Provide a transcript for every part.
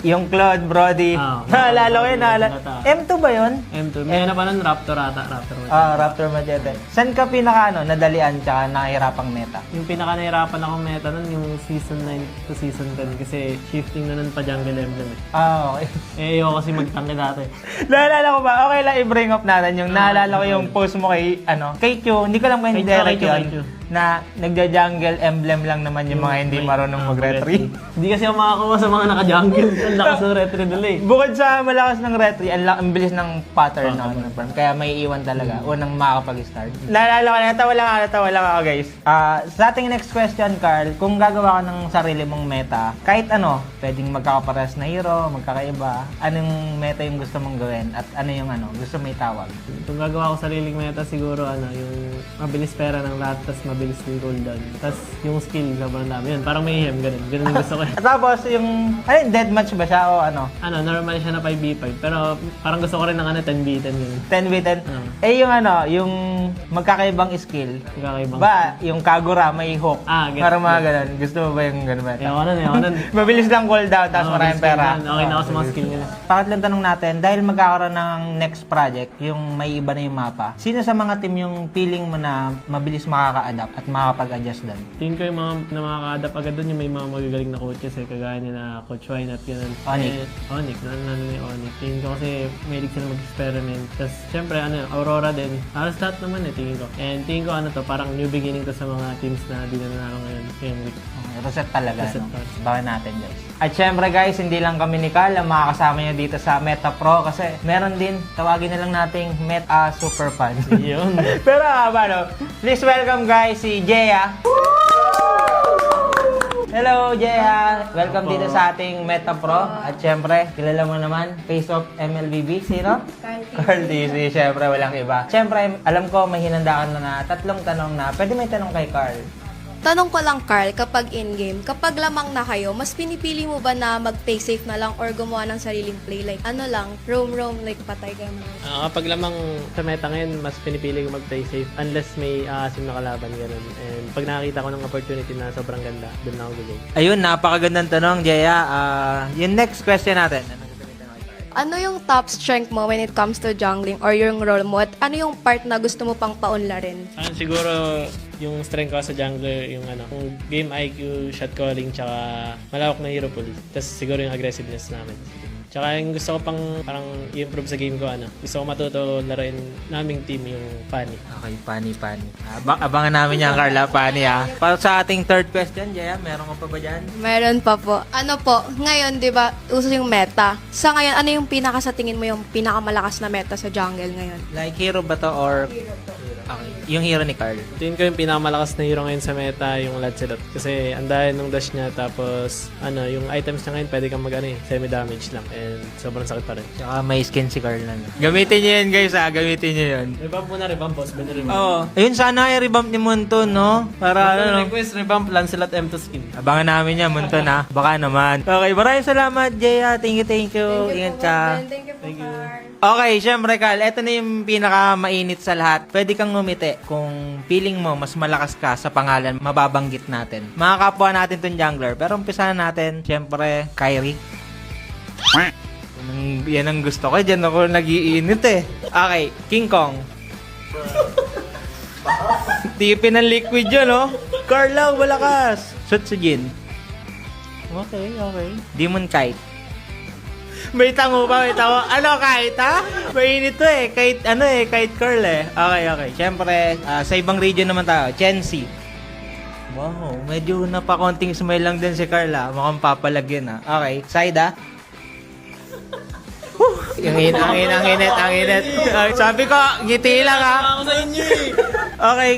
Yung Claude, Brody. Naalala ko yun, M2 ba yun? M2. May na pa nun, Raptor ata. Raptor Machete. Saan ka pinaka nadalian tsaka nakahirapang meta? Yung pinaka nahirapan akong meta nun, yung season 9 to season 10 kasi shifting na nun pa jungle emblem eh. Okay. Ayoko kasi magtangke dati. Naalala ko ba? Okay lang i-bring up natin yung naalala ko yung post mo kay Q. Hindi ko lang kung direct yun. Na nagja-jungle emblem lang naman yung mga hindi marunong mag-retry. Hindi kasi ako makakuha sa mga naka-jungle. Ang lakas ng retry nila eh. Bukod sa malakas ng retry, ang bilis ng pattern na kaya may iwan talaga. Unang makakapag-start. Naalala ko, natawa lang ako guys. Sa ating next question, Carl, kung gagawa ka ng sarili mong meta, kahit pwedeng magkakapares na hero, magkakaiba, anong meta yung gusto mong gawin? At ano yung gusto may tawag? Kung gagawa ko sariling meta, siguro yung mabilis pera ng lahat, tas mabilis yung cooldown. Tas yung skill, sobrang dami. Yun, parang may ganun. Ganun yung gusto ko. Tapos yung, deathmatch ba siya o normal siya na 5v5. Pero parang gusto ko rin ng 10v10 yun. 10v10? Yung magkakaibang skill. Magkakaibang ba, yung Kagura may hook. Parang mga ganun. Gusto mo ba yung ganun ba? Ayoko nun. Mabilis lang cooldown, tapos maraming pera. Okay na ako sa mga skill nila. Bakit lang tanong natin, dahil magkakaroon ng next project, yung may iba na yung mapa, sino sa mga team yung feeling mo na mabilis makaka-adapt at makakapag-adjust doon? Tingin ko yung mga na makaka-adapt agad doon yung may mga magagaling na coaches kagaya nila Coach Wine at ganun. ONIC. Nandun yung ONIC. Tingin ko kasi may sila mag-experiment. Tapos syempre Aurora din. Halos lahat naman tingin ko. And tingin ko parang new beginning to sa mga teams na di na nanalo ngayong week. Reset talaga. Bakan natin guys. At syempre guys, hindi lang kami ni Carl ang makakasama nyo dito sa Meta Pro kasi meron din, tawagin na lang nating Meta Super Fan. Yun. Pero please welcome guys si Jeya. Hello Jeya! Welcome dito sa ating Meta Pro. At syempre, kilala mo naman, face of MLBB. Sino? Carl DC. Syempre, walang iba. Syempre, alam ko may hinandaan na 3 tanong na. Pwede may tanong kay Carl. Tanong ko lang, Carl, kapag in-game, kapag lamang na kayo, mas pinipili mo ba na mag-play safe na lang or gumawa ng sariling play? Like, roam, like patay ka mo? Kapag lamang sa meta ngayon, mas pinipili ko mag-play safe unless may aasim na kalaban, gano'n. And pag nakakita ko ng opportunity na sobrang ganda, doon na ako gulo. Ayun, napakagandang tanong, Jeya. Yung next question natin. Ano yung top strength mo when it comes to jungling or yung role mo? At ano yung part na gusto mo pang paunlarin? Siguro yung strength ko sa jungler, yung game IQ, shot calling, tsaka malawak na hero pool. Tapos siguro yung aggressiveness namin. Tsaka yung gusto ko pang parang i-improve sa game ko, gusto ko matuto laruin naming team yung Fanny. Okay, Fanny. Abangan namin yan, Carla, Fanny Para sa ating third question, Jeya, meron ka pa ba dyan? Meron pa po. Ngayon, di ba, uso yung meta. Sa ngayon, ano yung sa tingin mo yung pinakamalakas na meta sa jungle ngayon? Like hero ba to or... Hero to. Okay. Yung hero ni Carl. Tingin ko yung pinakamalakas na hero ngayon sa meta, yung Lancelot. Kasi ang dahil ng dash niya, tapos yung items niya ngayon, pwede kang semi-damage lang. And sobrang sakit pa rin. Tsaka may skin si Carl na. Gamitin niyo yun guys gamitin niyo yun. Revamp mo na, boss. Oo. Ayun, sana i-revamp ni Munton, no? Para request, revamp Lancelot M2 skin. Abangan namin yan, Munton Baka naman. Okay, maraming salamat, Jeya. Thank you. Ingat ka. Thank you. Okay, syempre Carl, ito na yung pinaka-mainit sa lahat. Pwede kang ngumiti kung feeling mo mas malakas ka sa pangalan mababanggit natin. Mga kapwa natin tong jungler. Pero umpisa na natin, syempre, Kyrie. Yan ang gusto ko. Diyan ako nag-iinit Okay, King Kong. Tipin ng liquid yun, no? Carla, malakas. Sutsujin. Okay. Demon Kite. May tango pa. Ano, Kite, Mainit to Kite Curl Okay. Siyempre, sa ibang region naman tayo. Chensi. Wow, medyo napakonting smile lang din si Carla. Mukhang papalagyan Okay, Saida. Ang init. Sabi ko, ngiti lang Ako sa inyo Okay.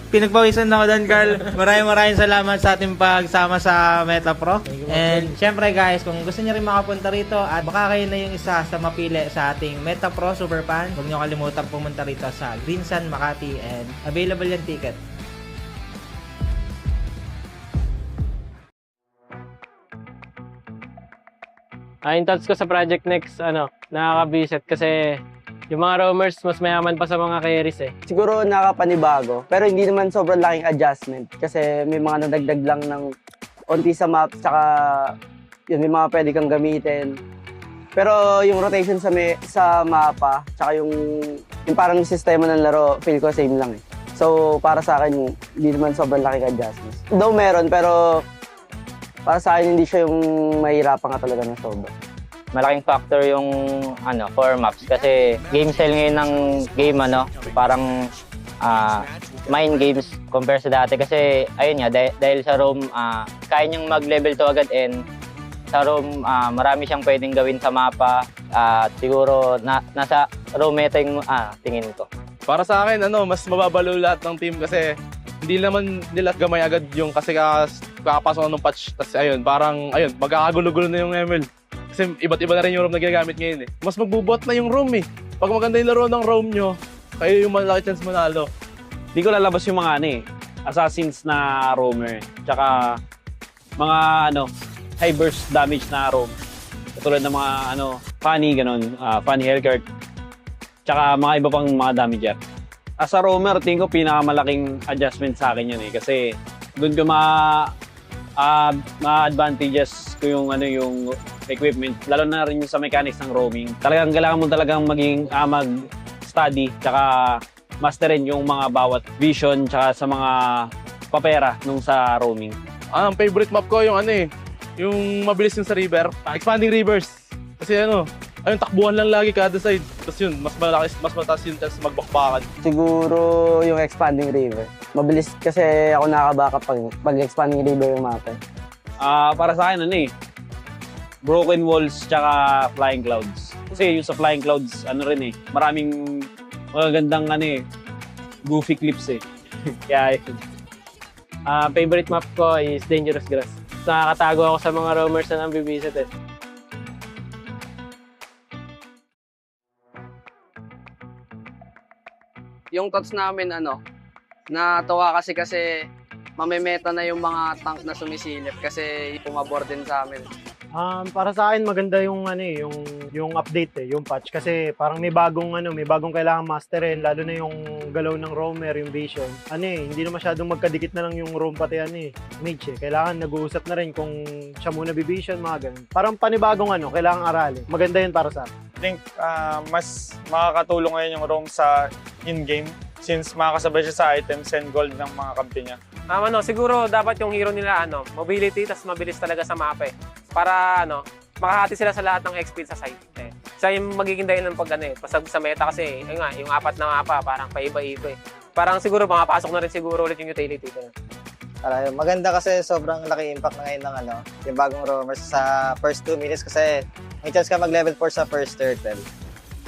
Pinagpawisan na ako doon, Carl. Maraming salamat sa ating pagsama sa Meta Pro. And syempre guys, kung gusto niyo rin makapunta rito at baka kayo na yung isa sa mapili sa ating Meta Pro Super Fan, huwag niyo kalimutan pumunta rito sa Greensun, Makati and available yung ticket. Yung thoughts ko sa Project Next, nakaka-visit kasi yung mga roamers mas mayaman pa sa mga carries Siguro nakapanibago, pero hindi naman sobrang laking adjustment kasi may mga nadagdag lang ng onti sa map, tsaka yun, may mga pwede kang gamitin. Pero yung rotation sa mapa, tsaka yung parang sistema ng laro, feel ko same lang eh. So, para sa akin, hindi naman sobrang laki ka-adjustments. Though meron, pero para sa akin, hindi siya yung mahirapan ka talaga ng sobra. Malaking factor yung core maps kasi game style ngayon ng game parang mind games compare sa dati kasi ayun nga dahil sa roam kaya niyang mag-level 2 agad and sa roam marami siyang pwedeng gawin sa mapa at siguro nasa roam meta yung tingin ko. Para sa akin, mas mababalo lahat ng team kasi hindi naman nila gamay agad yung kasi kakapasok ng patch. Tapos ayun, magkakagulo-gulo na yung ML. Kasi iba't iba na rin yung roam na ginagamit ngayon eh. Mas magbubot na yung roam eh. Pag maganda yung laro ng roam nyo, kayo yung malaki chance manalo. Di ko lalabas yung mga assassins na roamer. Tsaka mga high burst damage na roam. Katulad ng mga funny ganun, funny hellcurt. Tsaka mga iba pang mga damager. As a roamer, tingin ko pinakamalaking adjustment sa akin yun eh. Kasi doon ko ma-advantages ko yung equipment, lalo na rin yung sa mechanics ng roaming. Talagang kailangan mo talagang maging mag-study tsaka masterin yung mga bawat vision tsaka sa mga papera nung sa roaming. Ang favorite map ko yung yung mabilis yung sa river, expanding rivers. Kasi takbuhan lang lagi kada side. Tapos yun, mas mataas yung chance magbakbakan. Siguro yung expanding river. Mabilis kasi ako nakabaka pag expanding river yung mapa. Para sa akin, broken walls tsaka flying clouds. Kasi yung sa flying clouds, maraming magagandang goofy clips eh. Kaya Favorite map ko is Dangerous Grass. Nakakatago ako sa mga roamers na nambibisit eh. Yung thoughts namin natawa kasi mamemeta na yung mga tank na sumisilip kasi pumabor din sa amin. Para sa akin maganda yung yung update yung patch kasi parang may bagong kailangan masterin lalo na yung galaw ng roamer, yung vision. Hindi na masyadong magkadikit na lang yung roam pati mage Kailangan nag-uusap na rin kung siya muna bivision mga ganun. Parang panibagong kailangan aralin. Maganda yun para sa akin. I think mas makakatulong ngayon yung roam sa in-game since makakasabay siya sa items and gold ng mga kampi niya. Siguro dapat yung hero nila mobility tas mabilis talaga sa mapa eh. Para makahati sila sa lahat ng XP sa site. Siya yung magiging dahilan pag pasag sa meta kasi yung apat na mapa parang paiba-iba eh. Parang siguro makapasok na rin siguro ulit yung utility ko. Maganda kasi sobrang laki impact na ngayon ng yung bagong roamers sa first 2 minutes kasi may chance ka mag-level 4 sa first turtle.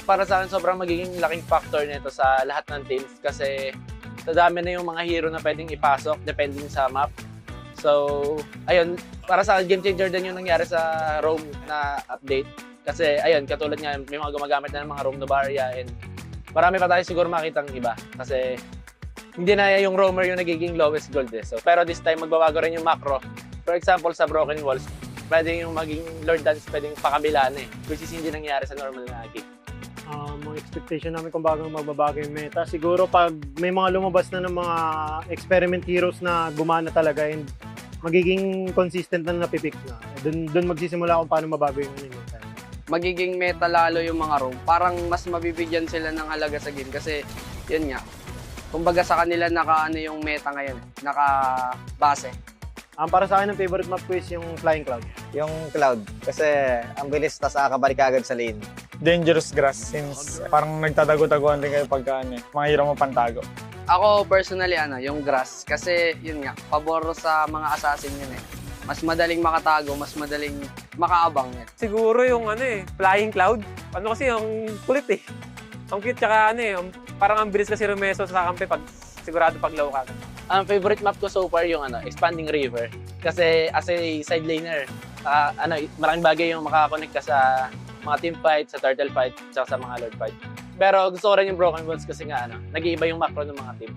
Para sa akin sobrang magiging laking factor nito sa lahat ng teams kasi sa dami na yung mga hero na pwedeng ipasok depending sa map. So, ayun, para sa akin game changer din yung nangyari sa roam na update. Kasi ayun, katulad nga may mga gumagamit na ng mga roam Novaria and marami pa tayo siguro makitang iba kasi hindi na yung roamer yung nagiging lowest gold eh. So, pero this time magbabago rin yung macro. For example, sa Broken Walls, pwedeng yung maging Lord Dance pwedeng pakabilaan which is hindi nangyari sa normal na game. Mga expectation namin kung bago magbabago yung meta. Siguro pag may mga lumabas na ng mga experiment heroes na gumana talaga and magiging consistent na napipick na. Doon magsisimula kung paano mabago yung meta. Magiging meta lalo yung mga roam. Parang mas mabibigyan sila ng halaga sa game kasi yun nga. Kumbaga sa kanila yung meta ngayon, naka-base. Para sa akin, ang favorite map ko is yung Flying Cloud. Yung cloud kasi ang bilis tas nakakabalik agad sa lane. Dangerous Grass since parang nagtatago-taguan rin kayo pagka mga hero mo pantago. Ako personally yung grass kasi yun nga, pabor sa mga assassin yun Mas madaling makatago, mas madaling makaabang yan. Siguro yung Flying Cloud. Kasi yung kulit eh. Ang cute tsaka parang ang bilis kasi rumeso sa kampe pag sigurado pag low ka. Ang favorite map ko so far yung Expanding River. Kasi as a side laner, maraming bagay yung makakonect ka sa mga team fight, sa turtle fight, tsaka sa mga lord fight. Pero gusto ko rin yung Broken Walls kasi nga nag-iiba yung macro ng mga team.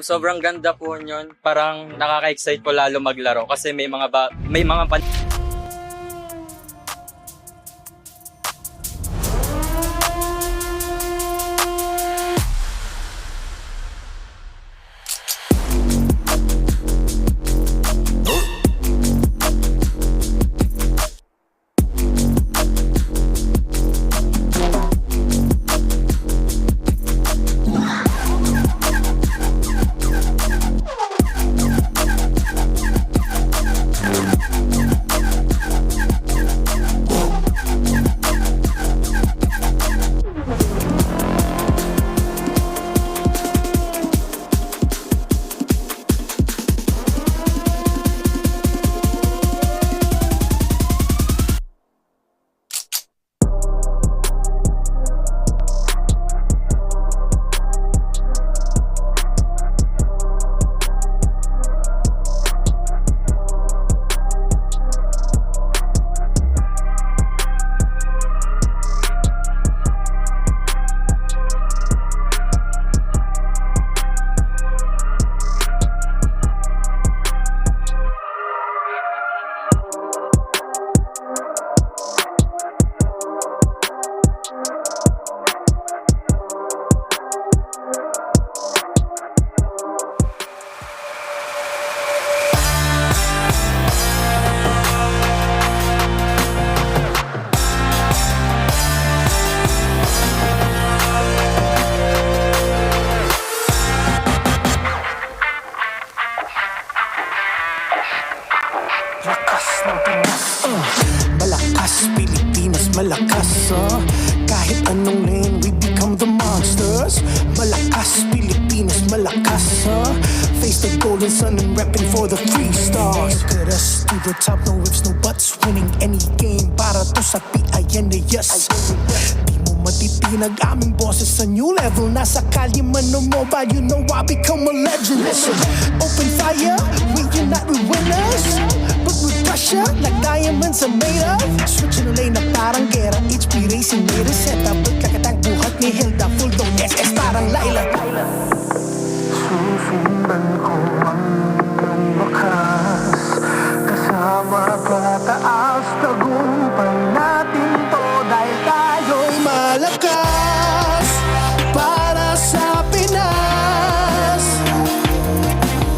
Sobrang ganda po yun. Parang nakaka-excite po lalo maglaro kasi may mga Lakas ng Pinas, malakas Pilipinas, malakas kahit anong lane we become the monsters. Malakas Pilipinas, malakas face the golden sun and repping for the 3 stars. Look at us to the top, no ifs, no buts, winning any game para to sa PINAS. Di mo matitinag aming boses sa new level. Nasa kalye man o mobile, you know I become a legend. Listen, open fire, we unite, we winners. But with pressure, like diamonds are made of. Switching the lane na parang gera, HP racing may reseta. Ba't kakatang buhat ni Hilda, full dog SS parang Laila. Susundan ko ang wakas, kasama pataas, tagumpay natin to dahil tayo'y malakas para sa Pinas.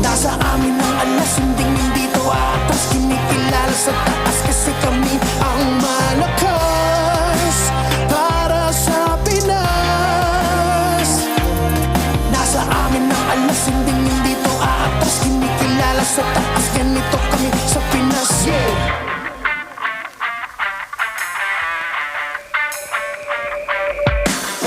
Nasa amin ang alas, hindi to atas, kinikilala sa taas kasi kami ang malakas para sa Pinas. Nasa amin ang alas, hindi to atas, kinikilala sa taas, ganito kami sa Pinas.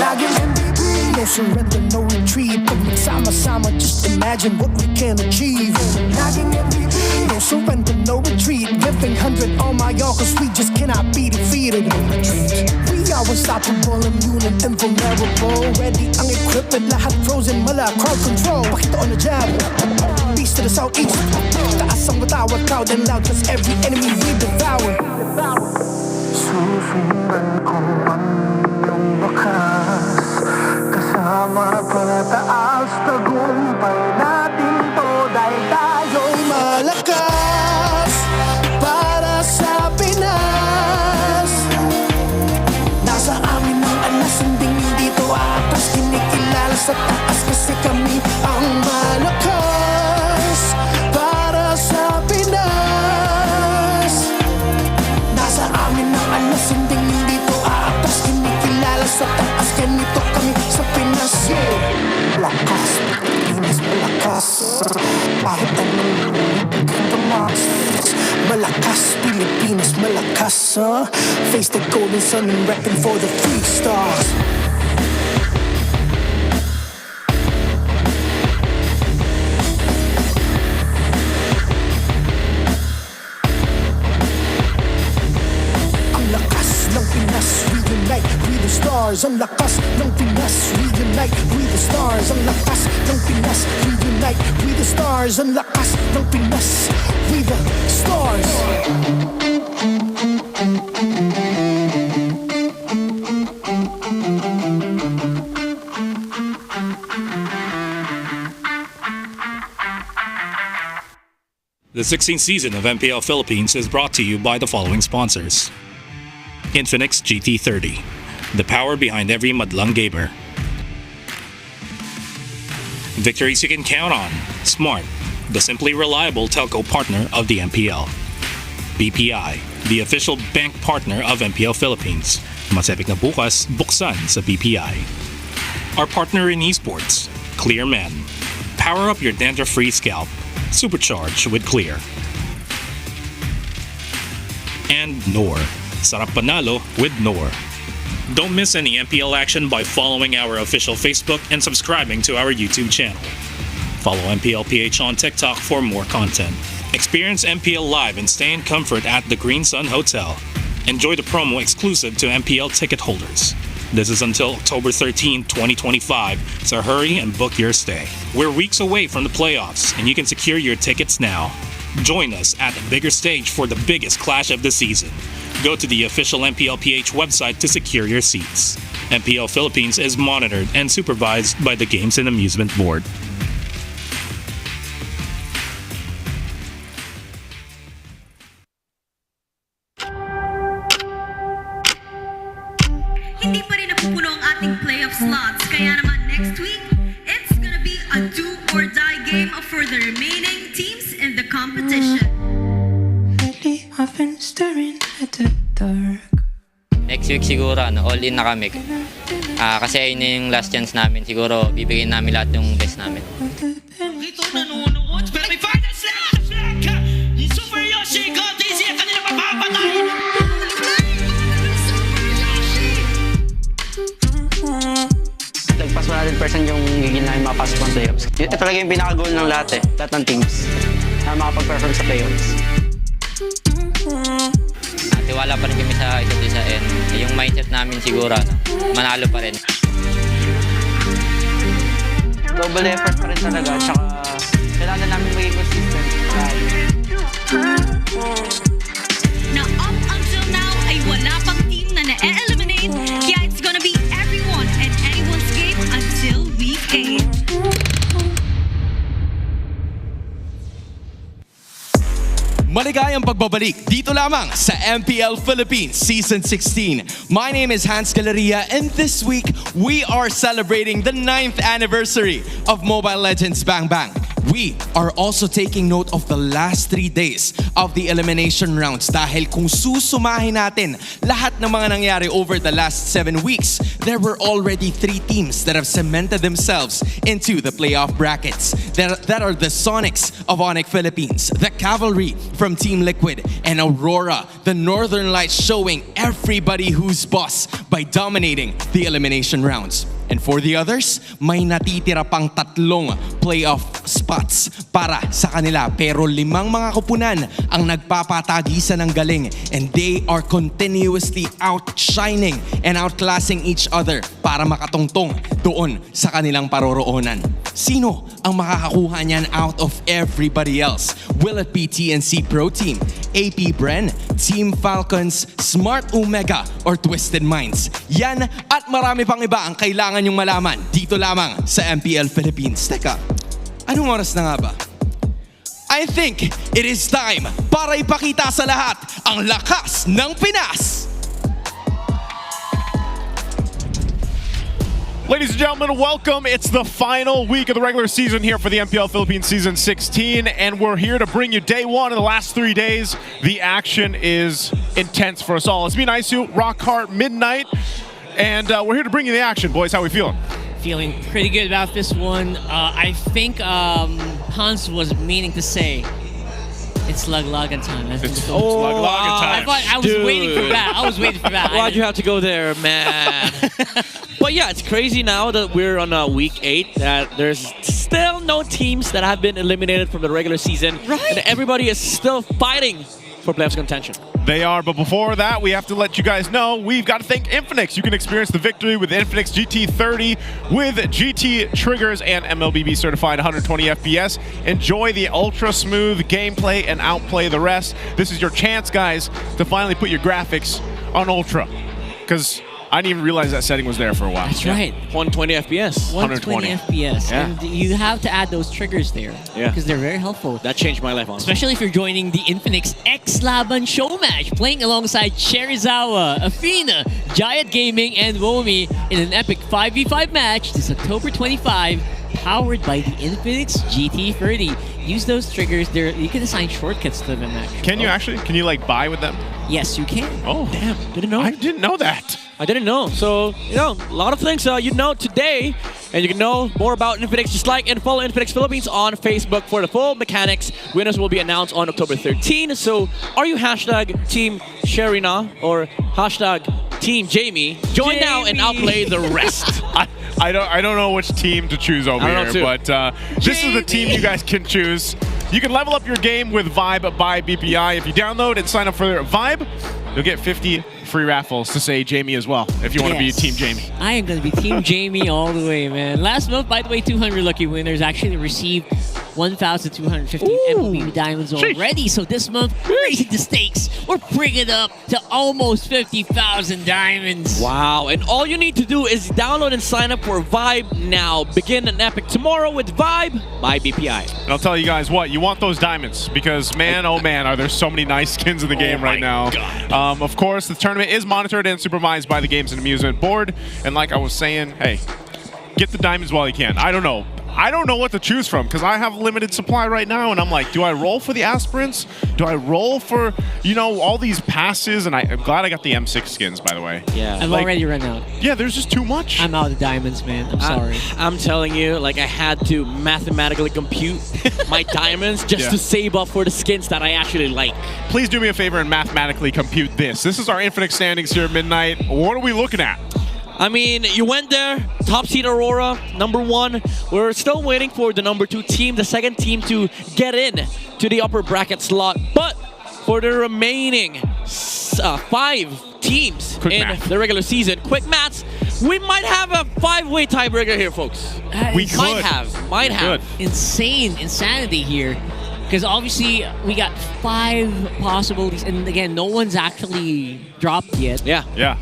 Laging MLBB, no surrender, no retreat. Pag nagsama-sama, just imagine what we can achieve. Laging MLBB, no surrender, no retreat. Giving 100 on my all, cause we just cannot be defeated. No retreat. We are unstoppable, immune and invulnerable. Ready ang equipment, lahat frozen, mala, crowd control. Pakita on the jab, east to the southeast. Taas ang matawa, proud and loud, cause every enemy we devour. Susundan ko ang iyong wakas, kasama pataas, tagumpay natin to dahil tayo'y malakas para sa Pinas. Nasa amin ang alas, hindi to atas, kinikilala sa taas kasi kami ang malakas para sa Pinas. Nasa amin ang alas, hindi to atas, kinikilala sa taas, ganito kami sa Pinas. Malakas, Pilipinas, malakas kahit anong the monsters. Malakas, Pilipinas, malakas face the golden sun and repping for the 3 stars. Ang lakas ng Pinas, reunite, we the stars. Ang lakas ng Pinas, reunite, we the stars. Ang lakas ng Pinas, reunite, we the stars. Ang lakas ng Pinas, we the stars. The 16th season of MPL Philippines is brought to you by the following sponsors. Infinix GT30, the power behind every madlang gamer. Victories you can count on. Smart, the simply reliable telco partner of the MPL. BPI, the official bank partner of MPL Philippines. Masepik na bukas, buksan sa BPI. Our partner in esports, Clear Men. Power up your dandruff-free scalp. Supercharged with Clear. And NOR. Sarap panalo with NOR. Don't miss any MPL action by following our official Facebook and subscribing to our YouTube channel. Follow MPL PH on TikTok for more content. Experience MPL live and stay in comfort at the Green Sun Hotel. Enjoy the promo exclusive to MPL ticket holders. This is until October 13, 2025, so hurry and book your stay. We're weeks away from the playoffs, and you can secure your tickets now. Join us at the bigger stage for the biggest clash of the season. Go to the official MPLPH website to secure your seats. MPL Philippines is monitored and supervised by the Games and Amusement Board. Hindi pa rin napupuno ang ating playoff slots, kaya naman next week, it's gonna be a do-or-die game for the remaining teams in the competition. Lately, I've been staring at the dark. Next week siguro all in na kami. Kasi ayun na yung last chance namin. Siguro bibigyan namin lahat yung best namin. Ito nanonood, pero may final slash! Super Yoshi got talaga yung pinaka-goal ng lahat ng teams na makapag-perform sa playoffs. Tiwala pa rin kami sa isa't isa and yung mindset namin siguro, manalo pa rin. Global effort pa rin talaga, tsaka kailangan namin maging consistent. Na up until now ay wala pang team na na-eliminate, kaya it's gonna be everyone and anyone's game until week 8. Maligayang pagbabalik dito lamang sa MPL Philippines Season 16. My name is Hans Galeria and this week we are celebrating the 9th anniversary of Mobile Legends Bang Bang. We are also taking note of the last 3 days of the elimination rounds dahil kung susumahin natin lahat ng mga nangyari over the last 7 weeks, there were already 3 teams that have cemented themselves into the playoff brackets. That are the Sonics of ONIC Philippines, the Cavalry from Team Liquid, and Aurora, the Northern Lights showing everybody who's boss by dominating the elimination rounds. And for the others, may natitira pang 3 playoff spots para sa kanila. Pero 5 mga kupunan ang nagpapatagisan ng galing and they are continuously outshining and outclassing each other para makatungtong doon sa kanilang paroroonan. Sino ang makakakuha niyan out of everybody else? Will it be TNC Pro Team, APBR, Team Falcons, Smart Omega, or Twisted Minds? Yan at marami pang iba ang kailangan yung malaman dito lamang sa MPL Philippines. Teka, anong oras na nga ba? I think it is time para ipakita sa lahat ang lakas ng Pinas! Ladies and gentlemen, welcome. It's the final week of the regular season here for the MPL Philippines Season 16, and we're here to bring you day 1 of the last 3 days. The action is intense for us all. It's me and Isu, Rock Hard Midnight, and we're here to bring you the action. Boys, how we feeling? Feeling pretty good about this one. I think Hans was meaning to say it's Laglagan time. It's Laglagan time. I was waiting for that. I was waiting for that. Why'd you have to go there, man? But yeah, it's crazy now that we're on week 8 that there's still no teams that have been eliminated from the regular season. Right. And everybody is still fighting for playoffs contention. They are, but before that, we have to let you guys know we've got to thank Infinix. You can experience the victory with Infinix GT30 with GT triggers and MLBB certified 120 FPS. Enjoy the ultra smooth gameplay and outplay the rest. This is your chance, guys, to finally put your graphics on ultra. Because I didn't even realize that setting was there for a while. That's right. 120 FPS. 120 FPS. Yeah. And you have to add those triggers there. Yeah. Because they're very helpful. That changed my life, honestly. Especially if you're joining the Infinix X Laban show match, playing alongside Sherizawa, Athena, Giant Gaming, and Womi in an epic 5v5 match this October 25, powered by the Infinix GT30. Use those triggers. You can assign shortcuts to them, actually. Can you actually? Can you like buy with them? Yes, you can. Oh, damn. Didn't know. I didn't know that. I didn't know. So, you know, a lot of things you know today. And you can know more about Infinix. Just like and follow Infinix Philippines on Facebook for the full mechanics. Winners will be announced on October 13. So, are you hashtag Team Sherina or hashtag Team Jamie? Join now and outplay the rest. I don't know which team to choose over here, but this is the team you guys can choose. You can level up your game with Vibe by BPI. If you download and sign up for Vibe, you'll get 50 free raffles to say Jamie as well, if you want to be Team Jamie. I am going to be Team Jamie all the way, man. Last month, by the way, 200 lucky winners actually received 1,250 MLBB diamonds already. So this month, we're raising the stakes. We're bringing it up to almost 50,000 diamonds. Wow. And all you need to do is download and sign up for Vibe now. Begin an epic tomorrow with Vibe by BPI. And I'll tell you guys what, you want those diamonds because, man, oh man, are there so many nice skins in the game right now. Of course, the tournament is monitored and supervised by the Games and Amusement Board. And like I was saying, hey, get the diamonds while you can. I don't know what to choose from because I have limited supply right now, and I'm like, do I roll for the aspirants? Do I roll for, you know, all these passes? And I'm glad I got the M6 skins, by the way. Yeah. I've already run out. Yeah, there's just too much. I'm out of diamonds, man. I'm sorry. I'm telling you, like, I had to mathematically compute my diamonds just to save up for the skins that I actually like. Please do me a favor and mathematically compute this. This is our Infinix standings here at midnight. What are we looking at? I mean, you went there, top seed Aurora, #1. We're still waiting for the #2 team, the second team to get in to the upper bracket slot. But for the remaining 5 teams in the regular season, quick maths, we might have a 5-way tiebreaker here, folks. Might have. Insane insanity here. Because obviously, we got 5 possibilities. And again, no one's actually dropped yet. Yeah.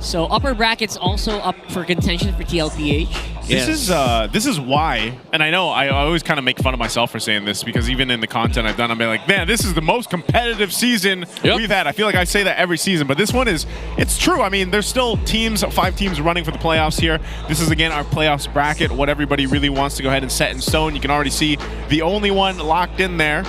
So upper bracket's also up for contention for TLPH. This is why, and I know I always kind of make fun of myself for saying this because even in the content I've done, I'm like, man, this is the most competitive season we've had. I feel like I say that every season, but this one it's true. I mean, there's still 5 teams running for the playoffs here. This is, again, our playoffs bracket, what everybody really wants to go ahead and set in stone. You can already see the only one locked in there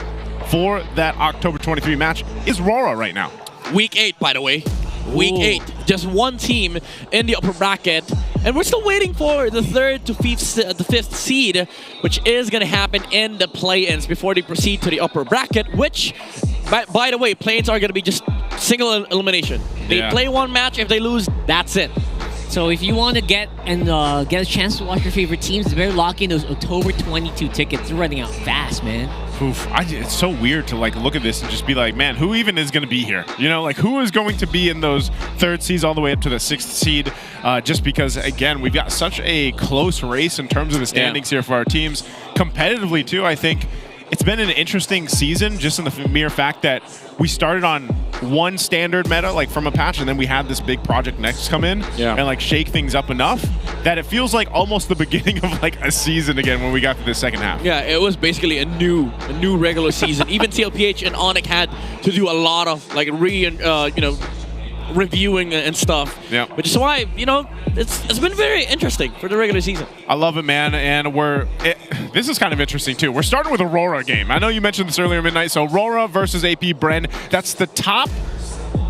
for that October 23 match is RORA right now. Week 8, by the way. Week 8, just 1 team in the upper bracket, and we're still waiting for the 3rd to 5th seed, which is going to happen in the play-ins before they proceed to the upper bracket, which, by the way, play-ins are going to be just single elimination. They play 1 match, if they lose, that's it. So if you want to get a chance to watch your favorite teams, you better lock in those October 22 tickets. They're running out fast, man. Oof, it's so weird to look at this and just be like, man, who even is going to be here? You know, who is going to be in those 3rd seeds all the way up to the 6th seed? Just because, again, we've got such a close race in terms of the standings here for our teams. Competitively, too, I think it's been an interesting season just in the mere fact that we started on 1 standard meta, from a patch, and then we had this big Project Next come in and shake things up enough that it feels like almost the beginning of a season again when we got to the second half. Yeah, it was basically a new regular season. Even TLPH and ONIC had to do a lot of reviewing and stuff. Yeah. Which is why, it's been very interesting for the regular season. I love it, man. And this is kind of interesting, too. We're starting with a RORA game. I know you mentioned this earlier, Midnight. So RORA versus AP Bren. That's the top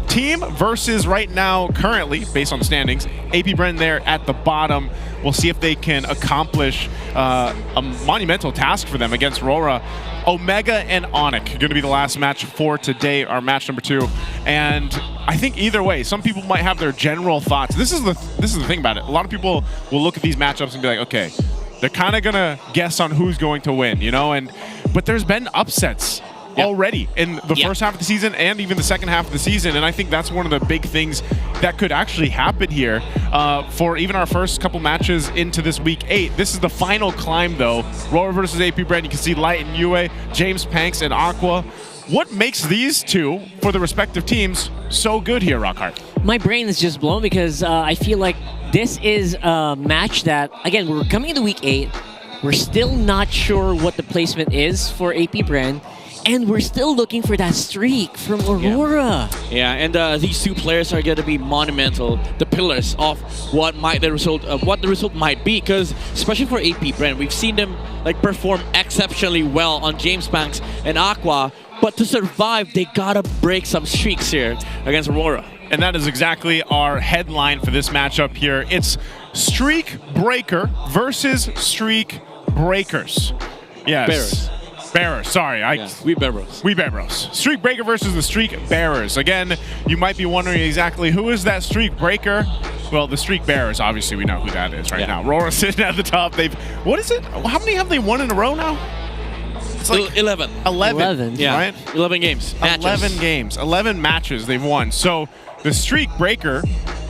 team versus right now, currently, based on the standings, AP Bren there at the bottom. We'll see if they can accomplish a monumental task for them against RORA. Omega and ONIC going to be the last match for today, our match #2. And I think either way, some people might have their general thoughts. This is the thing about it. A lot of people will look at these matchups and be like, okay, they're kind of going to guess on who's going to win, but there's been upsets already in the first half of the season and even the second half of the season, and I think that's one of the big things that could actually happen here for even our first couple matches into this week 8. This is the final climb, though. RORA versus AP Brand. You can see Light and Yue, James Panks and Aqua. What makes these two, for the respective teams, so good here, Rockhart? My brain is just blown because I feel like this is a match that, again, we're coming into week 8. We're still not sure what the placement is for AP Brand. And we're still looking for that streak from Aurora. Yeah, and these 2 players are going to be monumental, the pillars of what the result might be. Because especially for AP Brand, we've seen them perform exceptionally well on James Banks and Aqua. But to survive, they gotta break some streaks here against Aurora. And that is exactly our headline for this matchup here. It's Streak Breaker versus Streak Breakers. Yes. Bearers, sorry. We Bearers. We Bearers. Streak Breaker versus the Streak Bearers. Again, you might be wondering exactly who is that Streak Breaker? Well, the Streak Bearers, obviously we know who that is right now. RORA sitting at the top. What is it? How many have they won in a row now? It's 11. 11, yeah. Right? 11 games. Matches. 11 games. 11 matches they've won. So the Streak Breaker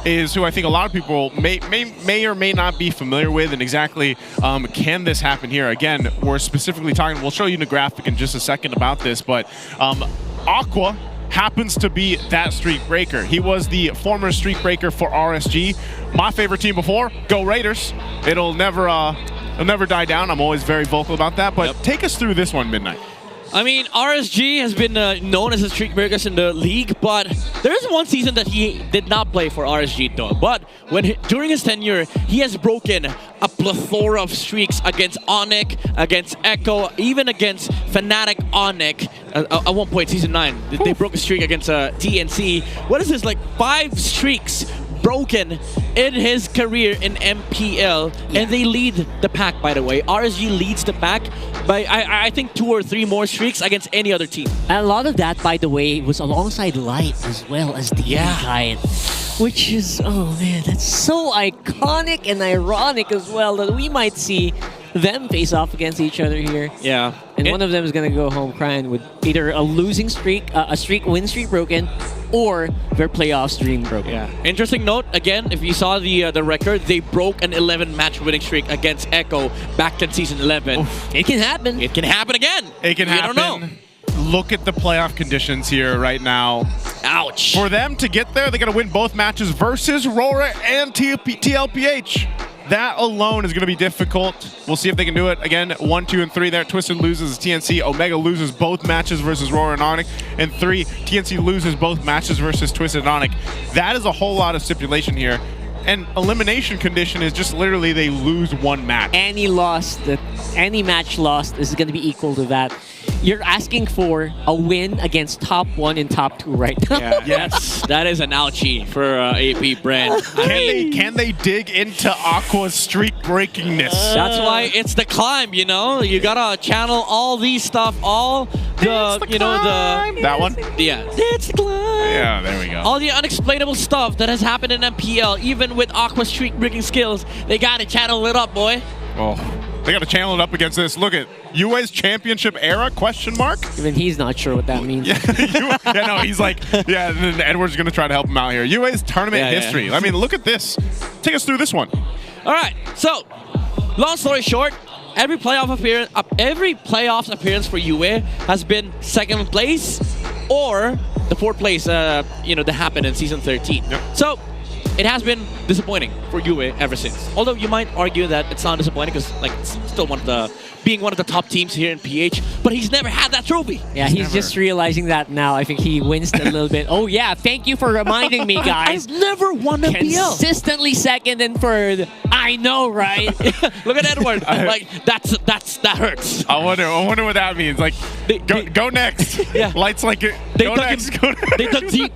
is who I think a lot of people may or may not be familiar with, and exactly can this happen here? Again, we're specifically talking, we'll show you in the graphic in just a second about this, but Aqua happens to be that Streak Breaker. He was the former Streak Breaker for RSG. My favorite team before, go Raiders. It'll never die down. I'm always very vocal about that, but take us through this one, Midnight. I mean, RSG has been known as a streak breakers in the league, but there is one season that he did not play for RSG though. But during his tenure, he has broken a plethora of streaks against ONIC, against Echo, even against Fnatic ONIC. At one point, Season 9, they broke a streak against TNC. What is this, 5 streaks broken in his career in MPL, and they lead the pack, by the way. RSG leads the pack by, I think, 2 or 3 more streaks against any other team. And a lot of that, by the way, was alongside Light as well as the Guide. Which is, oh man, that's so iconic and ironic as well that we might see them face off against each other here. Yeah. And one of them is going to go home crying with either a losing streak, win streak broken, or their playoff streak broken. Yeah. Interesting note, again, if you saw the record, they broke an 11-match winning streak against Echo back in Season 11. Oof. It can happen. It can happen again. It can happen. You don't know. Look at the playoff conditions here right now. Ouch. For them to get there, they got to win both matches versus RORA and TLPH. That alone is going to be difficult. We'll see if they can do it. Again, 1, 2, and 3 there. Twisted loses TNC. Omega loses both matches versus RORA and ONIC. And 3, TNC loses both matches versus Twisted and ONIC. That is a whole lot of stipulation here. And elimination condition is just literally they lose 1 match. Any match lost is going to be equal to that. You're asking for a win against top 1 and top 2 right now. Yeah, yes, that is an ouchie for AP brand. Can they dig into Aqua's streak breakingness? That's why it's the climb, you know? You gotta channel all these stuff, all the, you know, the... That one? Yeah. It's the climb. Yeah, there we go. All the unexplainable stuff that has happened in MPL, even with Aqua's streak breaking skills, they gotta channel it up, boy. Oh, they gotta channel it up against this. Look at UA's championship era, question mark? Even he's not sure what that means. No, he's like, yeah, and then Edward's gonna try to help him out here. UA's tournament history. I mean, look at this. Take us through this one. All right, so, long story short, every playoffs appearance for UA has been 2nd place or the 4th place, you know, that happened in Season 13. Yep. So, it has been disappointing for UA ever since. Although you might argue that it's not disappointing because, like, it's still being one of the top teams here in PH, but he's never had that trophy. Yeah, he's just realizing that now. I think he winced a little bit. Oh yeah, thank you for reminding me, guys. I've never won a PL. Consistently 2nd and 3rd. I know, right? Look at Edward. Like that hurts. I wonder what that means. Like, go next. Yeah. Lights like it. Go next. They dug deep.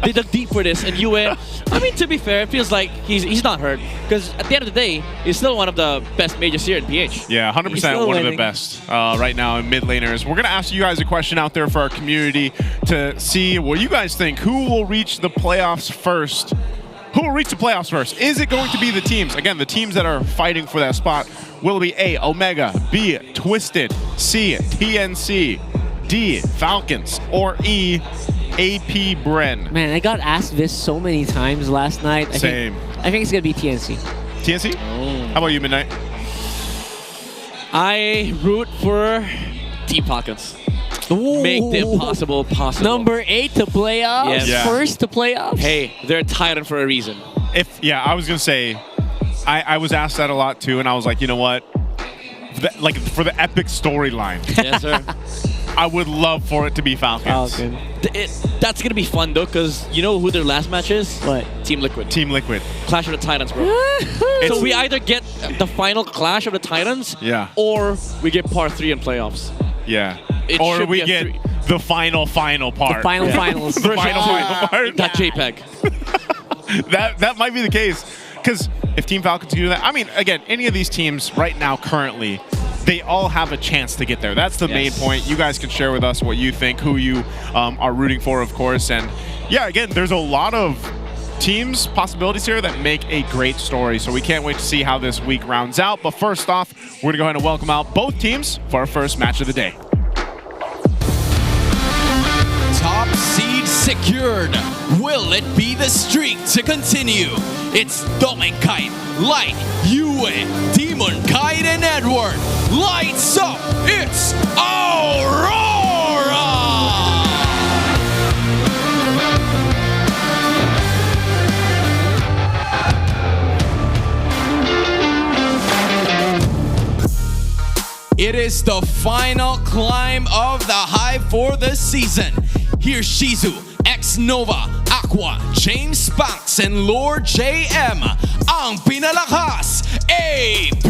They dug deep for this, and UA. I mean, to be fair, it feels like he's not hurt because at the end of the day, he's still one of the best majors here in PH. Yeah, 100% one of the best right now in mid laners. We're gonna ask you guys a question out there for our community to see what you guys think. Who will reach the playoffs first? Who will reach the playoffs first? Is it going to be the teams? Again, the teams that are fighting for that spot. Will it be A, Omega, B, Twisted, C, TNC, D, Falcons, or E, AP Bren? Man, I got asked this so many times last night. Same. I think it's going to be TNC. TNC? How about you, Midnight? I root for Team Falcons. Make the impossible possible. Number 8 to playoffs. Yes. Yeah. First to playoffs. Hey, they're Titan for a reason. I was gonna say, I was asked that a lot too, and I was like, you know what? For the epic storyline. Yes, sir. I would love for it to be Falcons. That's gonna be fun though, because you know who their last match is? What? Team Liquid. Team Liquid. Clash of the Titans, bro. So we either get the final Clash of the Titans, or we get part 3 in playoffs. Yeah. It Or should we be a get the final part. The final finals. The final part. That JPEG. That might be the case. Because if Team Falcons can do that, I mean, again, any of these teams right now currently, they all have a chance to get there. That's the main point. You guys can share with us what you think, who you are rooting for, of course. And yeah, again, there's a lot of teams, possibilities here that make a great story. So we can't wait to see how this week rounds out. But first off, we're going to go ahead and welcome out both teams for our first match of the day. Top seed secured. Will it be the streak to continue? It's Domenkite, Light, Yue, Demon Kite, and Edward. Lights up! It's Aurora! It is the final climb of the Hive for the season. Here's Shizu, X-Nova, Aqua, James Spanks, and Lord JM. Ang pinalakas, APBR!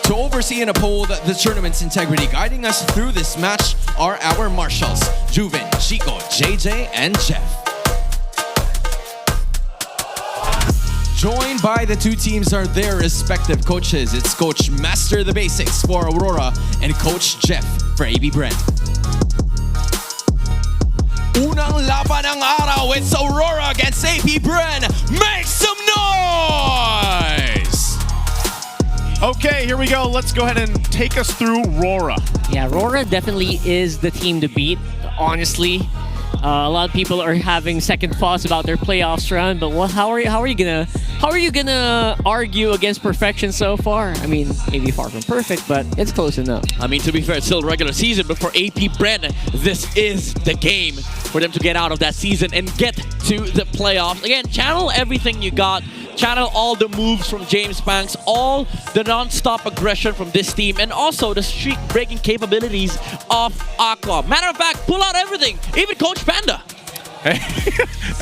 To oversee and uphold the tournament's integrity. Guiding us through this match are our marshals, Juven, Chico, JJ, and Jeff. Joined by the two teams are their respective coaches. It's Coach Master the Basics for Aurora and Coach Jeff for APBR. Unang laban ng araw, it's Aurora against APBR. Make some noise! Okay, here we go. Let's go ahead and take us through RORA. Yeah, RORA definitely is the team to beat, honestly. A lot of people are having second thoughts about their playoffs run, but how are you gonna argue against perfection so far? I mean, maybe far from perfect, but it's close enough. I mean, to be fair, it's still regular season, but for APBR, this is the game for them to get out of that season and get to the playoffs. Again, channel everything you got. Channel all the moves from James Banks, all the non-stop aggression from this team, and also the streak-breaking capabilities of Aqua. Matter of fact, pull out everything, even Coach Panda.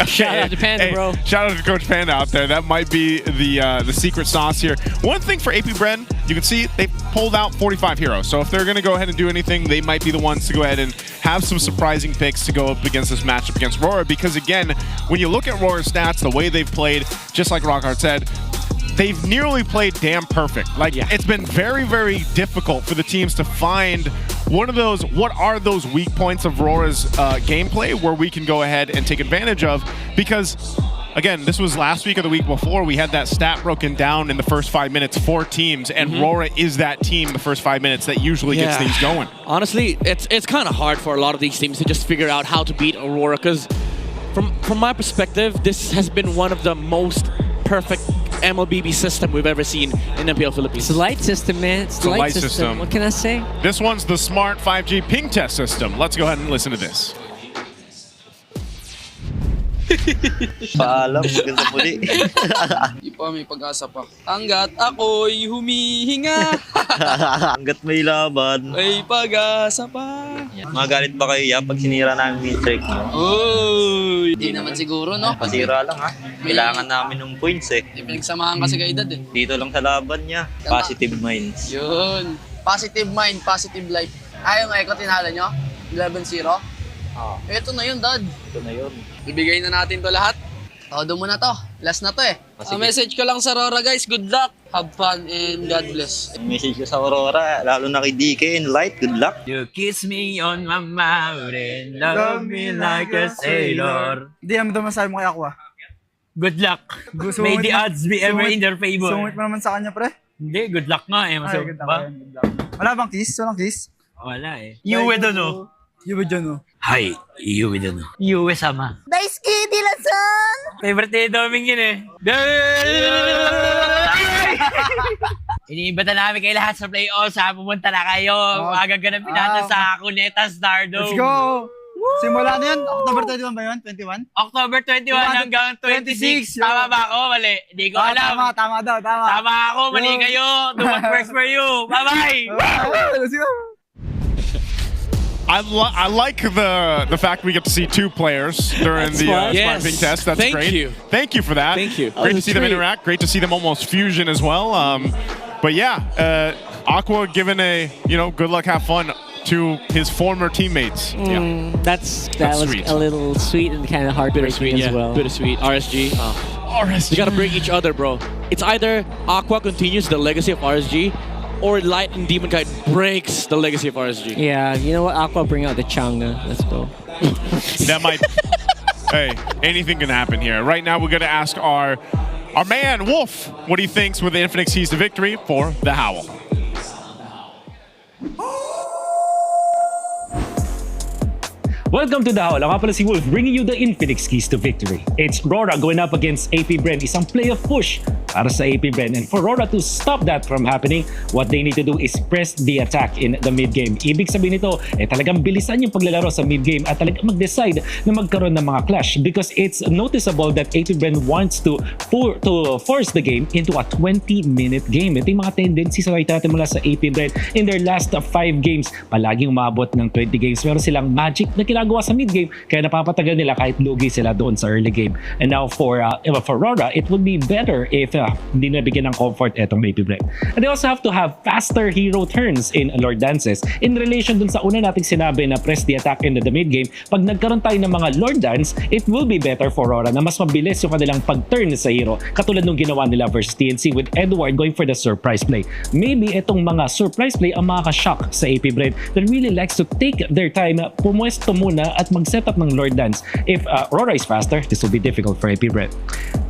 Shout out to Panda, bro. Shout out to Coach Panda out there. That might be the secret sauce here. One thing for APBR, you can see they pulled out 45 heroes. So if they're going to go ahead and do anything, they might be the ones to go ahead and have some surprising picks to go up against this matchup against RORA. Because again, when you look at RORA's stats, the way they've played, just like Rockhart said, they've nearly played damn perfect. Like, it's been very, very difficult for the teams to find one of those, what are those weak points of RORA's gameplay where we can go ahead and take advantage of. Because, again, this was last week or the week before, we had that stat broken down in the first 5 minutes for teams, and RORA is that team the first 5 minutes that usually gets things going. Honestly, it's kind of hard for a lot of these teams to just figure out how to beat Aurora, because from my perspective, this has been one of the most perfect MLBB system we've ever seen in MPL Philippines. It's a light system, man. It's a light system. What can I say? This one's the smart 5G ping test system. Let's go ahead and listen to this. Paalam, maganda muli. Di pa, may pag-asa pa. Hanggat ako'y humihinga. Hanggat may laban. May pag-asa pa. Magalit ba kayo pag sinira namin yung trick nyo? Uy! Di naman siguro, no? Pasira lang ha. Kailangan namin ng points eh. Di pinagsamahan kasi kay Dad eh. Dito lang sa laban niya. Positive minds. Yun. Positive mind, positive life. Ayaw nga, ikaw tinala nyo? 11-0? Oo. Ito na yun, Dad. Ito na yun. Ibigay na natin to lahat. Todo mo na to. Last na to eh. Message ko lang sa RORA guys, good luck. Have fun and God bless. Message ko sa Aurora, lalo na kay DK and Light, good luck. You kiss me on my mouth and love me like a sailor. Hindi naman daw masabi mo kay Aqua. Good luck. May the odds be ever in their favor. Sumit mo naman sa kanya, pre. Hindi, good luck nga eh. Masarap ba? Wala bang kiss? Walang kiss? Wala eh. Yue dono. Yue dono. Hi, Yue dono. Yue sama. Daisuke, Dilan-san! Favorite ni Doming yun eh. Iniimbatan namin kayo lahat sa playoffs ha. Pumunta na kayo. Magaganapin natin sa Cuneta Stardome. Let's go! Simula na yun? October 21 ba yun? 21? October 21 hanggang 26. Tama ba ako? Mali. Hindi ko alam. Tama daw. Tama ako. Mali kayo. Do what works for you. Bye-bye! Let's go! I like the fact we get to see two players during the smart ping test. That's Thank great. you. Thank you for that. Thank you. Great to see them interact. Great to see them almost fusion as well. But yeah, Aqua giving a good luck, have fun to his former teammates. That was sweet. a little sweet and kind of heartbreaking as well. Bittersweet. RSG. RSG. You gotta break each other, bro. It's either Aqua continues the legacy of RSG, or Light and Demon Kite breaks the legacy of RSG. Yeah, you know what? Aqua, bring out the Changa. Let's go. That might... Hey, anything can happen here. Right now, we're going to ask our man, Wolf, what he thinks with the Infinix keys to victory for the Howl. Welcome to the Howl. Ako nga pala si Wolf, bringing you the Infinix keys to victory. It's RORA going up against APBR, isang playoff push para sa APBR. And for RORA to stop that from happening, what they need to do is press the attack in the mid-game. Ibig sabihin nito, talagang bilisan yung paglalaro sa mid-game at talagang mag-decide na magkaroon ng mga clash because it's noticeable that APBR wants to force the game into a 20-minute game. Ito yung mga tendencies na nakita natin mula sa APBR in their last 5 games. Palaging umabot ng 20 games. Meron silang magic na ginagawa sa mid-game kaya napapatagal nila kahit lugi sila doon sa early game. And now for RORA, it would be better if hindi nabigyan ng comfort etong AP Bren. And they also have to have faster hero turns in Lord Dances. In relation dun sa una nating sinabi na press the attack into the mid game, pag nagkaroon tayo ng mga Lord Dance, it will be better for RORA na mas mabilis yung kanilang pag-turn sa hero. Katulad nung ginawa nila versus TNC with Edward going for the surprise play. Maybe itong mga surprise play ang makaka-shock sa AP Bren that really likes to take their time, pumwesto muna at mag-set up ng Lord Dance. If RORA is faster, this will be difficult for AP Bren.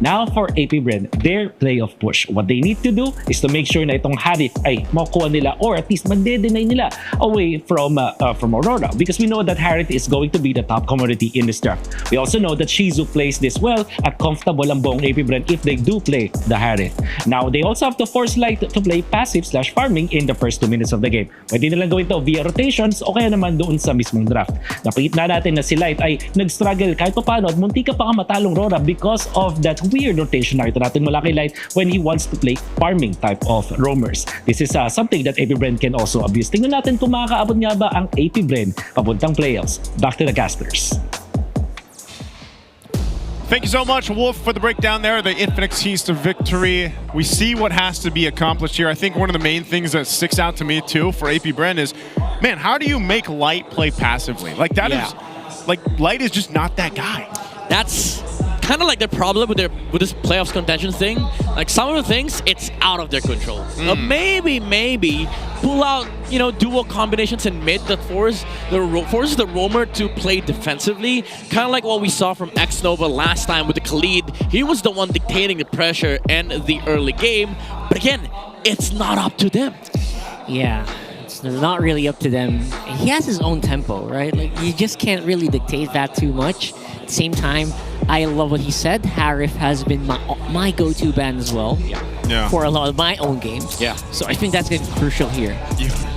Now for AP Bren, their play of push. What they need to do is to make sure na itong Harith ay makuha nila or at least mande-deny nila away from Aurora, because we know that Harith is going to be the top commodity in this draft. We also know that Shizu plays this well at comfortable ang buong AP Bren if they do play the Harith. Now, they also have to force Light to play passive/farming in the first 2 minutes of the game. Pwede nilang gawin to via rotations o kaya naman doon sa mismong draft. Napakita natin na si Light ay nag-struggle kahit paano at munti ka pa nga matalong RORA because of that weird rotation na ito natin mula kay Light when he wants to play farming type of roamers. This is something that AP Bren can also abuse. Tingnan natin kung makakaabot nga ba ang AP Bren papuntang playoffs. Back to the casters. Thank you so much, Wolf, for the breakdown there. The Infinix keys to victory. We see what has to be accomplished here. I think one of the main things that sticks out to me, too, for AP Bren is, man, how do you make Light play passively? Like, that is, like, Light is just not that guy. That's kind of like their problem with this playoffs contention thing. Like some of the things, it's out of their control. Maybe pull out, you know, dual combinations in mid that forces the roamer to play defensively. Kind of like what we saw from X-Nova last time with the Khalid. He was the one dictating the pressure and the early game. But again, it's not up to them. Yeah. It's not really up to them. He has his own tempo, right? Like you just can't really dictate that too much. At the same time, I love what he said. Harith has been my go-to ban as well for a lot of my own games. Yeah. So I think that's going to be crucial here.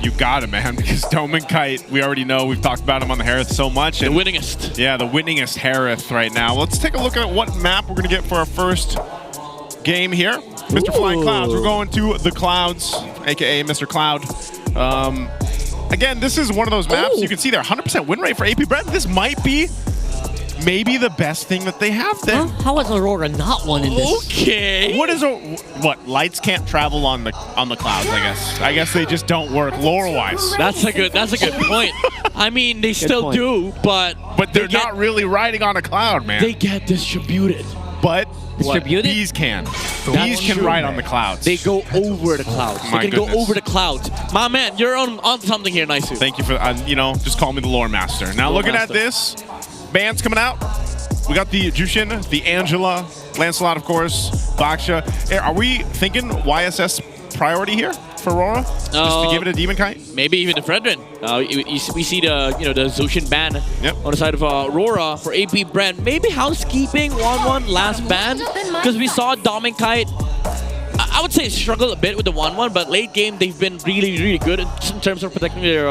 You got it, man, because Dome and Kite, we already know, we've talked about him on the Harith so much. And the winningest. Yeah, the winningest Harith right now. Let's take a look at what map we're going to get for our first game here. Mr. Flying Clouds, we're going to the Clouds, aka Mr. Cloud. Again, this is one of those maps. You can see their 100% win rate for AP Bren. This might be maybe the best thing that they have there. How has Aurora not won in this? Okay. What lights can't travel on the clouds, I guess. I guess they just don't work lore-wise. That's a good point. I mean, they still do, but they're not really riding on a cloud, man. They get distributed. But distributed? Bees can. Bees can ride on the clouds. They go over the clouds. They can go over the clouds. My man, you're on something here, Nice. Thank you for, just call me the lore master. Now, looking at this, bands coming out. We got the Jushin, the Angela, Lancelot, of course, Baksha. Are we thinking YSS priority here for Aurora? Just to give it a Demon Kite? Maybe even the Fredrin. We see the the Zushin ban on the side of Aurora for AP Bren. Maybe housekeeping 1-1 last ban because we saw Dom and Kite. I would say struggle a bit with the 1-1, but late game they've been really good in terms of protecting their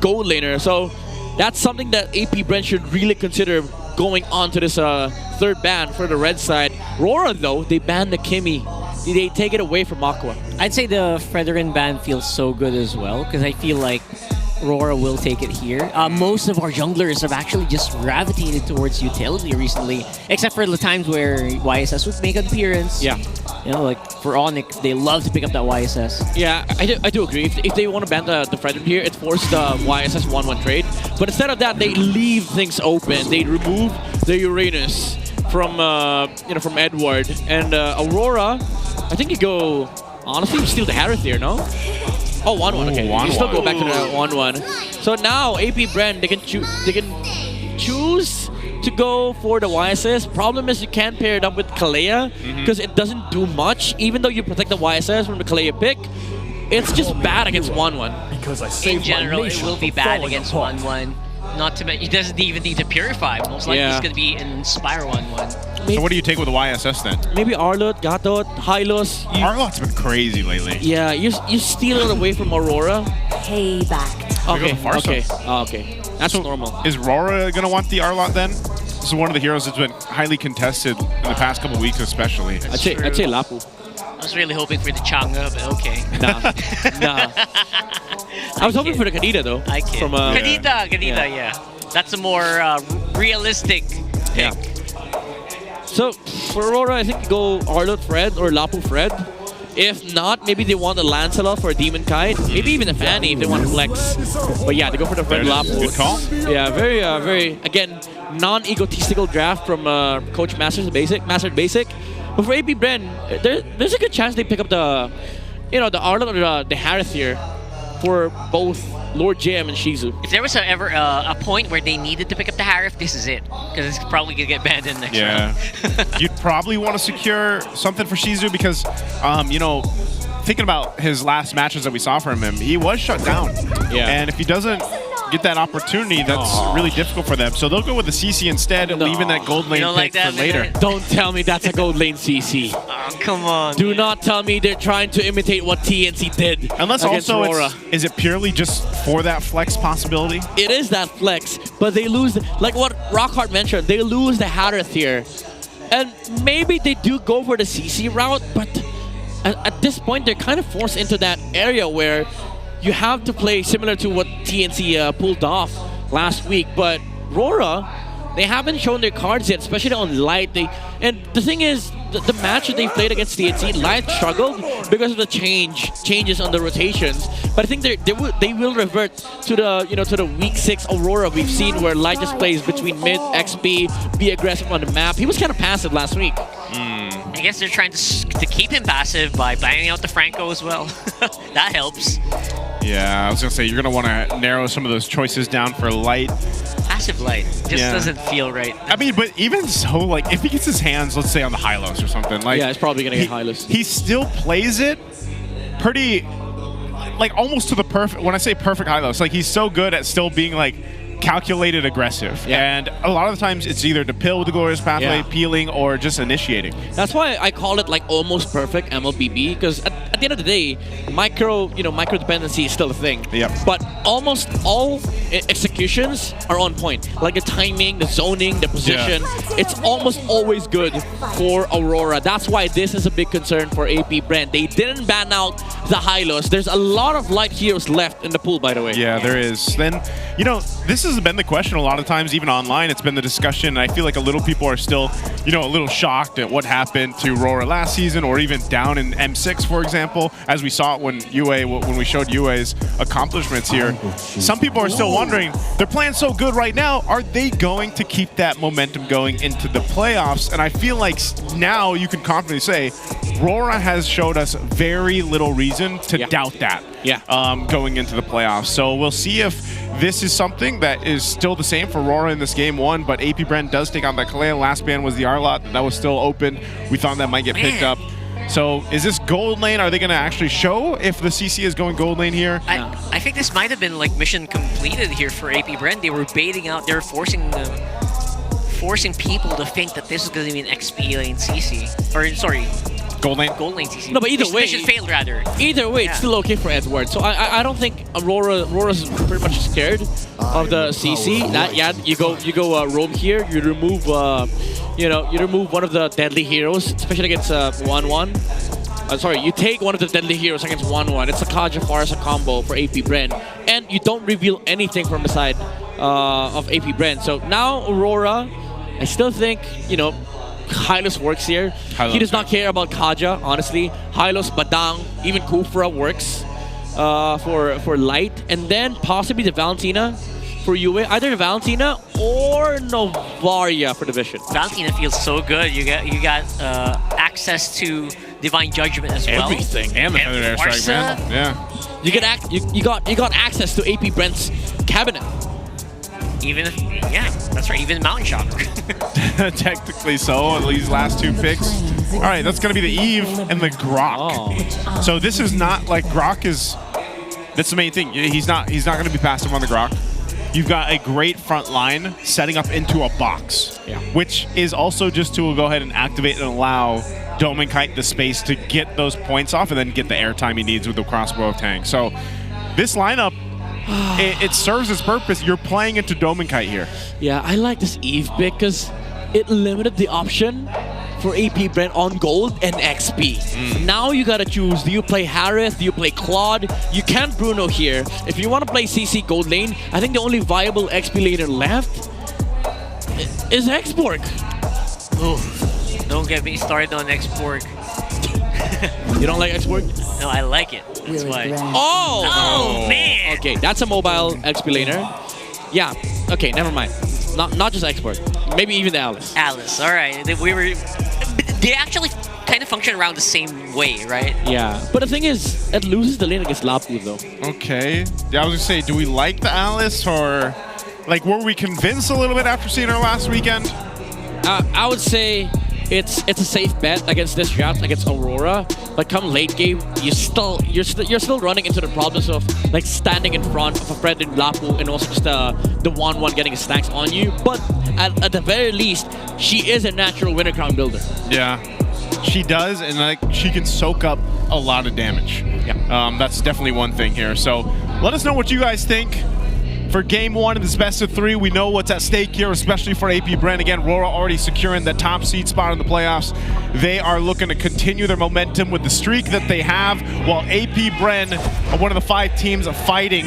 gold laner. So that's something that AP Bren should really consider going on to this third ban for the red side. Rora though, they banned the Kimi. They take it away from Aqua. I'd say the Fredrin ban feels so good as well because I feel like Rora will take it here. Most of our junglers have actually just gravitated towards utility recently, except for the times where YSS would make an appearance. Yeah. You know, like for ONIC, they love to pick up that YSS. Yeah, I do agree. If they want to ban the Fredrin here, it forces the YSS 1-1 trade. But instead of that, they leave things open. They remove the Uranus from from Edward and Aurora. I think you go honestly steal the Harith here, no? Oh, 1-1. Okay, you still go back to the 1-1. So now AP Bren, they can choose to go for the YSS. Problem is you can't pair it up with Kalea because it doesn't do much. Even though you protect the YSS from the Kalea pick, it's just bad against 1-1. Because in general, it will be bad against 1-1. Not to mention, he doesn't even need to purify. Most likely it's going to be an Inspire 1-1. So what do you take with the YSS then? Maybe Arlot, Gatot, Hylos. Arlot's been crazy lately. Yeah, you steal it away from Aurora. Payback. Okay. That's normal. Is Rora going to want the Arlot then? This is one of the heroes that's been highly contested in the past couple weeks especially. I'd say Lapu. I was really hoping for the Chang'e, but okay. Nah. I was hoping for the Kadita though. I kid. From, Kadita, yeah. That's a more realistic pick. Yeah. So for Aurora, I think you go Arlot Fred or Lapu Fred. If not, maybe they want a Lancelot for a Demon Kite. Maybe even a Fanny if they want to flex. But yeah, they go for the Fred Lapu. Good call. Yeah, very, again, non-egotistical draft from Coach Mastered Basic. But for AP Bren, there's a good chance they pick up the Arlot or the Harith here for both Lord JM and Shizu. If there was ever a point where they needed to pick up the Harith, this is it. Because it's probably going to get banned in the next round. You'd probably want to secure something for Shizu because, thinking about his last matches that we saw from him, he was shut down. Yeah. And if he doesn't get that opportunity, that's really difficult for them. So they'll go with the CC instead, leaving that gold lane pick for later. Don't tell me that's a gold lane CC. Oh, come on. Do not tell me they're trying to imitate what TNC did. Unless against also, RORA. is it purely just for that flex possibility? It is that flex, but they lose, like what Rockhart mentioned, they lose the Harith here. And maybe they do go for the CC route, but at this point, they're kind of forced into that area where you have to play similar to what TNC pulled off last week. But RORA, they haven't shown their cards yet, especially on Light. And the thing is, the match that they played against TNC, Light struggled because of the changes on the rotations. But I think they will revert to the week 6 Aurora we've seen, where Light just plays between mid, XP, be aggressive on the map. He was kind of passive last week. I guess they're trying to keep him passive by banning out the Franco as well. That helps. Yeah, I was going to say, you're going to want to narrow some of those choices down for Light. Passive Light just doesn't feel right. I mean, but even so, like, if he gets his hands, let's say, on the Hylos or something, like... Yeah, it's probably going to get Hylos. He still plays it pretty, like, almost to the perfect... When I say perfect Hylos, like, he's so good at still being, like, calculated aggressive. Yeah. And a lot of the times, it's either to pill with the Glorious Pathway, peeling, or just initiating. That's why I call it, like, almost perfect MLBB, because at the end of the day, micro dependency is still a thing. Yep. But almost all executions are on point. Like the timing, the zoning, the position. It's almost always good for Aurora. That's why this is a big concern for AP Brand. They didn't ban out the Hylos. There's a lot of light heroes left in the pool, by the way. Yeah, there is. Then, this has been the question a lot of times, even online. It's been the discussion, and I feel like a little people are still, a little shocked at what happened to RORA last season, or even down in M6, for example, as we saw it when we showed UA's accomplishments here. Some people are still wondering, they're playing so good right now, are they going to keep that momentum going into the playoffs? And I feel like now you can confidently say, RORA has showed us very little reason to doubt that going into the playoffs. So we'll see if this is something that is still the same for RORA in this game 1, but AP Brand does take out that Kalea. Last ban was the Arlot. That was still open. We thought that might get picked up. So is this gold lane? Are they going to actually show if the CC is going gold lane here? I think this might have been like mission completed here for AP Brand. They were baiting out, they were forcing people to think that this is going to be an XP lane CC. Or, sorry, Gold lane? Gold lane CC. No, but either way... Mission failed, rather. Either way, it's still okay for Edward. So I don't think Aurora's pretty much scared of the CC. You go roam here, you remove you remove one of the deadly heroes, especially against 1-1. Sorry, you take one of the deadly heroes against 1-1. It's a Kaja Farsa combo for AP Bren. And you don't reveal anything from the side of AP Bren. So now Aurora, I still think, Hylos works here. He does not care about Kaja, honestly. Hylos, Badang, even Kufra works for Light. And then possibly the Valentina for UA. Either Valentina or Novaria for the Vision. Valentina feels so good. You got access to Divine Judgment as well. Everything. And the Feather Airstrike, man. Yeah. You got access to AP Brent's cabinet. Even if, that's right, even Mountain Shocker. Technically so, at these last 2 picks. All right, that's going to be the Eve and the Grok. So this is not like Grok is, that's the main thing. He's not going to be passive on the Grok. You've got a great front line setting up into a box, which is also just to go ahead and activate and allow Dome and Kite the space to get those points off and then get the airtime he needs with the crossbow of Tang. So this lineup, it serves its purpose. You're playing into Dome and Kite here. Yeah, I like this Eve pick because it limited the option for AP Brand on gold and XP. Now you gotta choose. Do you play Harith? Do you play Claude? You can't Bruno here. If you want to play CC gold lane, I think the only viable XP laner left is Xborg. Don't get me started on export. You don't like export? No, I like it. That's why. Oh! Man! Okay, that's a mobile XP laner. Yeah. Okay, never mind. Not just export. Maybe even the Alice. Alice. All right. They actually kind of function around the same way, right? Yeah. But the thing is, it loses the lane against Lapu though. Okay. Yeah, I was gonna say, do we like the Alice, or like were we convinced a little bit after seeing her last weekend? I would say it's a safe bet against this draft against Aurora, but come late game, you're still running into the problems of like standing in front of a friend in Lapu and also just the 1-1 getting stacks on you. But at the very least, she is a natural winner crown builder. Yeah, she does, and like she can soak up a lot of damage. Yeah, that's definitely one thing here. So let us know what you guys think. For game 1 of this best of 3, we know what's at stake here, especially for AP Brent. Again, RORA already securing the top seed spot in the playoffs. They are looking to continue their momentum with the streak that they have, while AP Brent are one of the 5 teams fighting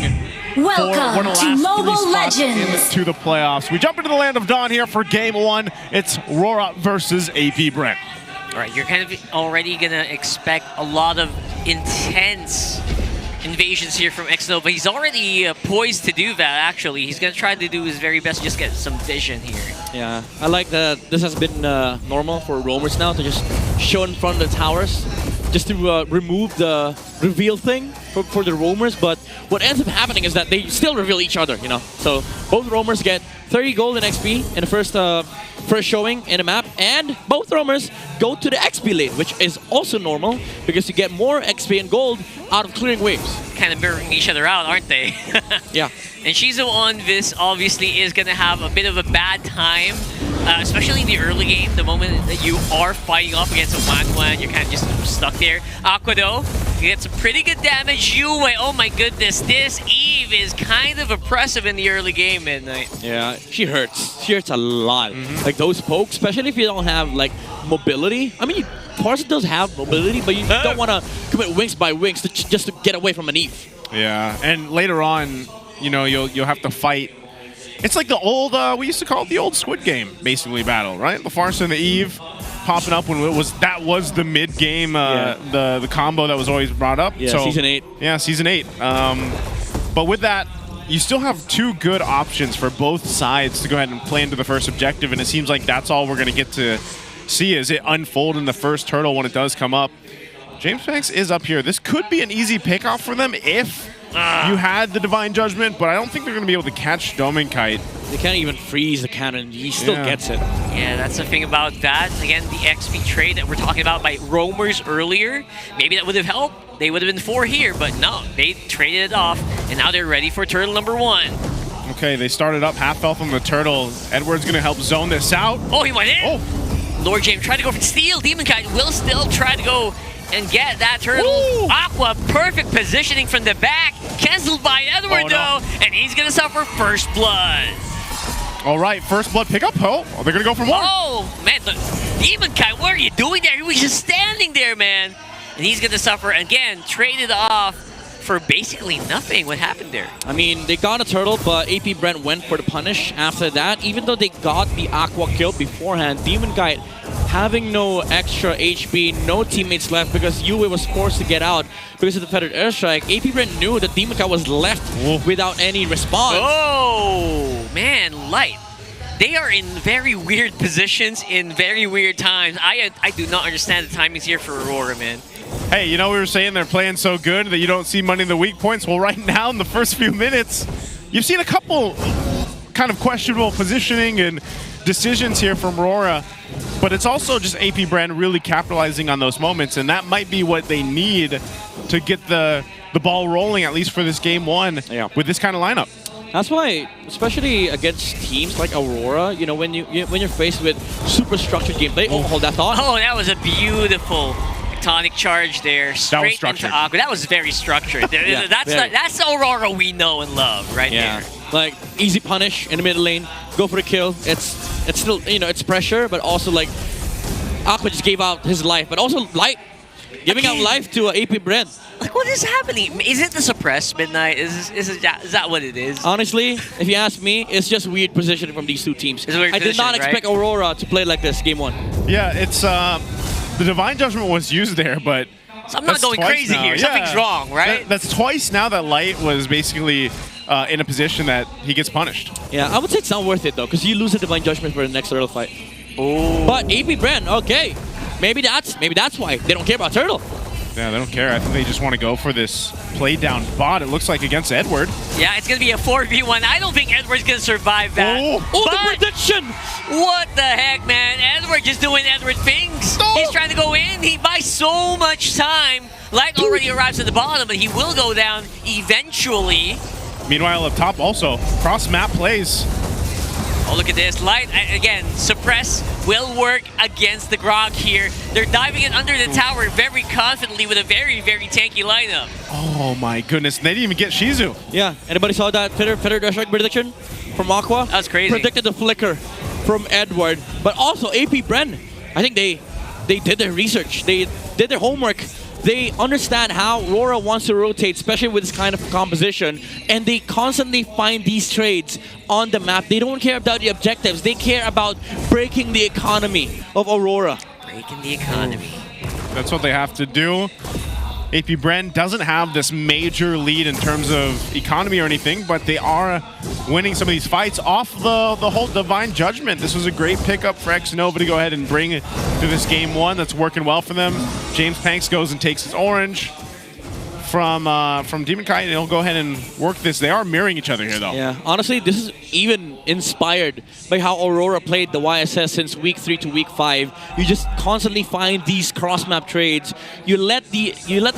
Welcome for one of the to last 3 Mobile spots Legends. into the playoffs. We jump into the land of dawn here for game 1. It's RORA versus AP Brent. All right, you're kind of already going to expect a lot of intense invasions here from Xnova. He's already poised to do that, actually. He's going to try to do his very best to just get some vision here. Yeah, I like that this has been normal for roamers now to just show in front of the towers just to remove the reveal thing for the roamers. But what ends up happening is that they still reveal each other, you know. So both roamers get 30 gold in XP in the first showing in a map, and both roamers go to the XP lane, which is also normal because you get more XP and gold out of clearing waves. Kind of mirroring each other out, aren't they? Yeah. And Shizu on this obviously is going to have a bit of a bad time, especially in the early game. The moment that you are fighting off against a Wagwan, you're kind of just stuck there. Aqua though, you get some pretty good damage. Yue, oh my goodness, this Eve is kind of oppressive in the early game, Midnight. Yeah, she hurts. She hurts a lot. Like those pokes, especially if you don't have like mobility. I mean, Parson does have mobility, but you don't want to commit wings by wings just to get away from an Eve. Yeah, and later on, you know, you'll have to fight. It's like the old, we used to call it the old Squid Game, basically, battle, right? The Farce and the Eve popping up when that was the mid-game, the combo that was always brought up. Yeah, so, Season 8. Yeah, Season 8. But with that, you still have 2 good options for both sides to go ahead and play into the first objective, and it seems like that's all we're going to get to see as it unfold in the first turtle when it does come up. James Banks is up here. This could be an easy pickoff for them if you had the Divine Judgment, but I don't think they're going to be able to catch Dominkite. They can't even freeze the cannon. He still gets it. Yeah, that's the thing about that. Again, the XP trade that we're talking about by roamers earlier, maybe that would have helped. They would have been 4 here, but no, they traded it off, and now they're ready for turtle number 1. Okay, they started up half health on the turtle. Edward's going to help zone this out. Oh, he went in! Lord James tried to go for the steal. Demonkite will still try to go and get that turtle. Ooh. Aqua, perfect positioning from the back. Cancelled by Edward, though, and he's going to suffer first blood. All right, first blood pickup. Oh, they're going to go for more. Oh, man, Demonkite, what are you doing there? He was just standing there, man. And he's going to suffer again, traded off for basically nothing. What happened there? I mean, they got a turtle, but AP Brent went for the punish after that. Even though they got the Aqua kill beforehand, Demonkite having no extra HP, no teammates left because Yue was forced to get out because of the feathered airstrike. AP Brent knew that Demonkite was left without any response. Oh, man, Light. They are in very weird positions in very weird times. I do not understand the timings here for Aurora, man. Hey, you know, we were saying they're playing so good that you don't see money in the weak points. Well, right now, in the first few minutes, you've seen a couple kind of questionable positioning and decisions here from Aurora, but it's also just AP Brand really capitalizing on those moments, and that might be what they need to get the ball rolling, at least for this game 1 with this kind of lineup. That's why, especially against teams like Aurora, you know, when you're faced with super structured gameplay. Oh, hold that thought. Oh, that was a beautiful tonic charge there, straight into Aqua. That was very structured. That's the Aurora we know and love, right there. Like easy punish in the middle lane, go for the kill. It's still, you know, it's pressure, but also like Aqua just gave out his life, but also Light Giving out life to AP Brent. Like, what is happening? Is it the suppressed Midnight? Is that what it is? Honestly, if you ask me, it's just weird positioning from these two teams. I did not expect Aurora to play like this game 1. Yeah, it's the Divine Judgment was used there, but so I'm not going crazy here. Something's wrong, right? That's twice now that Light was basically in a position that he gets punished. Yeah, I would say it's not worth it though, because you lose the Divine Judgment for the next Turtle fight. Oh. But AP Brent, okay. Maybe that's why. They don't care about Turtle. Yeah, they don't care. I think they just want to go for this play down bot, it looks like, against Edward. Yeah, it's going to be a 4v1. I don't think Edward's going to survive that. Oh, the prediction! What the heck, man? Edward just doing Edward things. He's trying to go in. He buys so much time. Light already arrives at the bottom, but he will go down eventually. Meanwhile, up top also, cross-map plays. Oh, look at this. Light, again, suppress will work against the Grog here. They're diving in under the tower very confidently with a very, very tanky lineup. Oh my goodness, they didn't even get Shizu. Yeah, anybody saw that Feather Strike prediction from Aqua? That's crazy. Predicted the flicker from Edward, but also AP Bren. I think they did their research. They did their homework. They understand how RORA wants to rotate, especially with this kind of composition, and they constantly find these trades on the map. They don't care about the objectives. They care about breaking the economy of Aurora. Breaking the economy. That's what they have to do. AP Bren doesn't have this major lead in terms of economy or anything, but they are winning some of these fights off the whole Divine Judgment. This was a great pickup for Xnova to go ahead and bring it to this game 1. That's working well for them. James Panks goes and takes his orange from Demon Kite, and he'll go ahead and work this. They are mirroring each other here, though. Yeah, honestly, this is even inspired by how Aurora played the YSS since week 3 to week 5. You just constantly find these cross-map trades. You let the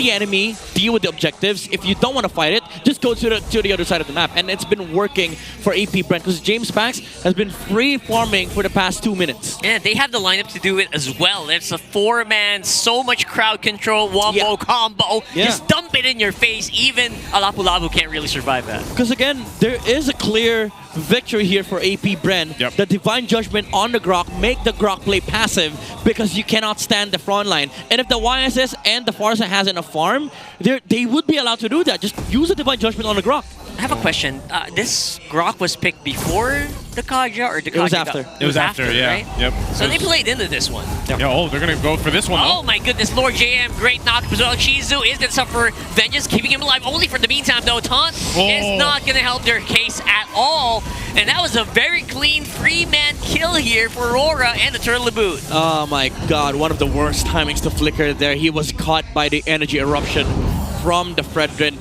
enemy deal with the objectives. If you don't want to fight it, just go to the other side of the map. And it's been working for AP Brent because James Panks has been free farming for the past 2 minutes. Yeah, they have the lineup to do it as well. It's a 4-man, so much crowd control, wombo, combo. Yeah. Just dump it in your face. Even a Lapu Lapu can't really survive that. Because again, there is a clear victory here for AP Bren. Yep. The Divine Judgment on the Grok make the Grok play passive because you cannot stand the front line. And if the YSS and the Farsa has enough farm, they would be allowed to do that. Just use the Divine Judgment on the Grok. I have a question. This Grok was picked before the Kaja or the Kaja? It was after. It was after, yeah. Right? Yep. So they played into this one. Yep. Yeah, oh, they're going to go for this one, Oh my goodness, Lord JM, great knockup as well. Shizu is going to suffer vengeance, keeping him alive only for the meantime, though. Taunt is not going to help their case at all. And that was a very clean 3-man kill here for Aurora and the Turtle Boot. Oh my god, one of the worst timings to flicker there. He was caught by the energy eruption from the Fredrin.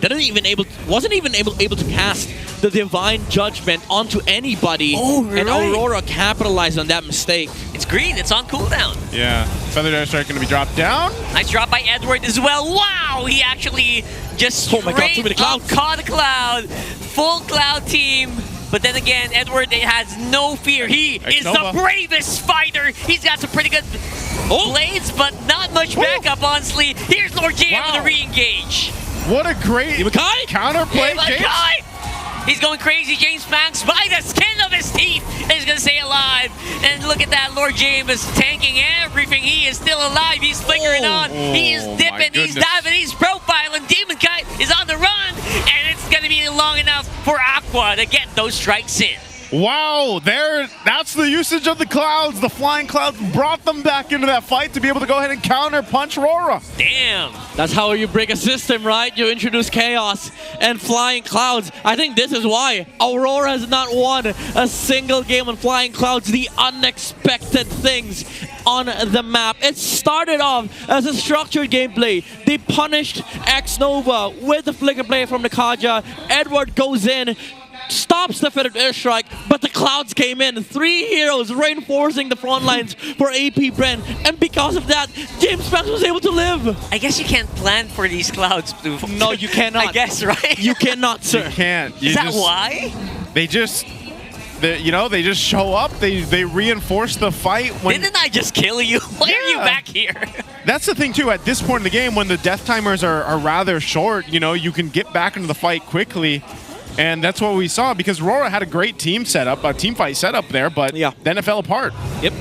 Wasn't even able to cast the Divine Judgment onto anybody. Oh, right. And Aurora capitalized on that mistake. It's green, it's on cooldown. Yeah, Feather Dash Strike going to be dropped down. Nice drop by Edward as well. Wow, he actually just straight up caught a cloud. Full cloud team. But then again, Edward has no fear. He is the bravest fighter. He's got some pretty good blades, but not much backup, honestly. Here's Lord JM with a re-engage. What a great counterplay, James. He's going crazy. James Panks by the skin of his teeth and he's going to stay alive. And look at that. Lord James is tanking everything. He is still alive. He's flickering on. He is dipping. He's diving. He's profiling. Demon Kite is on the run. And it's going to be long enough for Aqua to get those strikes in. Wow, that's the usage of the clouds. The flying clouds brought them back into that fight to be able to go ahead and counter punch RORA. Damn. That's how you break a system, right? You introduce chaos and flying clouds. I think this is why Aurora has not won a single game on flying clouds. The unexpected things on the map. It started off as a structured gameplay. They punished Xnova with the flicker play from the Kaja. Edward goes in, stops the Feathered Airstrike, but the clouds came in. 3 heroes reinforcing the front lines for AP Bren, and because of that, James Panks was able to live. I guess you can't plan for these clouds to... No, you cannot. I guess, right? You cannot, sir. You can't. Is that why? They just show up. They reinforce the fight. Didn't I just kill you? Why are you back here? That's the thing too. At this point in the game, when the death timers are rather short, you can get back into the fight quickly. And that's what we saw because RORA had a great team fight setup there, but then it fell apart. Yep.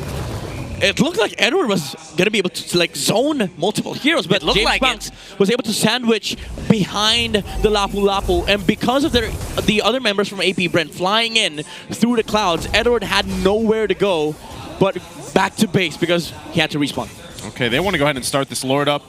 it looked like Edward was going to be able to like zone multiple heroes, but James like Banks was able to sandwich behind the Lapu Lapu, and because of the other members from AP Brent flying in through the clouds, Edward had nowhere to go but back to base because he had to respawn. Okay, they want to go ahead and start this Lord up.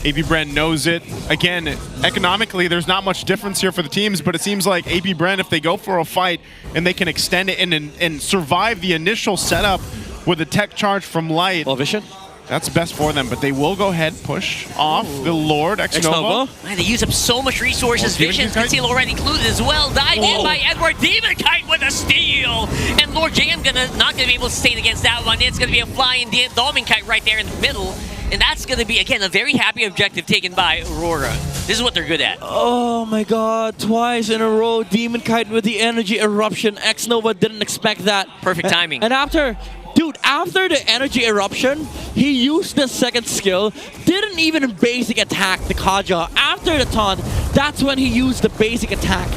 AP Brent knows it. Again, economically, there's not much difference here for the teams, but it seems like AP Brent, if they go for a fight and they can extend it and survive the initial setup with a tech charge from Light, Vision, that's best for them. But they will go ahead, push off the Lord X-Nova. Man, they use up so much resources. Vision's conceal already included as well. Dive in by Edward. Demon Kite with a steal. And Lord JM not gonna be able to sustain against that one. It's gonna be a flying Doming Kite right there in the middle. And that's going to be, again, a very happy objective taken by Aurora. This is what they're good at. Oh my god, twice in a row, Demon Kite with the energy eruption. X-Nova didn't expect that. Perfect timing. And after the energy eruption, he used the second skill, didn't even basic attack the Kaja. After the taunt, that's when he used the basic attack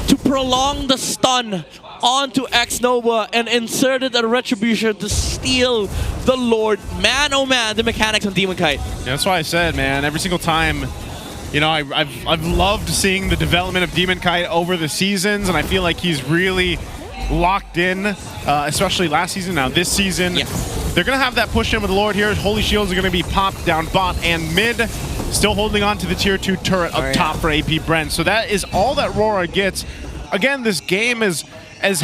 to prolong the stun onto X-Nova and inserted a retribution to steal the Lord. Man, oh man, the mechanics on Demon Kite. Yeah, that's why I said, man, every single time, you know, I've loved seeing the development of Demon Kite over the seasons, and I feel like he's really locked in, especially last season. Now this season, they're going to have that push in with the Lord here. Holy Shields are going to be popped down bot and mid. Still holding on to the tier 2 turret up top for AP Brent. So that is all that RORA gets. Again, this game is as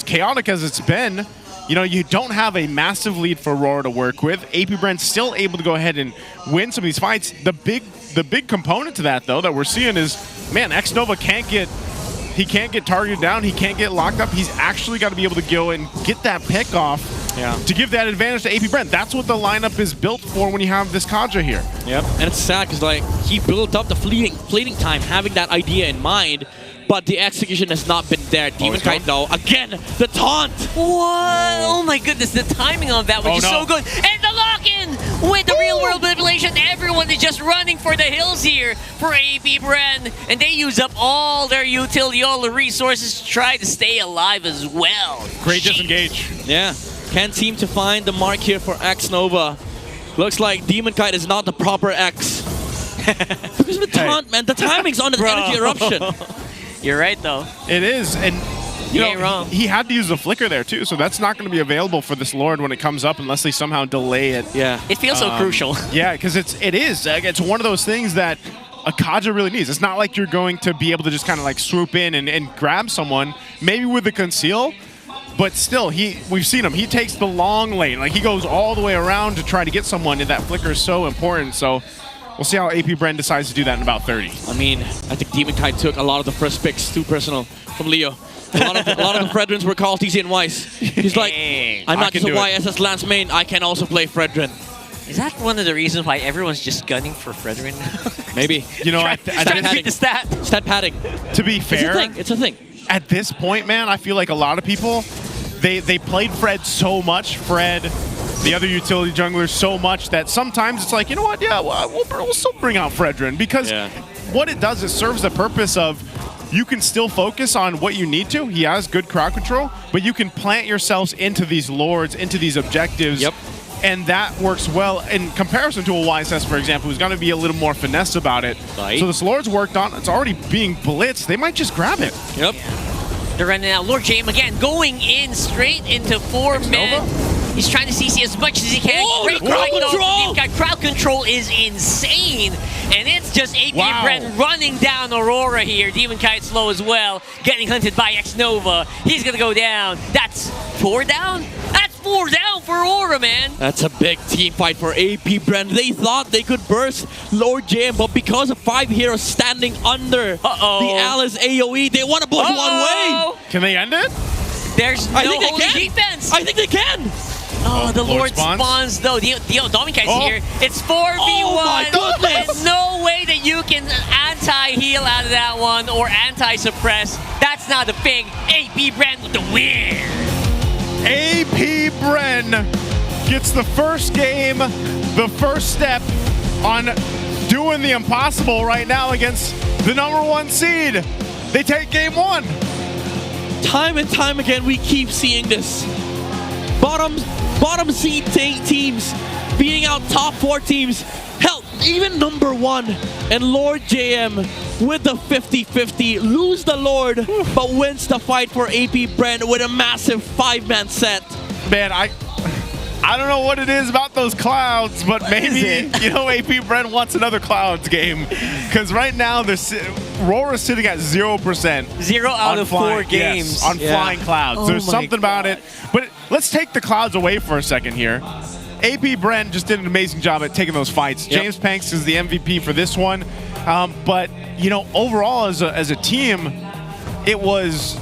chaotic as it's been. You know, you don't have a massive lead for RORA to work with. AP Brent's still able to go ahead and win some of these fights. The big component to that, though, that we're seeing is, man, X-Nova can't get targeted down. He can't get locked up. He's actually got to be able to go and get that pick off to give that advantage to AP Brent. That's what the lineup is built for when you have this Kaja here. Yep, and it's sad because like he built up the fleeting time having that idea in mind, but the execution has not been there. Demon Kite though, again, the taunt! What? Oh my goodness, the timing on that was just so good. And the lock-in with the real-world manipulation. Everyone is just running for the hills here for AP Brent. And they use up all their utility, all the resources to try to stay alive as well. Great disengage. Yeah, can't seem to find the mark here for X-Nova. Looks like Demon Kite is not the proper X. Because of the taunt, man, the timing's on the energy eruption. You're right, though. It is, and you ain't wrong. He had to use the flicker there too, so that's not going to be available for this Lord when it comes up unless they somehow delay it. Yeah, it feels so crucial. Yeah, because it is. It's one of those things that a Kaja really needs. It's not like you're going to be able to just kind of like swoop in and grab someone, maybe with the conceal, but still, we've seen him. He takes the long lane, like he goes all the way around to try to get someone, and that flicker is so important. So we'll see how AP Brent decides to do that in about 30. I mean, I think Demon Kite took a lot of the first picks too personal from Leo. A lot of the Fredrins were called TC and Weiss. He's like, I'm not just a YSS Lance main, I can also play Fredrin. Is that one of the reasons why everyone's just gunning for Fredrin? Maybe. You know, stat padding. To be fair, it's a thing. At this point, man, I feel like a lot of people, they played Fred so much, Fred, the other utility junglers so much that sometimes it's like, you know what, yeah, we'll still bring out Fredrin because what it does is serves the purpose of you can still focus on what you need to. He has good crowd control, but you can plant yourselves into these lords, into these objectives. Yep. And that works well in comparison to a YSS, for example, who's going to be a little more finesse about it. Right. So this Lord's worked on. It's already being blitzed. They might just grab it. Yep. They're running out. Lord James again going in straight into 4 men. He's trying to CC as much as he can. Great crowd control! Crowd control is insane. And it's just AP Brent running down Aurora here. Demon Kite slow as well. Getting hunted by X-Nova. He's going to go down. That's 4 down? That's 4 down for Aurora, man. That's a big team fight for AP Brent. They thought they could burst Lord Jam, but because of 5 heroes standing under the Alice AoE, they want to push one way. Can they end it? There's no holy defense. I think they can. Oh, the Lord spawns though. Dominic is here. It's 4v1. Oh my goodness. There's no way that you can anti-heal out of that one or anti-suppress. That's not a thing. AP Brent with the win. AP Brent gets the first game, the first step on doing the impossible right now against the #1 seed. They take game 1. Time and time again, we keep seeing this. Bottoms bottom seed teams beating out top 4 teams. Hell, even number 1 and Lord JM with the 50-50 lose the Lord, but wins the fight for AP Brand with a massive 5-man set. Man, I don't know what it is about those clouds, but maybe, you know, AP Brent wants another clouds game. Because right now, RORA's sitting at 0%. 0 out of 4 games. Yes, on flying clouds. Oh There's my something about it. But let's take the clouds away for a second here. AP Brent just did an amazing job at taking those fights. Yep. James Panks is the MVP for this one. But, you know, overall as a team, it was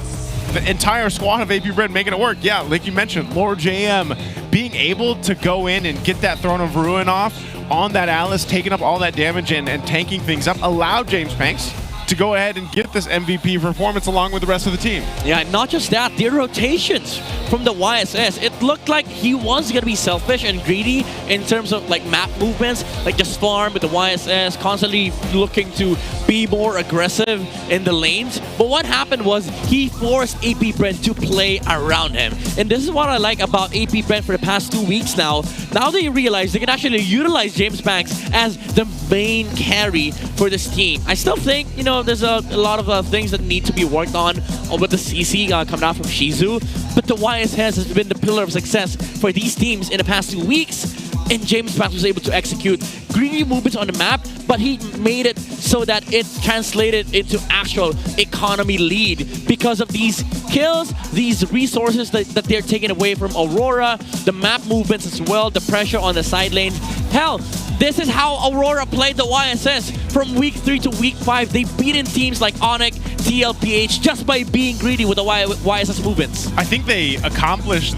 the entire squad of AP Brent making it work. Yeah, like you mentioned, Lord JM being able to go in and get that Throne of Ruin off on that Alice, taking up all that damage and tanking things up, allowed James Panks to go ahead and get this MVP performance along with the rest of the team. Yeah, not just that, the rotations from the YSS, it looked like he was going to be selfish and greedy in terms of like map movements, like just farm with the YSS, constantly looking to be more aggressive in the lanes. But what happened was he forced AP Brent to play around him. And this is what I like about AP Brent for the past 2 weeks now. Now they realize they can actually utilize James Banks as the main carry for this team. I still think, you know, there's a lot of things that need to be worked on with the CC coming out from Shizu. But the YSS has been the pillar of success for these teams in the past 2 weeks. And James Banks was able to execute greedy movements on the map, but he made it so that it translated into actual economy lead because of these kills, these resources that they're taking away from Aurora, the map movements as well, the pressure on the side lanes. Hell, this is how Aurora played the YSS from week 3 to week 5. They've beaten teams like ONIC, TLPH just by being greedy with the YSS movements. I think they accomplished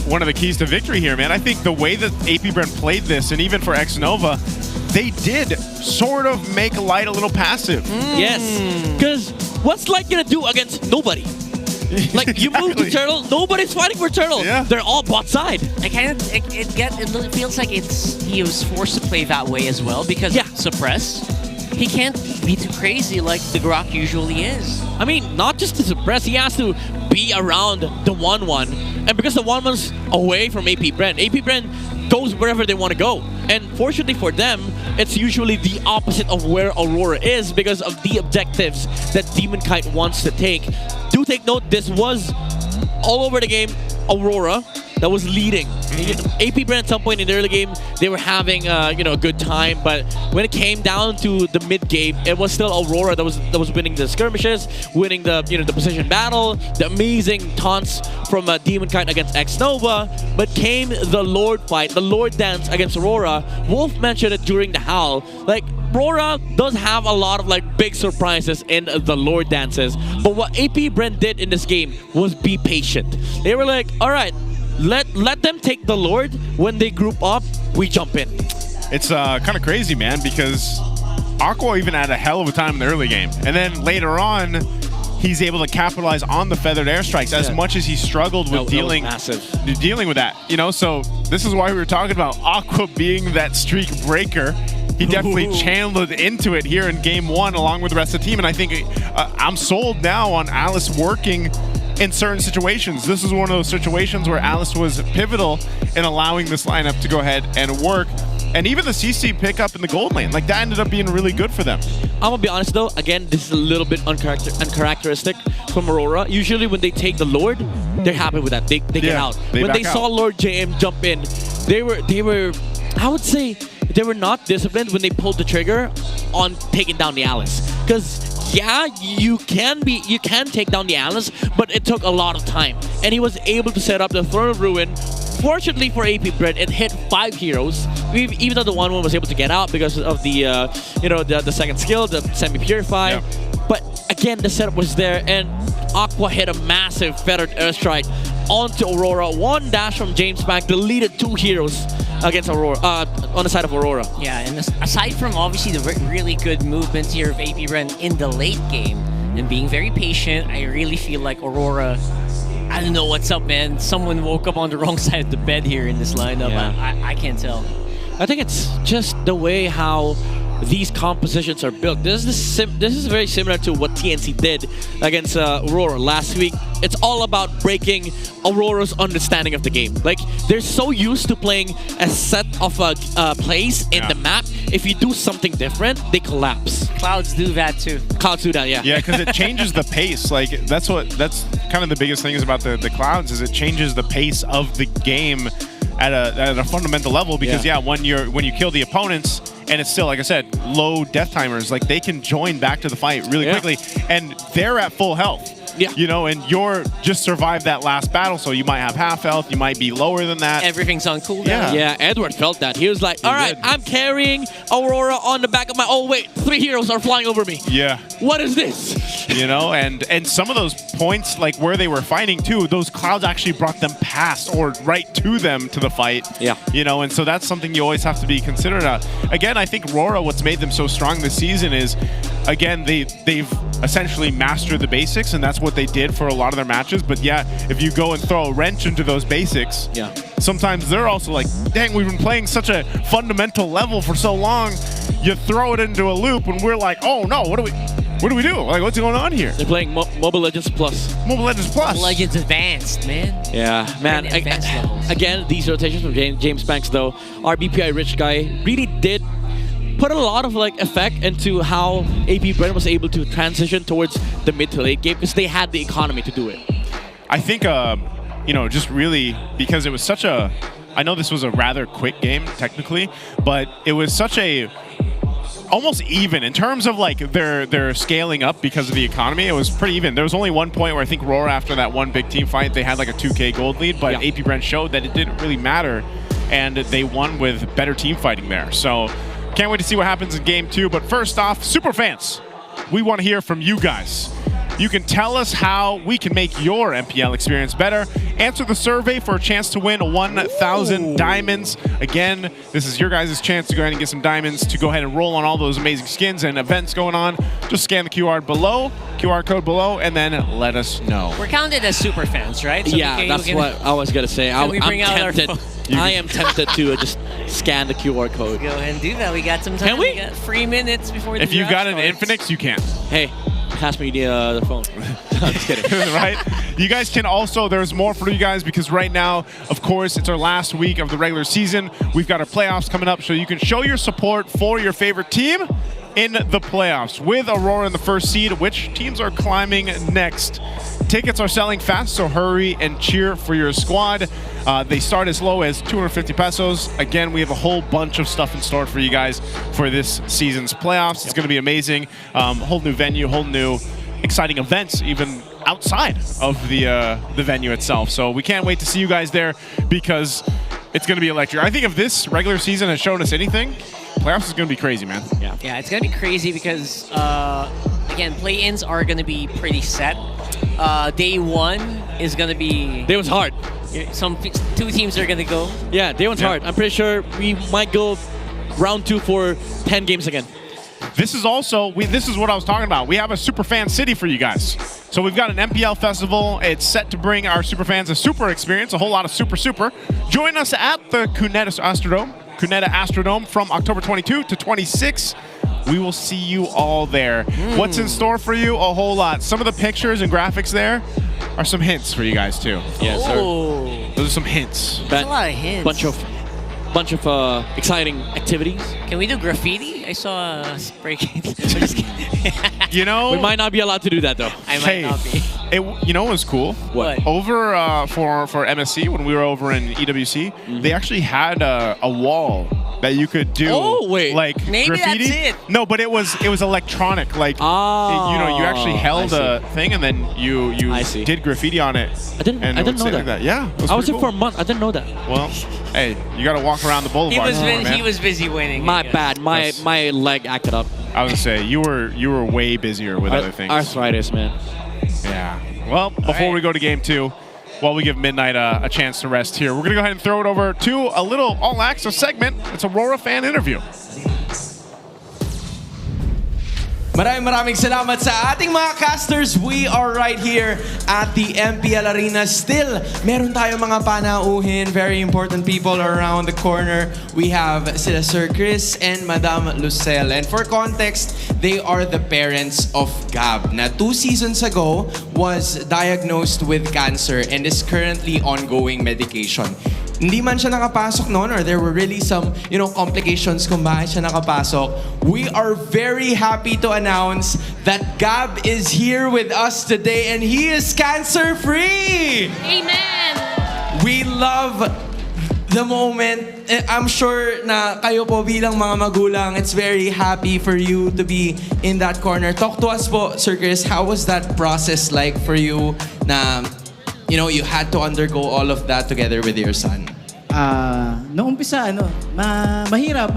one of the keys to victory here, man. I think the way that AP Brent played this, and even for X-Nova, they did sort of make Light a little passive. Yes, because what's Light gonna do against nobody? Like, you move to Turtle, nobody's fighting for Turtle. Yeah. They're all bot side. It feels like he was forced to play that way as well because suppress. He can't be too crazy like the Grok usually is. I mean, not just to suppress, he has to be around the 1-1. And because the 1-1's away from AP Brent goes wherever they want to go. And fortunately for them, it's usually the opposite of where Aurora is because of the objectives that Demon Kite wants to take. Do take note, this was all over the game Aurora that was leading. AP Brand at some point in the early game, they were having a good time, but when it came down to the mid game, it was still Aurora that was winning the skirmishes, winning the the position battle, the amazing taunts from Demon Kite against X-Nova. But came the Lord fight, the Lord dance against Aurora. Wolf mentioned it during the Howl. Like, Aurora does have a lot of big surprises in the Lord dances, but what AP Brand did in this game was be patient. They were like, all right, let them take the Lord. When they group up, we jump in. It's kind of crazy, man, because Aqua even had a hell of a time in the early game, and then later on, he's able to capitalize on the feathered airstrikes as much as he struggled with dealing with that. So this is why we were talking about Aqua being that streak breaker. He definitely channeled into it here in game 1 along with the rest of the team, and I think I'm sold now on Alice working in certain situations. This is one of those situations where Alice was pivotal in allowing this lineup to go ahead and work. And even the CC pickup in the gold lane, that ended up being really good for them. I'm gonna be honest though, again, this is a little bit uncharacteristic from Aurora. Usually when they take the Lord, they're happy with that. They get out. When they saw Lord JM jump in, they were, I would say, they were not disciplined when they pulled the trigger on taking down the Alice. Because yeah, you can take down the Alice, but it took a lot of time. And he was able to set up the Throne of Ruin. Fortunately for AP Bread, it hit 5 heroes. Even though the 1-1 was able to get out because of the the second skill, the semi-purify. Yep. But again, the setup was there, and Aqua hit a massive feathered airstrike onto Aurora. One dash from James Bank deleted 2 heroes against Aurora, on the side of Aurora. Yeah, and aside from obviously the really good movements here of AP Ren in the late game and being very patient, I really feel like Aurora, I don't know what's up, man. Someone woke up on the wrong side of the bed here in this lineup. Yeah. I can't tell. I think it's just the way how these compositions are built. This is very similar to what TNC did against Aurora last week. It's all about breaking Aurora's understanding of the game. Like, they're so used to playing a set of plays in the map. If you do something different, they collapse. Clouds do that too. Clouds do that, yeah. Yeah, because it changes the pace. Like, that's kind of the biggest thing is about the Clouds, is it changes the pace of the game at a fundamental level. Because when you kill the opponents, and it's still, like I said, low death timers, like, they can join back to the fight really quickly, and they're at full health. Yeah. You know, and you're just survived that last battle, so you might have half health, you might be lower than that. Everything's on cooldown. Yeah, Edward felt that. He was like, all right, I'm carrying Aurora on the back of my... Oh, wait, 3 heroes are flying over me. Yeah. What is this? You know, and some of those points, like where they were fighting too, those clouds actually brought them past or right to them to the fight. Yeah. You know, and so that's something you always have to be considerate of. Again, I think RORA, what's made them so strong this season is, again, they've essentially mastered the basics, and that's what they did for a lot of their matches. But yeah, if you go and throw a wrench into those basics, sometimes they're also like, dang, we've been playing such a fundamental level for so long. You throw it into a loop, and we're like, oh no, what do we do? Like, what's going on here? They're playing Mobile Legends Plus. Mobile Legends Plus. Mobile Legends Advanced, man. Yeah, man. Again, these rotations from James Banks, though, our BPI rich guy, really did put a lot of effect into how APBR was able to transition towards the mid to late game, because they had the economy to do it. I think, just really because it was such a... I know this was a rather quick game, technically, but it was such a... almost even in terms of their scaling up because of the economy. It was pretty even. There was only one point where I think RORA, after that one big team fight, they had like a 2K gold lead, but APBR showed that it didn't really matter, and they won with better team fighting there. So can't wait to see what happens in game 2. But first off, super fans, we want to hear from you guys. You can tell us how we can make your MPL experience better. Answer the survey for a chance to win 1,000 diamonds. Again, this is your guys' chance to go ahead and get some diamonds to go ahead and roll on all those amazing skins and events going on. Just scan the QR code below, and then let us know. We're counted as super fans, right? So that's what I was going to say. I'm tempted. I am tempted to just scan the QR code. Go ahead and do that. We got some time. Can we? We got 3 minutes before the If you got an starts. Infinix, you can. Hey, pass me the phone. I'm just kidding. Right? You guys can also, there's more for you guys, because right now, of course, it's our last week of the regular season. We've got our playoffs coming up, so you can show your support for your favorite team in the playoffs. With Aurora in the first seed, which teams are climbing next? Tickets are selling fast, so hurry and cheer for your squad. They start as low as 250 pesos. Again, we have a whole bunch of stuff in store for you guys for this season's playoffs. It's going to be amazing. Whole new venue, whole new exciting events, even outside of the venue itself. So we can't wait to see you guys there, because it's going to be electric. I think if this regular season has shown us anything, playoffs is going to be crazy, man. Yeah, it's going to be crazy because, again, play-ins are going to be pretty set. Day 1 is going to be... Day 1's hard. Two teams are going to go. Yeah, day 1's hard. I'm pretty sure we might go round 2 for 10 games again. This is also, this is what I was talking about. We have a super fan city for you guys. So we've got an MPL festival. It's set to bring our super fans a super experience, a whole lot of super. Join us at the Cuneta Astrodome from October 22 to 26. We will see you all there. What's in store for you? A whole lot. Some of the pictures and graphics there are some hints for you guys too. Yes, sir. Those are some hints. That's a lot of hints. Bunch of exciting activities. Can we do graffiti? I saw a spray can. You know, we might not be allowed to do that though. I might not be. You know what was cool? What? Over for MSC, when we were over in EWC, they actually had a wall that you could do. Oh wait, like maybe graffiti. that's it. No, but it was electronic. Like you actually held a thing and then you did graffiti on it. I didn't know that. Like that. Yeah, I was here for a month. I didn't know that. Well, hey, you got to walk around the boulevard. He was busy winning. My bad. My leg acted up. I was gonna say you were way busier with other things. Arthritis, man. Yeah. Well, before we go to game 2, while we give Midnight a chance to rest here, we're going to go ahead and throw it over to a little all-access segment. It's a RORA fan interview. Maraming salamat sa ating mga casters. We are right here at the MPL Arena. Still, meron tayong mga panauhin. Very important people around the corner. We have sila Sir Chris and Madam Lucelle. And for context, they are the parents of Gab na 2 seasons ago was diagnosed with cancer and is currently ongoing medication. Hindi man siya nakapasok noon or there were really some, complications kung bakit siya nakapasok. We are very happy to announce that Gab is here with us today and he is cancer-free! Amen! We love the moment. I'm sure na kayo po bilang mga magulang, it's very happy for you to be in that corner. Talk to us po, Sir Chris, how was that process like for you na you had to undergo all of that together with your son? Noong umpisa, mahirap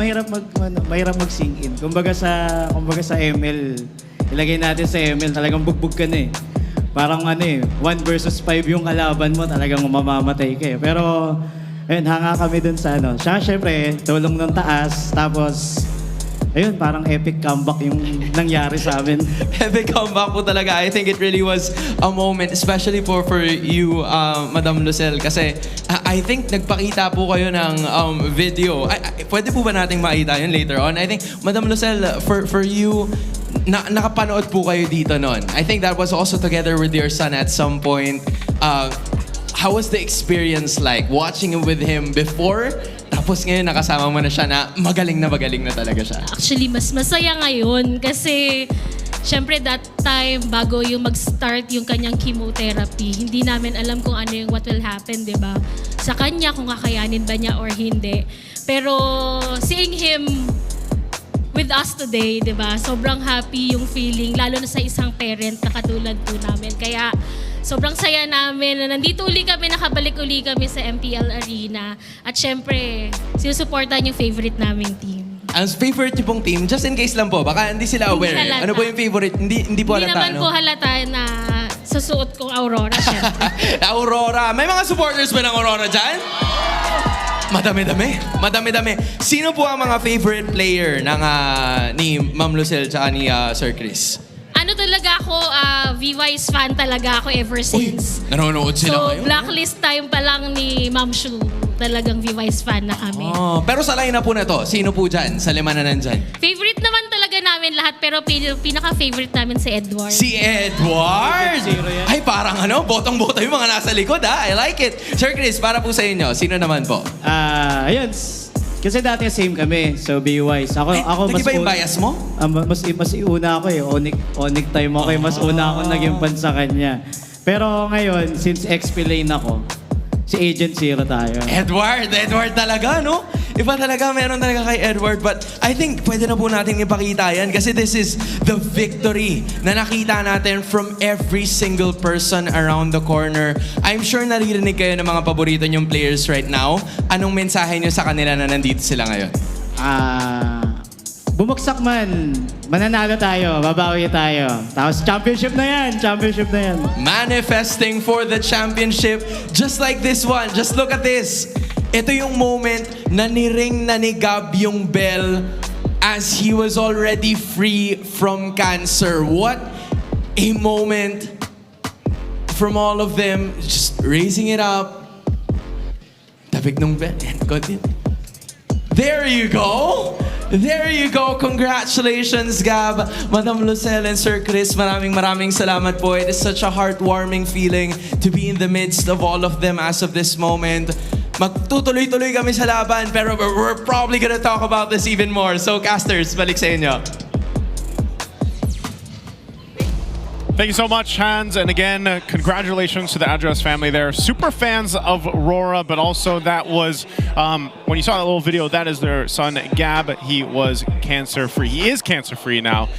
mag-sink in. Kumbaga sa ML, ilagay natin sa ML, talagang bugbog ka na eh. Parang 1 versus 5 yung kalaban mo, talagang mamamatay ka eh. Pero, ayun, hanga kami dun sa Siya, syempre, tulong ng taas, tapos, ayun, parang epic comeback yung nangyari sa amin. Epic comeback po talaga. I think it really was a moment, especially for you, Madam Lucelle, kasi I think nagpakita po kayo ng video. Pwede po ba nating makita yun later on? I think, Madam Lucelle, for you, nakapanood po kayo dito noon. I think that was also together with your son at some point. How was the experience like watching with him before? Tapos ngayon nakasama mo na siya na magaling na talaga siya. Actually, mas masaya ngayon kasi syempre that time bago yung mag-start yung kanyang chemotherapy, hindi namin alam kung ano yung what will happen, di ba? Sa kanya, kung kakayanin ba niya or hindi. Pero seeing him with us today, di ba? Sobrang happy yung feeling, lalo na sa isang parent na katulad po namin. Kaya sobrang saya namin na nandito uli kami, nakabalik uli kami sa MPL Arena. At syempre, sinusuportan yung favorite naming team. Ang favorite niyo pong team, just in case lang po, baka hindi sila aware. Hindi halata. Ano po yung favorite? Hindi po halata, Hindi naman po halata na susuot kong Aurora, syempre. Aurora. May mga supporters ba ng Aurora dyan? Madami-dami. Sino po ang mga favorite player ng ni Ma'am Lucelle at ni Sir Chris? Ano talaga ako, VY's fan talaga ako ever since. Nanonood sila ngayon? Blacklist time pa lang ni Ma'am Shu, talagang VY's fan na kami. Pero sa line na po na to, sino po dyan? Sa 5 na nandyan? Favorite naman talaga namin lahat, pero pinaka-favorite namin si Edward. Si Edward! Ay, parang botong-boto yung mga nasa likod I like it. Sir Chris, para po sa inyo, sino naman po? Ayun, kasi dati same kami, so BYs. Ako mas ba yung bias mo? Mas iuna ako ONIC time ako mas una ako naging fan sa kanya. Pero ngayon, since XP lane ako, si Agent Zero tayo. Edward talaga, no? Iba talaga, meron talaga kay Edward. But I think pwede na po natin ipakita yan kasi this is the victory na nakita natin from every single person around the corner. I'm sure naririnig kayo ng mga paborito niyong players right now. Anong mensahe niyo sa kanila na nandito sila ngayon? Bumagsak man, mananalo tayo, babawi tayo. Tapos championship na yan. Manifesting for the championship, just like this one. Just look at this. Ito yung moment na niring na ni Gab yung bell as he was already free from cancer. What a moment from all of them, just raising it up. Tabig ng bell and continue. There you go. Congratulations, Gab, Madam Lucelle, and Sir Chris. Maraming salamat po. It is such a heartwarming feeling to be in the midst of all of them as of this moment. Magtutuloy-tuloy kami sa laban, pero we're probably gonna talk about this even more. So, casters, balik sa inyo. Thank you so much, Hans. And again, congratulations to the Address family there. Super fans of RORA, but also that was, when you saw that little video, that is their son, Gab. He was cancer-free. He is cancer-free now.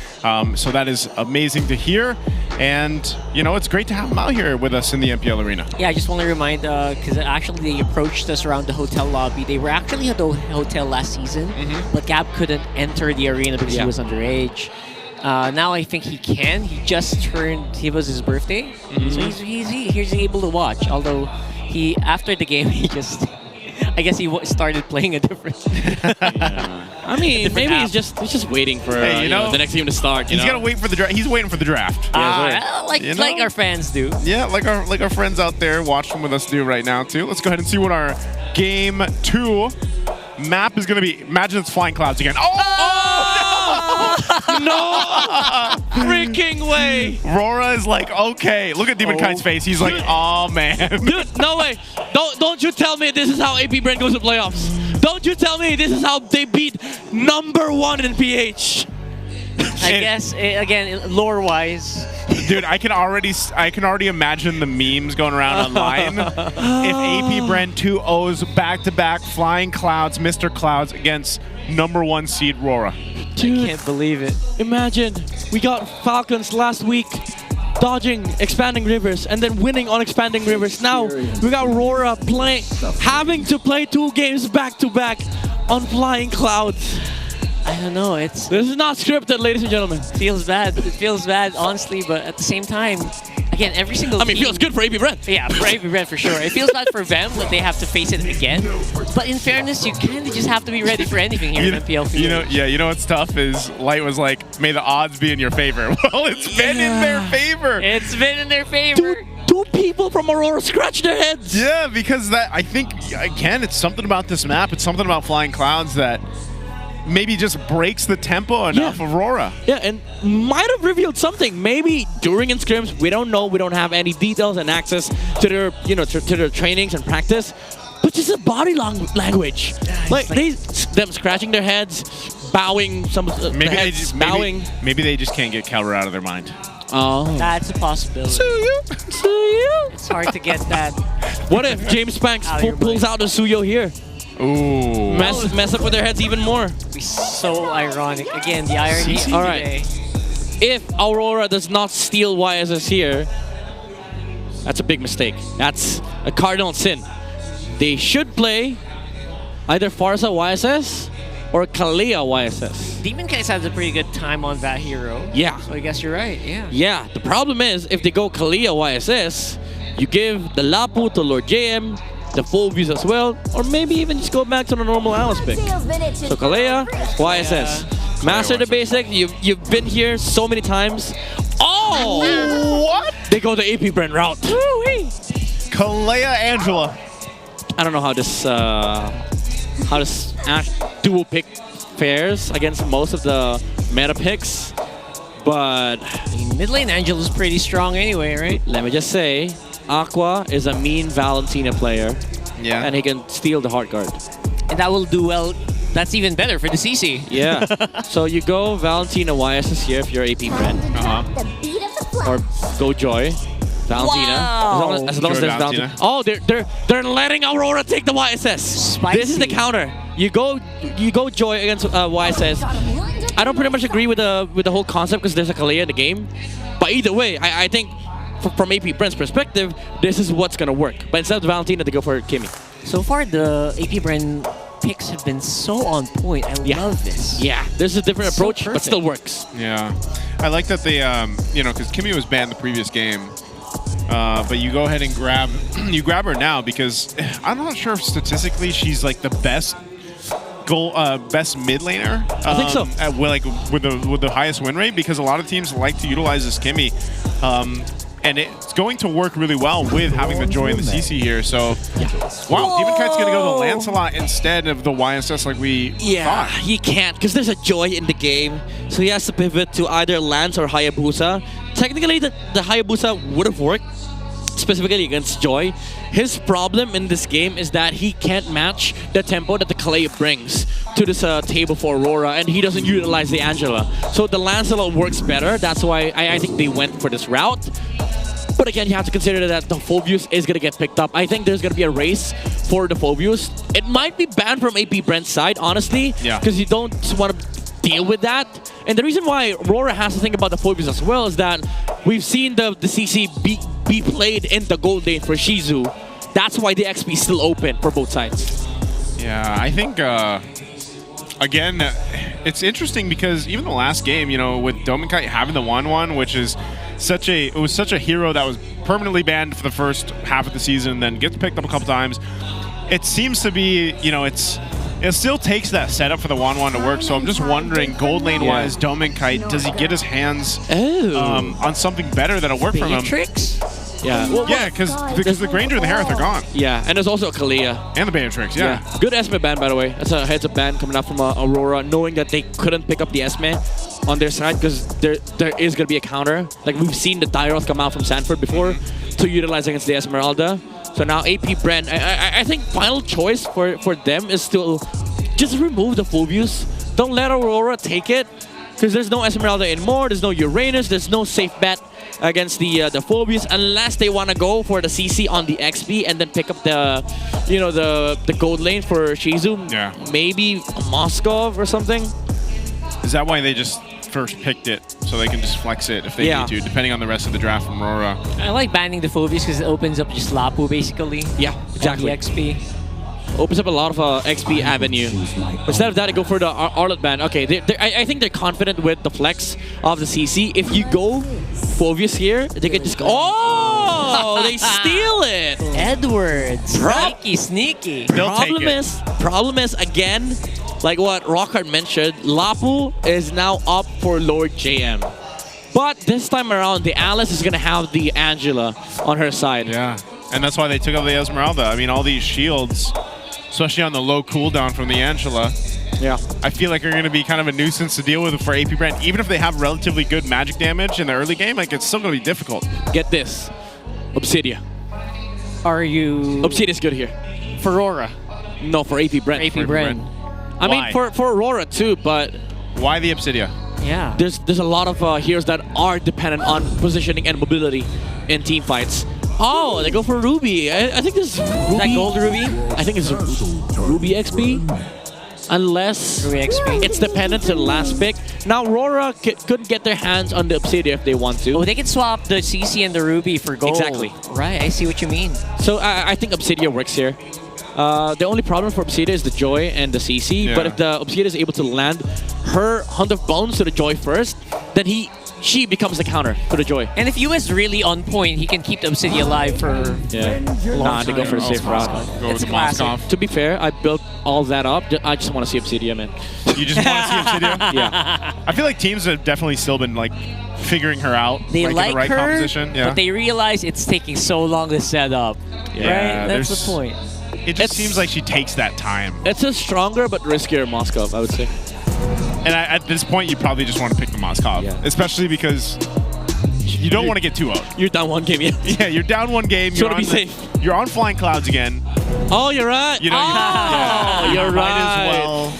So that is amazing to hear. And, it's great to have him out here with us in the MPL arena. Yeah, I just want to remind, because actually they approached us around the hotel lobby. They were actually at the hotel last season, but Gab couldn't enter the arena because he was underage. Now I think he can. He just turned. It was his birthday, so he's able to watch. Although after the game, he just I guess he started playing a different. I mean, maybe he's just waiting for the next game to start. He's gonna wait for the draft. He's waiting for the draft. Like our fans do. Yeah, like our friends out there watching with us do right now too. Let's go ahead and see what our game 2 map is gonna be. Imagine it's flying clouds again. No freaking way! Rora is like, okay. Look at Demon Kite's face. He's like, oh man. Dude, no way. Don't you tell me this is how APBREN goes to playoffs. Don't you tell me this is how they beat #1 in PH. I guess again, lore-wise. Dude, I can already imagine the memes going around online. If APBREN 2-0s back-to-back flying clouds, Mr. Clouds against #1 seed Rora. Dude, I can't believe it. Imagine we got Falcons last week dodging Expanding Rivers and then winning on Expanding Rivers. Now we got Rora having to play 2 games back-to-back on flying clouds. I don't know. This is not scripted, ladies and gentlemen. Feels bad. It feels bad, honestly, but at the same time, again, every single team... it feels good for APBREN. Yeah, for APBREN for sure. It feels bad for them that they have to face it again. But in fairness, you kind of just have to be ready for anything here in MPL. You know what's tough is Light was like, may the odds be in your favor. Well, it's been in their favor. It's been in their favor. Two people from Aurora scratch their heads. Yeah, because I think, again, it's something about this map. It's something about flying clouds that maybe just breaks the tempo enough of Rora. Yeah, and might have revealed something. Maybe during in scrims, we don't know. We don't have any details and access to their, to their trainings and practice. But just a body language, them scratching their heads, bowing, maybe they just can't get Calra out of their mind. Oh, that's a possibility. Suyo. It's hard to get that. What if James Spanks pulls out the Suyo here? Ooh. Mess up with their heads even more. It'd be so ironic. Again, the irony. All right. If Aurora does not steal YSS here, that's a big mistake. That's a cardinal sin. They should play either Farsa YSS or Kalea YSS. Demon Kites has a pretty good time on that hero. Yeah. So I guess you're right, yeah. Yeah, the problem is, if they go Kalea YSS, you give the Lapu to Lord JM, the full views as well, or maybe even just go back to the normal Alice pick. So Kalea, YSS. Master the basic, you've been here so many times. Oh! What? They go the APBREN route. Kalea Angela. I don't know how this dual pick fares against most of the meta picks, but mid lane Angela's pretty strong anyway, right? Let me just say, Aqua is a mean Valentina player. Yeah. And he can steal the hard guard. And that will do well. That's even better for the CC. Yeah. So you go Valentina YSS here if you're APBREN. Or go Joy. Valentina. Wow. As long as there's Valentina. Oh, they're letting Aurora take the YSS. Spicy. This is the counter. You go Joy against YSS. I don't pretty much agree with the whole concept because there's a Kalea in the game. But either way, I think from APBREN's perspective, this is what's gonna work. But instead of Valentina, they go for Kimmy. So far, the APBREN picks have been so on point. I love this. Yeah, there's a different approach, perfect. but still works. Yeah, I like that they, because Kimmy was banned the previous game. But you go ahead and grab her now because I'm not sure if statistically she's like the best best mid laner. I think so. With the highest win rate, because a lot of teams like to utilize this Kimmy. And it's going to work really well with having the Joy in the CC here. So, wow, Demon Kite's going to go the Lancelot instead of the YSS like we thought. He can't because there's a Joy in the game. So he has to pivot to either Lance or Hayabusa. Technically, the Hayabusa would have worked, specifically against Joy. His problem in this game is that he can't match the tempo that the Kalea brings to this table for Aurora, and he doesn't utilize the Angela. So the Lancelot works better. That's why I think they went for this route. But again, you have to consider that the Phobius is going to get picked up. I think there's going to be a race for the Phobius. It might be banned from APBREN's side, honestly, because you don't want to deal with that. And the reason why Rora has to think about the Phobius as well is that we've seen the CC be played in the gold lane for Shizu. That's why the XP is still open for both sides. Yeah, I think, again, it's interesting because even the last game, with Dominkite having the 1-1, which is such a hero that was permanently banned for the first half of the season, then gets picked up a couple times. it seems to be, it still takes that setup for the 1-1 to work. So I'm just wondering, gold lane wise, Dominkite, does he get his hands on something better that'll work for him? Beatrix? Yeah. Because the Granger and the Harith are gone. Yeah, and there's also a Kalia. And the Beatrix, yeah. Good Esme ban, by the way. That's a heads-up ban coming out from Aurora, knowing that they couldn't pick up the Esme on their side because there is going to be a counter. Like, we've seen the Tyros come out from Sanford before to utilize against the Esmeralda. So now AP Bren, I think final choice for them is to just remove the Phobius. Don't let Aurora take it because there's no Esmeralda anymore, there's no Uranus, there's no safe bet against the Phobius unless they want to go for the CC on the XP and then pick up the the gold lane for Shizu. Yeah. Maybe Moskov or something. Is that why they just first picked it so they can just flex it if they need to, depending on the rest of the draft from Aurora? I like banning the Phobius because it opens up just Lapu basically. Yeah, exactly. On the XP. Opens up a lot of XP avenue. Instead of that, I go for the Arlet ban. Okay, I think they're confident with the flex of the CC. If you go Phobius here, they can just go. Oh, they steal it. Edward, sneaky. Problem is again, like what Rockhart mentioned, Lapu is now up for Lord JM. But this time around, the Alice is gonna have the Angela on her side. Yeah, and that's why they took out the Esmeralda. I mean, all these shields, especially on the low cooldown from the Angela, I feel like are going to be kind of a nuisance to deal with for AP Brand. Even if they have relatively good magic damage in the early game, like it's still going to be difficult. Get this. Obsidia. Are you... Obsidia's good here. For Aurora? No, for AP Brand. AP Brand. I mean, for Aurora too, but... Why the Obsidia? Yeah. There's a lot of heroes that are dependent on positioning and mobility in team fights. Oh, they go for Ruby. I think this is Ruby. Is that gold Ruby? I think it's Ruby XP. Unless Ruby XP. It's dependent to the last pick. Now, Rora could get their hands on the Obsidia if they want to. Oh, they can swap the CC and the Ruby for gold. Exactly. Right, I see what you mean. So I think Obsidia works here. The only problem for Obsidia is the Joy and the CC. But if the Obsidia is able to land her Hunt of Bones to the Joy first, then she becomes the counter to the Joy. And if U is really on point, he can keep the Obsidia alive for a long time. They go for a safe route. Go with the Moskov. To be fair, I built all that up. I just want to see Obsidia, man. You just want to see Obsidia? Yeah. I feel like teams have definitely still been like figuring her out. They in like the right her, composition. but they realize it's taking so long to set up. Yeah, right? That's the point. It just seems like she takes that time. It's a stronger but riskier Moskov, I would say. And at this point, you probably just want to pick the Moskov, especially because you don't want to get too out. You're down one game, Yeah, you're down one game. You want to be safe. You're on Flying Clouds again. Oh, you're right. You know, you're right.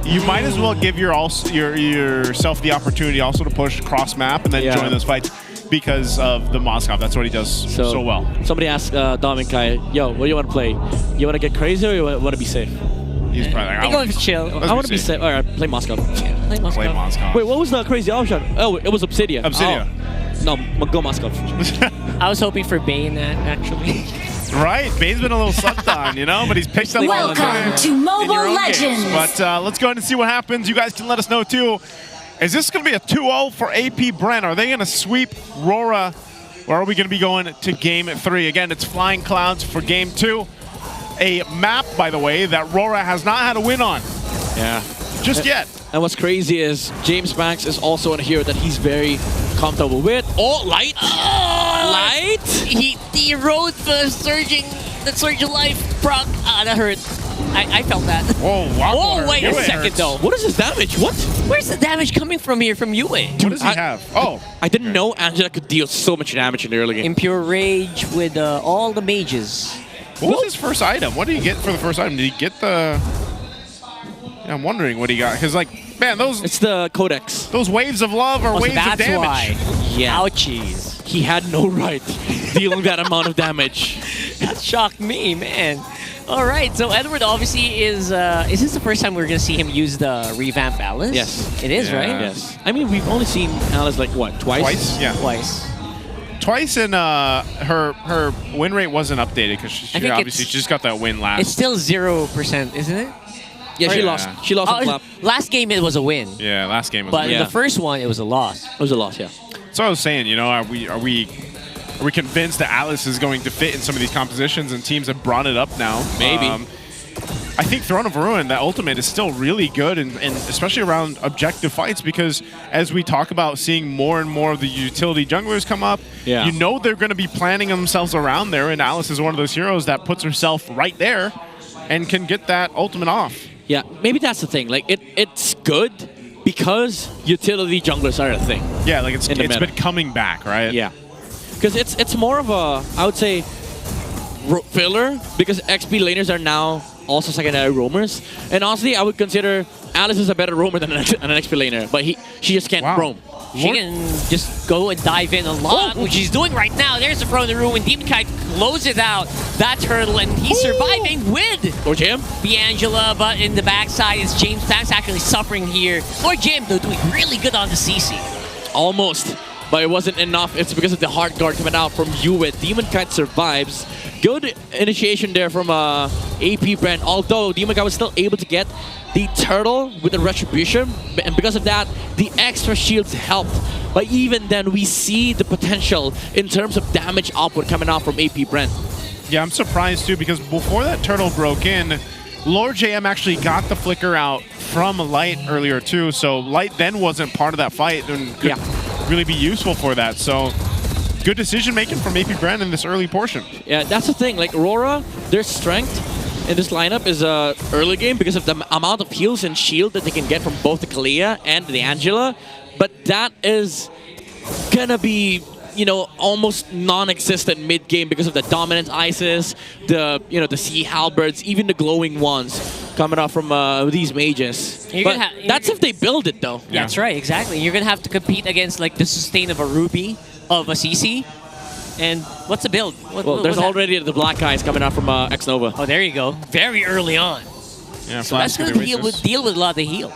You might as well give yourself the opportunity also to push cross map and then join those fights because of the Moskov. That's what he does so well. Somebody asked Dominkite, yo, what do you want to play? You want to get crazy or you want to be safe? He's probably like, I want to chill. I want to be safe. All right, play Moskov. Play Moskov. Play Moskov. Wait, what was the crazy option? Oh, it was Obsidia. Obsidia. Oh. No, go Moskov. I was hoping for Bane, actually. Right, Bane's been a little slept on, but he's picked up Welcome to Mobile Legends. But let's go ahead and see what happens. You guys can let us know too. Is this going to be a 2-0 for AP Brent? Are they going to sweep Rora? Or are we going to be going to game 3? Again, it's Flying Clouds for game 2. A map, by the way, that Rora has not had a win on. Yeah. Just yet. And what's crazy is James Banks is also a hero that he's very comfortable with. Oh, Light! Light! He rode the surging life proc. That hurt. I felt that. Whoa, wow. Oh, wait a second, though. What is his damage? What? Where's the damage coming from here from Yue? What does he have? Oh. I didn't know Angela could deal so much damage in the early game. Impure Rage with all the mages. What was his first item? What did he get for the first item? Did he get the... Yeah, I'm wondering what he got. Because, like, man, those... It's the Codex. Those waves of love are waves of damage. That's why. Yeah. Ouchies. He had no right dealing that amount of damage. That shocked me, man. All right, so Edward obviously is this the first time we're going to see him use the revamp Alice? Yes. It is, right? Yes. I mean, we've only seen Alice, like, what, twice? Twice? Yeah. Twice, and her win rate wasn't updated because she obviously just got that win last. It's still 0%, isn't it? Yeah, she lost. She lost a clap. Last game it was a win. Yeah, last game was but a win. in the first one, it was a loss. It was a loss, yeah. So I was saying, are we Are we convinced that Alice is going to fit in some of these compositions, and teams have brought it up now? Maybe. I think Throne of Ruin, that ultimate, is still really good, and especially around objective fights, because as we talk about seeing more and more of the utility junglers come up, you know they're going to be planning themselves around there, and Alice is one of those heroes that puts herself right there and can get that ultimate off. Yeah, maybe that's the thing. Like, it's good because utility junglers are a thing. Yeah, like it's been coming back, right? Yeah. Because it's more of a, I would say, filler, because XP laners are now also secondary roamers. And honestly, I would consider Alice is a better roamer than an XP laner, but she just can't roam. She can just go and dive in a lot, which she's doing right now. There's the front of the room, and Demon Kite closes out that turtle, and he's surviving with Lord Jam, the Angela, but in the backside is James Banks actually suffering here. Lord Jam, though, doing really good on the CC. Almost, but it wasn't enough. It's because of the hard guard coming out from Hewitt. Demon Kite survives. Good initiation there from AP brand, although Demon Kite was still able to get the turtle with the retribution, and because of that, the extra shields helped. But even then, we see the potential in terms of damage output coming out from AP Brent. Yeah, I'm surprised too, because before that turtle broke in, Lord JM actually got the flicker out from Light earlier too, so Light then wasn't part of that fight and could really be useful for that. So good decision making from AP Brand in this early portion. Yeah, that's the thing. Like RORA, their strength in this lineup is early game because of the amount of heals and shield that they can get from both the Kalia and the Angela. But that is gonna be, you know, almost non-existent mid-game because of the dominant Isis, the Sea Halberds, even the glowing ones coming off from these mages. But that's if they build it, though. Yeah. That's right, exactly. You're gonna have to compete against like the sustain of a Ruby, of a CC. And what's the build? There's already the black guys coming out from X-Nova. Oh, there you go. Very early on. Yeah, so that's going to deal with a lot of heal.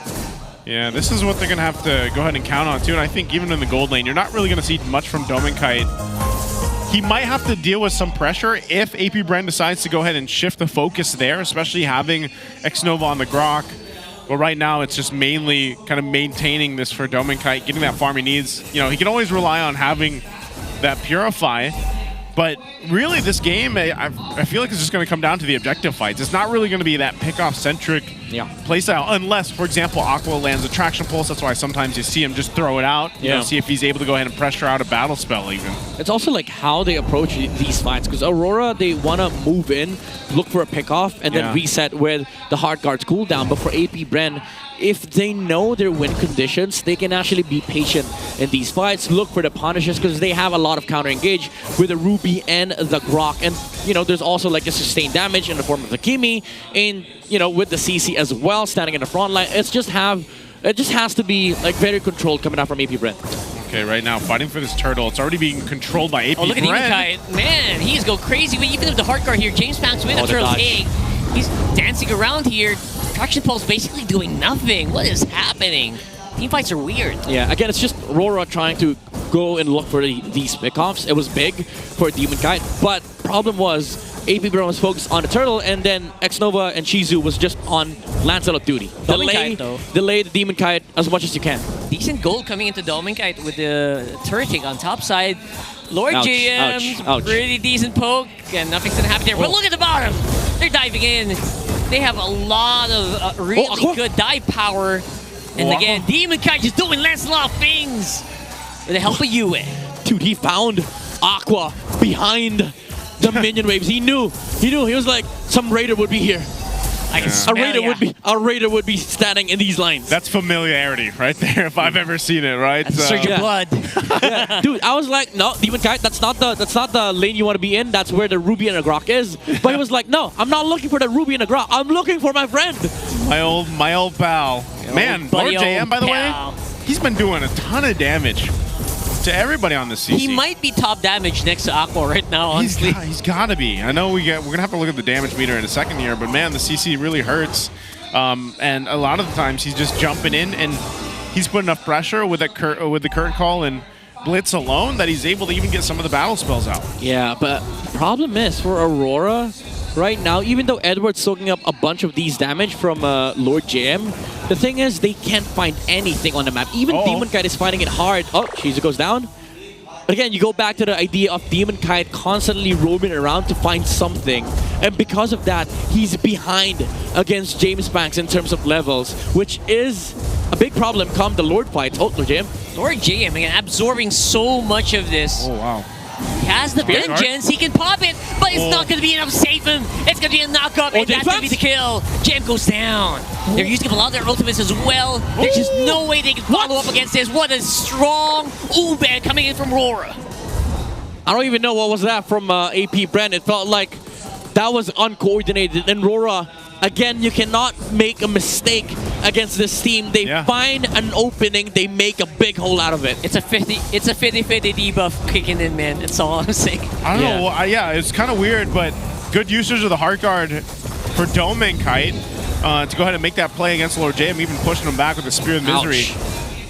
Yeah, this is what they're going to have to go ahead and count on, too. And I think even in the gold lane, you're not really going to see much from Dominkite. He might have to deal with some pressure if AP Brand decides to go ahead and shift the focus there, especially having X-Nova on the Grok. But right now, it's just mainly kind of maintaining this for Dominkite, getting that farm he needs. You know, he can always rely on having that Purify, but really this game, I feel like it's just going to come down to the objective fights. It's not really going to be that pick-off-centric playstyle, unless, for example, Aqua lands a Traction Pulse. That's why sometimes you see him just throw it out, you know, see if he's able to go ahead and pressure out a battle spell even. It's also like how they approach these fights, because Aurora, they want to move in, look for a pick-off, and then reset with the hard guards cooldown. But for AP Bren, if they know their win conditions, they can actually be patient in these fights, look for the punishes, because they have a lot of counter-engage with the Ruby and the Grok. And, you know, there's also like the sustained damage in the form of the Kimi, and, you know, with the CC as well, standing in the front line. It just has to be like very controlled coming out from AP Brent. Okay, right now, fighting for this turtle. It's already being controlled by AP Brent. Oh, look at Demon. Man, he's go crazy. But even with the hard guard here, James Banks with a turtle egg. He's dancing around here. Traction Pulse basically doing nothing. What is happening? Team fights are weird. Yeah, again, it's just RORA trying to go and look for these pickoffs. It was big for Demon Kite, but problem was AP Brown was focused on the turtle, and then X-Nova and Shizu was just on Lancelot duty. Delay the Demon Kite as much as you can. Decent gold coming into Dominkite with the turret on top side. Lord Ouch, JM, ouch. pretty decent poke, and nothing's gonna happen there. But look at the bottom. They're diving in. They have a lot of really good dive power. And again, Demon Kite just doing Lancelot things with the help of Yue. Dude, he found Aqua behind the minion waves. He knew. He was like, some raider would be here. A raider would be standing in these lines. That's familiarity right there, if I've ever seen it, right? That's surge of blood. Dude, I was like, no, Demon Kite, that's not the lane you want to be in. That's where the Ruby and the Grok is. But he was like, no, I'm not looking for the Ruby and the Grok. I'm looking for my friend. My old pal. Man, Lord JM, by the way, he's been doing a ton of damage to everybody on this CC. He might be top damage next to Aqua right now, honestly. He's got to be. I know we're going to have to look at the damage meter in a second here, but man, the CC really hurts. And a lot of the times he's just jumping in, and he's put enough pressure with the current call and Blitz alone that he's able to even get some of the battle spells out. Yeah, but problem is for Aurora right now, even though Edward's soaking up a bunch of these damage from Lord JM, the thing is they can't find anything on the map. Even Demon Kite is finding it hard. Oh, Shizu goes down. But again, you go back to the idea of Demon Kite constantly roaming around to find something. And because of that, he's behind against James Banks in terms of levels, which is a big problem come the Lord fights. Oh, Lord JM. Lord JM, again, absorbing so much of this. Oh, wow. He has the vengeance, he can pop it, but it's not going to be enough to save him. It's going to be a knockup, and that's going to be the kill. JM goes down. They're using up a lot of their ultimates as well. There's just no way they can follow up against this. What a strong Uber coming in from RORA. I don't even know what was that from APBR. It felt like that was uncoordinated. And RORA, again, you cannot make a mistake against this team. They find an opening, they make a big hole out of it. It's a 50-50 debuff kicking in, man. That's all I'm saying. I don't know. Yeah, it's kind of weird, but good usage of the Heart Guard for Dome and Kite to go ahead and make that play against Lord JM, even pushing him back with the Spear of Misery.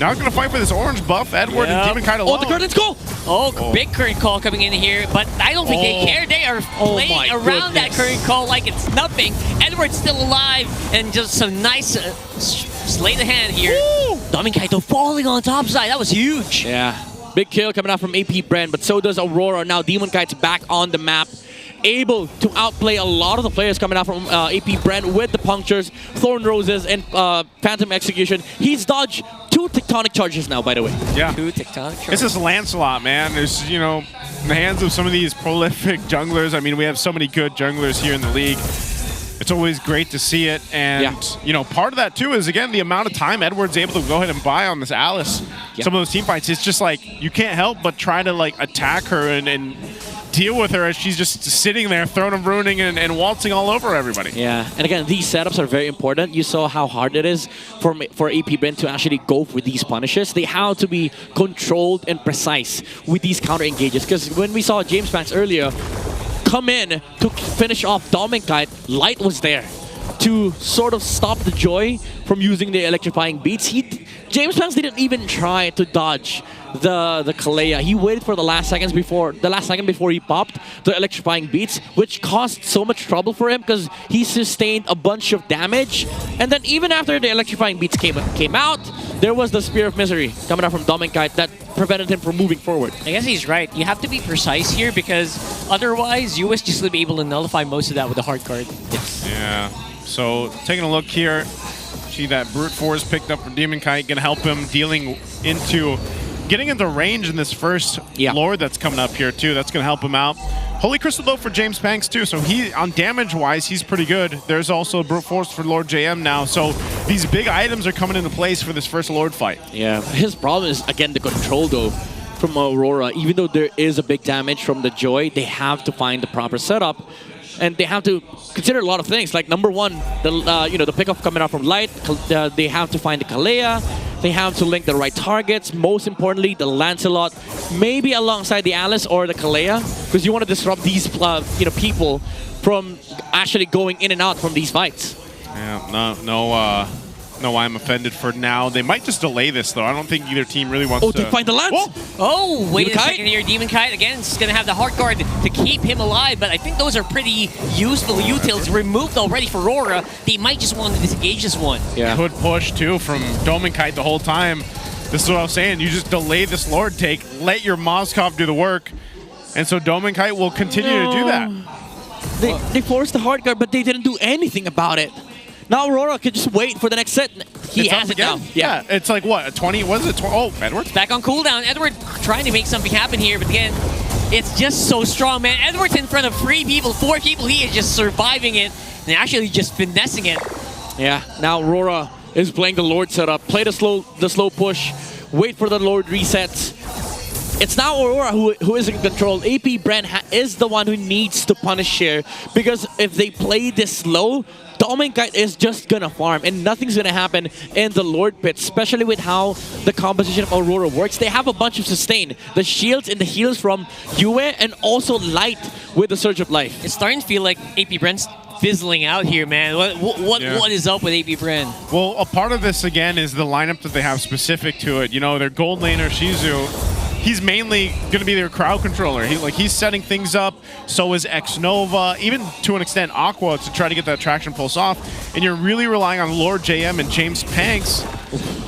Now he's going to fight for this orange buff. Edward and Demon Kite alone. Oh, the curtain's goal! Oh, big current call coming in here, but I don't think they care. They are playing around that current call like it's nothing. Edward's still alive, and just some nice sleight of hand here. Demon Kite falling on top side. That was huge. Yeah. Big kill coming out from APBR, but so does Aurora. Now Demon Kite's back on the map, able to outplay a lot of the players coming out from APBR with the punctures, Thorn Roses, and Phantom Execution. He's dodged 2 tectonic charges now, by the way. Yeah. 2 tectonic charges. It's just Lancelot, man. There's, you know, in the hands of some of these prolific junglers. I mean, we have so many good junglers here in the league. It's always great to see it. And, you know, part of that, too, is, again, the amount of time Edward's able to go ahead and buy on this Alice. Some of those team fights, it's just like, you can't help but try to, like, attack her and deal with her as she's just sitting there, throwing and ruining and waltzing all over everybody. Yeah, and again, these setups are very important. You saw how hard it is for APBR to actually go for these punishes. They have to be controlled and precise with these counter engages. Because when we saw James Banks earlier come in to finish off Dom and Kite, Light was there to sort of stop the Joy from using the electrifying beats. James Banks didn't even try to dodge the Kalea. He waited for the last second before he popped the electrifying beats, which caused so much trouble for him because he sustained a bunch of damage. And then even after the electrifying beats came out, there was the Spear of Misery coming out from Dom and Kite that prevented him from moving forward. I guess he's right. You have to be precise here because otherwise US just will be able to nullify most of that with the hard card. Yeah. So taking a look here, see that Brute Force picked up for Demon Kite, gonna help him getting into range in this first Lord that's coming up here too. That's gonna help him out. Holy Crystal though for James Banks too, so he on damage wise he's pretty good. There's also Brute Force for Lord JM now, so these big items are coming into place for this first Lord fight. Yeah, his problem is again the control though from Aurora. Even though there is a big damage from the Joy, they have to find the proper setup. And they have to consider a lot of things. Like number one, the pickup coming out from Light. They have to find the Kalea. They have to link the right targets. Most importantly, the Lancelot, maybe alongside the Alice or the Kalea, because you want to disrupt these people from actually going in and out from these fights. Yeah, no, I'm offended for now. They might just delay this though. I don't think either team really wants to. To find the Lance. Wait a second here. Demon Kite again is going to have the Heart Guard to keep him alive, but I think those are pretty useful utils removed already for RORA. They might just want to disengage this one. Yeah. Good push too from Dome and Kite the whole time. This is what I was saying. You just delay this Lord take, let your Moskov do the work, and so Dome and Kite will continue to do that. They forced the Heart Guard, but they didn't do anything about it. Now Aurora could just wait for the next set. He has it now. Yeah, it's like what, a 20? What is it? Oh, Edward? Back on cooldown. Edward trying to make something happen here, but again, it's just so strong, man. Edward's in front of 3 people, 4 people. He is just surviving it and actually just finessing it. Yeah, now Aurora is playing the Lord setup. Play the slow push. Wait for the Lord resets. It's now Aurora who is in control. APBR is the one who needs to punish here because if they play this slow, Dom and Kite is just gonna farm and nothing's gonna happen in the Lord pit, especially with how the composition of Aurora works. They have a bunch of sustain. The shields and the heals from Yue and also Light with the Surge of Life. It's starting to feel like APBR's fizzling out here, man. What is up with APBR? Well, a part of this again is the lineup that they have specific to it. You know, their gold laner Shizu he's mainly going to be their crowd controller. He's setting things up. So is X-Nova, even to an extent Aqua, to try to get that traction pulse off. And you're really relying on Lord JM and James Panks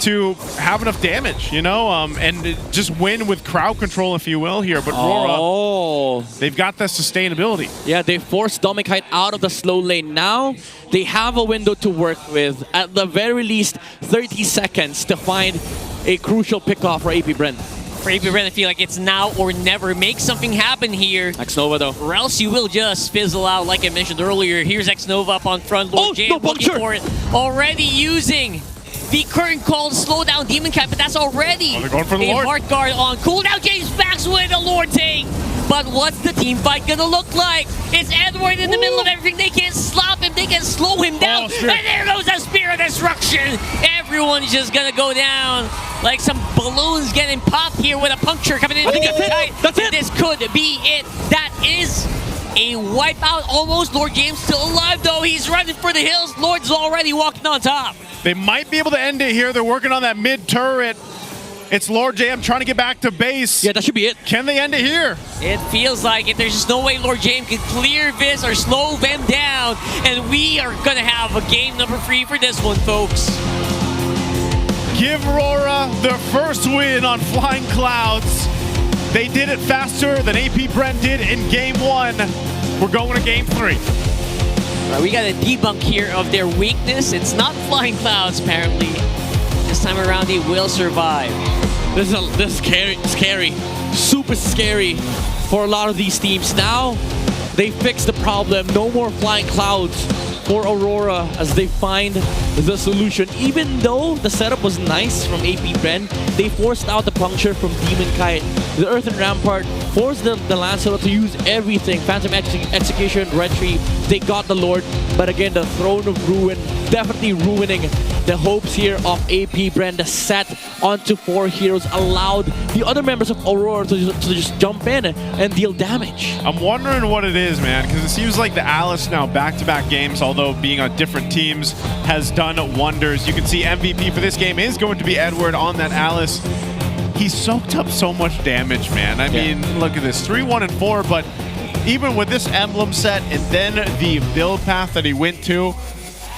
to have enough damage, you know, and just win with crowd control, if you will, here. But RORA, they've got that sustainability. Yeah, they forced Domikite out of the slow lane. Now they have a window to work with. At the very least, 30 seconds to find a crucial pickoff for AP Bren. For AP Bren, I feel like it's now or never. Make something happen here. X-Nova though. Or else you will just fizzle out like I mentioned earlier. Here's X-Nova up on front. Lord J looking for it. Already using the current call to slow down Demon Cat, but that's already they're going for the a Lord. hard guard on cooldown. James backs with a Lord take. But what's the team fight gonna look like? It's Edward in the middle of everything. They can't stop him. They can slow him down. And there goes a Spear of Destruction. Everyone's just gonna go down like some balloons getting popped here with a puncture coming in. I think that's it. This could be it. That is a wipeout almost. Lord James still alive though. He's running for the hills. Lord's already walking on top. They might be able to end it here. They're working on that mid turret. It's Lord JM trying to get back to base. Yeah, that should be it. Can they end it here? It feels like it. There's just no way Lord James can clear this or slow them down. And we are going to have a game number 3 for this one, folks. Give RORA their first win on Flying Clouds. They did it faster than AP Bren did in game 1. We're going to game 3. We got a debunk here of their weakness. It's not Flying Clouds, apparently. This time around, they will survive. This is scary, super scary for a lot of these teams. Now, they fixed the problem. No more Flying Clouds for Aurora as they find the solution. Even though the setup was nice from AP Bren, they forced out the puncture from Demon Kite. The Earthen Rampart forced the Lancelot to use everything. Phantom Execution, Retreat, they got the Lord. But again, the Throne of Ruin definitely ruining the hopes here of AP Bren. The set onto 4 heroes allowed the other members of Aurora to just jump in and deal damage. I'm wondering what it is, man, because it seems like the Alice now back-to-back games, although being on different teams, has done wonders. You can see MVP for this game is going to be Edward on that Alice. He soaked up so much damage, man. I mean, look at this, 3-1-4, but even with this emblem set and then the build path that he went to,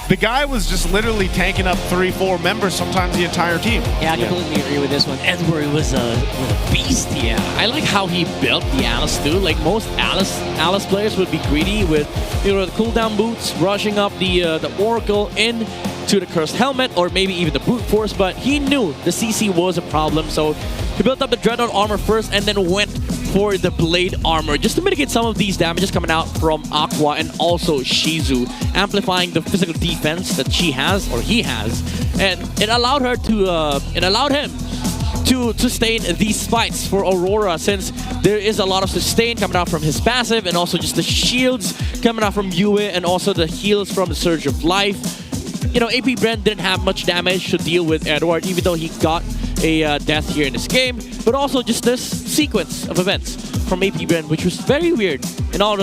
the guy was just literally tanking up 3-4 members, sometimes the entire team. Yeah, I completely agree with this one. Edward was a beast. Yeah, I like how he built the Alice too. Like most Alice players would be greedy with, you know, the cooldown boots, rushing up the Oracle in to the Cursed Helmet, or maybe even the Brute Force, but he knew the CC was a problem, so he built up the Dreadnought armor first and then went for the Blade armor just to mitigate some of these damages coming out from Aqua and also Shizu, amplifying the physical defense that she has, or he has, and it allowed him to sustain these fights for Aurora, since there is a lot of sustain coming out from his passive and also just the shields coming out from Yue and also the heals from the Surge of Life. You know, AP Bren didn't have much damage to deal with Edward, even though he got a death here in this game, but also just this sequence of events from AP Bren, which was very weird in all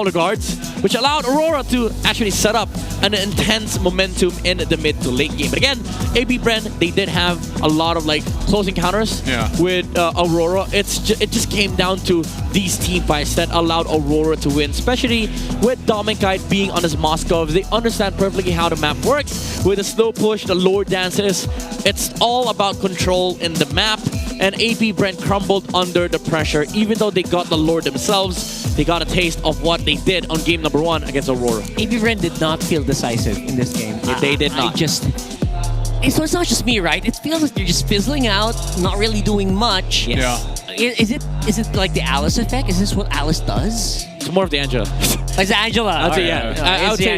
regards, which allowed Aurora to actually set up an intense momentum in the mid to late game. But again, AP Bren, they did have a lot of like close encounters with Aurora. It just came down to these team fights that allowed Aurora to win, especially with Domikite being on his Moskov. They understand perfectly how the map works. With the slow push, the lore dances, it's all about control in the map, and AP Bren crumbled under the pressure. Even though they got the lore themselves, they got a taste of what they did on game number 1 against Aurora. AP Bren did not feel decisive in this game. They did not. So it's not just me, right? It feels like they're just fizzling out, not really doing much. Yes. Is it like the Alice effect? Is this what Alice does? It's more of the Angela. It's Angela. I'd say,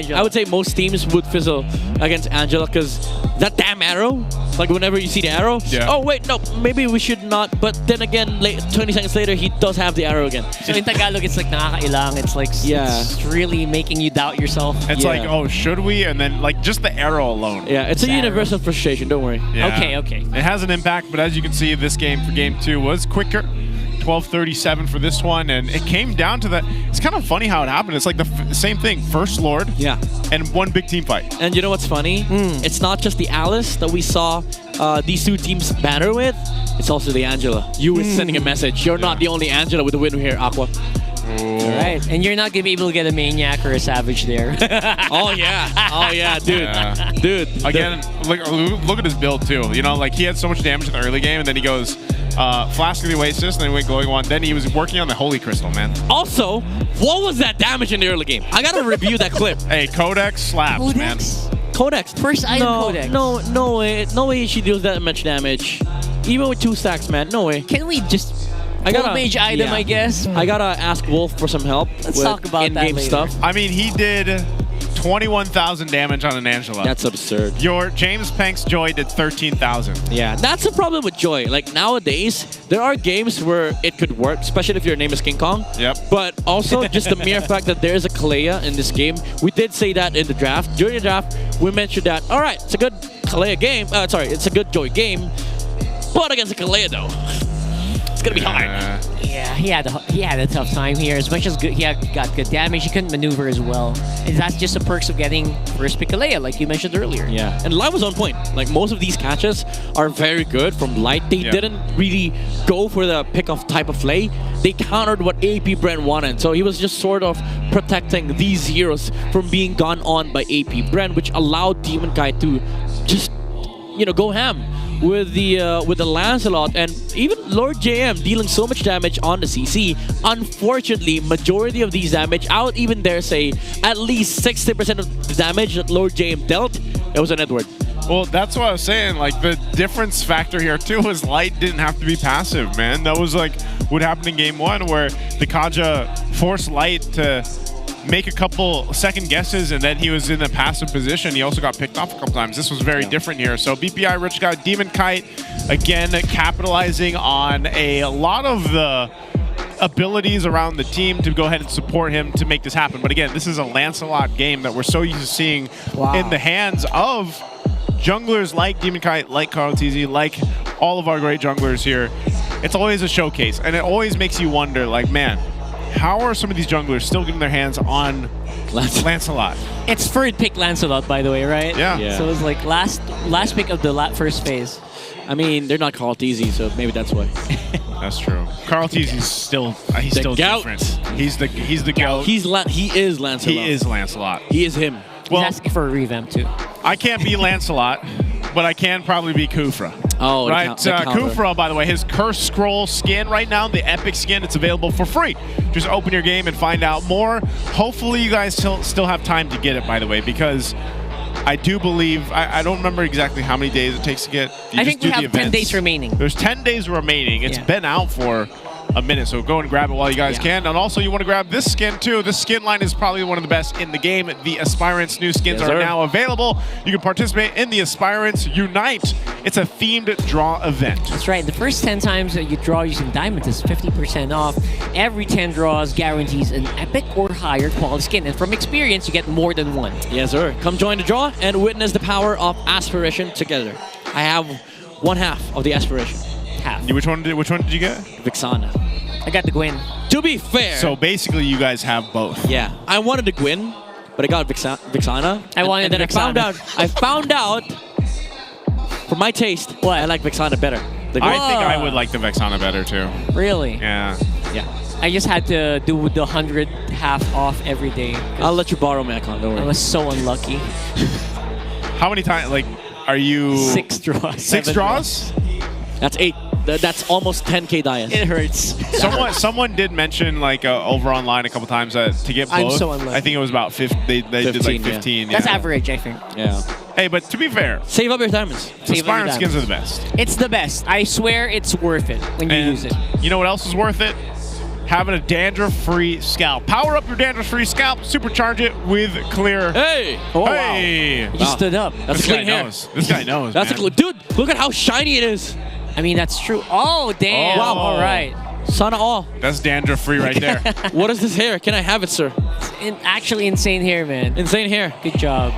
yeah. I would say most teams would fizzle against Angela because that damn arrow, like whenever you see the arrow, oh wait, no, maybe we should not. But then again, 20 seconds later, he does have the arrow again. So in Tagalog, it's like nakakailang. It's like it's really making you doubt yourself. It's like, oh, should we? And then like just the arrow alone. Yeah, it's a universal frustration. Don't worry. Yeah. Okay. It has an impact, but as you can see, this game for game 2 was quicker. 12:37 for this one, and it came down to that. It's kind of funny how it happened. It's like the same thing, first Lord, and one big team fight. And you know what's funny? It's not just the Alice that we saw these two teams banner with, it's also the Angela. You were sending a message. You're not the only Angela with the win here, Aqua. All right, and you're not gonna be able to get a Maniac or a Savage there. Oh yeah, dude. Yeah. Dude. Again, look at his build too. You know, like he had so much damage in the early game, and then he goes Flask of the Oasis, and then he went Glowing Wand. Then he was working on the Holy Crystal, man. Also, what was that damage in the early game? I gotta review that clip. Hey, Codex slaps, man. Codex. First item Codex. No way she deals that much damage. Even with 2 stacks, man. No way. Can we just full mage item, I guess? I gotta ask Wolf for some help. Let's talk about that in-game later. stuff. I mean, he did 21,000 damage on an Angela. That's absurd. Your James Pank's Joy did 13,000. Yeah, that's the problem with Joy. Like nowadays, there are games where it could work, especially if your name is King Kong. Yep. But also, just the mere fact that there is a Kalea in this game, we did say that in the draft. During the draft, we mentioned that, all right, it's a good Kalea game. It's a good Joy game. But against a Kalea, though, it's gonna be hard. Yeah, he had a tough time here. As much as he got good damage, he couldn't maneuver as well. And that's just the perks of getting first pick Kalea, like you mentioned earlier. Yeah, and Light was on point. Like most of these catches are very good from Light. They didn't really go for the pick-off type of play. They countered what AP wanted. So he was just sort of protecting these heroes from being gone on by AP which allowed Demon Kai to just, go ham with the Lancelot, and even Lord JM dealing so much damage on the CC. Unfortunately, majority of these damage, I would even dare say at least 60% of the damage that Lord JM dealt, it was on Edward. Well, that's what I was saying. Like, the difference factor here, too, is Light didn't have to be passive, man. That was, like, what happened in Game 1, where the Kaja forced Light to make a couple second guesses, and then he was in a passive position. He also got picked off a couple times. This was very different here. So BPI Rich got Demon Kite, again, capitalizing on a lot of the abilities around the team to go ahead and support him to make this happen. But again, this is a Lancelot game that we're so used to seeing in the hands of junglers like Demon Kite, like Carl TZ, like all of our great junglers here. It's always a showcase, and it always makes you wonder, like, man, how are some of these junglers still getting their hands on Lancelot? It's third pick Lancelot, by the way, right? Yeah. So it was like last pick of the first phase. I mean, they're not Carl TZ, so maybe that's why. That's true. Carl TZ's still different. He's the goat. He is Lancelot. He is Lancelot. He is him. He's asking for a revamp too. I can't be Lancelot, but I can probably be Kufra. Oh, right. Kufra, by the way, his Curse Scroll skin right now, the Epic skin, it's available for free. Just open your game and find out more. Hopefully, you guys still have time to get it, by the way, because I do believe, I don't remember exactly how many days it takes to get. I think we have 10 days remaining. There's 10 days remaining. It's been out for a minute, so go and grab it while you guys can. And also, you want to grab this skin too. This skin line is probably one of the best in the game. The Aspirants new skins are now available. You can participate in the Aspirants Unite. It's a themed draw event. That's right. The first 10 times that you draw using diamonds is 50% off. Every 10 draws guarantees an epic or higher quality skin. And from experience, you get more than one. Yes, sir. Come join the draw and witness the power of Aspiration together. I have one half of the Aspiration. Half. Which one did you get? Vixana. I got the Gwen. To be fair. So basically, you guys have both. Yeah. I wanted the Gwen, but I got Vixana. I wanted and then Vixana. I found out, for my taste, I like Vixana better. I think I would like the Vexana better too. Really? Yeah. Yeah. I just had to do the 100 half off every day. I'll let you borrow my account, don't worry. I was so unlucky. How many times, like, are you... 6 draws. 6 draws? That's 8. That's almost 10k dias. It hurts. Someone did mention, like, over online a couple times that to get both, I'm so unlucky. I think it was about 15. They did like 15. That's average, I think. Yeah. Hey, but to be fair, save up your diamonds. Aspirant skins are the best. It's the best. I swear it's worth it when you use it. You know what else is worth it? Having a dandruff-free scalp. Power up your dandruff-free scalp. Supercharge it with clear. Hey! Oh, hey! Wow. You just stood up. That's this clean guy hair. knows. This guy knows. That's man. Dude, look at how shiny it is. I mean, that's true. Oh, damn. Wow. All right. Sana all. That's dandruff-free right there. What is this hair? Can I have it, sir? It's actually insane hair, man. Insane hair. Good job.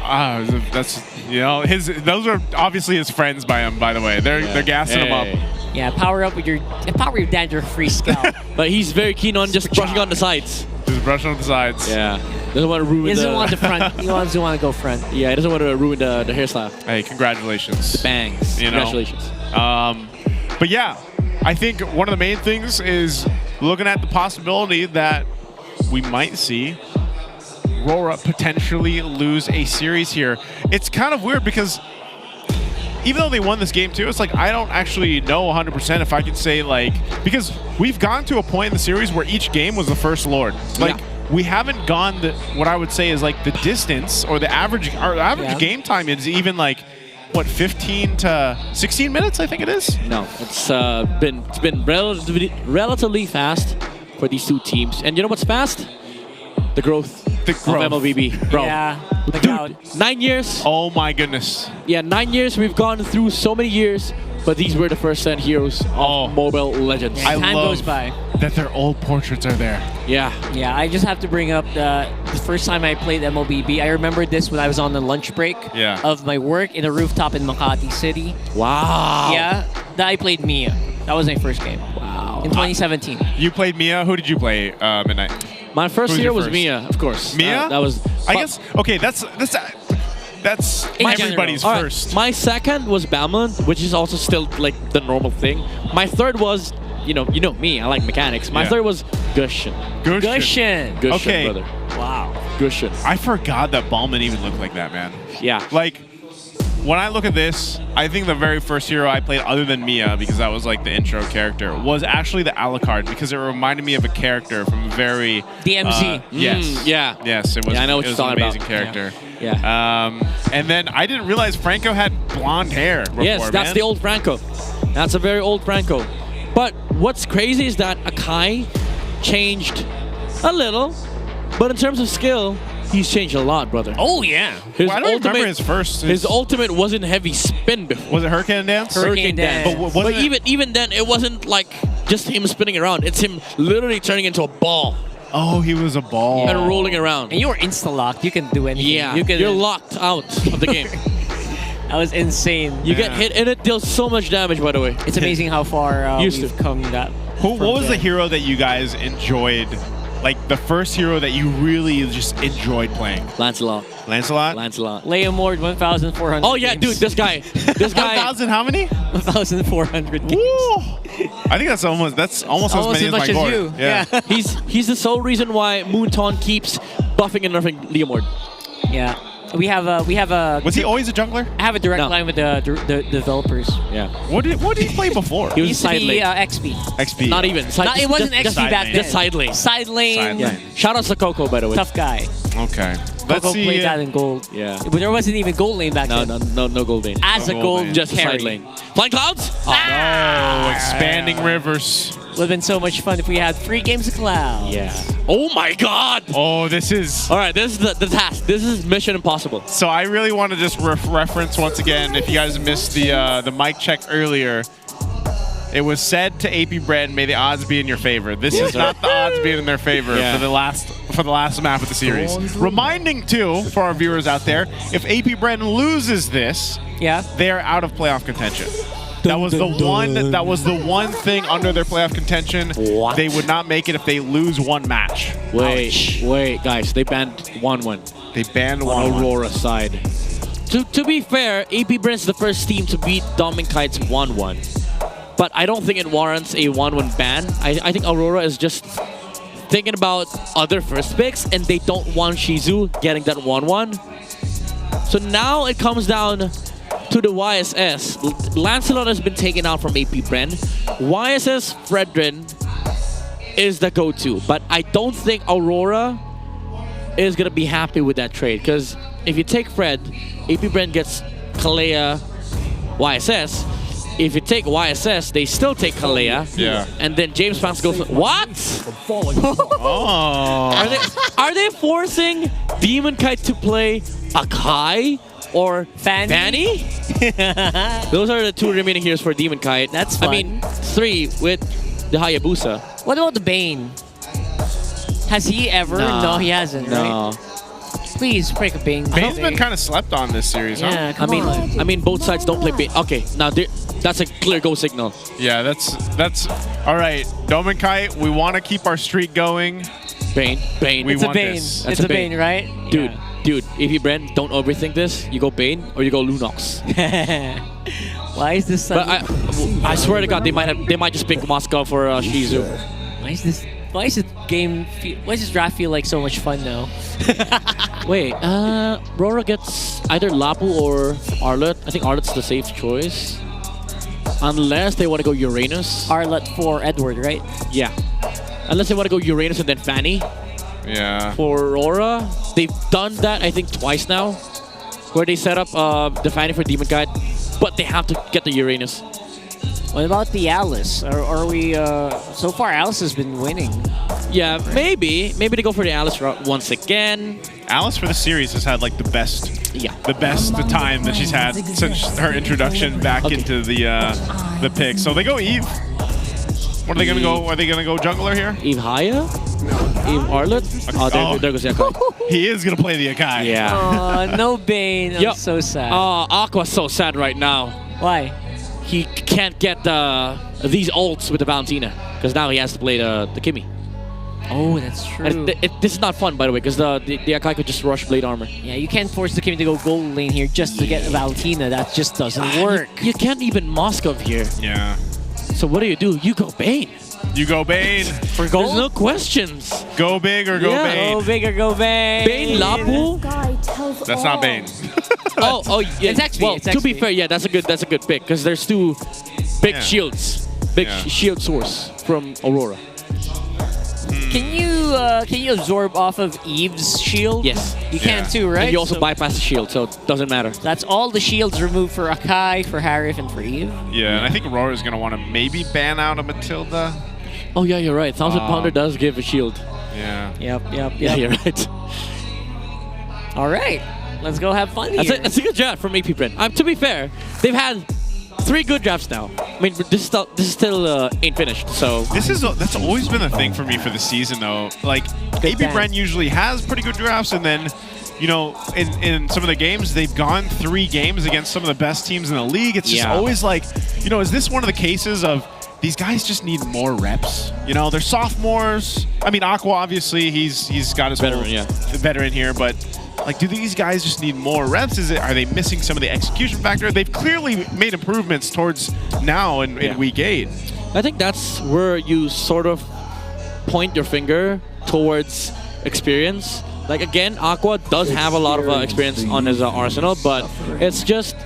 That's, you know, those are obviously his friends by him, by the way. They're gassing him up. Yeah, power your dandruff-free scalp. But he's very keen on just brushing on the sides. Just brush on the sides. Yeah. Doesn't want to ruin He doesn't the... want the front. He doesn't want to go front. Yeah, he doesn't want to ruin the hairstyle. Hey, congratulations. The bangs. You know? Congratulations. But yeah, I think one of the main things is looking at the possibility that we might see RORA potentially lose a series here. It's kind of weird because even though they won this game too, it's like I don't actually know 100% if I can say like, because we've gone to a point in the series where each game was the first Lord. Like we haven't gone what I would say is like the distance or the average, our average game time is even like, what, 15 to 16 minutes, I think it is? No, it's been relatively fast for these two teams. And you know what's fast? The growth of MLBB, bro. Yeah. Dude, 9 years. Oh my goodness. Yeah, 9 years. We've gone through so many years, but these were the first 10 heroes of Mobile Legends. Yeah, time goes by. That their old portraits are there. Yeah. Yeah, I just have to bring up the first time I played MLBB. I remember this when I was on the lunch break of my work in a rooftop in Makati City. Wow. Yeah, that I played Mia. That was my first game. Wow. In 2017. You played Mia? Who did you play, Midnight? My first hero was Mia, of course. Mia? That was... I guess, okay, that's everybody's All right, first. my second was Balmond, which is also still like the normal thing. My third was, you know me, I like mechanics. My third was Gushin. Gushin, okay. brother. Wow. Gushin. I forgot that Balmond even looked like that, man. Yeah. Like, when I look at this, I think the very first hero I played other than Mia, because that was like the intro character, was actually the Alucard, because it reminded me of a character from a very... DMZ. Yes. Yeah. Yes, it was, I know what it you're was an talking amazing about. character. Yeah. And then I didn't realize Franco had blonde hair before, Yes, that's man. the old Franco. That's a very old Franco. But what's crazy is that Akai changed a little, but in terms of skill, he's changed a lot, brother. Oh, yeah. Well, I don't remember his first. His ultimate wasn't heavy spin before. Was it Hurricane Dance? Hurricane Dance. But even then, it wasn't like just him spinning around. It's him literally turning into a ball. Oh, he was a ball. And rolling around. And you were insta-locked. You can do anything. Yeah, you you're locked out of the game. That was insane. You get hit and it deals so much damage, by the way. It's amazing how far we've come that. What was the hero that you guys enjoyed? Like the first hero that you really just enjoyed playing? Lancelot. Lancelot? Lancelot. Leomord, 1,400 Oh yeah, dude, this guy. This guy. 1,000 how many? 1,400 games. I think that's almost as many as my board. You. Yeah. He's the sole reason why Moonton keeps buffing and nerfing Leomord. Yeah. We have a. Was he always a jungler? I have a direct line with the developers. Yeah. What did he play before? He was used to side be lane. XP. XP. Not even. It wasn't XP back then. Just side lane. Side lane. Yeah. Shout out to Coco, by the way. Tough guy. Okay. Coco played that in gold. Yeah. But there wasn't even gold lane back then. No gold lane. As a gold lane. Just carry. side lane. Flying Clouds? Oh, expanding rivers. Would have been so much fun if we had 3 games of Cloud. Yeah. Oh my God. Oh, this is... All right, this is the task. This is Mission Impossible. So I really want to just reference once again, if you guys missed the mic check earlier, it was said to APBR, may the odds be in your favor. This is not the odds being in their favor for the last map of the series. Reminding too, for our viewers out there, if APBR loses this, they are out of playoff contention. That was the one thing under their playoff contention. What? They would not make it if they lose one match. Wait, guys, they banned 1-1. They banned 1-1. On Aurora side. To be fair, APBR is the first team to beat Dominkite's 1-1. But I don't think it warrants a 1-1 ban. I think Aurora is just thinking about other first picks, and they don't want Shizu getting that 1-1. So now it comes down to the YSS. Lancelot has been taken out from APBR. YSS Fredrin is the go-to, but I don't think Aurora is going to be happy with that trade, because if you take Fred, APBR gets Kalea YSS. If you take YSS, they still take Kalea. Yeah. And then James Fox goes, what? Oh. Are they forcing Demon Kite to play Akai? Or Fanny? Those are the 2 remaining heroes for Demon Kite. That's fun. I mean, 3 with the Hayabusa. What about the Bane? Has he ever? No, he hasn't, right? Please break a Bane. Bane's been kind of slept on this series, huh? Yeah, come on. I mean, both sides don't play Bane. Okay, now that's a clear go signal. Yeah, that's all right. Dominkite, we want to keep our streak going. Bane. It's a Bane. It's a Bane, right? Dude, AP Bren, don't overthink this. You go Bane or you go Lunox. Why is this? But I swear to God, they might just pick Moscow for Shizu. Why is this draft feel like so much fun now? Wait, RORA gets either Lapu or Arlet. I think Arlet's the safe choice. Unless they want to go Uranus. Arlet for Edward, right? Yeah. Unless they want to go Uranus and then Fanny. Yeah. For RORA, they've done that I think twice now, where they set up the Fanny for Demon Guide, but they have to get the Uranus. What about the Alice? Are we? So far, Alice has been winning. Yeah, maybe they go for the Alice route once again. Alice for the series has had like the best time that she's had since her introduction back into the pick. So they go Eve. What are they gonna go? Are they gonna go jungler here? Eve Haya? Eve Arlet? Oh, there goes the Akai. He is gonna play the Akai. Yeah. Oh, no Bane. I'm so sad. Oh, Aqua's so sad right now. Why? He can't get these ults with the Valentina because now he has to play the Kimmy. Oh, that's true. And this is not fun, by the way, because the Akai could just rush Blade Armor. Yeah, you can't force the Kimmy to go gold lane here just to get Valentina. That just doesn't work. You can't even Moskov here. Yeah. So what do? You go Bane. You go Bane. For gold? There's no questions. Go big or go Bane. Go big or go Bane. Bane Lapu. That's not Bane. oh yeah. It's XP. Well, it's to be XP. fair, yeah, that's a good pick because there's two big shields, shield source from Aurora. Can you absorb off of Eve's shield? Yes. You can too, right? And you also bypass the shield, so it doesn't matter. That's all the shields removed for Akai, for Harif, and for Eve. Yeah, and I think Aurora is gonna want to maybe ban out a Matilda. Oh yeah, you're right. 1000 Pounder does give a shield. Yeah. Yep. Yeah, you're right. All right, let's go have fun here. That's a good draft from AP Bren. To be fair, they've had 3 good drafts now. I mean, this still ain't finished. So that's always been the thing for me for the season, though. Like AP Bren usually has pretty good drafts, and then you know, in some of the games, they've gone 3 games against some of the best teams in the league. It's just always like, you know, is this one of the cases of these guys just need more reps? You know, they're sophomores. I mean, Aqua obviously he's got his veteran here, but like, do these guys just need more reps? Are they missing some of the execution factor? They've clearly made improvements towards now in week 8. I think that's where you sort of point your finger towards experience. Like, again, Aqua does have a lot of experience on his arsenal, but it's just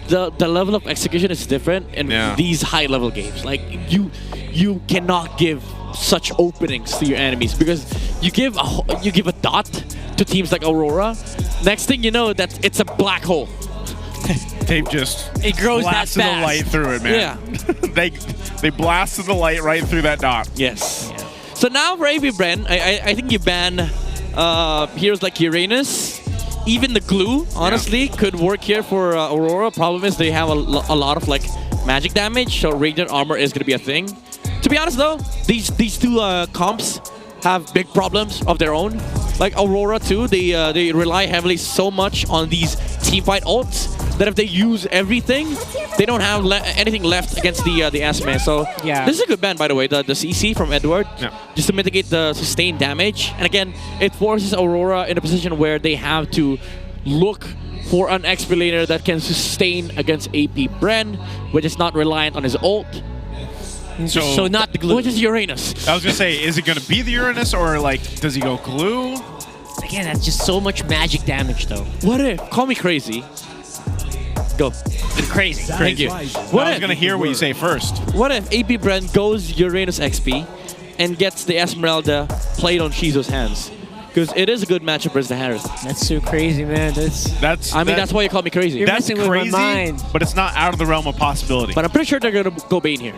the level of execution is different in these high-level games. Like, you cannot give such openings to your enemies because you give a dot to teams like Aurora. Next thing you know, that it's a black hole. They've just it grows blasted that fast. the light through it, man. Yeah. they blasted the light right through that dot. Yes. Yeah. So now for AP Bren, I think you ban heroes like Uranus. Even the glue, honestly, could work here for Aurora. Problem is they have a lot of like magic damage, so radiant armor is going to be a thing. To be honest though, these 2 comps have big problems of their own. Like Aurora too, they rely heavily so much on these teamfight ults that if they use everything, they don't have anything left against the Esme. So this is a good ban, by the way, the CC from Edward, just to mitigate the sustained damage. And again, it forces Aurora in a position where they have to look for an XP laner that can sustain against AP Bren, which is not reliant on his ult. So not the glue. Which is Uranus. I was gonna say, is it gonna be the Uranus or like does he go glue? Again, that's just so much magic damage though. What if? Call me crazy. Go. Crazy. Thank you. I was gonna hear what you say first. What if AP Bren goes Uranus XP and gets the Esmeralda played on Shizu's hands? Because it is a good matchup versus the Harris. That's so crazy, man. That's why you call me crazy. You're messing with my mind. But it's not out of the realm of possibility. But I'm pretty sure they're gonna go Bane here.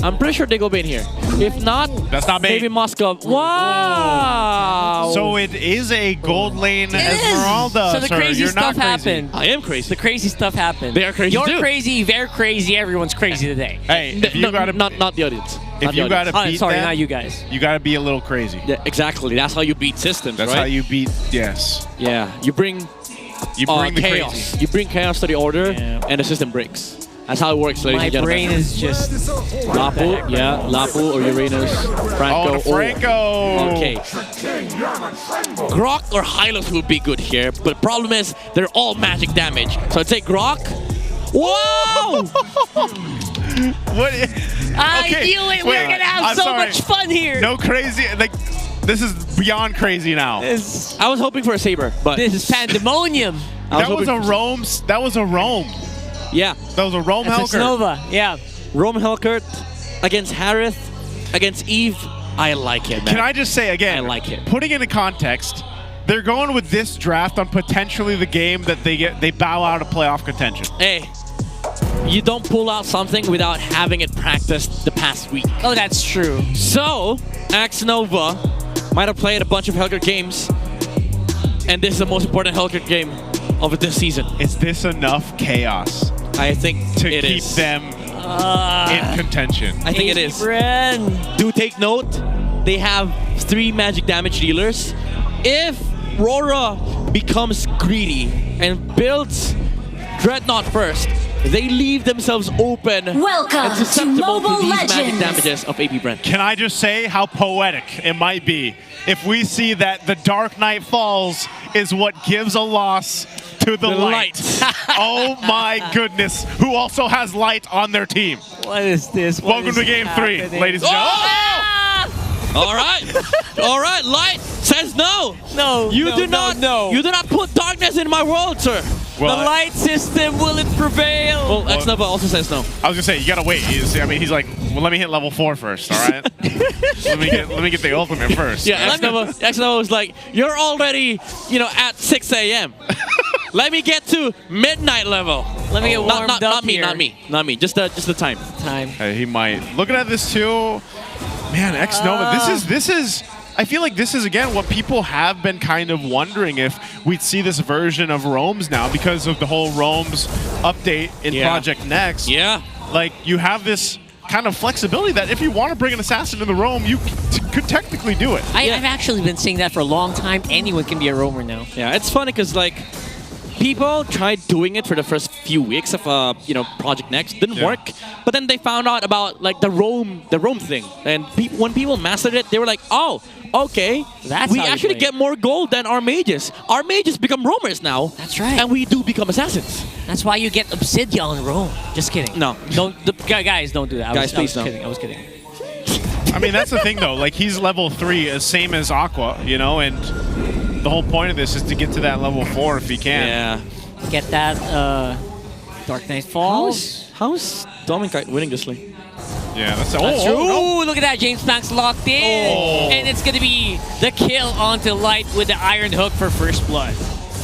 I'm pretty sure they go Bane here. If not, that's not Bane. Maybe Moscow. Wow! So it is a gold lane Esmeralda. So the crazy stuff happened. I am crazy. The crazy stuff happened. They are crazy You're too. crazy. They're crazy. Everyone's crazy today. Hey, if you gotta not the audience. If you gotta beat sorry, them, not you guys. You gotta be a little crazy. Yeah, exactly. That's how you beat systems. That's right? how you beat. Yes. Yeah. You bring the chaos. crazy. You bring chaos to the order, and the system breaks. That's how it works, ladies My and gentlemen. brain is just... Lapu, yeah, Lapu or Uranus, Franco. Oh, the Franco! Okay. Grok or Hylos will be good here, but the problem is they're all magic damage. So I'd say Grok. Whoa! What? I knew it! We're gonna have so much fun here! No crazy, like, this is beyond crazy now. I was hoping for a Saber, but... This is pandemonium! That was a Rome. That was a Rome. Yeah. That was a Rome That's Helker. Nova, yeah. Rome Helkert against Harith, against Eve. I like it, man. Can I just say again? I like it. Putting it in context, they're going with this draft on potentially the game that they bow out of playoff contention. Hey, you don't pull out something without having it practiced the past week. Oh, that's true. So, X Nova might have played a bunch of Helkert games, and this is the most important Helkert game of this season. Is this enough chaos? I think to it keep is. them in contention. I think it is. Do take note, they have 3 magic damage dealers. If RORA becomes greedy and builds Dreadnought first, they leave themselves open Welcome and susceptible to Mobile these magic Legends. damages of APBR. Can I just say how poetic it might be if we see that the Dark Knight Falls is what gives a loss to the light. Oh my goodness. Who also has light on their team. What is this? Welcome to game 3, ladies and gentlemen. All right. All right, light says no. No. You no, do no, not. No. You do not put darkness in my world, sir. Well, the light system, will it prevail? Well, X Nova also says no. I was gonna say you gotta wait. He's like, well, let me hit level 4 first, all right? let me get the ultimate first. Yeah, X Nova was like, you're already, at 6 a.m. Let me get to midnight level. Let me get warmed up not me, here. not me. Just the time. Hey, he might. Looking at this too, man. X Nova. This is. I feel like this is again what people have been kind of wondering if we'd see this version of Rome's now because of the whole Rome's update in Project Next. Yeah. Like you have this kind of flexibility that if you want to bring an assassin to the Rome, you could technically do it. I've actually been saying that for a long time. Anyone can be a roamer now. Yeah, it's funny because people tried doing it for the first few weeks of Project Next, didn't work. But then they found out about the Rome thing, and when people mastered it, they were like, oh, okay, we actually get more gold than our mages. Our mages become roamers now. That's right. And we do become assassins. That's why you get Obsidian on Rome. Just kidding. No, guys, don't do that. Guys, please I was don't. kidding. I was kidding. I mean, that's the thing though. Like he's level 3, same as Aqua, and the whole point of this is to get to that level 4 if he can. Yeah. Get that Dark Knight Falls. How's Dominkite winning this lane? Yeah, that's true. no. Look at that. James Plank's locked in. And it's going to be the kill onto Light with the Iron Hook for first blood.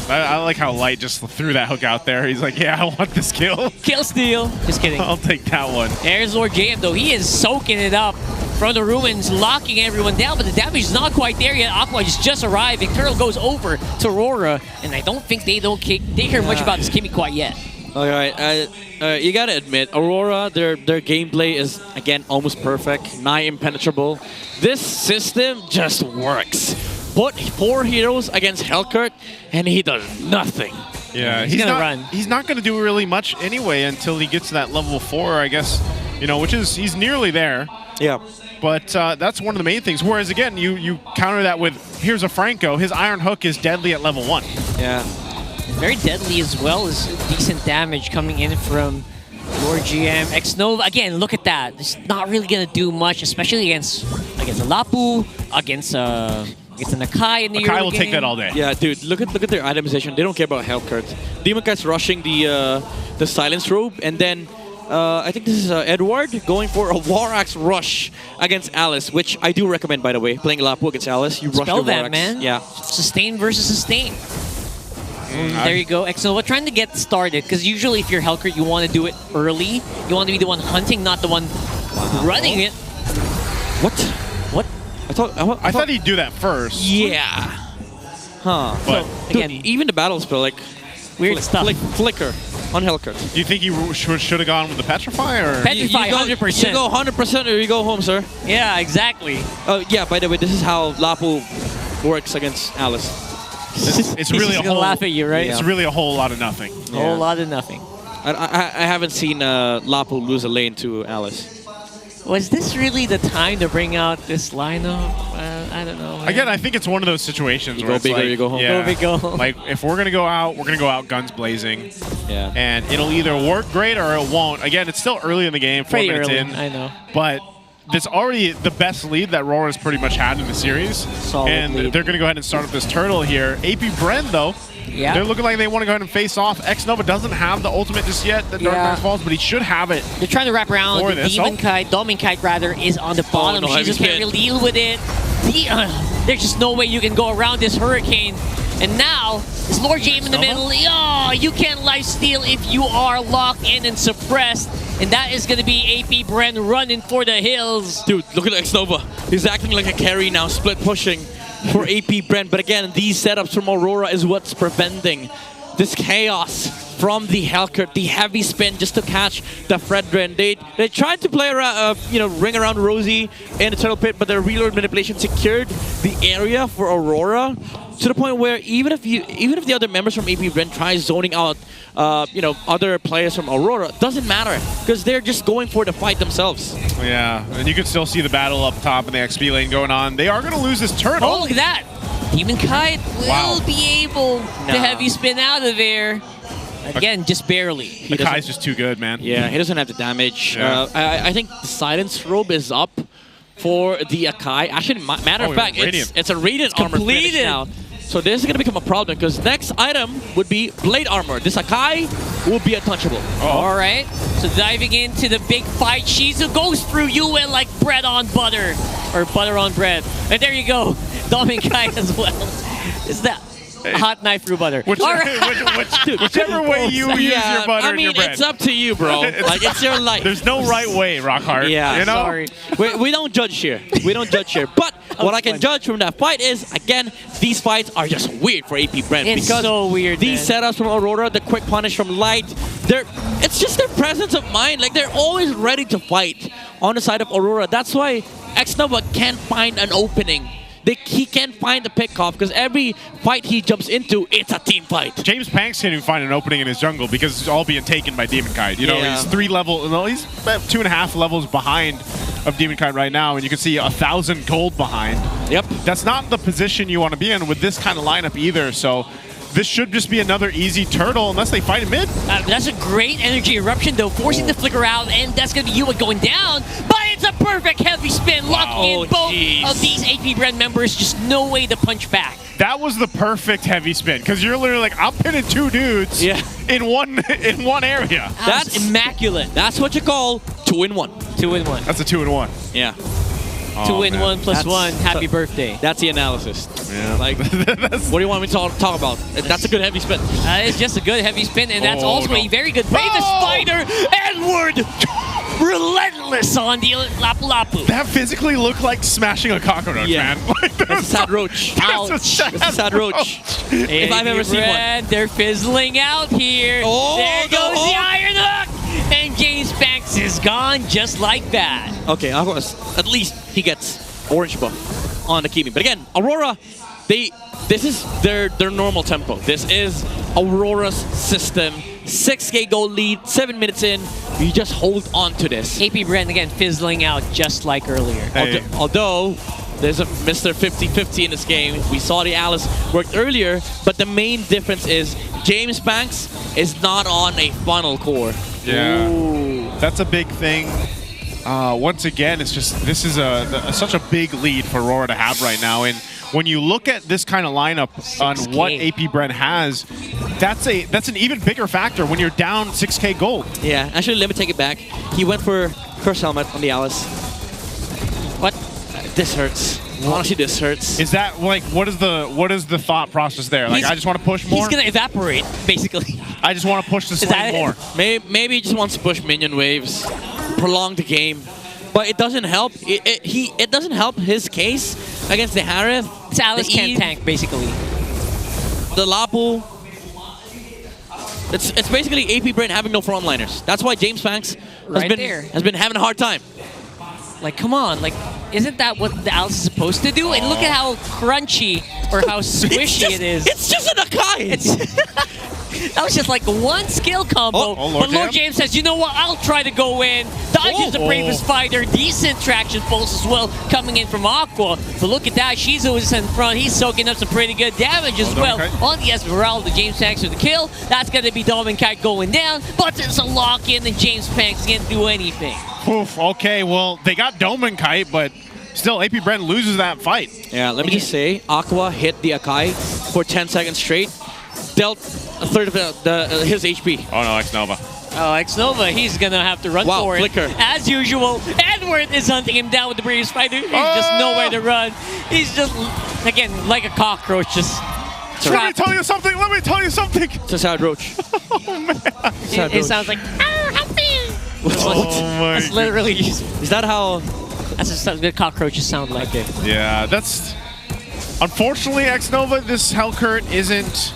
I like how Light just threw that hook out there. He's like, yeah, I want this kill. Kill steal. Just kidding. I'll take that one. There's Lord JM, though. He is soaking it up from the ruins, locking everyone down, but the damage is not quite there yet. Aqua is just arriving. Turtle goes over to RORA, and I don't think they care much about this Kimmy quite yet. All right, you gotta admit, Aurora, their gameplay is again almost perfect, nigh impenetrable. This system just works. Put 4 heroes against Helkert, and he does nothing. Yeah, he's gonna run. He's not gonna do really much anyway until he gets to that level 4, I guess. Which is he's nearly there. Yeah. But that's one of the main things. Whereas again, you counter that with here's a Franco. His Iron Hook is deadly at level 1. Yeah. Very deadly as well as decent damage coming in from Lord GM. X-Nova, again, look at that. It's not really going to do much, especially against the Lapu, against the Nakai in the Nakai early will game. take that all day. Yeah, dude, look at their itemization. They don't care about Helkert. Demon Kite's rushing the Silence Robe, and then I think this is Edward going for a War Axe rush against Alice, which I do recommend, by the way. Playing Lapu against Alice, you rush Spell the War that, Axe. man. Yeah. Sustain versus sustain. There you go. X-Nova trying to get started, because usually if you're Helkert, you want to do it early. You want to be the one hunting, not the one running it. What? I thought he'd do that first. Yeah. Huh. But dude, even the battle spell, weird stuff. Flicker on Helkert. Do you think he should have gone with the Petrify? Or? Petrify, you 100%. You go 100% or you go home, sir. Yeah, exactly. Oh, yeah, by the way, this is how Lapu works against Alice. It's really He's gonna laugh at you, right? It's really a whole lot of nothing. A whole lot of nothing. I haven't seen Lapu lose a lane to Alice. Was this really the time to bring out this lineup? I don't know. Man. Again, I think it's one of those situations You where go it's big or like, you go home. Yeah, Go big, go home. like if we're gonna go out, we're gonna go out guns blazing. Yeah. And it'll either work great or it won't. Again, it's still early in the game, 4 Pretty minutes early, in. I know. But it's already the best lead that RORA's pretty much had in the series. Solid and lead. they're gonna go ahead and start up this turtle here. AP Bren though. Yeah. They're looking like they want to go ahead and face off. X-Nova doesn't have the ultimate just yet, the Dark Knight Falls, but he should have it. They're trying to wrap around. For The this. Demon Kite, Domin Kite rather, is on the bottom. no, She heavy just can't spin. really deal with it. There's just no way you can go around this Hurricane. And now, it's Lord James in the middle. Oh, you can't lifesteal if you are locked in and suppressed. And that is going to be AP Bren running for the hills. Dude, look at X-Nova. He's acting like a carry now, split pushing for AP Brent. But again, these setups from Aurora is what's preventing this chaos from the Hellcurt, the heavy spin just to catch the Fredrin. They tried to play around, ring around Rosie in the turtle pit, but their reload manipulation secured the area for Aurora to the point where even if the other members from AP Brent try zoning out, other players from Aurora, doesn't matter because they're just going for the fight themselves. Yeah, and you can still see the battle up top in the XP lane going on. They are going to lose this turtle. Oh, look at that. Demon Kite will be able to heavy spin out of there. Again, just barely. The Kai's just too good, man. Yeah, he doesn't have the damage. Yeah. I think the Silence Robe is up for the Akai. Actually, matter of fact, it's a Radiant armor finish now. So this is going to become a problem because next item would be Blade Armor. This Akai will be untouchable. All right. So diving into the big fight, Shizu goes through UN like bread on butter. Or butter on bread. And there you go. Domin Kite as well. Is that a hot knife through butter? Whichever way you use your butter and your bread. It's up to you, bro. Like, it's your life. There's no right way, Rockhart. Yeah, you know? sorry. We don't judge here. We don't judge here. But what I can judge from that fight is, again, these fights are just weird for AP Brent. It's because so weird, these man. setups from Aurora, the quick punish from Light, it's just their presence of mind. Like, they're always ready to fight on the side of Aurora. That's why X-Nova can't find an opening. He can't find the pick-off because every fight he jumps into, it's a team fight. James Panks can't even find an opening in his jungle because it's all being taken by Demon Kite. He's about 2.5 levels behind of Demon Kite right now, and you can see 1,000 gold behind. Yep. That's not the position you want to be in with this kind of lineup either, so this should just be another easy turtle unless they fight in mid. That's a great energy eruption though, forcing the flicker out, and that's going to be Yua going down, but it's a perfect heavy spin, locking in both of these AP Brand members, just no way to punch back. That was the perfect heavy spin, because you're literally like, I'm pinning two dudes in one area. That's immaculate. That's what you call 2-in-1. 2-in-1. That's a 2-in-1. Yeah. 2-in-1 plus 1. Happy birthday. That's the analysis. Yeah. Like, what do you want me to talk about? That's a good heavy spin. It's just a good heavy spin, and that's also a very good play. The Spider, Edward, relentless on the Lapu Lapu. That physically looked like smashing a cockroach, man. That's a sad roach. Ouch. That's a sad roach. If I've ever seen one. They're fizzling out here. There goes the Iron Hook. And James Banks is gone just like that. Okay, at least he gets orange buff on the Kimi. But again, Aurora, this is their normal tempo. This is Aurora's system. 6K gold lead, 7 minutes in. You just hold on to this. AP Brent again fizzling out just like earlier. Hey. Although there's a Mr. 50-50 in this game. We saw the Alice worked earlier, but the main difference is James Banks is not on a funnel core. Yeah, Ooh. That's a big thing. Once again, it's just this is such a big lead for Aurora to have right now, and when you look at this kind of lineup on what AP Brent has, that's an even bigger factor when you're down 6K gold. Yeah, actually, let me take it back. He went for Curse Helmet on the Alice. What? This hurts. Honestly, this hurts. Is that like what is the thought process there? Like, I just want to push more. He's gonna evaporate, basically. I just want to push this lane more. Maybe he just wants to push minion waves, prolong the game, but it doesn't help. It doesn't help his case against the Harith. This Alice can't tank, basically. The Lapu. It's basically AP Brent having no frontliners. That's why James Banks has been having a hard time. Like, come on, like, isn't that what the Alice is supposed to do? And look at how crunchy or how squishy it is. It's just an Akai. That was just like one skill combo. But Lord James says, you know what? I'll try to go in. Dodges the bravest fighter. Decent traction pulse as well coming in from Aqua. So look at that. Shizu is in front. He's soaking up some pretty good damage as well. On the Esmeralda, James Panks with the kill. That's going to be Dominkite going down. But there's a lock in and James Panks can't do anything. Oof, okay, well, they got Dominkite, but still, AP Brent loses that fight. Yeah, let me just say, Aqua hit the Akai for 10 seconds straight, dealt a third of his HP. Oh no, X-Nova. Oh, X-Nova, he's gonna have to run for it. Flicker. As usual, Edward is hunting him down with the British Spider. He's just nowhere to run. He's just, again, like a cockroach, just Let me tell you something, let me tell you something. It's a sad roach. Oh, man. It sounds like, help me. That's literally, is that how? That's just what the cockroaches sound like. Yeah, that's... Unfortunately, X-Nova, this Hellcurt isn't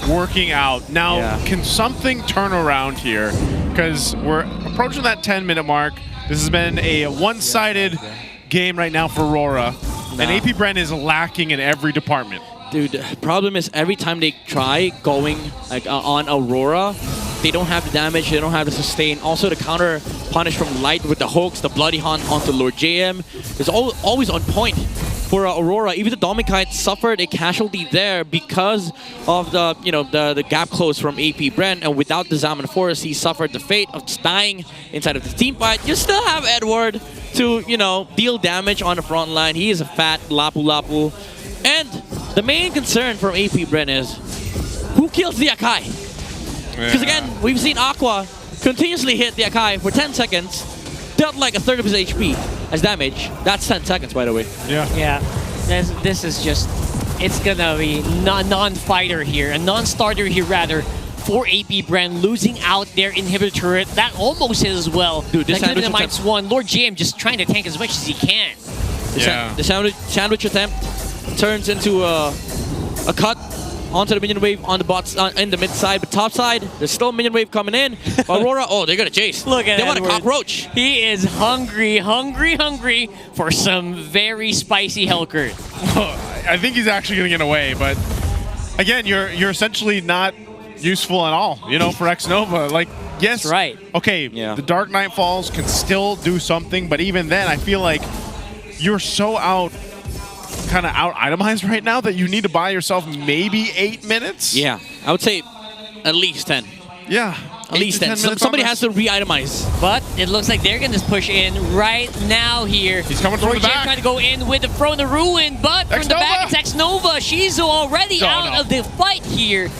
working out. Now, can something turn around here? Because we're approaching that 10-minute mark. This has been a one-sided game right now for RORA. And AP Brent is lacking in every department. Dude, the problem is every time they try going like on Aurora, they don't have the damage, they don't have the sustain. Also, the counter punish from Light with the hooks, the Bloody Hunt onto Lord JM is always on point for Aurora. Even the Dominkite suffered a casualty there because of the the gap close from AP Brent, and without the Zaman Forest, he suffered the fate of just dying inside of the team fight. You still have Edward to deal damage on the front line. He is a fat Lapu Lapu, and the main concern from AP Brent is who kills the Akai. Because again, we've seen Aqua continuously hit the Akai for 10 seconds, dealt like a third of his HP as damage. That's 10 seconds, by the way. Yeah. This is just, it's gonna be non-fighter here, a non-starter here rather, for AP Brent, losing out their inhibitor turret. That almost hit as well. Dude, this that could have been the -1. Lord JM just trying to tank as much as he can. The sandwich attempt turns into a cut onto the minion wave on the bots in the mid side, but top side there's still a minion wave coming in. Aurora, they're gonna chase. Look at they want a Edward. cockroach. He is hungry for some very spicy Hellcurt. I think he's actually gonna get away, but again, you're essentially not useful at all, for X-Nova. Like, yes, right. Okay, the Dark Knight Falls can still do something, but even then, I feel like you're so kind of out itemized right now that you need to buy yourself maybe 8 minutes. Yeah, I would say at least 10. Yeah, at least 10. Somebody has to re-itemize. But it looks like they're gonna push in right now here. He's coming from the back. Trying to go in with the Throne of Ruin, but from the back it's X-Nova. Shizu already out of the fight here.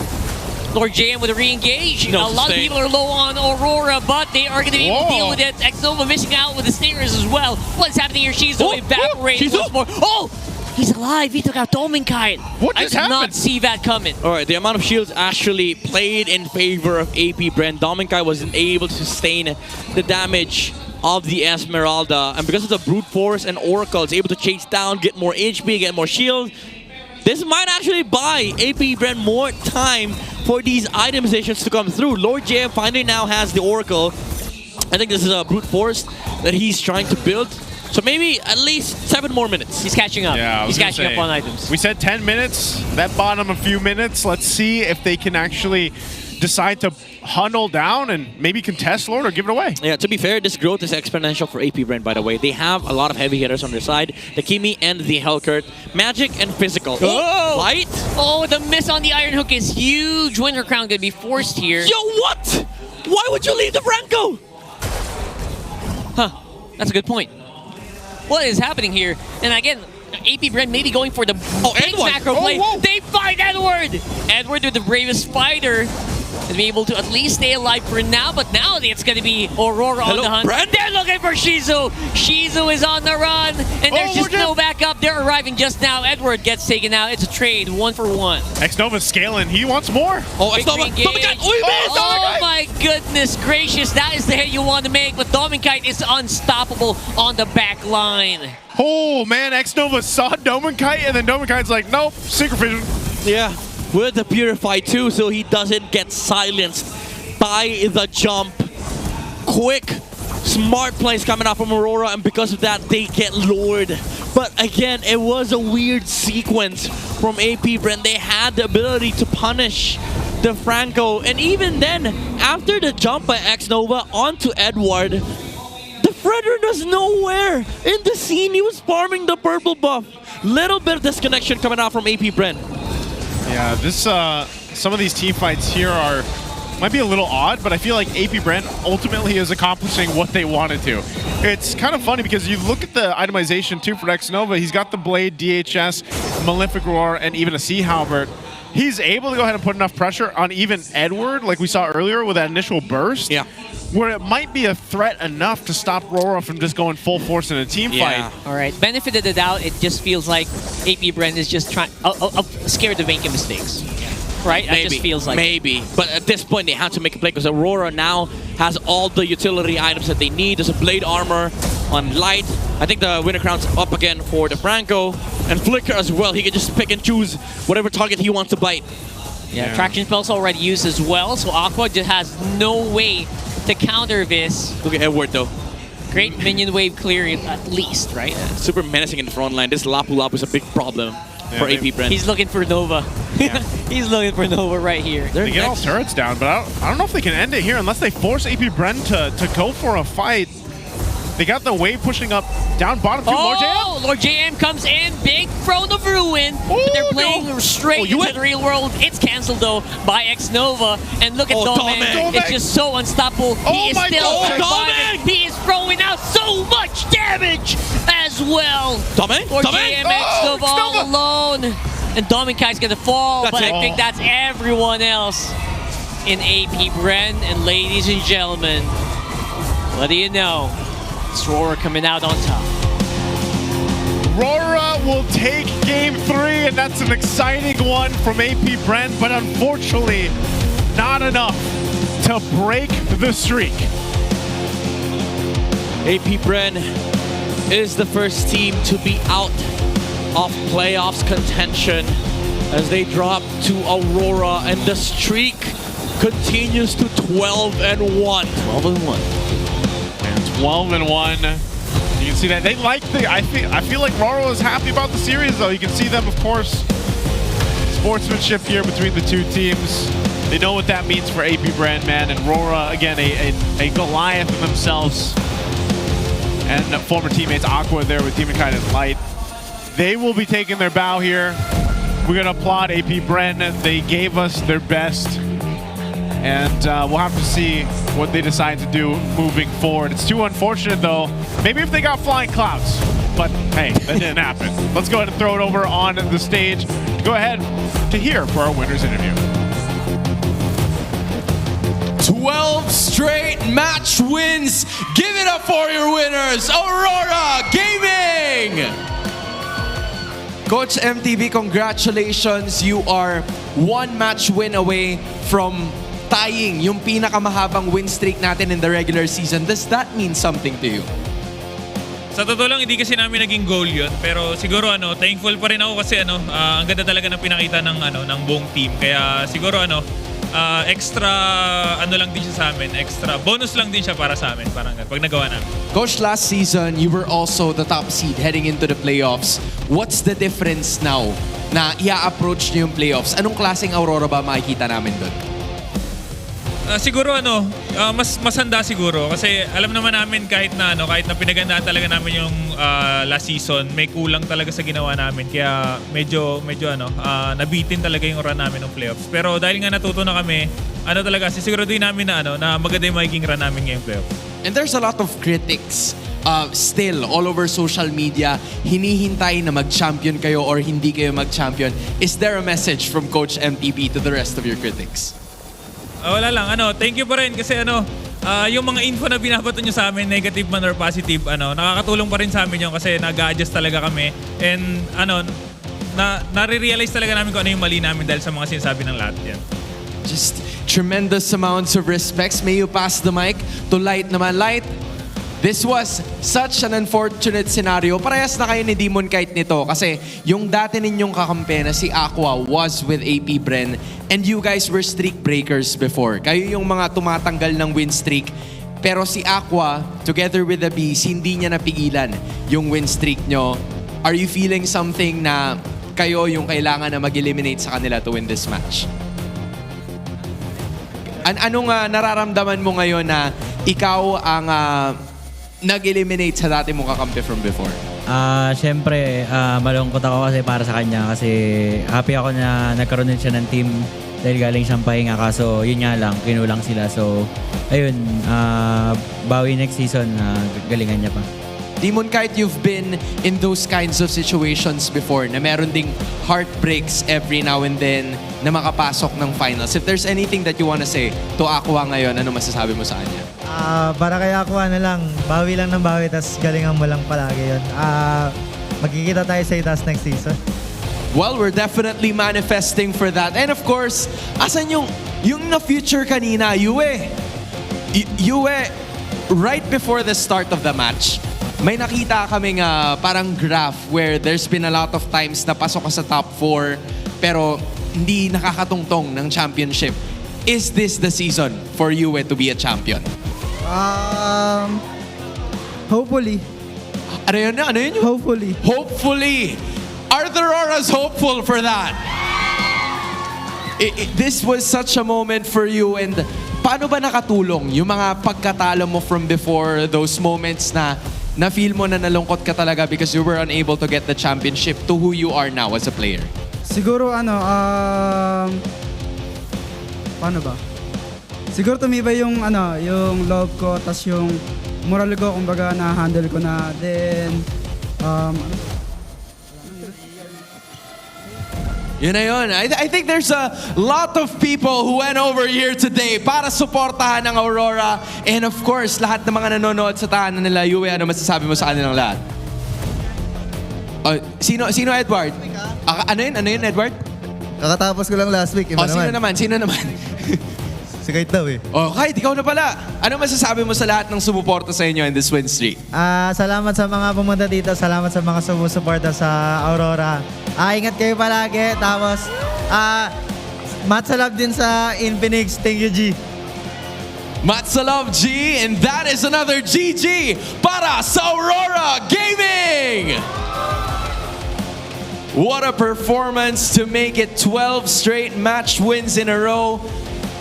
Lord JM with a re-engage. A lot of people are low on Aurora, but they are going to be able to deal with it. X-Nova missing out with the stingers as well. What's happening here? Shizu evaporating once more. Oh! He's alive. He took out Dominkite. I did not see that coming. All right, the amount of shields actually played in favor of AP Brent. Dominkite wasn't able to sustain the damage of the Esmeralda. And because of the Brute Force and Oracle, it's able to chase down, get more HP, get more shield. This might actually buy AP Brent more time for these itemizations to come through. Lord JM finally now has the Oracle. I think this is a Brute Force that he's trying to build. So maybe at least 7 more minutes. He's catching up. Yeah, he's catching up on items. We said 10 minutes. That bought him a few minutes. Let's see if they can actually decide to huddle down and maybe contest Lord or give it away. Yeah, to be fair, this growth is exponential for AP Brent, by the way. They have a lot of heavy hitters on their side. The Kimi and the Hellcurt. Magic and physical. Oh! Light? Oh, the miss on the Iron Hook is huge. Winter Crown going to be forced here. Yo, what? Why would you leave the Franco? Huh. That's a good point. What is happening here? And again, AP Brent maybe going for the big macro play. They find Edward! Edward with the bravest fighter to be able to at least stay alive for now, but now it's going to be Aurora on the hunt. Brent? They're looking for Shizu! Shizu is on the run, and there's just no backup. They're arriving just now. Edward gets taken out. It's a trade, 1-for-1. X-Nova's scaling. He wants more. Oh, X-Nova! Oh my goodness gracious. That is the hit you want to make, but Dominkite is unstoppable on the back line. Oh man, X-Nova saw Dominkite, and then Dominkite's like, nope, Secret Vision. Yeah, with the Purify too, so he doesn't get silenced by the jump. Quick, smart plays coming out from Aurora, and because of that, they get lured. But again, it was a weird sequence from AP Brent. They had the ability to punish DeFranco. And even then, after the jump by X-Nova onto Edward, the Fredrin was nowhere in the scene. He was farming the purple buff. Little bit of disconnection coming out from AP Bren. Yeah, this some of these team fights here might be a little odd, but I feel like AP Bren ultimately is accomplishing what they wanted to. It's kind of funny because you look at the itemization too for X-Nova. He's got the Blade, DHS, Malefic Roar, and even a Sea Halberd. He's able to go ahead and put enough pressure on even Edward, like we saw earlier with that initial burst. Yeah. Where it might be a threat enough to stop RORA from just going full force in a team fight. All right. Benefit of the doubt, it just feels like AP Bren is just trying, scared of making mistakes. Right? Maybe. It just feels like Maybe. But at this point, they have to make a play because Aurora now has all the utility items that they need. There's a Blade Armor on Light. I think the Winter Crown's up again for DeFranco. And Flicker as well. He can just pick and choose whatever target he wants to bite. Yeah, Traction Spell's already used as well, so Aqua just has no way to counter this. Look at Edward though. Great minion wave clear at least, right? Yeah, super menacing in the front line. This Lapu Lapu is a big problem for AP Bren. He's looking for Nova. Yeah. He's looking for Nova right here. They get all turrets down, but I don't know if they can end it here unless they force AP Bren to go for a fight. They got the wave pushing up down bottom to Lord JM. Lord JM comes in, big Throne of Ruin, but they're playing straight into the real world. It's canceled though by X-Nova, and look at Domek. It's just so unstoppable. He is still surviving. He is throwing out so much damage as well. Domek? Lord JM, X-Nova all alone, and Domenkai's gonna fall, but I think that's everyone else in AP Bren. And ladies and gentlemen, what do you know? It's RORA coming out on top. RORA will take Game 3, and that's an exciting one from AP Bren, but unfortunately, not enough to break the streak. AP Bren is the first team to be out of playoffs contention as they drop to Aurora, and the streak continues to 12-1. 12-1. 12-1. You can see that they like I feel like RORA is happy about the series though. You can see them, of course, sportsmanship here between the two teams. They know what that means for AP Bren, man, and RORA again a Goliath in themselves. And former teammates Aqua there with Demonkite and Light. They will be taking their bow here. We're gonna applaud AP Bren. They gave us their best. And we'll have to see what they decide to do moving forward. It's too unfortunate, though. Maybe if they got flying clouds. But, hey, that didn't happen. Let's go ahead and throw it over on the stage. Go ahead to hear for our winner's interview. 12 straight match wins. Give it up for your winners, Aurora Gaming! Coach MTV, congratulations. You are one match win away from tying yung pinakamahabang win streak natin in the regular season. Does that mean something to you? Sa totoo lang, hindi kasi namin naging goal yun. Pero siguro thankful pa rin ako kasi ang ganda talaga ng pinakita ng buong team. Kaya siguro extra lang din siya sa amin. Extra bonus lang din siya para sa amin. Parang pag nagawa namin. Coach, last season, you were also the top seed heading into the playoffs. What's the difference now na i-approach niyo yung playoffs? Anong klaseng Aurora ba makikita namin doon? Siguro mas handa siguro kasi alam naman namin kahit na pinagandaan talaga namin yung last season, may kulang talaga sa ginawa namin kaya medyo nabitin talaga yung run namin ng playoffs. Pero dahil nga natuto na kami, talaga sisiguraduhin namin na maganda yung magiging run namin ngayong playoffs. And there's a lot of critics still all over social media, hinihintay na mag-champion kayo or hindi kayo mag-champion. Is there a message from Coach MTB to the rest of your critics? Wala lang. Thank you pa rin kasi yung mga info na binabato nyo sa amin, negative man or positive, nakakatulong pa rin sa amin yun kasi nag-a-adjust talaga kami. And nare-realize talaga namin kung ano yung mali namin dahil sa mga sinasabi ng lahat yan. Just tremendous amounts of respects. May you pass the mic to Light naman. Light, this was such an unfortunate scenario. Parehas na kayo ni Demonkite nito kasi yung dati ninyong kakampi na si Aqua was with AP Bren and you guys were streak breakers before. Kayo yung mga tumatanggal ng win streak. Pero si Aqua, together with the Bees, hindi niya napigilan yung win streak nyo. Are you feeling something na kayo yung kailangan na mag-eliminate sa kanila to win this match? Anong nararamdaman mo ngayon na ikaw ang nag-eliminate sa dati mong kakampi from before? Siyempre, malungkot ako kasi para sa kanya kasi happy ako na nagkaroon din siya ng team dahil galing siyang pahinga kaso yun nga lang, kinulang sila. So, ayun, bawi next season, galingan niya pa. Demon, kahit you've been in those kinds of situations before na meron ding heartbreaks every now and then na makapasok ng finals. If there's anything that you wanna say to Aqua ngayon, ano masasabi mo sa kanya? Para kay Aqua na lang, bawi lang ng bawi, tas galingan mo lang palagi yun. Magkikita tayo sa itas next season. Well, we're definitely manifesting for that. And of course, asan yung na-future kanina, Yue, right before the start of the match, may nakita kaming parang graph where there's been a lot of times na pasok ka sa top 4 pero hindi nakakatungtong ng championship. Is this the season for you to be a champion? Hopefully. Ano yun? Hopefully. Hopefully. Are the RORAs hopeful for that? This was such a moment for you, and paano ba nakatulong yung mga pagkatalo mo from before, those moments na feel mo na nalungkot ka talaga because you were unable to get the championship to who you are now as a player? Siguro paano ba? Siguro tumibay yung love ko, tas yung moral ko, kumbaga na-handle ko na. Then Yun na yun. I think there's a lot of people who went over here today para suportahan ng Aurora. And of course, lahat ng mga nanonood sa tahanan nila, Yue, ano masasabi mo sa kanilang lahat? Sino Edward? Ano yun, Edward? kakatapos ko lang last week. Sino naman? Si Kite daw eh. Kite, ikaw na pala. Ano masasabi mo sa lahat ng sumuporta sa inyo in this win streak? Salamat sa mga pumunta dito. Salamat sa mga sumusuporta sa Aurora. Ingat kayo palagi. Tapos, matsalab din sa Infinix. Thank you, G. Matsalab, G. And that is another GG para sa Aurora Gaming! What a performance to make it 12 straight match wins in a row.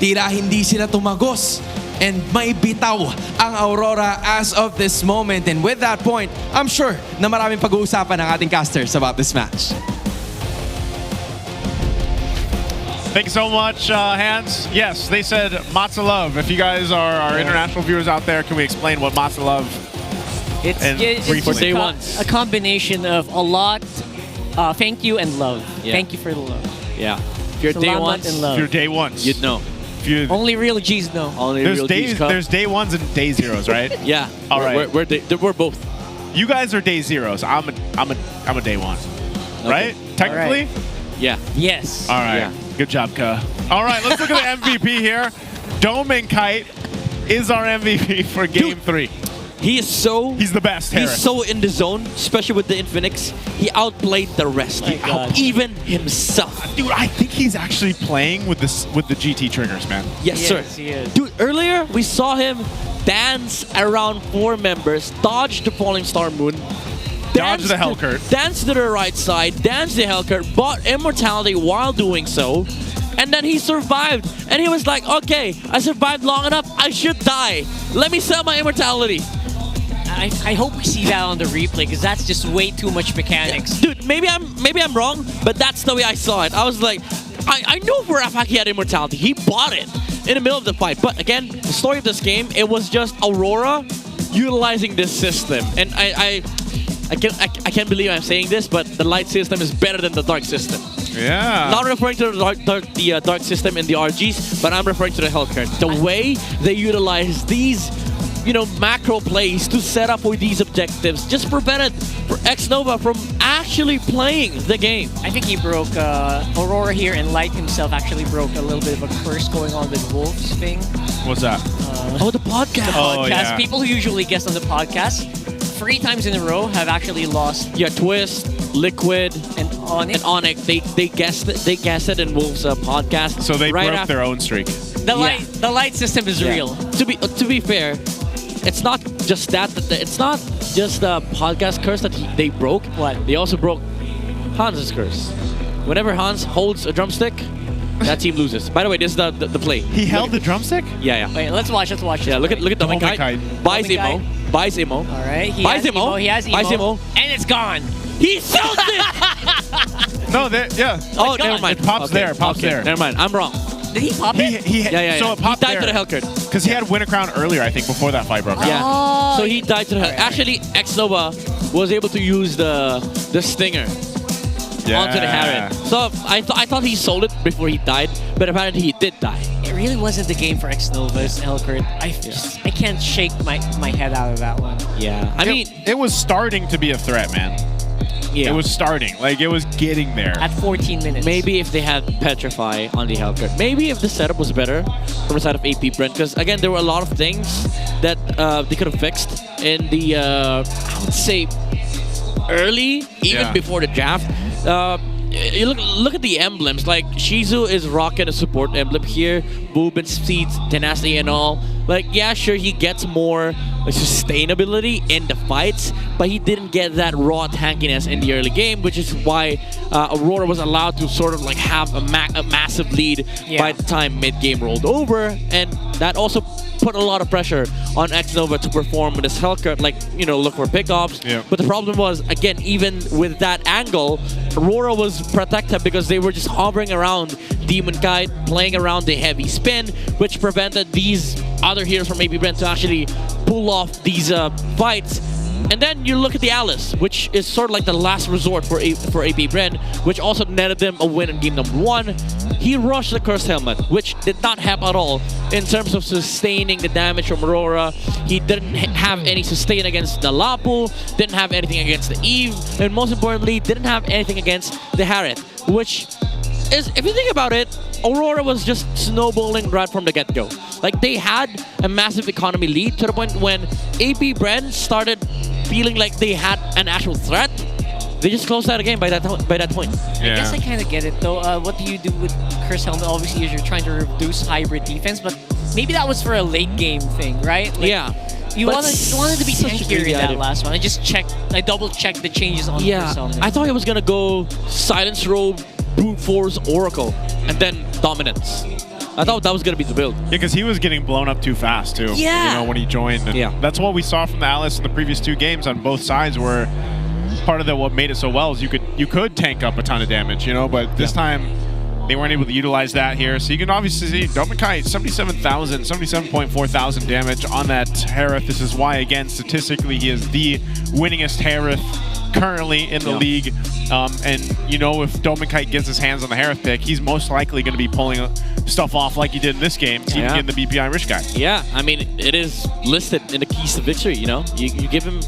Tira hindi sila tumagos and may bitaw ang Aurora as of this moment. And with that point, I'm sure na maraming pag-uusapan ng ating casters about this match. Thank you so much, Hans. Yes, they said Matza Love. If you guys are our international viewers out there, can we explain what Matza Love is? It's just a combination of a lot, thank you and love. Yeah. Thank you for the love. Yeah. If you're day ones, you'd know. Only real G's know. There's day ones and day zeros, right? Yeah. All right. We're both. You guys are day zeros. I'm a day one. Okay. Right? Technically? Right. Yeah. Yes. All right. Yeah. Good job, Ka. All right, let's look at the MVP here. Dome Kite is our MVP for Game 3. He's the best, Harris. He's so in the zone, especially with the Infinix. He outplayed the rest. Even himself. Dude, I think he's actually playing with the GT triggers, man. Yes, sir. He is. Dude, earlier we saw him dance around 4 members, dodge the Falling Star Moon, dodge the Hellcurt, dance to the right side, dance the Hellcurt, bought immortality while doing so, and then he survived. And he was like, okay, I survived long enough, I should die. Let me sell my immortality. I hope we see that on the replay because that's just way too much mechanics. Dude, maybe I'm wrong, but that's the way I saw it. I was like, I know for a fact he had immortality. He bought it in the middle of the fight. But again, the story of this game, it was just Aurora utilizing this system. And I can't believe I'm saying this, but the light system is better than the dark system. Yeah. Not referring to the dark system in the RGs, but I'm referring to the Hellcurt. The way they utilize these macro plays to set up for these objectives just prevented X-Nova from actually playing the game. I think he broke Aurora here, and Light himself actually broke a little bit of a curse going on with Wolf's thing. What's that? The podcast. The podcast. Yeah. People who usually guest on the podcast 3 times in a row have actually lost. Yeah, Twist, Liquid, and ONIC. They guessed it in Wolf's podcast. So they broke their own streak. The light system is real. To be fair, it's not just that. It's not just the podcast curse that they broke. What? They also broke Hans's curse. Whenever Hans holds a drumstick, that team loses. By the way, this is the play. He held the drumstick? Yeah. Wait, let's watch. Yeah, look at Dominkite. Buys ammo. Buys ammo. All right. He buys has ammo. He has buys ammo. And it's gone. He sold it! No, yeah. Oh, never mind. It pops there. Pops there. Never mind. I'm wrong. Did he pop it? Yeah. So it popped he died there. to the Hellcurt. Because he had win a crown earlier, I think, before that fight broke out. Yeah. So he died to the Hellcurt. Actually, X-Nova was able to use the stinger onto the Harriet. So I thought he sold it before he died, but apparently he did die. It really wasn't the game for X-Nova's Hellcurt. I can't shake my head out of that one. Yeah. I mean, it was starting to be a threat, man. Yeah. It was starting. Like, it was getting there. At 14 minutes. Maybe if they had Petrify on the Hellcurt. Maybe if the setup was better from the side of AP Brent. Because, again, there were a lot of things that they could have fixed in the, I would say, early, even before the draft. You look at the emblems. Like, Shizu is rocking a support emblem here. Movement speed, tenacity and all. Like, yeah, sure, he gets more sustainability in the fights, but he didn't get that raw tankiness in the early game, which is why Aurora was allowed to sort of like have a massive lead by the time mid-game rolled over, and that also put a lot of pressure on X-Nova to perform with this Hellcurt, like, you know, look for pickoffs. Yeah. But the problem was, again, even with that angle, Aurora was protected because they were just hovering around Demon Kite, playing around the heavy spin, which prevented these other heroes from AP Brent to actually pull off these fights. And then you look at the Alice, which is sort of like the last resort for AP Brent, which also netted them a win in game number 1. He rushed the Cursed Helmet, which did not help at all in terms of sustaining the damage from Aurora. He didn't have any sustain against the Lapu, didn't have anything against the Eve, and most importantly, didn't have anything against the Harriet, which is, if you think about it, Aurora was just snowballing right from the get-go. Like, they had a massive economy lead to the point when AP Brent started feeling like they had an actual threat. They just closed out a game by that point. I guess I kind of get it, though. What do you do with Curse Helmet? Obviously, is you're trying to reduce hybrid defense, but maybe that was for a late game thing, right? Like, yeah. You wanted to be tankier in that last one. I double-checked the changes on Curse Helmet. I thought he was going to go Silence Robe, Brute Force, Oracle, and then Dominance. I thought that was going to be the build. Yeah, because he was getting blown up too fast, too. Yeah. You know, when he joined. And that's what we saw from the Alice in the previous 2 games on both sides, where part of what made it so well is you could tank up a ton of damage, you know, but this time they weren't able to utilize that here. So you can obviously see Dominkite, 77.4 thousand damage on that Harith. This is why, again, statistically, he is the winningest Harith currently in the league. And, you know, if Dominkite gets his hands on the Harith pick, he's most likely going to be pulling stuff off like he did in this game, even getting the BPI Rich guy. Yeah, I mean, it is listed in the keys to victory, you know? You give him,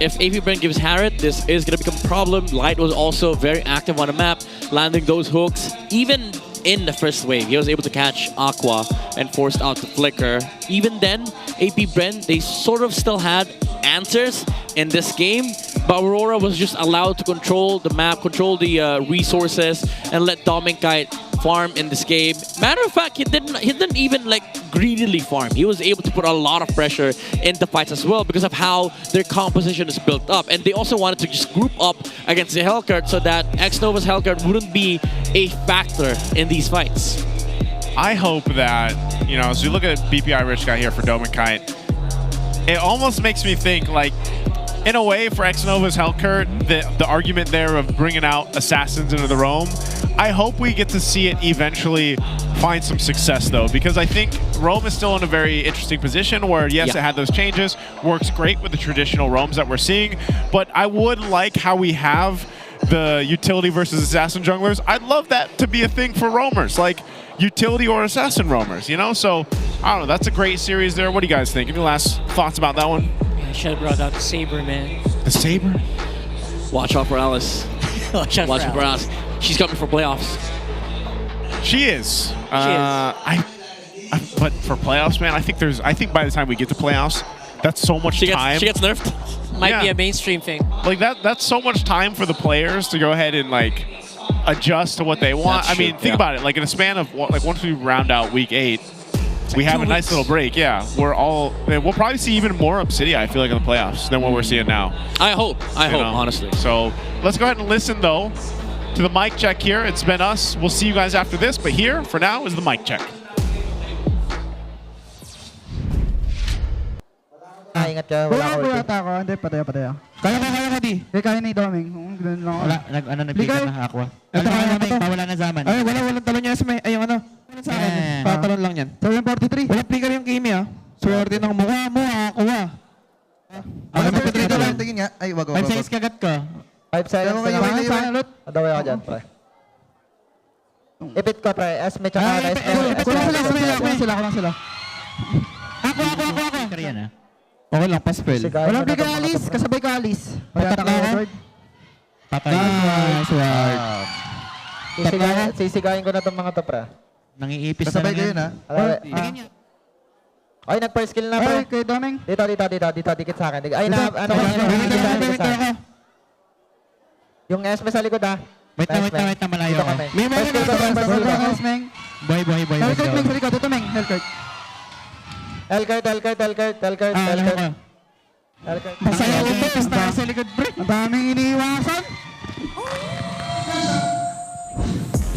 if AP Brent gives Harith, this is going to become a problem. Light was also very active on the map, landing those hooks. Even in the first wave, he was able to catch Aqua and forced out the Flicker. Even then, AP Brent, they sort of still had answers in this game, but Aurora was just allowed to control the map, control the resources, and let Dominkite farm in this game. Matter of fact, he didn't even like greedily farm. He was able to put a lot of pressure into fights as well because of how their composition is built up. And they also wanted to just group up against the Hellcurt so that X-Nova's Hellcurt wouldn't be a factor in these fights. I hope that, you know, as we look at BPI Rich guy here for Dominkite, it almost makes me think, like, in a way, for X-Nova's Hellcurt, the argument there of bringing out Assassins into the Roam, I hope we get to see it eventually find some success, though, because I think Roam is still in a very interesting position where, yes, it had those changes, works great with the traditional Roams that we're seeing, but I would like how we have the utility versus assassin junglers. I'd love that to be a thing for roamers, like utility or assassin roamers, you know? So, I don't know, that's a great series there. What do you guys think? Any last thoughts about that one? I should have brought out the Saber, man. The Saber? Watch out for Alice. Watch out for Alice. She's coming for playoffs. She is. But for playoffs, man, I think by the time we get to playoffs, that's so much time. She gets nerfed. Might be a mainstream thing. Like that's so much time for the players to go ahead and like adjust to what they want. That's I mean, true, think about it. Like in a span of once we round out week 8, we have a nice little break. Yeah, we'll probably see even more Obsidia, I feel like, in the playoffs than what we're seeing now. I hope, honestly. So let's go ahead and listen, though, to the mic check here. It's been us. We'll see you guys after this, but here, for now, is the mic check. Ingat ka, wala ko. Wala ako. Hindi, patay. Kaya di. Kaya ni Doming. Ganun lang ako. Wala, nag-pick na aqua. Wala na zaman. Ay, walang talon niya sa may, ay yung ano. Sa akin, patalon lang yan. 743. Walang flicker yung Kimi ah. Swerte ng mukha mo, aqua. Ano ba dito lang? Tingin nga. Ay, wag. 5 seconds kagat ko. 5 seconds na naman. Saan ulit? Adaway ako dyan, pre. Ipit ko, pre. Esme tsaka na Kulang sila. Ako. Kaya na. Okay lang, paspel. Walang bigay Alice. Kasabay ka Alice. Patak ka, Edward. Patay. Nice work. Sisigayin ko na itong mga to, pre. Nangiipis na Kasabay lang kayo yan. na. Ay, nag-first kill na, pre. Ay, kay Doming. Dito, dikit sa akin. Ay, Dito. ano dikit sa akin. Yung Esme sa likod, ah. Wait na, malayo Dito ako. kami. First kill ka, Meng. Boy. Hellcurt, Meng, sa likod. Ito, Meng. Hellcurt. Hellcurt. Masaya ulit. Basta sa likod, pre. Ang daming iniiwasan.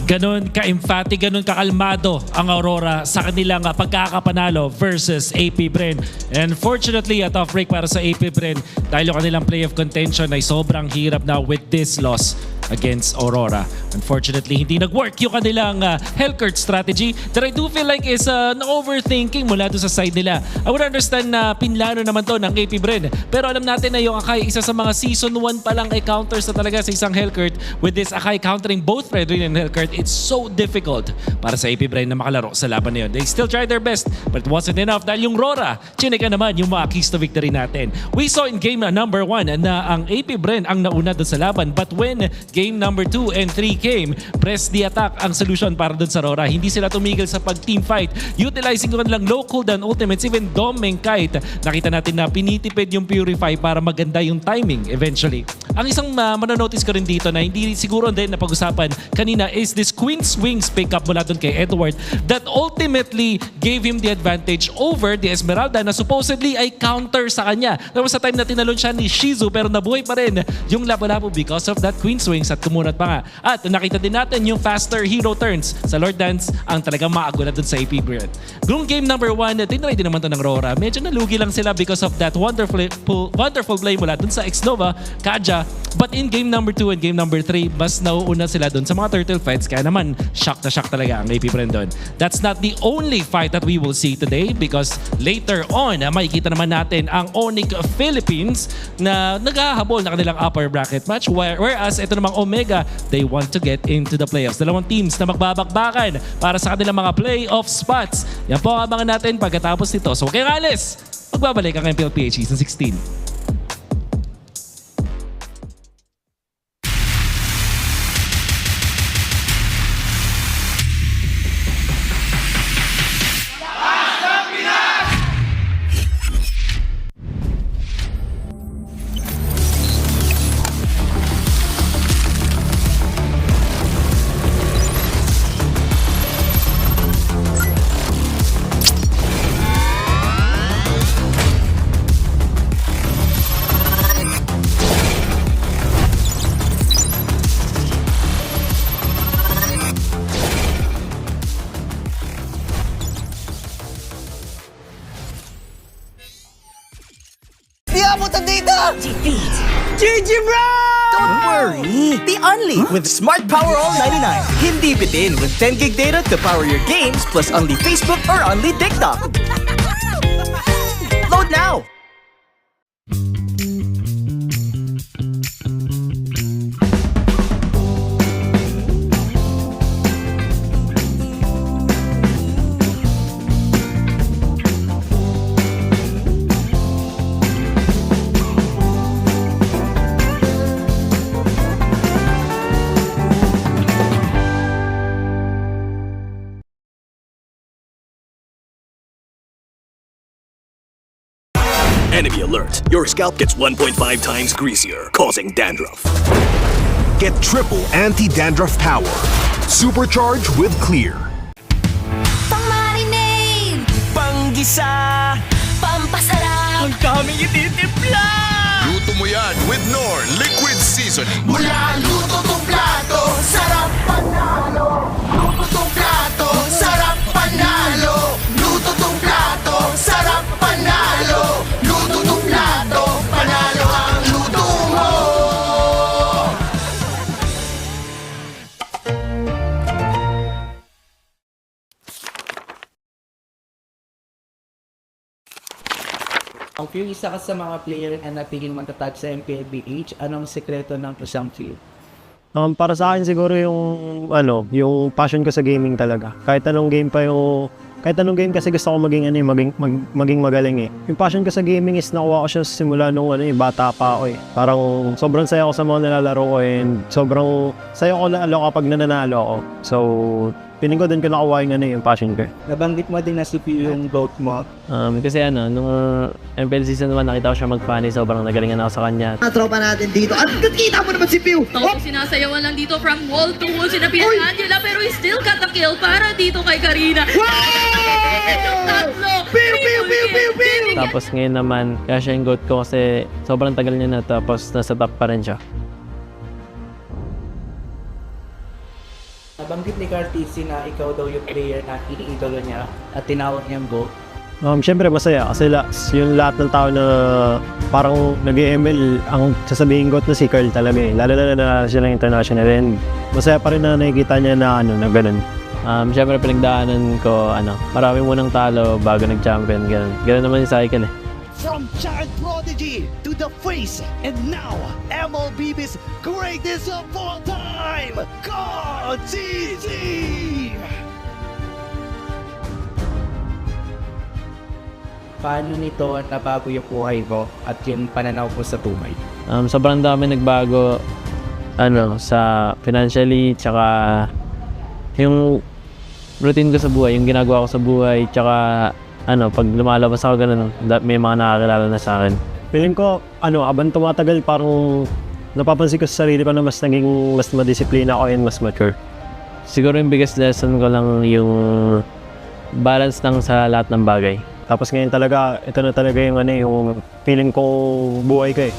Ganon ka-emphatic, ganon kakalmado ang Aurora sa kanilang pagkakapanalo versus APBR. And fortunately, a tough break para sa APBR dahil yung kanilang play of contention ay sobrang hirap na with this loss against Aurora. Unfortunately, hindi nag-work yung kanilang Hellcurt strategy that I do feel like is na-overthinking mula doon sa side nila. I would understand na pinlano naman to ng APBR. Pero alam natin na yung Akai, isa sa mga Season 1 pa lang ay counters na talaga sa isang Hellcurt. With this Akai countering both Fredrin and Hellcurt, it's so difficult para sa APBR na makalaro sa laban na yun. They still tried their best, but it wasn't enough dahil yung RORA, chinika naman yung mga keys to victory natin. We saw in game number 1 na ang APBR ang nauna doon sa laban, but when game number 2 and 3 came, press the attack ang solution para doon sa RORA. Hindi sila tumigil sa pag-team fight, utilizing ko kanilang low cooldown ultimates, even Doming kahit nakita natin na pinitipid yung Purify para maganda yung timing eventually. Ang isang mananotice ko rin dito na hindi siguro din napag-usapan kanina is this Queen's Wings pick up mula doon kay Edward that ultimately gave him the advantage over the Esmeralda na supposedly ay counter sa kanya. Tapos sa time na tinalon siya ni Shizu pero nabuhay pa rin yung labo-labo because of that Queen's Wings at kumunat pa nga. At nakita din natin yung faster hero turns sa Lord Dance ang talagang maago na doon sa APBR. Noong game number 1, tinry din naman to ng RORA. Medyo nalugi lang sila because of that wonderful play mula doon sa Xnova, Kaja. But in game number 2 and game number 3, mas nauuna sila doon sa mga turtle fights. Kaya naman, shock na shock talaga ang APBR doon. That's not the only fight that we will see today because later on, makikita naman natin ang ONIC Philippines na naghahabol na kanilang upper bracket match. Whereas ito namang Omega, they want to get into the playoffs. Dalawang teams na magbabakbakan para sa kanilang mga playoff spots. Yan po ang abangan natin pagkatapos nito. So, kay Rales, magbabalik ang MPL PH Season 16. GG bro! Don't worry, be only with Smart Power All 99. Hindi bitin with 10 gig data to power your games plus only Facebook or only TikTok. Load now! Enemy alert. Your scalp gets 1.5 times greasier, causing dandruff. Get triple anti-dandruff power. Supercharge with Clear. Pang-marinade! Pang-gisa! Pampasarap! Ang daming ititimpla! Luto mo yan with Knorr Liquid Seasoning. Mula luto to plato, Ang few isa ka sa mga player na napigil matatag sa MPLBH, anong sekreto ng isang few? Para sa akin siguro yung passion ko sa gaming talaga. Kahit anong game kasi gusto ko maging magaling eh. Yung passion ko sa gaming is nakuha ko siya simula nung bata pa ako eh. Parang sobrang saya ko sa mga nilalaro ko and sobrang saya ko lalo kapag nananalo ako. So, piling ko din ko nakuha yung passion ko. Nabanggit mo din na si Pio yung vote mo. Kasi nung MPL Season 1 nakita ko siya mag-funny, sobrang nagalingan ako sa kanya. Tropa natin dito. At nakita mo naman si Pio. Sinasayawan lang dito from wall to wall. Sinabihan ni Angela pero he still got the kill para dito kay Karina. Tapos ngayon naman, kaya siya yung GOAT ko kasi sobrang tagal niya na tapos nasa top pa rin siya. Nabanggit ni Cartesi na ikaw daw yung player na iniidolo niya at tinawag niyang GOAT. Siyempre masaya kasi yung lahat ng tao na parang nag-ML ang sasabihin GOAT na si Carl talaga eh. Lalo na nanalo siya ng international and masaya pa rin na nakikita niya na ganun. Siyempre pinagdaanan ko, marami munang talo bago nag-champion, ganun. Ganun naman yung cycle eh. From child prodigy to the face, and now MLBB's greatest of all time, GOAT! Paano nito nabago yung buhay mo at yung pananaw ko sa tumay? Sobrang dami nagbago sa financially, tsaka yung routine ko sa buhay, yung ginagawa ko sa buhay, tsaka pag lumalabas ako ganun, may mga nakakilala na sa akin. Feeling ko, habang tumatagal, parang napapansin ko sa sarili ko na mas madisiplina ako and mas mature. Siguro yung biggest lesson ko lang yung balance lang sa lahat ng bagay. Tapos ngayon talaga, ito na talaga yung feeling ko buhay ko eh.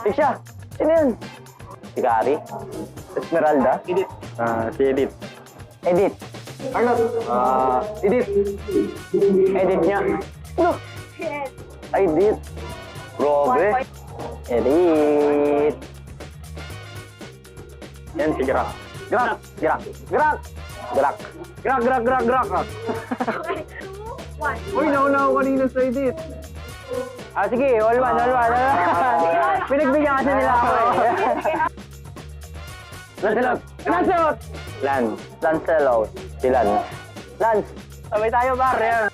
Isha, sino yun? Si Gary? Esmeralda? Edith. Si Edith. Edith. Arnold. Edith. Edith niya. No. Edith. Grabe. Edith. Yan si Grak. Grak. Grak. Grak. Grak. Grak, grak, grak, grak. Uy, nauna ako kanina sa Edith. Sige, all one. Pinagbigyan kasi nila ako eh. Lancelot! Lancelot! Lancelot. Si Lance. Lance! Sabay tayo, pare.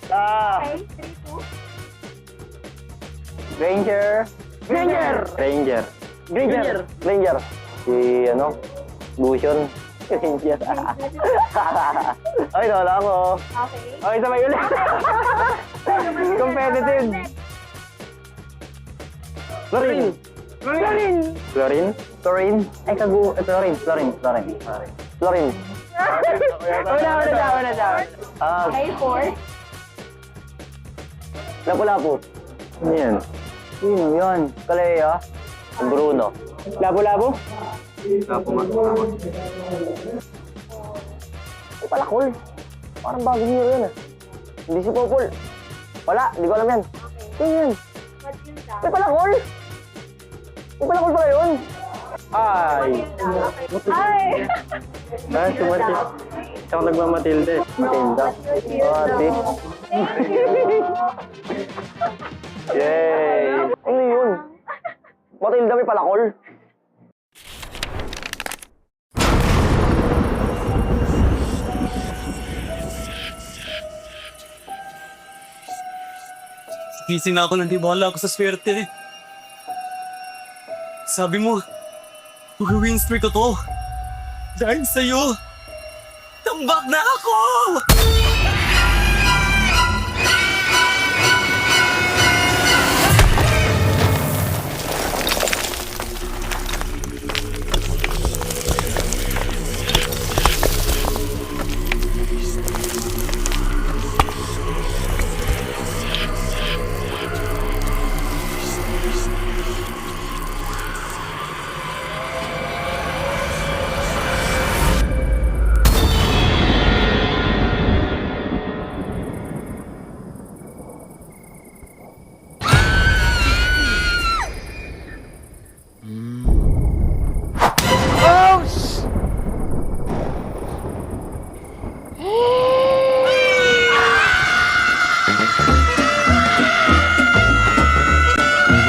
Ranger. Si, Bution. Ranger. Ay, wala ako. Okay, sabay ulit. Competitive. Florin. Ay, Florin. Una. A4. Lapu-lapu. Ano yan? Sino yan? Kalea. Bruno. Lapu-lapu? Ay, Palakol. Parang bagong hero yan ah. Hindi si Popol. Wala, di ko alam yan. Sino yan? Ay, Palakol. Ay, Palakol pala yun. Ay! Ay! Ah, si Matilda. Siya ako nagmamatilda eh. Matilda. Ate. Yay! Ano yun? Matilda may palakol. Gising na ako nang di bahala ako sa swerte. Sabi mo, mag-win streak ko to. Dahil sa'yo, tambak na ako!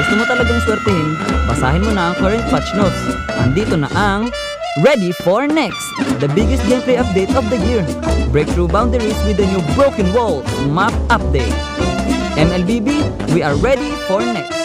Gusto mo talagang swertihin, basahin mo na ang current patch notes. Andito na ang Ready for Next, the biggest gameplay update of the year. Break through boundaries with the new Broken Walls map update. MLBB, we are ready for next.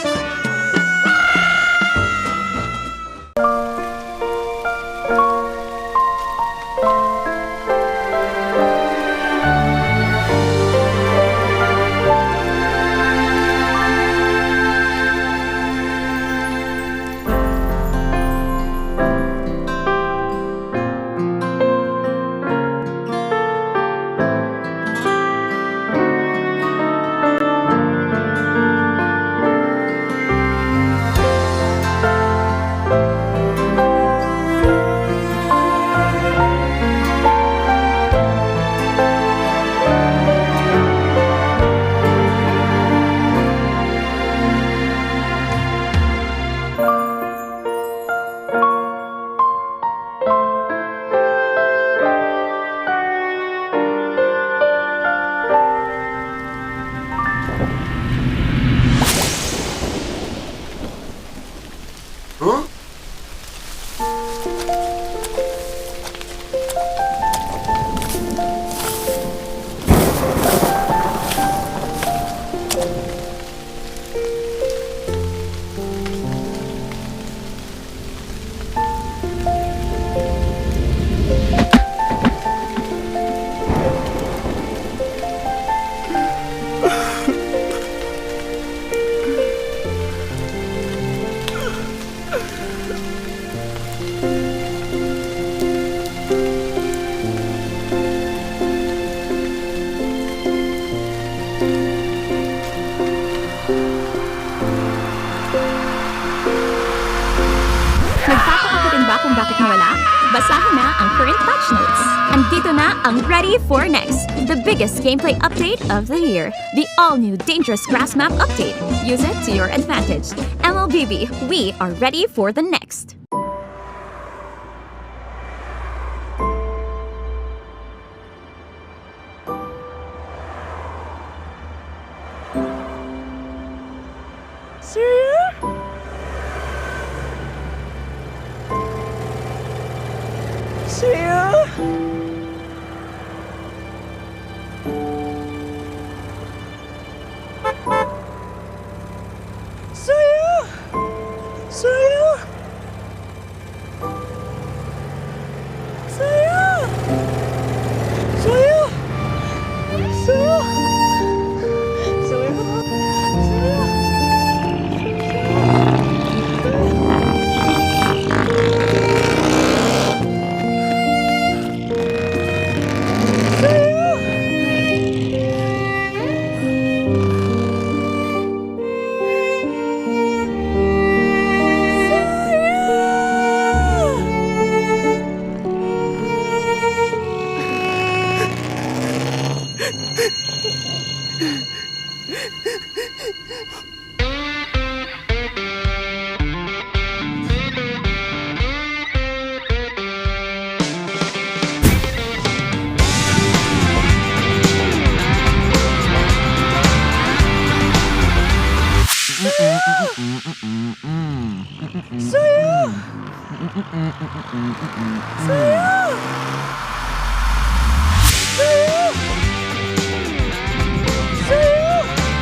Kung bakit nawala? Basahin na ang current patch notes. Andito na ang Ready for Next, the biggest gameplay update of the year. The all-new Dangerous Grass Map update. Use it to your advantage. MLBB, we are ready for the next.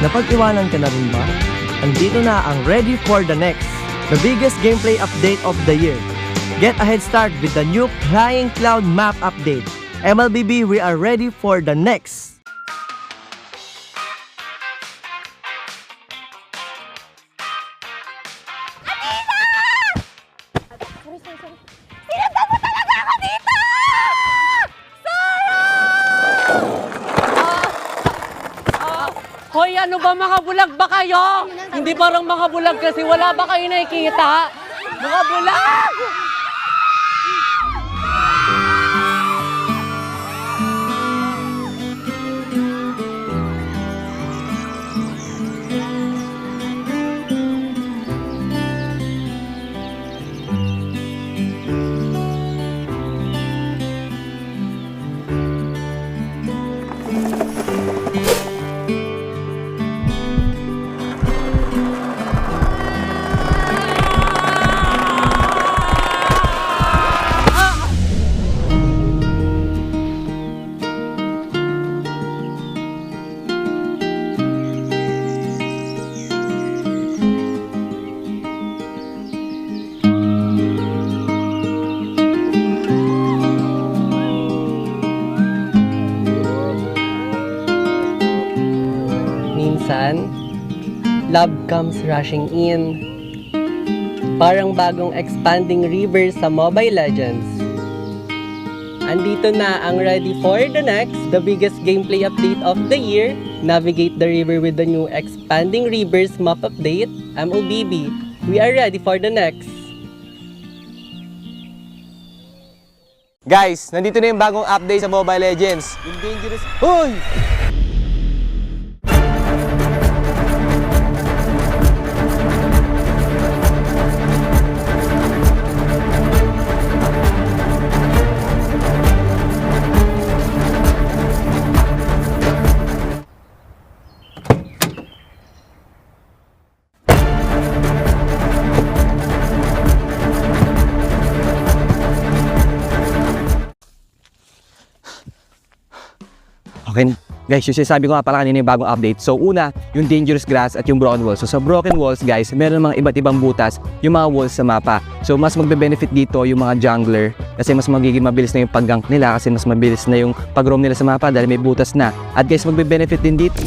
Napag-iwanan ka na rin ba? Andito na ang Ready for the Next, the biggest gameplay update of the year. Get a head start with the new Flying Cloud map update. MLBB, we are ready for the next. Sinundan mo talaga ako dito! Hoy, ano ba, mga bulag ba kayo? Hindi parang mga bulag kasi wala ba kayo nakikita? Mga bulag! Minsan, love comes rushing in. Parang bagong expanding river sa Mobile Legends. Andito na ang Ready for the Next, the biggest gameplay update of the year. Navigate the river with the new expanding rivers map update, MLBB. We are ready for the next. Guys, nandito na yung bagong update sa Mobile Legends. Yung dangerous... Hoy! Okay, guys, yung sinasabi ko nga pala kanina yung bagong update. So una, yung dangerous grass at yung broken walls. So sa broken walls, guys, meron mga iba't ibang butas yung mga walls sa mapa. So mas magbe-benefit dito yung mga jungler kasi mas magiging mabilis na yung pag-gank nila kasi mas mabilis na yung pag-roam nila sa mapa dahil may butas na. At guys, magbe-benefit din dito.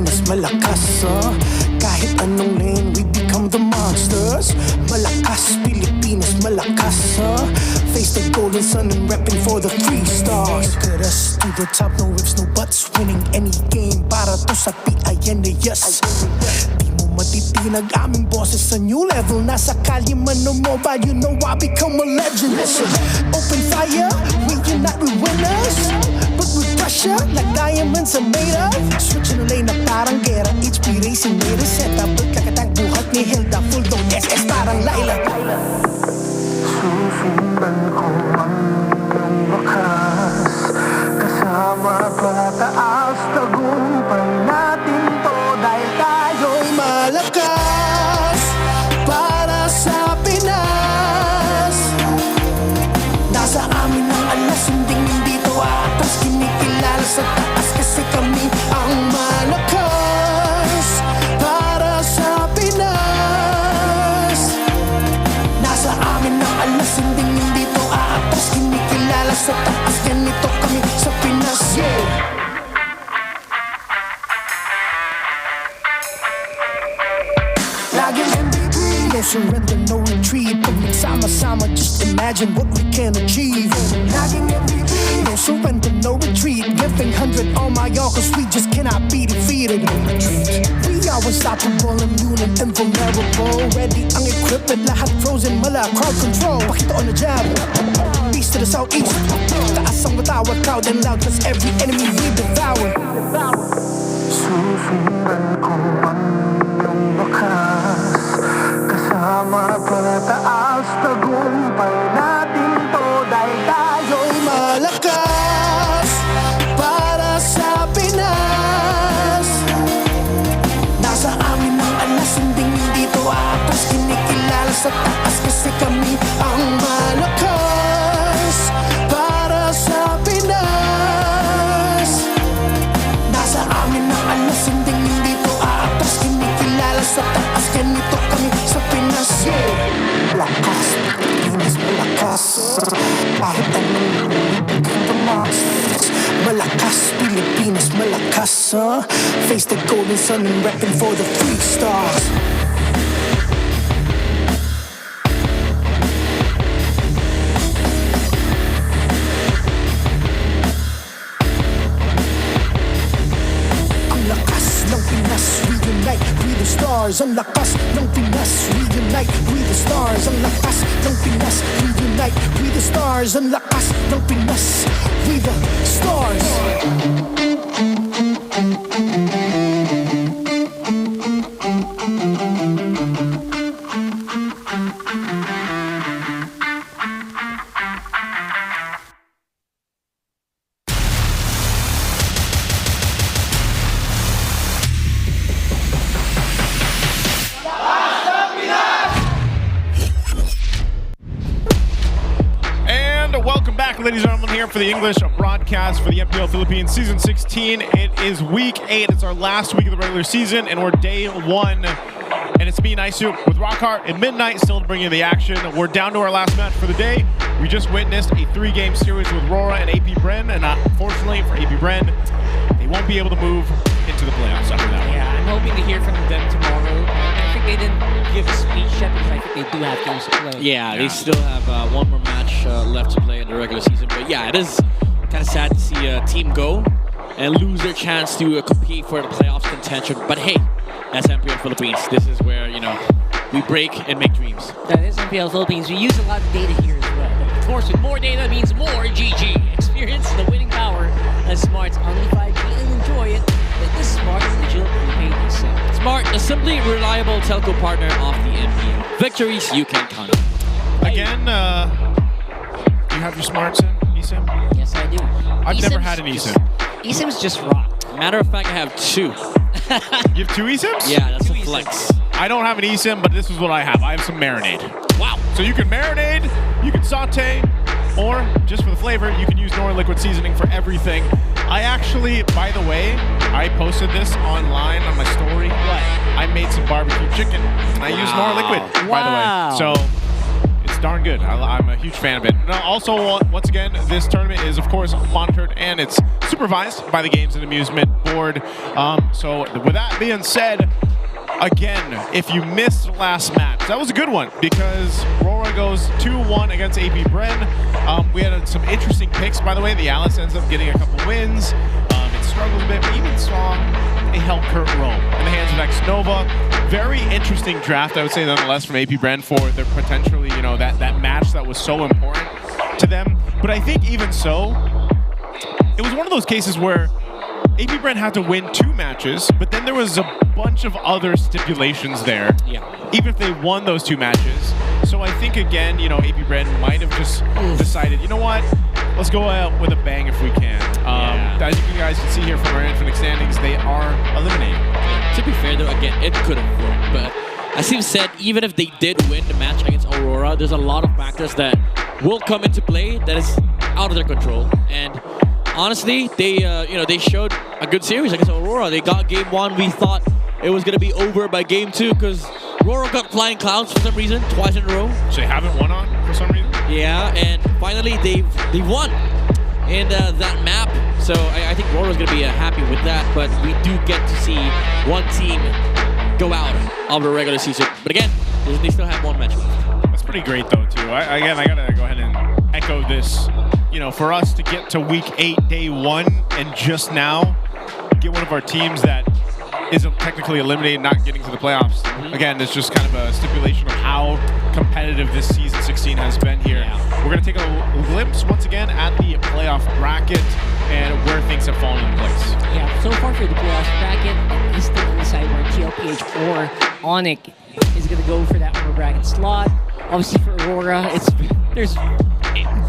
Pilipinas malakas Kahit anong lane we become the monsters Malakas Pilipinas malakas Face the golden sun and repping for the 3 stars Look at us to the top, no ifs, no buts Winning any game para to sa PINAS Di mo matitinag aming boses sa new level Nasa kalye man o mobile, you know I become a legend Listen, open fire, we unite with winners But with pressure, like diamonds are made of Switching the lane na parang gera HP Racing made a setup Pagkakatang buhat ni Hilda Full dome SS parang Laila Susundan ko ang iyong wakas Kasama pataas tagumpay natin to Dahil tayo'y malakas Para sa Pinas Nasa amin ang alas Hindi to atas Kinikilala sa taas Kasi kami ang malakas Para sa Pinas Nasa amin ang alas Hindi to atas Kinikilala sa taas Ganito kami sa Pinas Laging MLBB No surrender, no retreat Pag nagsama-sama Just imagine what we can achieve Laging MLBB No surrender, no retreat Giving 100 on my all Cause we just cannot be defeated We are unstoppable, immune and invulnerable Ready ang equipment Lahat frozen, mala crowd control Pakita on the jab East to the southeast Taas ang matawad, proud and loud Cause every enemy we devour Susundan ko ang iyong wakas Kasama pataas tagumpay natin to Dahil tayo'y malakas Para sa Pinas Nasa amin ang alas Hindi to atas Kinikilala sa taas Kasi kami ang malakas Para sa Pinas Nasa amin ang alas Hindi to atas Kinikilala sa taas Ganito kami sa Pinas Malakas Pilipinas malakas Kahit anong the monsters Malakas Pilipinas malakas Face the golden sun and repping for the 3 stars Ang lakas ng Pinas reunite with the stars Ang lakas ng Pinas reunite with the stars Ang lakas ng Pinas reunite with the stars Ang lakas ng Pinas with the stars Welcome back, ladies and gentlemen, here for the English broadcast for the MPL Philippines Season 16. It is week 8. It's our last week of the regular season, and we're day 1. And it's me, Naisu, with Rockhart at midnight, still to bring you the action. We're down to our last match for the day. We just witnessed a 3-game series with RORA and APBR, and unfortunately for APBR, they won't be able to move into the playoffs after that one. Yeah, I'm hoping to hear from them tomorrow. I think they didn't give a speech yet because I think they do have games to play. Yeah, they still have one more match left to play in the regular season. But yeah, it is kind of sad to see a team go and lose their chance to compete for the playoffs contention. But hey, that's MPL Philippines. This is where, you know, we break and make dreams. That is MPL Philippines. We use a lot of data here as well. But of course, with more data means more GG. Experience the winning power of Smart's only 5G and enjoy it with the Smart Digital Prepaid eSIM. Smart, a simply reliable telco partner of the MPL. Victories you can count on. Again, do you have your Smart SIM, eSIM? Yes, I do. I've never had an eSIM. eSIM's just rock. Matter of fact, I have 2. You have 2 eSIMs? Yeah, that's a flex. I don't have an eSIM, but this is what I have. I have some marinade. Wow. So you can marinade, you can saute, or just for the flavor, you can use Nora liquid seasoning for everything. I actually, by the way, I posted this online on my story. What? I made some barbecue chicken, and I used Nora liquid, by the way. So it's darn good. I'm a huge fan of it. Now, also, once again, this tournament is, of course, monitored and it's supervised by the Games and Amusement Board. So with that being said, again, if you missed the last match, that was a good one because RORA goes 2-1 against AP Bren. We had some interesting picks, by the way. The Alice ends up getting a couple wins. It struggles a bit. We even saw a Hellcurt roam in the hands of X-Nova. Very interesting draft, I would say, nonetheless, from AP Bren for their potentially, that match that was so important to them. But I think even so, it was one of those cases where AP Bren had to win 2 matches, but then there was a bunch of other stipulations there, even if they won those 2 matches. So I think, again, AP Bren might have just decided, you know what, let's go out with a bang if we can. As you guys can see here from our Infinite standings, they are eliminated. To be fair, though, again, it could have worked, but as Steve said, even if they did win the match against Aurora, there's a lot of factors that will come into play that is out of their control. And honestly, they showed a good series against Aurora. They got game 1. We thought it was gonna be over by game 2 because Aurora got flying clouds for some reason twice in a row. So they haven't won on for some reason? Yeah, and finally they won in that map. So I think Aurora's gonna be happy with that. But we do get to see one team go out of the regular season. But again, they still have 1 match left. That's pretty great though too. I gotta go ahead and echo this. For us to get to week 8, day 1, and just now get one of our teams that isn't technically eliminated, not getting to the playoffs. Again, it's just kind of a stipulation of how competitive this season 16 has been here. We're going to take a glimpse once again at the playoff bracket and where things have fallen into place. Yeah, so far for the playoffs bracket, it's still undecided where TLPH or ONIC is going to go for that upper bracket slot. Obviously for Aurora, there's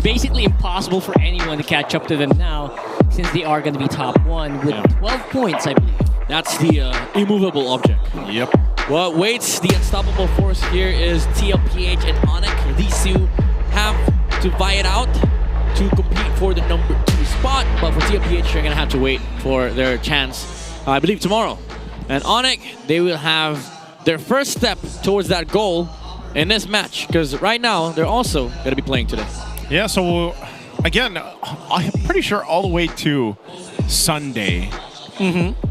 basically impossible for anyone to catch up to them now since they are going to be top 1 with 12 points, I believe. That's the immovable object. Yep. What waits the unstoppable force here is TLPH and ONIC. These two have to vie it out to compete for the number 2 spot, but for TLPH, they're going to have to wait for their chance, I believe, tomorrow. And ONIC, they will have their first step towards that goal in this match, because right now, they're also going to be playing today. Yeah, so again, I'm pretty sure all the way to Sunday,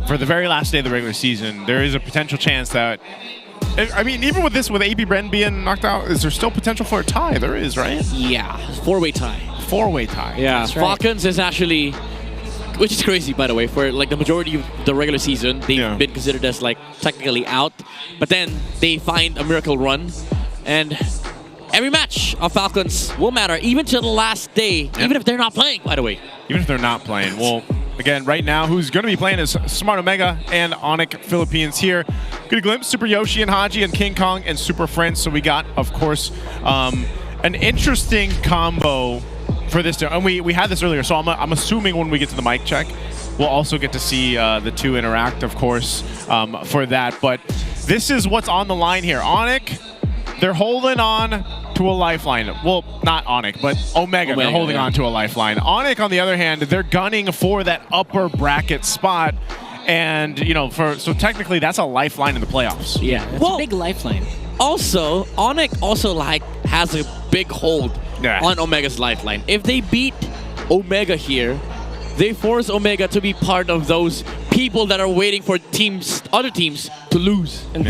for the very last day of the regular season, there is a potential chance that, I mean, even with this, with AP Bren being knocked out, is there still potential for a tie? There is, right? Yeah, 4-way tie. 4-way tie. Yeah, That's right. Falcons is actually, which is crazy, by the way, for like the majority of the regular season, they've been considered as like technically out, but then they find a miracle run, and every match of Falcons will matter, even to the last day, even if they're not playing, by the way. Even if they're not playing. Well, again, right now, who's going to be playing is Smart Omega and ONIC Philippines here. Good glimpse, Super Yoshi and Haji and King Kong and Super Friends. So we got, of course, an interesting combo for this. And we had this earlier, so I'm assuming when we get to the mic check, we'll also get to see the 2 interact, of course, for that. But this is what's on the line here. ONIC, they're holding on to a lifeline. Well, not ONIC, but Omega. They're holding on to a lifeline. ONIC, on the other hand, they're gunning for that upper bracket spot. And, so technically that's a lifeline in the playoffs. Yeah, that's a big lifeline. Also, ONIC also has a big hold on Omega's lifeline. If they beat Omega here, they force Omega to be part of those people that are waiting for other teams to lose. And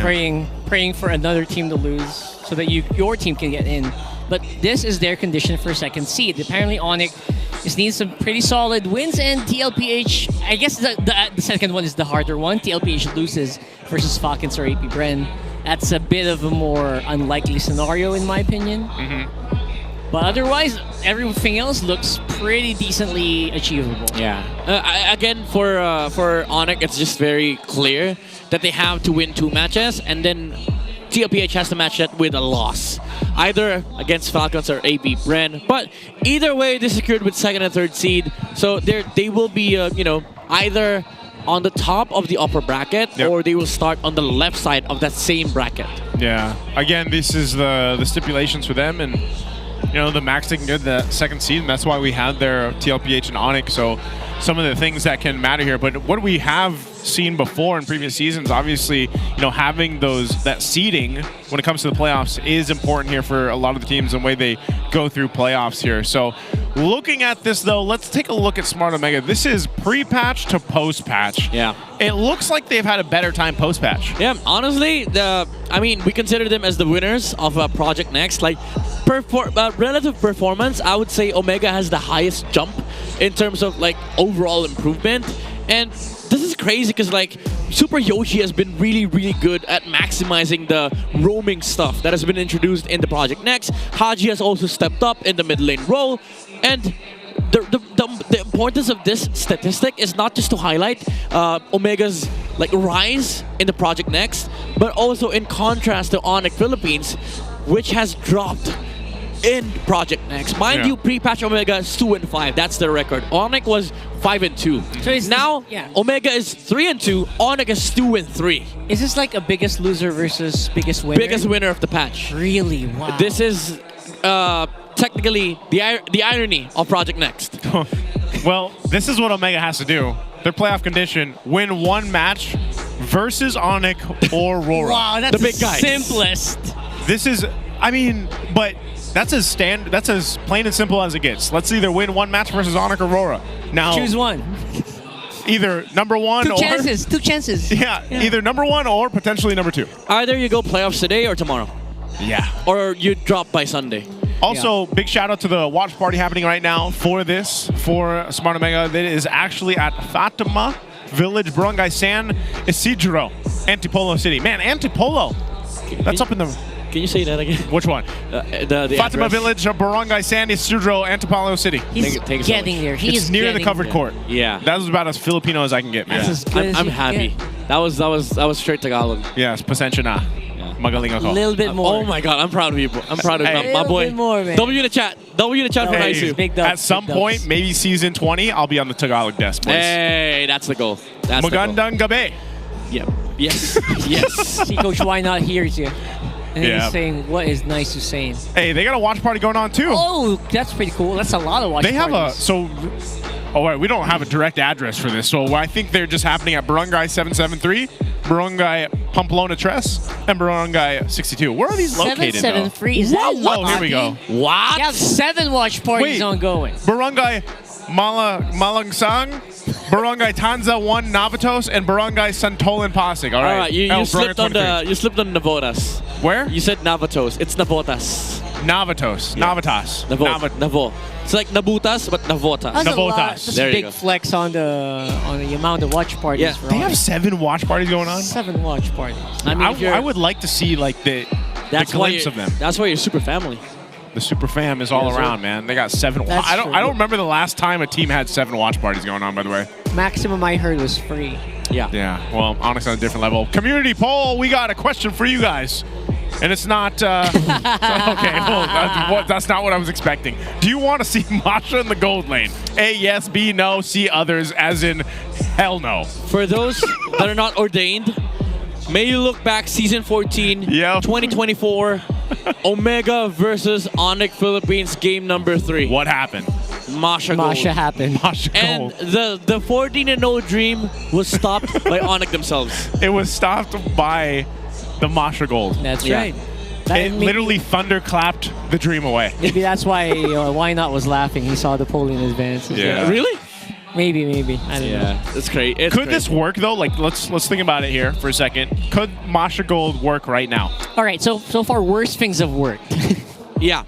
praying for another team to lose so that your team can get in. But this is their condition for 2nd seed. Apparently ONIC just needs some pretty solid wins, and TLPH, I guess the second one is the harder one. TLPH loses versus Falcons or AP Bren. That's a bit of a more unlikely scenario in my opinion. But otherwise, everything else looks pretty decently achievable. Yeah. Again, for ONIC, it's just very clear that they have to win 2 matches, and then TLPH has to match that with a loss, either against Falcons or AP Bren. But either way, they secured with 2nd and 3rd seed, so they will be, either on the top of the upper bracket, or they will start on the left side of that same bracket. Yeah. Again, this is the stipulations for them, and the max they can get the 2nd seed, and that's why we had their TLPH and ONIC. So some of the things that can matter here. But what we have seen before in previous seasons, obviously, having that seeding when it comes to the playoffs is important here for a lot of the teams and the way they go through playoffs here. So looking at this, though, let's take a look at Smart Omega. This is pre-patch to post-patch. Yeah. It looks like they've had a better time post-patch. Yeah, honestly, we consider them as the winners of Project Next. Like, relative performance, I would say Omega has the highest jump in terms of like overall improvement. And this is crazy because like Super Yoshi has been really, really good at maximizing the roaming stuff that has been introduced in the Project Next. Haji has also stepped up in the mid lane role, and the importance of this statistic is not just to highlight Omega's like rise in the Project Next, but also in contrast to ONIC Philippines, which has dropped in Project Next. Mind you, pre-patch Omega is 2-5. That's their record. ONIC was 5-2. So now Omega is 3-2. ONIC is 2-3. Is this like a biggest loser versus biggest winner? Biggest winner of the patch. Really? Wow. This is technically the irony of Project Next. Well, this is what Omega has to do. Their playoff condition: win one match versus ONIC or RORA. Wow, that's the big guy. Simplest. This is, but that's as plain and simple as it gets. Let's either win one match versus ONIC or RORA. Now choose one. Either number one or two chances. Yeah, either number one or potentially number two. Either you go playoffs today or tomorrow. Yeah. Or you drop by Sunday. Also, big shout out to the watch party happening right now for Smart Omega. That is actually at Fatima Village, Barangay San Isidro, Antipolo City. Man, Antipolo. That's up in the... Can you say that again? Which one? The Fatima address. Village, Barangay San Isidro, Antipolo City. He's getting there. It's near the covered court. Yeah. That was about as Filipino as I can get, man. That's as good as I'm you happy. get. That was straight Tagalog. Yes, pasensya na. Magaling ako. A little bit more. Oh my God, I'm proud of you. I'm proud of Hey. my boy. Bit more, man. W in the chat. W in the chat for Hey, Naisu. Big dubs, at some big point, dubs. maybe season 20, I'll be on the Tagalog desk, please. Hey, that's the goal. That's the goal. Magandang gabi. Yep. Yes. Yes. See, Coach, why not hears you? And Yeah. he's saying, what is Naisu saying? Hey, they got a watch party going on too. Oh, that's pretty cool. That's a lot of watch They have parties. we don't have a direct address for this, so I think they're just happening at Barangay 773, Barangay Pamplona Tres, and Barangay 62. Where are these located, 773, is that Oh, here we go. What? You have 7 watch parties Wait. ongoing. Barangay Malangsang, Barangay Tanza 1 Navatos, and Barangay Santolan Pasig. All right. You Barangay slipped on 23. you slipped on Navotas. Where? You said Navatos. It's Navotas. Navatos. Navatas. Navo. It's like Nabutas, but Navotas. That's a lot. Navotas. That's There a you big go. flex on the amount of watch parties. Yeah. for They all have this. 7 watch parties going on? 7 watch parties. I mean, if you're- I would like to see like the why glimpse you're- of them. That's why you're super family. The super fam is all Yes, sir. around, man. They got 7. That's I don't true. remember the last time a team had 7 watch parties going on, by the way. Maximum I heard was free. Yeah. Yeah. Well, honestly, on a different level. Community poll. We got a question for you guys. And it's not, okay, well, that's not what I was expecting. Do you want to see Masha in the gold lane? A, yes, B, no, C, others, as in hell no. For those that are not ordained, may you look back season 14, 2024, Omega versus ONIC Philippines game number 3. What happened? Masha Gold. Masha happened. Masha And gold. the 14-0 dream was stopped by ONIC themselves. It was stopped by the Masha gold. That's Yeah. right. It literally thunderclapped the dream away. Maybe that's why Why Not was laughing. He saw the poll in advance. Yeah. Really? Maybe. I don't know. That's great. It's Could great. this work though? Like, let's think about it here for a second. Could Masha Gold work right now? All right, so far, worse things have worked. Yeah.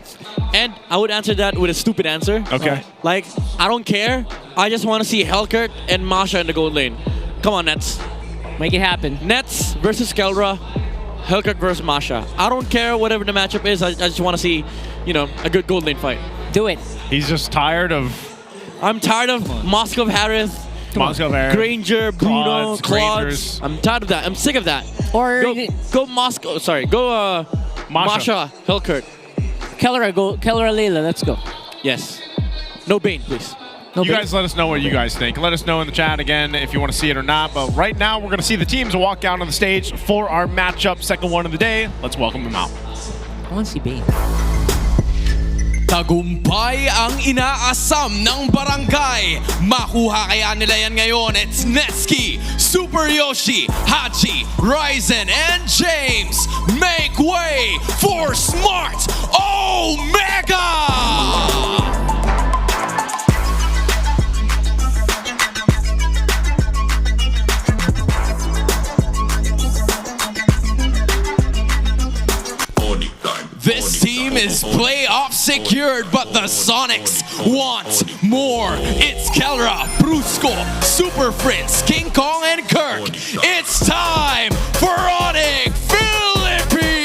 And I would answer that with a stupid answer. Okay. Like, I don't care. I just want to see Hellkurt and Masha in the gold lane. Come on, Nets. Make it happen. Nets versus Kelra. Hellkurt versus Masha. I don't care whatever the matchup is. I just want to see, a good gold lane fight. Do it. He's just tired of I'm tired of Moskov Harris, Moscow Harris, Granger, Bruno, Claudes. Claudes. I'm tired of that. I'm sick of that. Or Go Moscow. Sorry, go Masha Hellkurt. Keller Leila, let's go. Yes. No Bane, please. No You guys let us know what you guys think. Let us know in the chat again if you want to see it or not. But right now, we're going to see the teams walk down on the stage for our matchup, second one of the day. Let's welcome them out. I want to see Bane. Tagumpay ang inaasam ng barangay. Makuha kaya nila yan ngayon? It's Netski, Super Yoshi, Haji, Ryzen, and James. Make way for Smart Omega! This team is playoff secured, but the Sonics want more. It's Kelra, Brusco, Super Fritz, King Kong, and Kirk. It's time for ONIC Philippines!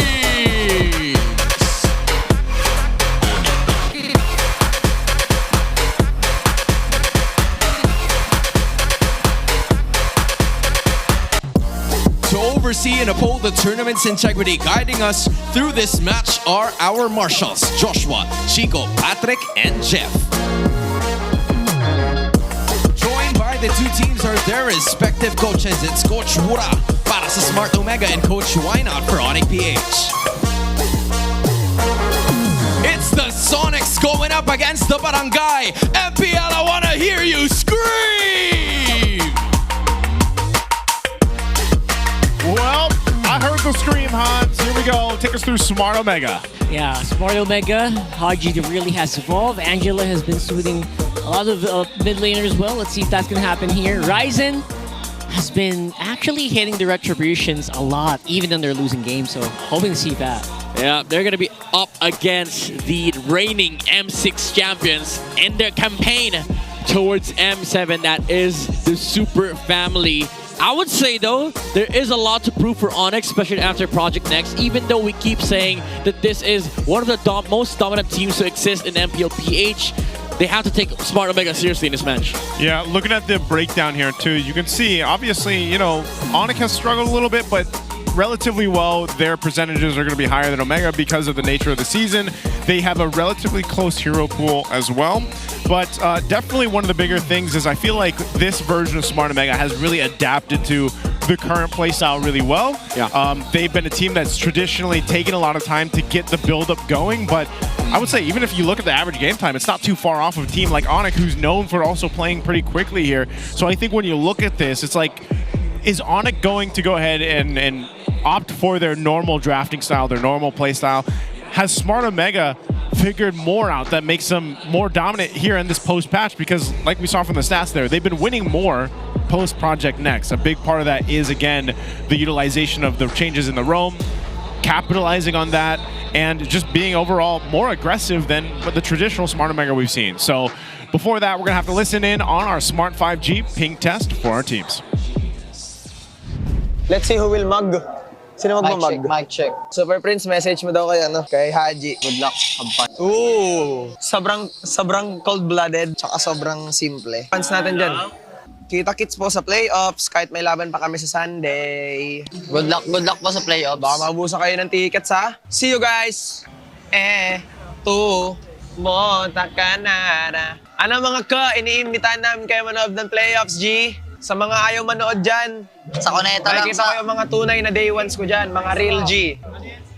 To oversee and uphold the tournament's integrity, guiding us through this match are our marshals, Joshua, Chico, Patrick, and Jeff. Joined by the two teams are their respective coaches. It's Coach Wura para sa Smart Omega and Coach Wynot for ONIC PH. It's the Sonics going up against the Barangay. MPL, I want to hear you scream! Well, I heard the scream, Hans. Here we go. Take us through Smart Omega. Yeah, Smart Omega. Haji really has evolved. Angela has been soothing a lot of mid laners as well. Let's see if that's going to happen here. Ryzen has been actually hitting the retributions a lot, even in their losing games. So hoping to see that. Yeah, they're going to be up against the reigning M6 champions in their campaign towards M7. That is the Super Family. I would say, though, there is a lot to prove for ONIC, especially after Project Next, even though we keep saying that this is one of the most dominant teams to exist in MPL PH. They have to take Smart Omega seriously in this match. Yeah, looking at the breakdown here, too, you can see, obviously, you know, ONIC has struggled a little bit, but relatively well. Their percentages are going to be higher than Omega because of the nature of the season. They have a relatively close hero pool as well. But definitely one of the bigger things is I feel like this version of Smart Omega has really adapted to the current playstyle really well. Yeah. They've been a team that's traditionally taken a lot of time to get the build-up going, but I would say even if you look at the average game time, it's not too far off of a team like ONIC, who's known for also playing pretty quickly here. So I think when you look at this, it's like, is ONIC going to go ahead and opt for their normal drafting style, their normal play style? Has Smart Omega figured more out that makes them more dominant here in this post-patch? Because like we saw from the stats there, they've been winning more post-Project Next. A big part of that is, again, the utilization of the changes in the roam, capitalizing on that, and just being overall more aggressive than the traditional Smart Omega we've seen. So before that, we're going to have to listen in on our Smart 5G ping test for our teams. Let's see who will mug. Sino magmamag? Mic check. Super Prince, message mo daw kay Haji. Good luck. Ooh, sobrang cold-blooded, tsaka sobrang simple. Fans natin dyan. Kita-kits po sa playoffs, kahit may laban pa kami sa Sunday. Good luck po sa playoffs. Baka mabusa kayo ng tickets, ha? See you guys! Monta ka na. Ano mga ka, iniimbitahan namin kayo manood ng playoffs, G? Sa mga ayaw manood dyan, sa Cuneta lang makikita ko yung mga tunay na day ones ko dyan, mga real G.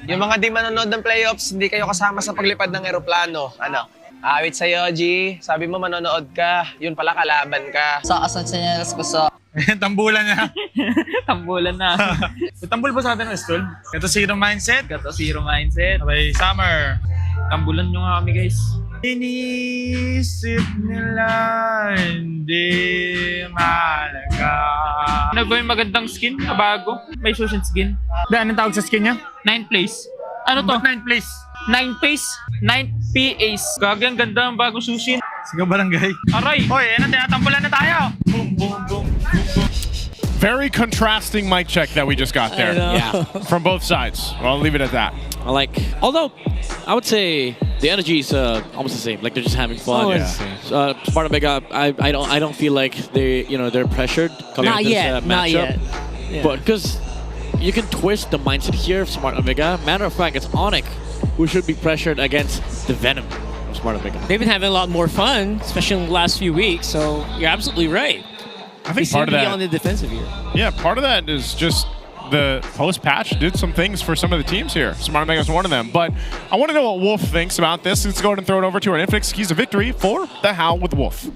Yung mga di manonood ng playoffs, hindi kayo kasama sa paglipad ng eroplano. Ano? Awit sa'yo, G. Sabi mo manonood ka, yun pala kalaban ka. Sa kasansinyalas ko sa... Tambulan na. Tambulan na. Tambul ba sa atin ng school? Gato zero mindset. Abay, summer. Tambulan nyo nga kami, guys. Inisip nila hindi mahalaga. Ano ba yung magandang skin na bago? May Shushin skin. Anong tawag sa skin niya? 9th place. Ano to? 9th place. 9th place? 9th PAs. Gagi, ang ganda ng bagong Shushin. Sige, barangay. Aray! Hoy, tinatambulan na tayo! Boom, boom, boom. Very contrasting mic check that we just got there. Yeah. From both sides. Well, I'll leave it at that. Although, I would say the energy is almost the same. Like they're just having fun. Smart Omega, I don't feel like they're pressured coming into this matchup. Not yet. Yeah. But because you can twist the mindset here of Smart Omega. Matter of fact, it's ONIC who should be pressured against the Venom of Smart Omega. They've been having a lot more fun, especially in the last few weeks. So you're absolutely right. I think part of that on the defensive here. Yeah, part of that is just the post-patch did some things for some of the teams here. Smart Omega is one of them. But I want to know what Wolf thinks about this. Let's go ahead and throw it over to our Infinix keys to victory for the Howl with Wolf.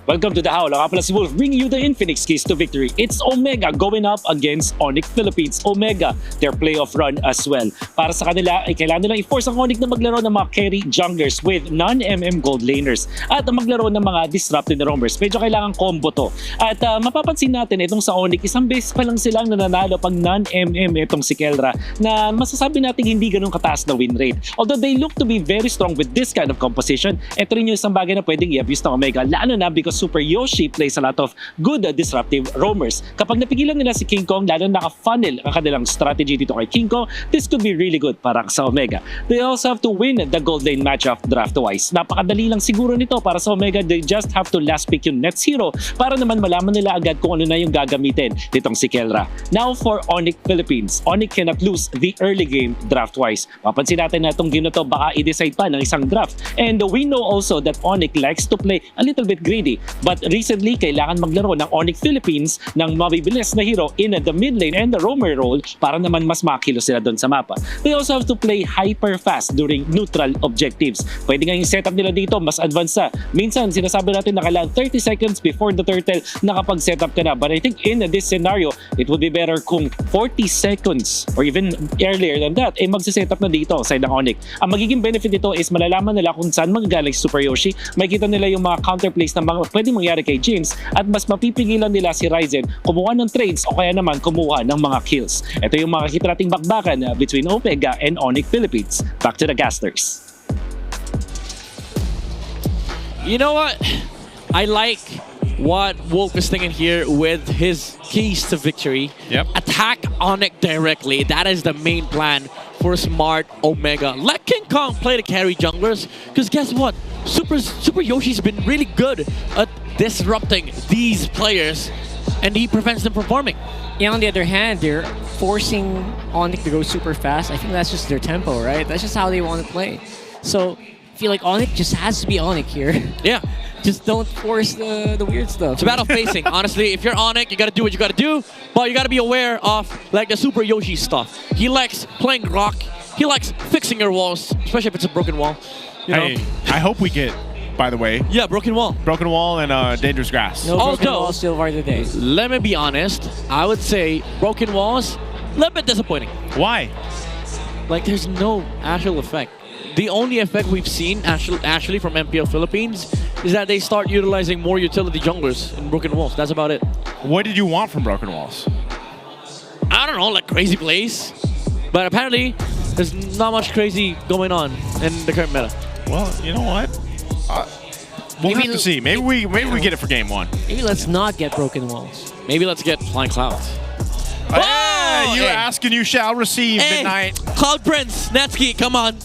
Welcome to the Howl. Ako pala si Wolf, bringing you the Infinix keys to victory. It's Omega going up against ONIC Philippines. Omega, their playoff run as well. Para sa kanila, ay kailangan nilang i-force ang ONIC na maglaro ng mga carry junglers with non-MM gold laners at maglaro ng mga disrupted na roamers. Medyo kailangan combo to. At mapapansin natin, itong sa ONIC, isang beses pa lang silang nananalo pag non-MM itong si Kelra na masasabi natin hindi ganun kataas na win rate. Although they look to be very strong with this kind of composition, ito rin yung isang bagay na pwedeng i-abuse ng Omega, lalo na because Super Yoshi plays a lot of good disruptive roamers. Kapag napigilan nila si King Kong, lalo naka-funnel ang kanilang strategy dito kay King Kong, this could be really good para sa Omega. They also have to win the gold lane matchup draft-wise. Napakadali lang siguro nito para sa Omega. They just have to last pick yung next hero para naman malaman nila agad kung ano na yung gagamitin nitong si Kelra. Now for ONIC Philippines. ONIC cannot lose the early game draft-wise. Papansin natin na itong game na to baka i-decide pa ng isang draft. And we know also that ONIC likes to play a little bit greedy. But recently, kailangan maglaro ng ONIC Philippines ng mabibilis na hero in the mid lane and the roamer role para naman mas makilo sila doon sa mapa. They also have to play hyper fast during neutral objectives. Pwede nga yung setup nila dito mas advanced na. Minsan, sinasabi natin na kailangan 30 seconds before the turtle nakapag-setup ka na. But I think in this scenario, it would be better kung 40 seconds or even earlier than that, magsisetup na dito sa side ng ONIC. Ang magiging benefit nito is malalaman nila kung saan magagaling si Super Yoshi. Makikita nila yung mga counterplays na pwede mangyari kay James at mas mapipigilan nila si Ryzen kumuha ng trades o kaya naman kumuha ng mga kills. Ito yung makikita nating bakbakan between Omega and ONIC Philippines. Back to the casters. You know what? I like what Wolf is thinking here with his keys to victory. Attack ONIC directly. That is the main plan for smart Omega. Let King Kong play the carry junglers, because guess what? Super Yoshi's been really good at disrupting these players, and he prevents them from farming. Yeah, on the other hand, they're forcing ONIC to go super fast. I think that's just their tempo, right? That's just how they want to play. So, I feel like ONIC just has to be ONIC here. Yeah. Just don't force the weird stuff. It's a battle facing. Honestly, if you're ONIC, you gotta do what you gotta do, but you gotta be aware of like the Super Yoshi stuff. He likes playing rock. He likes fixing your walls, especially if it's a broken wall. You know? Hey, I hope we get, by the way. Yeah, broken wall. Broken wall and dangerous grass. No broken wall still far today. Let me be honest. I would say broken walls, a little bit disappointing. Why? Like there's no actual effect. The only effect we've seen actually from MPL Philippines is that they start utilizing more utility junglers in broken walls. That's about it. What did you want from broken walls? I don't know, like crazy plays. But apparently, there's not much crazy going on in the current meta. Well, you know what? We'll have to see. Maybe we get it for game one. Maybe let's not get broken walls. Maybe let's get flying clouds. Hey, you ask and you shall receive. Hey, Midnight. Cloud Prince, Netsky, come on.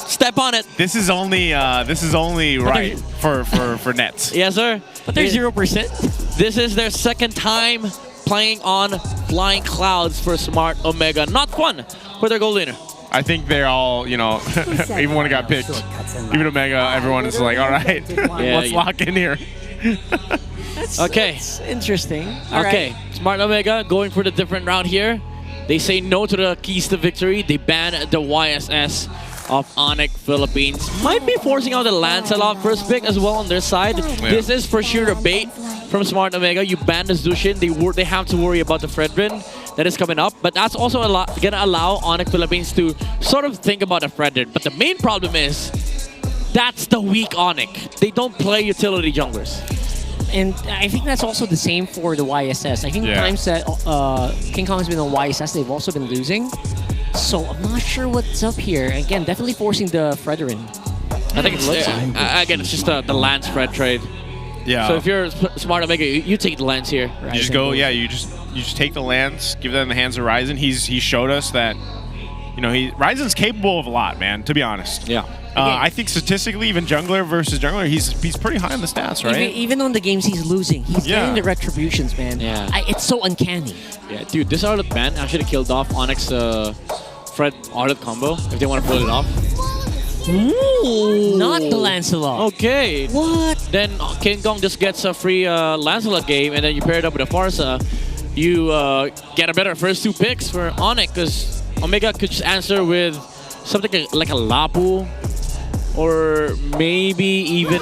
Step on it. This is only right for Nets. Yes, sir. But they're 0%. This is their second time playing on Flying Clouds for Smart Omega. Not fun for their gold laner. I think they're all, you know, even when it got picked, even Omega, everyone is like, all right, let's lock in here. That's interesting. Okay, Smart Omega going for the different route here. They say no to the keys to victory. They ban the YSS of ONIC Philippines. Might be forcing out the Lancelot first pick as well on their side. Yeah. This is for sure a bait from Smart Omega. You ban the Zushin, they have to worry about the Fredrin that is coming up. But that's also gonna allow ONIC Philippines to sort of think about the Fredrin. But the main problem is, that's the weak ONIC. They don't play utility junglers. And I think that's also the same for the YSS. I think times that King Kong's been on YSS, they've also been losing. So I'm not sure what's up here. Again, definitely forcing the Fredrin. I think it's again, it's just the Lance Fred trade. Yeah. So if you're Smart Omega, you take the Lance here. You just go, yeah. You just take the Lance, give them the hands of Ryzen. He showed us that, you know, Ryzen's capable of a lot, man. To be honest. Yeah. I think statistically, even jungler versus jungler, he's pretty high in the stats, right? Even on the games he's losing, he's getting the retributions, man. Yeah. It's so uncanny. Yeah, dude, this Arlet ban actually killed off ONIC's Fred Arlet combo if they want to pull it off. Ooh. Not the Lancelot. Okay. What? then King Kong just gets a free Lancelot game, and then you pair it up with a Farsa. You get a better first 2 picks for ONIC, because Omega could just answer with something like a Lapu, or maybe even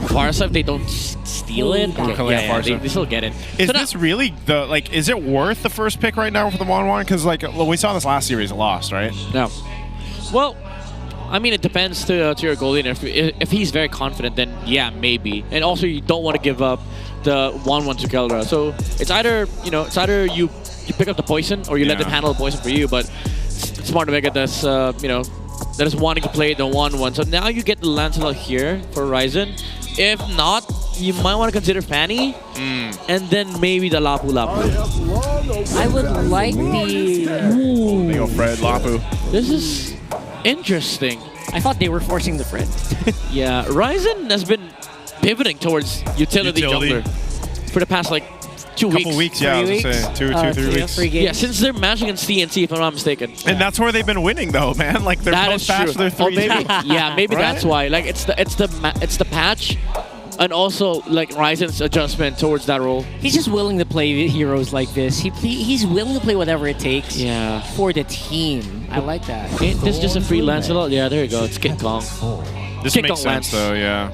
Farsa if they don't steal it. They still get it. Is this really the is it worth the first pick right now for the 1-1? Because we saw this last series, it lost, right? No. Well, I mean, it depends to your goalie. If he's very confident, then yeah, maybe. And also, you don't want to give up the 1-1 to Keldra. So it's either you pick up the poison or you let them handle the poison for you. But Smart Omega that's that is wanting to play the 1-1. So now you get the Lancelot here for Ryzen. If not, you might want to consider Fanny, and then maybe the Lapu. I would like the... They go Fred, Lapu. This is interesting. I thought they were forcing the Fred. Yeah, Ryzen has been pivoting towards utility jungler for the past 2 weeks. Couple weeks, yeah, I was gonna say 3 weeks. Yeah, since their match against TNC, if I'm not mistaken. And that's where they've been winning, though, man. They're post patch, they're 3-2. Yeah, maybe Right? that's why. It's the patch, and also Ryzen's adjustment towards that role. He's just willing to play heroes like this. He's willing to play whatever it takes. Yeah. For the team. I like that. This is just a free Lancelot. Yeah, there you go. It's King Kong. This King makes Kong sense, Lance. though, yeah.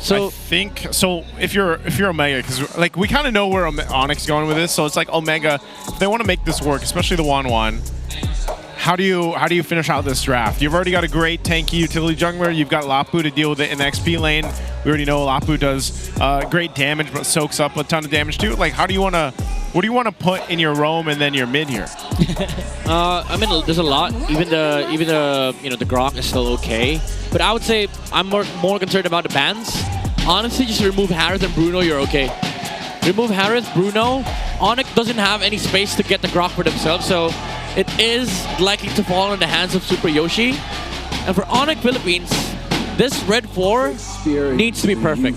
So I think if you're Omega, because we kind of know where ONIC's going with this, so it's Omega, if they want to make this work, especially the 1-1, how do you finish out this draft? You've already got a great tanky utility jungler. You've got Lapu to deal with it in the XP lane. We already know Lapu does great damage, but soaks up a ton of damage too. What do you want to put in your roam and then your mid here? I mean, there's a lot. Even the Grok is still okay, but I would say I'm more concerned about the bans. Honestly, just remove Harith and Bruno, you're okay. Remove Harith, Bruno. ONIC doesn't have any space to get the Grok for themselves, so it is likely to fall in the hands of Super Yoshi. And for ONIC Philippines, this Red 4 needs to be perfect.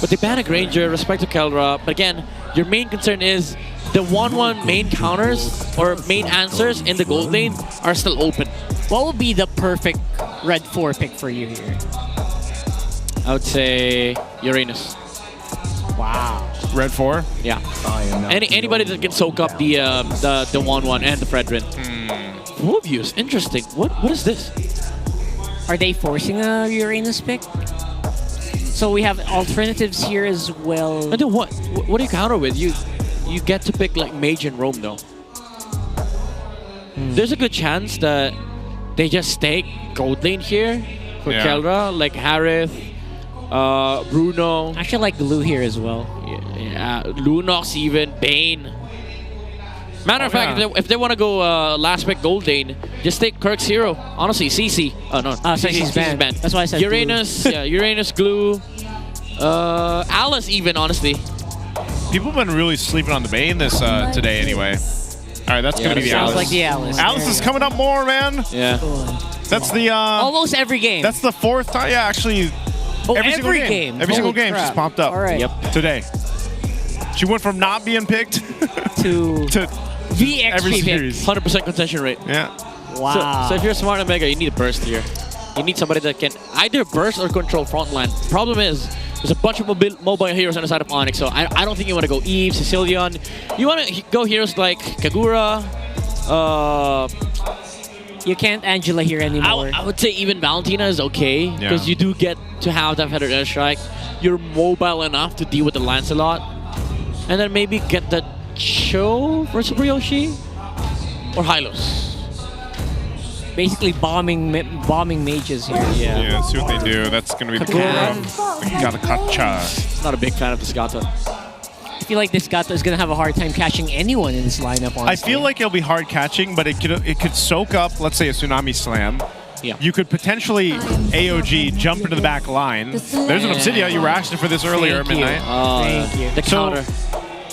But they ban a Granger, respect to Keldra. But again, your main concern is the 1-1 main counters or main answers in the gold lane are still open. What would be the perfect Red 4 pick for you here? I would say Uranus. Wow. Red 4? Yeah. Anybody that can soak up the 1-1 and the Fredrin. Mobius, interesting. What is this? Are they forcing a Uranus pick? So we have alternatives here as well. And then what? What do you counter with? You get to pick Mage and Roam though. There's a good chance that they just stake gold lane here for Keldra, like Harith, Bruno. Actually, like Lou here as well. Yeah, Lunox even, Bane. Matter of fact, if they want to go last pick gold lane, just take Kirk's hero. Honestly, CC. Oh no, CC's banned. That's why I said Uranus. Glue. Yeah, Uranus, Glue. Alice even, honestly. People have been really sleeping on the Bane this today anyway. All right, that's going to be the sounds Alice. like the Alice. Alice is coming up more, man. Yeah. That's the... almost every game. That's the 4th time. Yeah, actually, every single game. Every single game just popped up. All right. Yep. Today. She went from not being picked to the every series. 100% contention rate. Yeah. Wow. So if you're a Smart Omega, you need a burst here. You need somebody that can either burst or control frontline. Problem is, there's a bunch of mobile heroes on the side of ONIC, so I don't think you want to go Eve, Sicilian. You want to go heroes like Kagura. You can't Angela here anymore. I would say even Valentina is okay, because you do get to have that Feathered Airstrike. You're mobile enough to deal with the Lancelot. And then maybe get the Cho for Super Yoshi or Hylos. Basically bombing mages here. Yeah, see what they do. That's going to be the Gata. Not a big fan of this Gata. I feel like this Gata is going to have a hard time catching anyone in this lineup, honestly. I feel like it'll be hard catching, but it could soak up, let's say, a Tsunami Slam. Yeah. You could potentially AOG jump into the back line. There's an Obsidia. You were asking for this earlier at midnight. Thank you. The counter.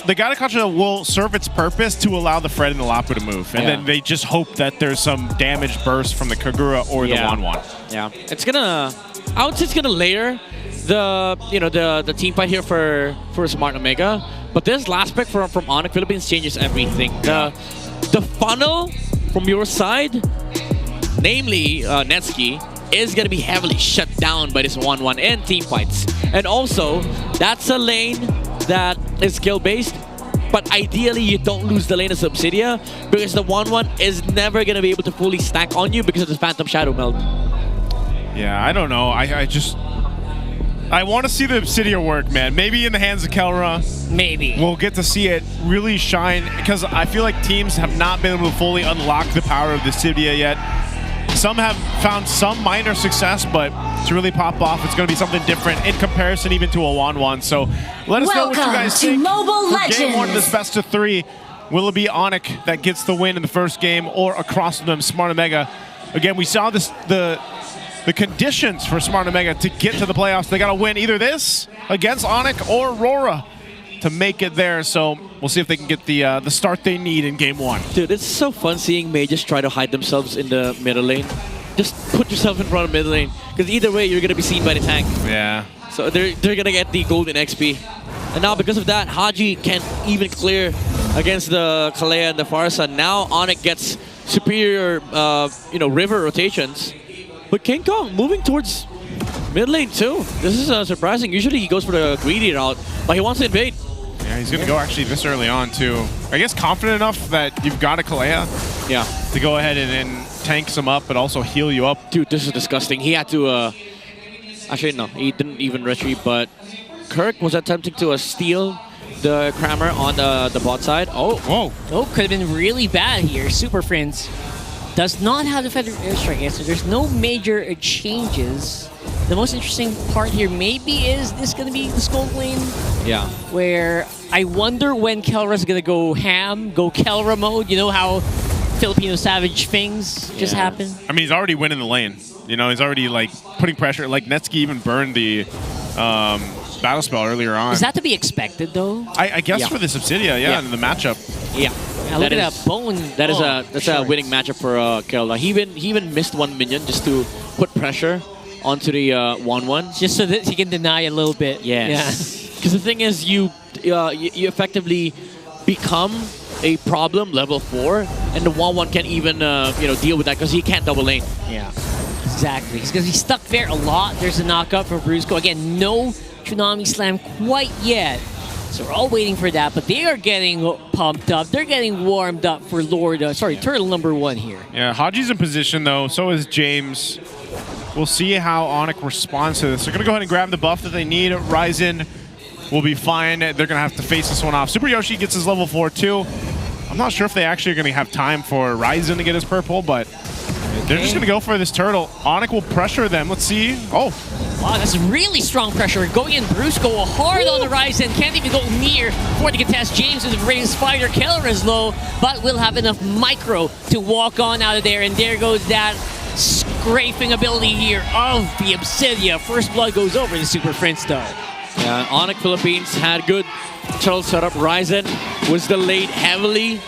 The Gata Contra will serve its purpose to allow the Fred and the Lapu to move. And then they just hope that there's some damage burst from the Kagura or the 1-1. Yeah. It's gonna... I would say it's gonna layer the team fight here for Smart Omega. But this last pick from ONIC Philippines changes everything. The funnel from your side, namely Netsuki, is going to be heavily shut down by this 1-1 and team fights. And also, that's a lane that is skill-based, but ideally you don't lose the lane of Subsidia because the 1-1 is never going to be able to fully stack on you because of the Phantom Shadow meld. Yeah, I don't know. I want to see the Obsidia work, man. Maybe in the hands of Kelra. Maybe. We'll get to see it really shine because I feel like teams have not been able to fully unlock the power of the Obsidia yet. Some have found some minor success, but to really pop off, it's going to be something different in comparison even to a 1-1. So let us know what you guys think for game 1 of this best of 3. Will it be ONIC that gets the win in the first game or across from them, Smart Omega? Again, we saw this the conditions for Smart Omega to get to the playoffs. They got to win either this against ONIC or RORA to make it there. So we'll see if they can get the start they need in game 1. Dude, it's so fun seeing mages try to hide themselves in the middle lane. Just put yourself in front of middle lane, because either way, you're going to be seen by the tank. Yeah. So they're going to get the golden XP. And now because of that, Haji can't even clear against the Kalea and the Farsa. Now ONIC gets superior, river rotations. But King Kong moving towards mid lane too. This is surprising. Usually he goes for the greedy route, but he wants to invade. Yeah, he's going to go actually this early on too. I guess confident enough that you've got a Kalea. Yeah. To go ahead and tank some up, but also heal you up. Dude, this is disgusting. He had to, actually no, he didn't even retreat, but Kirk was attempting to steal the Kramer on the bot side. Oh. Whoa. Oh, could have been really bad here. Super Friends does not have the Feather Airstrike yet, so there's no major changes. The most interesting part here maybe is this going to be the Skull Lane? Yeah. Where I wonder when Kelra's going to go ham, go Kelra mode. You know how Filipino Savage things just happen? I mean, he's already winning the lane. You know, he's already like putting pressure. Like Netsky even burned the battle spell earlier on. Is that to be expected though? I guess for the Subsidia, in the matchup. Yeah. Look at that bone. That's a winning matchup for Kelra. He even missed one minion just to put pressure onto the 1-1. Just so that he can deny a little bit. Yes. Because the thing is, you effectively become a problem level 4, and the 1-1 can't even deal with that because he can't double lane. Yeah. Exactly. He's going to be stuck there a lot. There's a knockup for Brusco. Again, no Tsunami Slam quite yet. So we're all waiting for that, but they are getting pumped up. They're getting warmed up for Turtle number 1 here. Yeah, Haji's in position though, so is James. We'll see how ONIC responds to this. They're gonna go ahead and grab the buff that they need. Ryzen will be fine. They're gonna have to face this one off. Super Yoshi gets his level 4 too. I'm not sure if they actually are gonna have time for Ryzen to get his purple, but they're just gonna go for this turtle. ONIC will pressure them. Let's see. Oh. Wow, that's really strong pressure. Going in, Brusco hard on the Ryzen. Can't even go near for the contest. James with a raised spider. Keller is low, but will have enough micro to walk on out of there. And there goes that scraping ability here of the Obsidia. First blood goes over the Super Prince though. Yeah, ONIC Philippines had good turtle setup. Ryzen was delayed heavily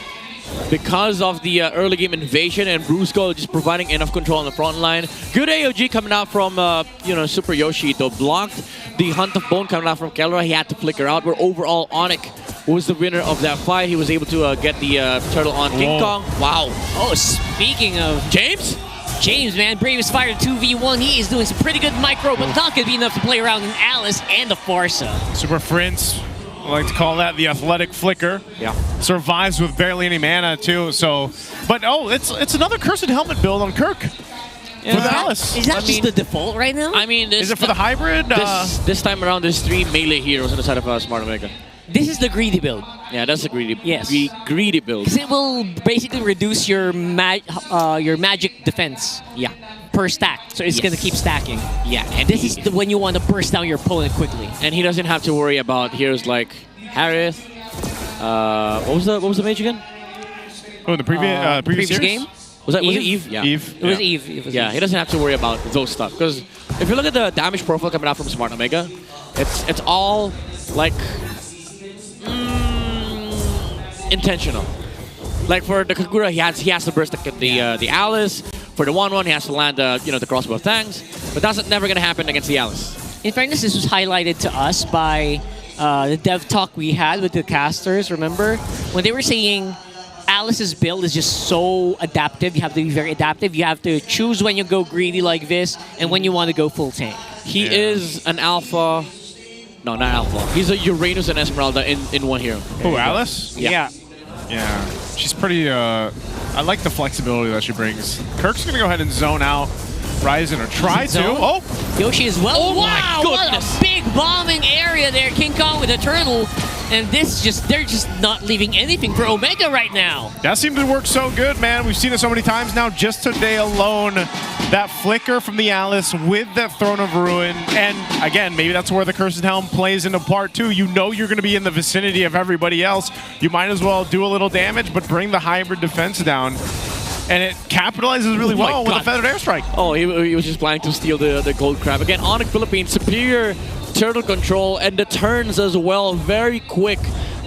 because of the early game invasion, and Brusco just providing enough control on the front line. Good AOG coming out from Super Yoshi, though blocked the Hunt of Bone coming out from Kelra. He had to flicker out, where overall ONIC was the winner of that fight. He was able to get the turtle on King Kong. Wow. Oh, speaking of James, man, Bravest Fire 2v1. He is doing some pretty good micro, but not going to be enough to play around in Alice and the Farsa. Super Prince, I like to call that the athletic flicker. Yeah. Survives with barely any mana too. So, but it's another Cursed Helmet build on Kirk. Yeah. With Alice. Is that just the default right now? I mean, is it for the hybrid? This time around, there's 3 melee heroes on the side of Smart Omega. This is the greedy build. Yeah, that's a greedy. Yes. Greedy build. Because it will basically reduce your magic defense. Yeah. Per stack, so it's gonna keep stacking. Yeah, and this is when you want to burst down your opponent quickly. And he doesn't have to worry about heroes like Harith. What was the mage again? Oh, the previous game. Was it Eve? Yeah. Eve. It was Eve. Yeah, he doesn't have to worry about those stuff, because if you look at the damage profile coming out from Smart Omega, it's all like intentional. Like for the Kagura, he has to burst the Alice. For the 1-1, he has to land the crossbow thanks, but that's never gonna happen against the Alice. In fairness, this was highlighted to us by the dev talk we had with the casters. Remember when they were saying Alice's build is just so adaptive. You have to be very adaptive. You have to choose when you go greedy like this and when you want to go full tank. He is an alpha. No, not alpha. He's a Uranus and Esmeralda in one hero. Who, Alice? Yeah. Yeah. She's pretty, I like the flexibility that she brings. Kirk's gonna go ahead and zone out Ryzen, or try to. Oh! Yoshi as well. Oh, wow, my what goodness. a big bombing area there. King Kong with a turtle. And they're just not leaving anything for Omega right now. That seems to work so good, man. We've seen it so many times now. Just today alone, that flicker from the Alice with that Throne of Ruin. And again, maybe that's where the Cursed Helm plays into part 2. You know you're going to be in the vicinity of everybody else. You might as well do a little damage, but bring the hybrid defense down. And it capitalizes really well with a Feathered Airstrike. Oh, he was just planning to steal the gold crab. Again, ONIC Philippines, superior turtle control and the turns as well. Very quick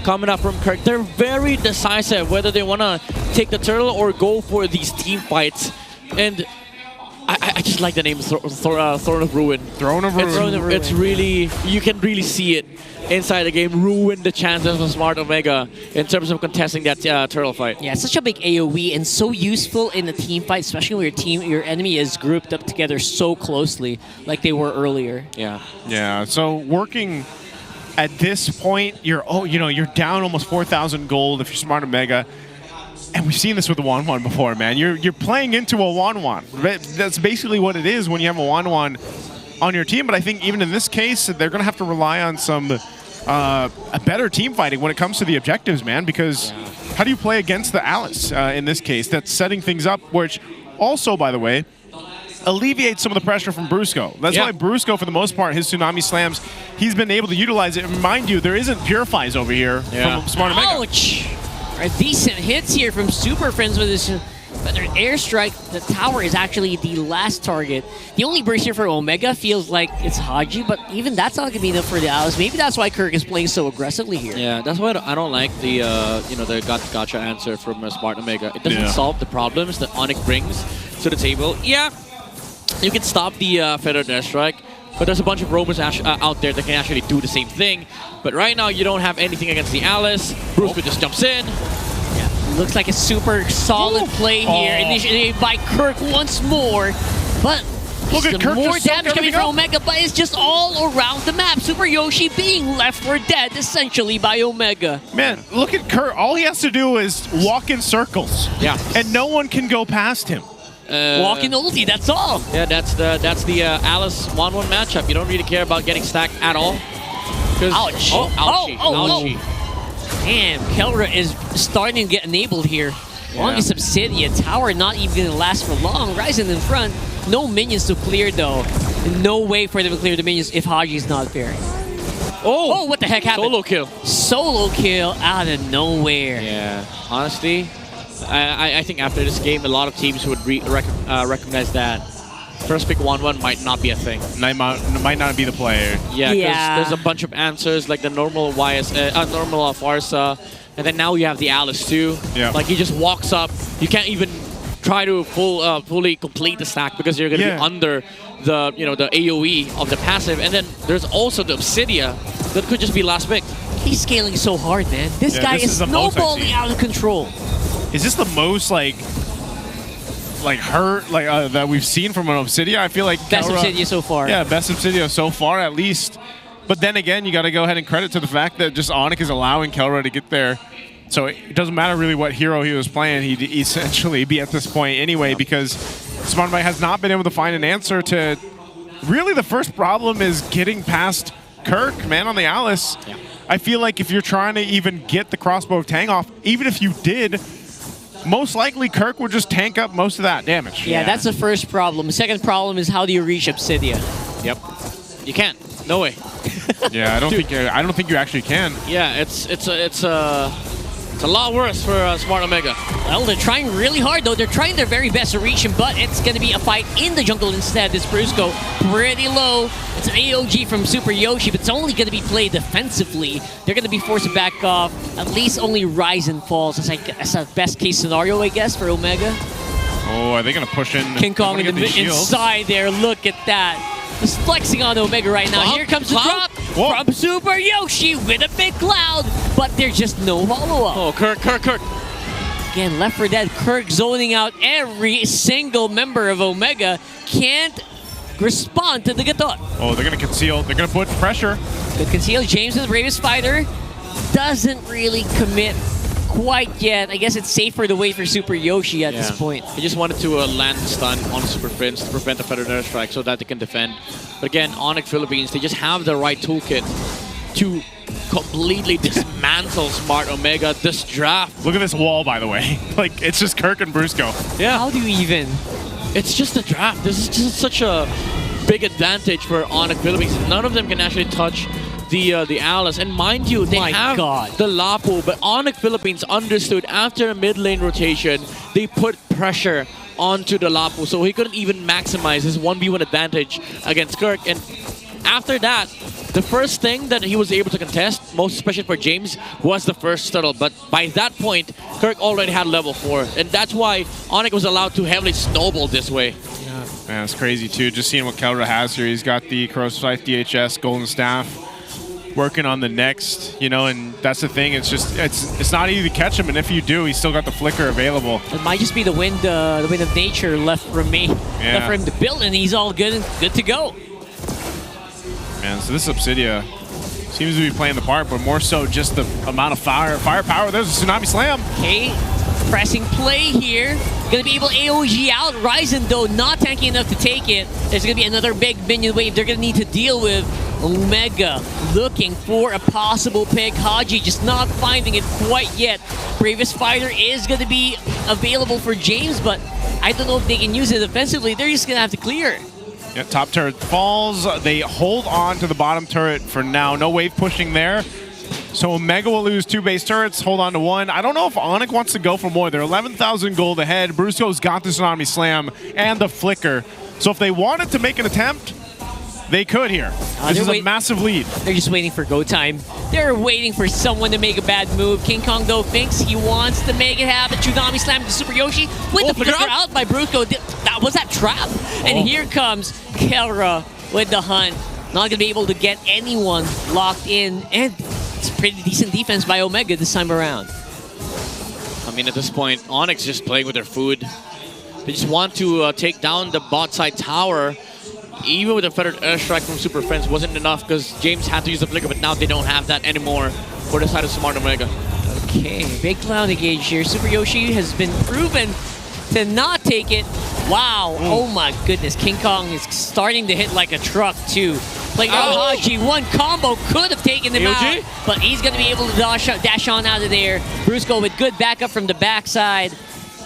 coming up from Kirk. They're very decisive whether they want to take the turtle or go for these team fights. And I just like the name Throne of Ruin. Throne of Ruin. It's really, you can really see it inside the game. Ruin the chances of Smart Omega in terms of contesting that turtle fight. Yeah, it's such a big AoE and so useful in a team fight, especially when your enemy is grouped up together so closely like they were earlier. Yeah. Yeah, so working at this point, you're down almost 4,000 gold if you're Smart Omega. And we've seen this with the Wanwan before, man. You're playing into a Wanwan. That's basically what it is when you have a Wanwan on your team. But I think even in this case, they're going to have to rely on some a better team fighting when it comes to the objectives, man. Because how do you play against the Alice in this case? That's setting things up, which also, by the way, alleviates some of the pressure from Brusco. That's why Brusco, for the most part, his Tsunami Slams, he's been able to utilize it. And mind you, there isn't Purifies over here from Smart Omega. Ouch! Decent hits here from Super Friends with his Feathered Airstrike. The tower is actually the last target. The only burst here for Omega feels like it's Haji, but even that's not going to be enough for the Alice. Maybe that's why Kirk is playing so aggressively here. Yeah, that's why I don't like the the gotcha answer from Smart Omega. It doesn't solve the problems that ONIC brings to the table. Yeah, you can stop the Feathered Airstrike, but there's a bunch of robots out there that can actually do the same thing. But right now, you don't have anything against the Alice. Brusco just jumps in. Yeah, looks like a super solid play here, initiated by Kirk once more. But look at Kirk, more damage coming from Omega, but it's just all around the map. Super Yoshi being left for dead, essentially, by Omega. Man, look at Kirk. All he has to do is walk in circles. Yeah. And no one can go past him. Walking ulti, that's all. Yeah, that's the Alice 1-1 matchup. You don't really care about getting stacked at all. Ouch. Ouchie. Damn, Kelra is starting to get enabled here. Longest Obsidian Tower not even going to last for long. Ryzen in front. No minions to clear, though. No way for them to clear the minions if Haji's not there. Oh, what the heck happened? Solo kill. Solo kill out of nowhere. Yeah, honestly, I think after this game, a lot of teams would recognize that first pick 1-1 might not be a thing. Might not be the player. Yeah, because there's a bunch of answers like the normal normal Farsa, and then now you have the Alice too. Yeah. Like he just walks up. You can't even try to fully complete the stack because you're gonna be under the the AOE of the passive, and then there's also the Obsidia that could just be last pick. He's scaling so hard, man. This guy is snowballing out of control. Is this the most hurt that we've seen from an Obsidia? I feel like best Obsidia so far. Yeah, best Obsidia so far at least. But then again, you got to go ahead and credit to the fact that just ONIC is allowing Kelra to get there. So it doesn't matter really what hero he was playing. He'd essentially be at this point anyway because Smart Omega has not been able to find an answer to. Really, the first problem is getting past Kirk, man, on the Alice. Yeah. I feel like if you're trying to even get the crossbow tank off, even if you did, most likely Kirk would just tank up most of that damage. Yeah, that's the first problem. The second problem is how do you reach Obsidia? Yep. You can't. No way. Yeah, I don't think you actually can. Yeah, it's a lot worse for Smart Omega. Well, they're trying really hard though. They're trying their very best to reach him, but it's going to be a fight in the jungle instead. This Brusco pretty low. It's an AOG from Super Yoshi, but it's only going to be played defensively. They're going to be forced to back off. At least only Ryzen falls. It's a best case scenario, I guess, for Omega. Oh, are they going to push in? King Kong inside there. Look at that. Just flexing on Omega right now. Here comes the drop from Super Yoshi with a big cloud, but there's just no follow-up. Oh, Kirk. again, Left 4 Dead, Kirk zoning out every single member of Omega. Can't respond to the Gatot. Oh, they're going to conceal. They're going to put pressure. Good conceal. James with the Bravest Fighter doesn't really commit quite yet. I guess it's safer to wait for Super Yoshi at this point. He just wanted to land the stun on Super Prince to prevent the Feather Air Strike so that they can defend. But again, ONIC Philippines, they just have the right toolkit to completely dismantle Smart Omega this draft. Look at this wall, by the way. Like, it's just Kirk and Brusco. Yeah. How do you even? It's just a draft. This is just such a big advantage for ONIC Philippines. None of them can actually touch the Alice. And mind you, they have the Lapu, but ONIC Philippines understood after a mid lane rotation, they put pressure onto the Lapu, so he couldn't even maximize his 1v1 advantage against Kirk. And after that, the first thing that he was able to contest, most especially for James, was the first turtle. But by that point, Kirk already had level 4. And that's why ONIC was allowed to heavily snowball this way. Yeah, man, it's crazy too. Just seeing what Kelra has here. He's got the Corrosive Scythe, DHS, Golden Staff, working on the next, you know, and that's the thing. It's just, it's not easy to catch him. And if you do, he's still got the flicker available. It might just be the wind of nature left from me. Yeah. Left for him to build, and he's all good to go. Man, so this Obsidia seems to be playing the part, but more so just the amount of firepower. There's a Tsunami Slam. Okay, pressing play here. Gonna be able to AOG out. Ryzen, though, not tanky enough to take it. There's gonna be another big minion wave they're gonna need to deal with. Omega looking for a possible pick. Haji just not finding it quite yet. Bravest Fighter is gonna be available for James, but I don't know if they can use it offensively. They're just gonna have to clear. Yeah, top turret falls. They hold on to the bottom turret for now. No wave pushing there. So Omega will lose 2 base turrets, hold on to 1. I don't know if ONIC wants to go for more. They're 11,000 gold ahead. Brusco's got the Tsunami Slam and the Flicker. So if they wanted to make an attempt, they could here. This is a massive lead. They're just waiting for go time. They're waiting for someone to make a bad move. King Kong, though, thinks he wants to make it happen. Tsunami Slam to Super Yoshi with the flicker out by Brusco. Was that trap? And here comes Kelra with the hunt. Not going to be able to get anyone locked in. And it's pretty decent defense by Omega this time around. I mean, at this point, ONIC's just playing with their food. They just want to take down the bot side tower. Even with a Feathered Airstrike from Super Friends wasn't enough because James had to use the flicker, but now they don't have that anymore for the side of Smart Omega. Okay, big cloud engage here. Super Yoshi has been proven to not take it. Wow, oh my goodness. King Kong is starting to hit like a truck too. Playing out Haji, one combo could have taken him out, but he's going to be able to dash on out of there. Brusco with good backup from the backside.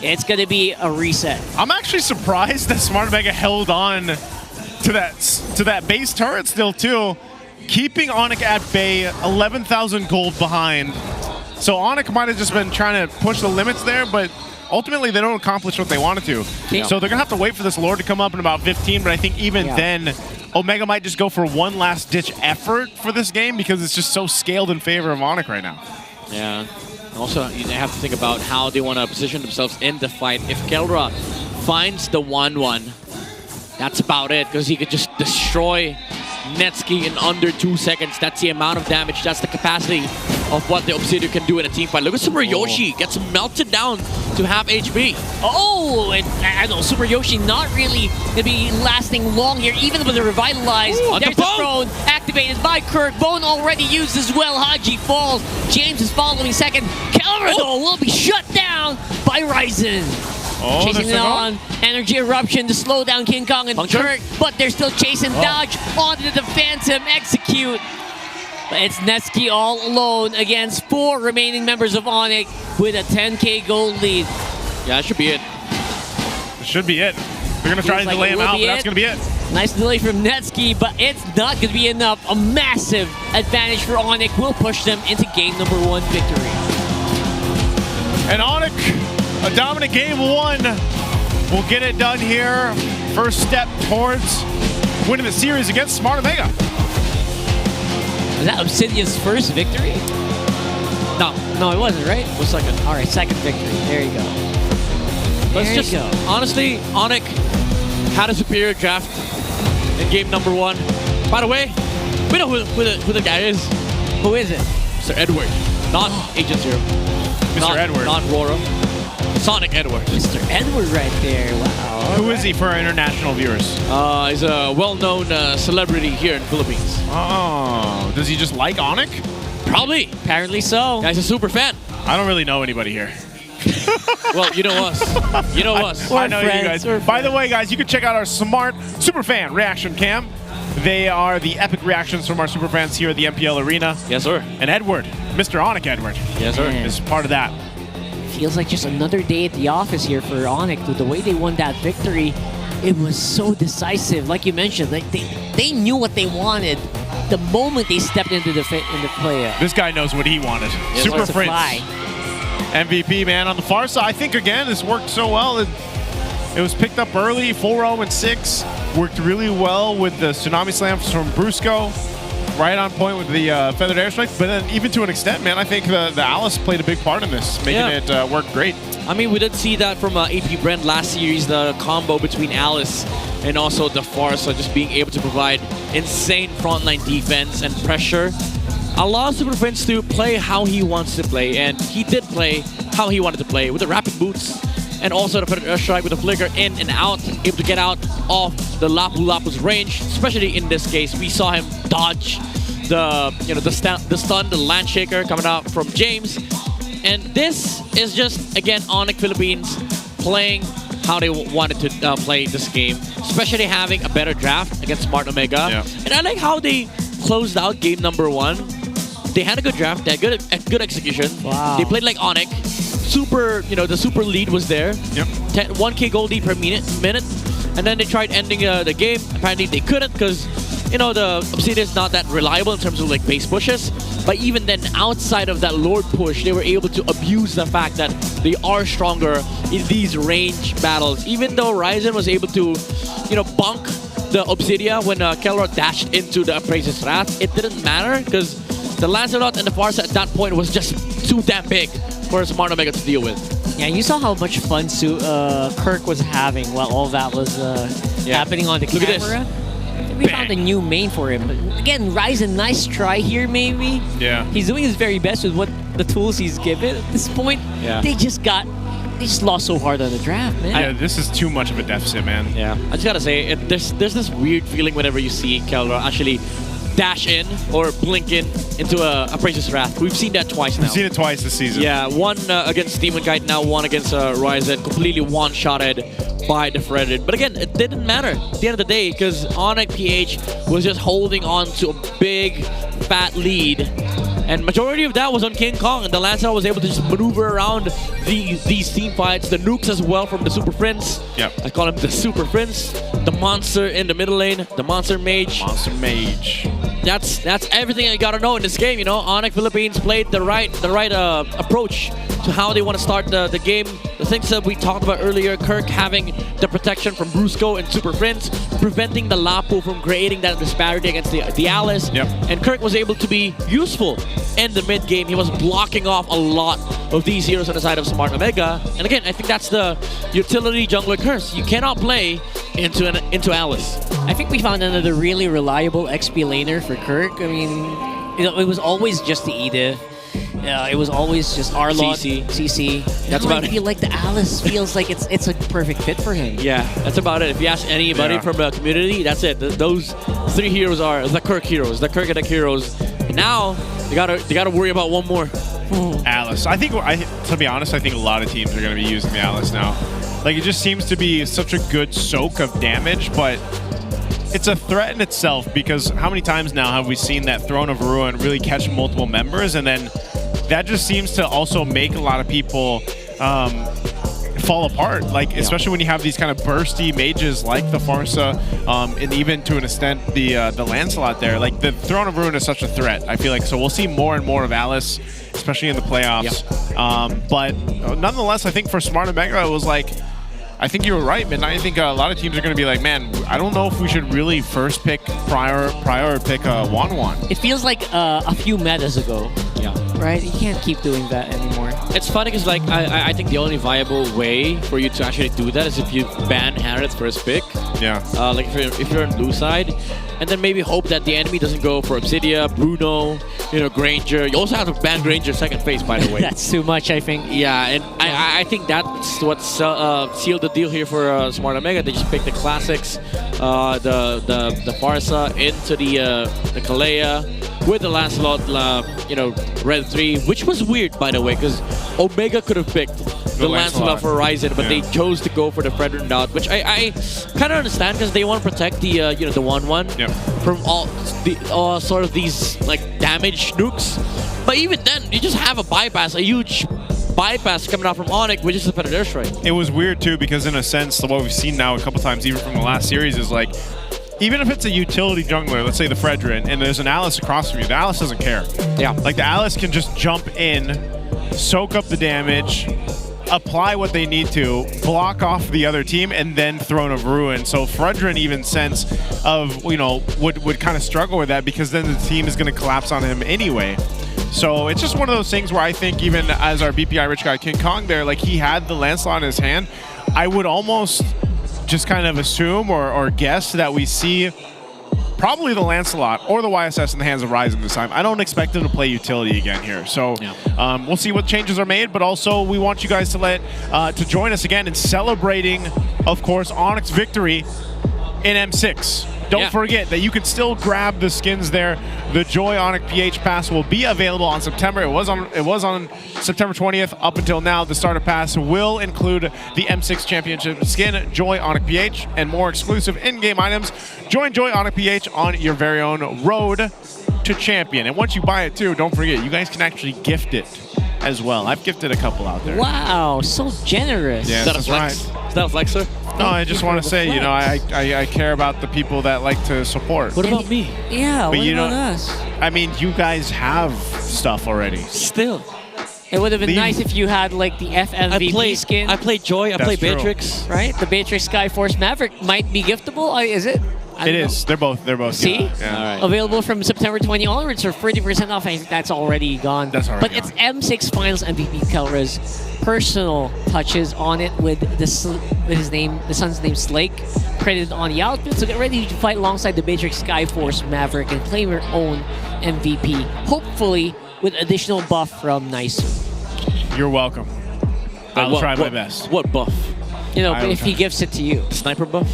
It's going to be a reset. I'm actually surprised that Smart Omega held on to that base turret still too, keeping ONIC at bay, 11,000 gold behind. So ONIC might have just been trying to push the limits there, but ultimately they don't accomplish what they wanted to. Yeah. So they're gonna have to wait for this Lord to come up in about 15, but I think even then, Omega might just go for one last ditch effort for this game because it's just so scaled in favor of ONIC right now. Yeah. Also, you have to think about how they want to position themselves in the fight. If Kelra finds the 1-1, that's about it, because he could just destroy Netsky in under 2 seconds. That's the amount of damage. That's the capacity of what the Obsidian can do in a team fight. Look at Super Yoshi. Gets melted down to half HP. Oh, and I don't know, Super Yoshi not really going to be lasting long here, even with the Revitalize. There's the Throne activated by Kirk. Bone already used as well. Haji falls. James is following second. Kelra, though, will be shut down by Ryzen. Chasing it on. Energy Eruption to slow down King Kong and Kirk, but they're still chasing dodge onto the Phantom. Execute. But it's Netsky all alone against 4 remaining members of ONIC with a 10k gold lead. Yeah, that should be it. It should be it. They're going to try and delay him out, but that's going to be it. Nice delay from Netsky, but it's not going to be enough. A massive advantage for ONIC will push them into game number 1 victory. And ONIC, a dominant game 1. We'll get it done here. First step towards winning the series against Smart Omega. Was that Obsidian's first victory? No, it wasn't, right? It was second. All right, second victory. There you go. Let's just, honestly, ONIC had a superior draft in game number 1. By the way, we know who the guy is. Who is it? Mr. Edward, not Agent Zero. Mr. Edward. Not RORA. Sonic Edward. Mr. Edward right there. Wow. Who is he for our international viewers? He's a well-known celebrity here in Philippines. Oh, does he just like ONIC? Probably. Apparently so. Guy's a super fan. I don't really know anybody here. Well, you know us. You know us. I know you guys. By the way, guys, you can check out our smart superfan reaction cam. They are the epic reactions from our superfans here at the MPL Arena. Yes, sir. And Edward, Mr. ONIC Edward. Yes, sir. Is part of that. Feels like just another day at the office here for ONIC. The way they won that victory, it was so decisive. Like you mentioned, like they knew what they wanted the moment they stepped into the play. This guy knows what he wanted. Yes, Super to Prince. fly. MVP, man. On the far side, I think, again, this worked so well. It was picked up early, 4-0-6. Worked really well with the Tsunami Slams from Brusco. Right on point with the Feathered Airstrike. But then even to an extent, man, I think the Alice played a big part in this, making it work great. I mean, we did see that from AP Brent last series, the combo between Alice and also the Farsa just being able to provide insane frontline defense and pressure. Allows Super Prince to play how he wants to play, and he did play how he wanted to play with the rapid boots and also the Predator Strike with the flicker in and out, able to get out of the Lapu Lapu's range. Especially in this case, we saw him dodge the stun, the land shaker coming out from James. And this is just, again, ONIC Philippines playing how they wanted to play this game, especially having a better draft against Smart Omega. Yeah. And I like how they closed out game number 1. They had a good draft, they had good execution. Wow. They played like ONIC. Super, the super lead was there. Yep. 1K gold lead per minute. And then they tried ending the game. Apparently they couldn't because, the Obsidian is not that reliable in terms of like base pushes. But even then, outside of that Lord push, they were able to abuse the fact that they are stronger in these range battles. Even though Ryzen was able to, bunk the Obsidia when Kelrod dashed into the Appraiser's Wrath, it didn't matter because the Lancelot and the Farsa at that point was just too damn big for Smart Omega to deal with. Yeah, you saw how much fun Kirk was having while all that was happening on the camera. Look at this. We found a new main for him. But again, Ryzen, nice try here, maybe. Yeah. He's doing his very best with what the tools he's given at this point. Yeah. They just lost so hard on the draft, man. Yeah, this is too much of a deficit, man. Yeah, I just gotta say, there's this weird feeling whenever you see Kelrod actually dash in or blink in into a Appraiser's Wrath. We've seen that twice now. We've seen it twice this season. Yeah, one against Demon Knight, now one against Ryzen, completely one-shotted by the Fredrid. But again, it didn't matter at the end of the day because ONIC PH was just holding on to a big, fat lead. And majority of that was on King Kong, and the Lancelot was able to just maneuver around these team fights. The nukes as well from the Super Prince. Yep. I call him the Super Prince. The monster in the middle lane, the Monster Mage. Monster Mage. That's everything I gotta know in this game. ONIC Philippines played the right approach to how they want to start the game. The things that we talked about earlier, Kirk having the protection from Brusco and Super Prince, preventing the Lapu from creating that disparity against the Alice. Yep. And Kirk was able to be useful in the mid game. He was blocking off a lot of these heroes on the side of Smart Omega. And again, I think that's the utility jungler curse. You cannot play into Alice. I think we found another really reliable XP laner for Kirk. I mean, it was always just the Edith. It was always just Arlott, CC. That's about it. I feel like the Alice feels like it's a perfect fit for him. Yeah, that's about it. If you ask anybody from the community, that's it. Those 3 heroes are the Kirk heroes, the Kirk heroes. And now they gotta worry about one more. Alice. To be honest, I think a lot of teams are going to be using the Alice now. Like, it just seems to be such a good soak of damage, but it's a threat in itself because how many times now have we seen that Throne of Ruin really catch multiple members, and then that just seems to also make a lot of people fall apart. Like, especially when you have these kind of bursty mages like the Farsa, and even to an extent the Lancelot there. Like, the Throne of Ruin is such a threat, I feel like. So we'll see more and more of Alice, especially in the playoffs. But nonetheless, I think for Smart Omega, it was like, I think you were right, man. I think a lot of teams are going to be like, man, I don't know if we should really first pick prior pick Wan. It feels like a few metas ago. Yeah. Right? You can't keep doing that anymore. anymore. It's funny because like I think the only viable way for you to actually do that is if you ban Harriet first pick. Yeah. Like if you're on blue side, and then maybe hope that the enemy doesn't go for Obsidia, Bruno, Granger. You also have to ban Granger second phase, by the way. That's too much, I think. Yeah, and I think that's what sealed the deal here for Smart Omega. They just picked the classics, the Farsa into the Kalea with the Lancelot, Red 3, which was weird, by the way, because Omega could have picked the Lancelot for Ryzen, but they chose to go for the Fredrin route, which I kind of understand because they want to protect the the 1-1 from all the sort of these like damage nukes. But even then, you just have a huge bypass coming out from ONIC, which is the Predator Strike. It was weird too because in a sense, what we've seen now a couple times, even from the last series, is like, even if it's a utility jungler, let's say the Fredrin, and there's an Alice across from you, the Alice doesn't care. Yeah. Like the Alice can just jump in, soak up the damage, apply what they need to, block off the other team, and then Throne of Ruin. So Fredrin even sense of, would kind of struggle with that because then the team is going to collapse on him anyway. So it's just one of those things where I think even as our BPI rich guy King Kong there, like he had the Lancelot in his hand, I would almost just kind of assume or guess that we see probably the Lancelot or the YSS in the hands of Ryzen this time. I don't expect him to play utility again here. So we'll see what changes are made, but also we want you guys to join us again in celebrating, of course, ONIC's victory in M6. Don't forget that you can still grab the skins there. The Joy ONIC PH Pass will be available on September. It was on September 20th. Up until now, the starter pass will include the M6 Championship skin, Joy ONIC PH, and more exclusive in-game items. Join Joy ONIC PH on your very own road to champion. And once you buy it too, don't forget, you guys can actually gift it as well. I've gifted a couple out there. Wow, so generous. Yeah, that's right. Is that a flex, sir? No, I just want to say, I care about the people that like to support. What about me? Yeah, but what about us? I mean, you guys have stuff already. Still. It would have been nice if you had like the FMVP skin. I played Joy, I played Beatrix. Right? The Beatrix Skyforce Maverick might be giftable. Is it? It is. They're both. See? Yeah. All right. Available from September 20 onwards for 30% off. I think that's already gone. That's already But it's M6 Finals MVP Kelra's personal touches on it with the son's name Slake credited on the outfit. So get ready to fight alongside the Beatrix Skyforce Maverick and claim your own MVP. Hopefully with additional buff from Nice. You're welcome. I'll try my best. What buff? If he gives it to you. The sniper buff?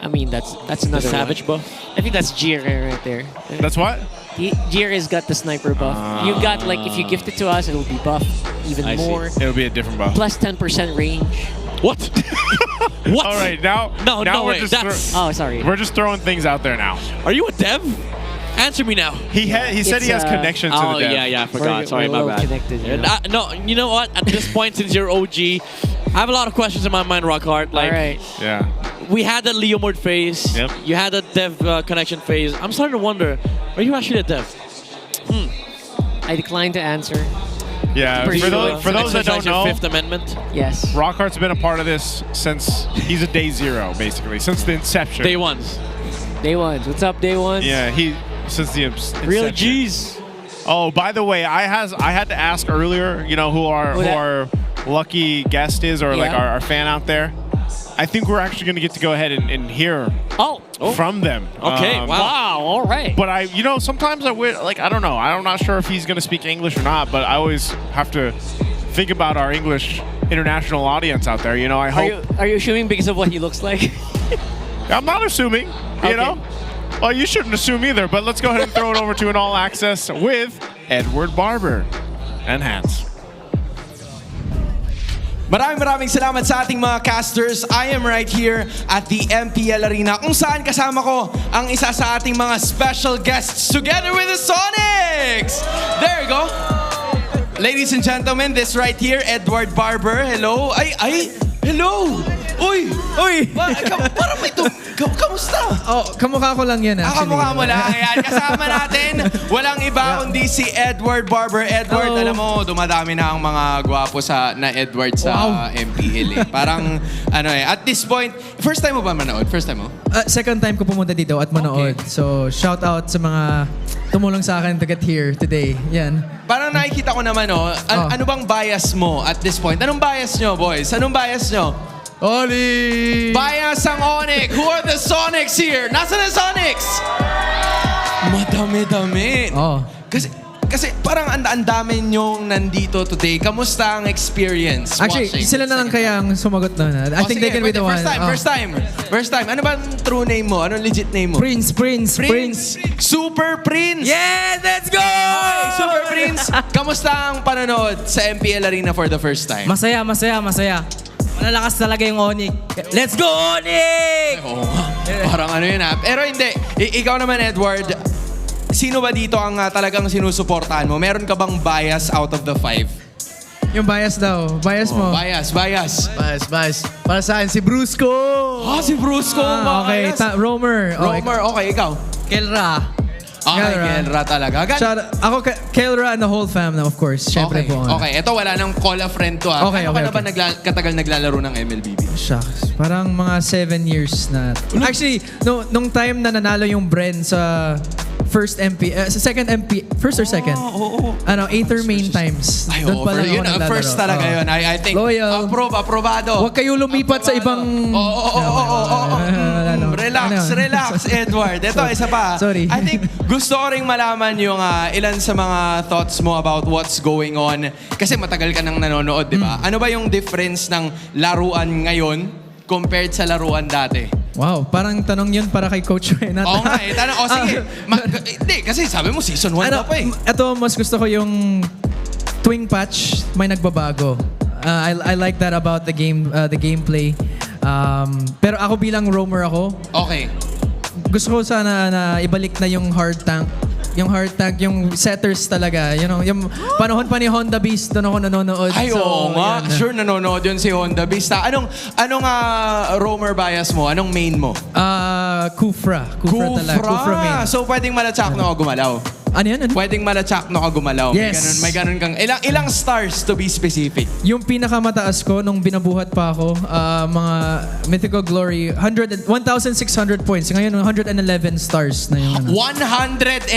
I mean, that's another the savage one. buff? I think that's Jira right there. That's what? Jira's got the sniper buff. You got, like, if you gift it to us, it'll be buff even more. It'll be a different buff. Plus 10% range. What? What? All right, now wait, oh, sorry. We're just throwing things out there now. Are you a dev? Answer me now. He said he has connections to the dev. Yeah, I forgot. Sorry, my bad. Connected, no, you know what? At this point, since you're OG, I have a lot of questions in my mind, Rockhart. Like, all right. Yeah. We had the Leo mode phase. Yep. You had the dev connection phase. I'm starting to wonder, are you actually a dev? I decline to answer. Yeah, for those that don't know, Fifth Amendment. Yes. Rockhart's been a part of this since he's a day zero, basically, since the inception. Day ones. Day ones. What's up, day ones? Yeah, since the inception. Really, G's. Oh, by the way, I had to ask earlier, who our lucky guest is, or like our fan out there. I think we're actually going to get to go ahead and hear from them. Okay, wow, all right. But sometimes I would, I don't know. I'm not sure if he's going to speak English or not, but I always have to think about our English international audience out there. I hope. Are you assuming because of what he looks like? I'm not assuming, you know. Well, you shouldn't assume either, but let's go ahead and throw it over to an all access with Edward Barber and Hans. Maraming salamat sa ating mga casters. I am right here at the MPL Arena kung saan kasama ko ang isa sa ating mga special guests together with the Sonics! There you go. Ladies and gentlemen, this right here, Edward Barber. Hello. Hello. Uy. Parang may Kamusta? Oh, kamukha ko lang yan actually. Kamukha mo lang. Ayan, kasama natin. Walang iba kundi si Edward Barber. Edward, alam mo, dumadami na ang mga gwapo na Edward sa MPL. Parang, at this point, first time mo ba manood? First time mo? Second time ko pumunta dito at manood. Okay. So, shout out sa mga tumulong sa akin to get here today. Yan. Parang nakikita ko naman, ano bang bias mo at this point? Anong bias nyo, boys? Anong bias nyo? ONIC! Bias ang ONIC! Who are the Sonics here? Nasaan ang Sonics? Madami-dami. Oh. Kasi parang ang dami nyong nandito today. Kamusta ang experience Actually, watching? sila na lang kaya ang sumagot na. I think they can be the one. First time. Ano ba ang true name mo? Anong legit name mo? Prince. Super Prince! Yes! Let's go! Okay, Super Prince, kamusta ang panonood sa MPL Arena for the first time? Masaya. Malalakas talaga yung ONIC. Let's go, ONIC! Oo nga. Parang yun ha. Pero hindi. Ikaw naman, Edward, sino ba dito ang talagang sinusuportahan mo? Meron ka bang bias out of the 5? Yung bias daw. Bias mo. Bias. Para sa akin, si Brusco. Si Brusco. Okay, Romer. Okay, ikaw. Kelra. Kelra talaga. Ako, Kelra and the whole fam na, of course. Siyempre po. Okay, ito wala nang call a friend to ha. Okay. Ano ba katagal naglalaro ng MLBB? Shucks. Parang mga 7 years na. Actually, nung time na nanalo yung Bren sa first or second? Oo. 8 or main times. Ay, Doon pa lang yun, ako naglalaro. first talaga yun. I think, Loyal. aprobado. Huwag kayo lumipat sa ibang... Relax, Edward. Ito, isa pa. Sorry. I think gusto ko ring malaman yung ilan sa mga thoughts mo about what's going on. Kasi matagal ka nang nanonood, di ba? Ano ba yung difference ng laruan ngayon compared sa laruan dati? Wow, parang tanong yun para kay Coach Renat. Oo nga eh. Sige. Hindi, kasi sabi mo season 1 na pa eh. Ito, mas gusto ko yung tuwing patch, may nagbabago. I like that about the gameplay. Pero ako bilang roamer ako. Okay. Gusto ko sana na ibalik na yung hard tank. Yung setters talaga. Yung panahon pa ni Honda Beast, doon ako nanonood. Ay, oo nga. Sure, nanonood yun si Honda Beast. Anong roamer bias mo? Anong main mo? Kufra. Talaga. Kufra main. So, pwedeng malachak na ako gumalaw? Ano yan? Pwedeng malachak na ako gumalaw. Yes. May ganun kang... Ilang stars to be specific? Yung pinakamataas ko nung binabuhat pa ako, mga Mythical Glory, 1,600 points. Ngayon, 111 stars na yung 111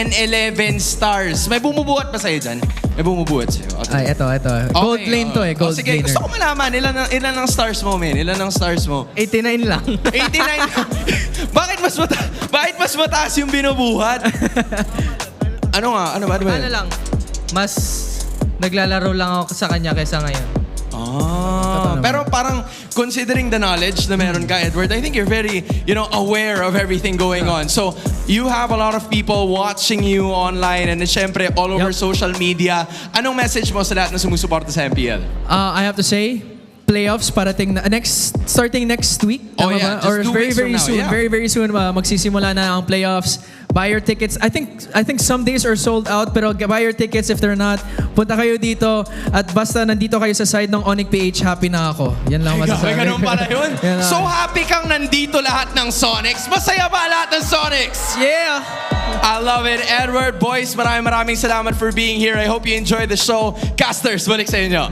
stars. May bumubuhat pa sa'yo dyan? May bumubuhat sa'yo? Ay, ito. Gold lane to eh. Gold sige, laner. gusto ko malaman. Ilan ang stars mo, men? Ilan ang stars mo? 89 lang. 89? Bakit mas mataas yung binubuhat? Ano ba? Ano lang, mas naglalaro lang ako sa kanya kaysa ngayon. Pero parang considering the knowledge na meron ka, Edward, I think you're very, aware of everything going on. So, you have a lot of people watching you online and syempre all over social media. Anong message mo sa lahat na sumusuporta sa MPL? I have to say, playoffs parating na starting next week. Yeah, or very soon. Yeah. Very soon magsisimula na ang playoffs. Buy your tickets. I think some days are sold out, pero buy your tickets if they're not. Punta kayo dito at basta nandito kayo sa side ng ONIC PH, happy na ako. Yan lang masasabi. Ganun pala yun. So happy kang nandito lahat ng Sonics. Masaya ba lahat ng Sonics? Yeah! I love it. Edward, boys, maraming salamat for being here. I hope you enjoy the show. Casters, balik sa inyo.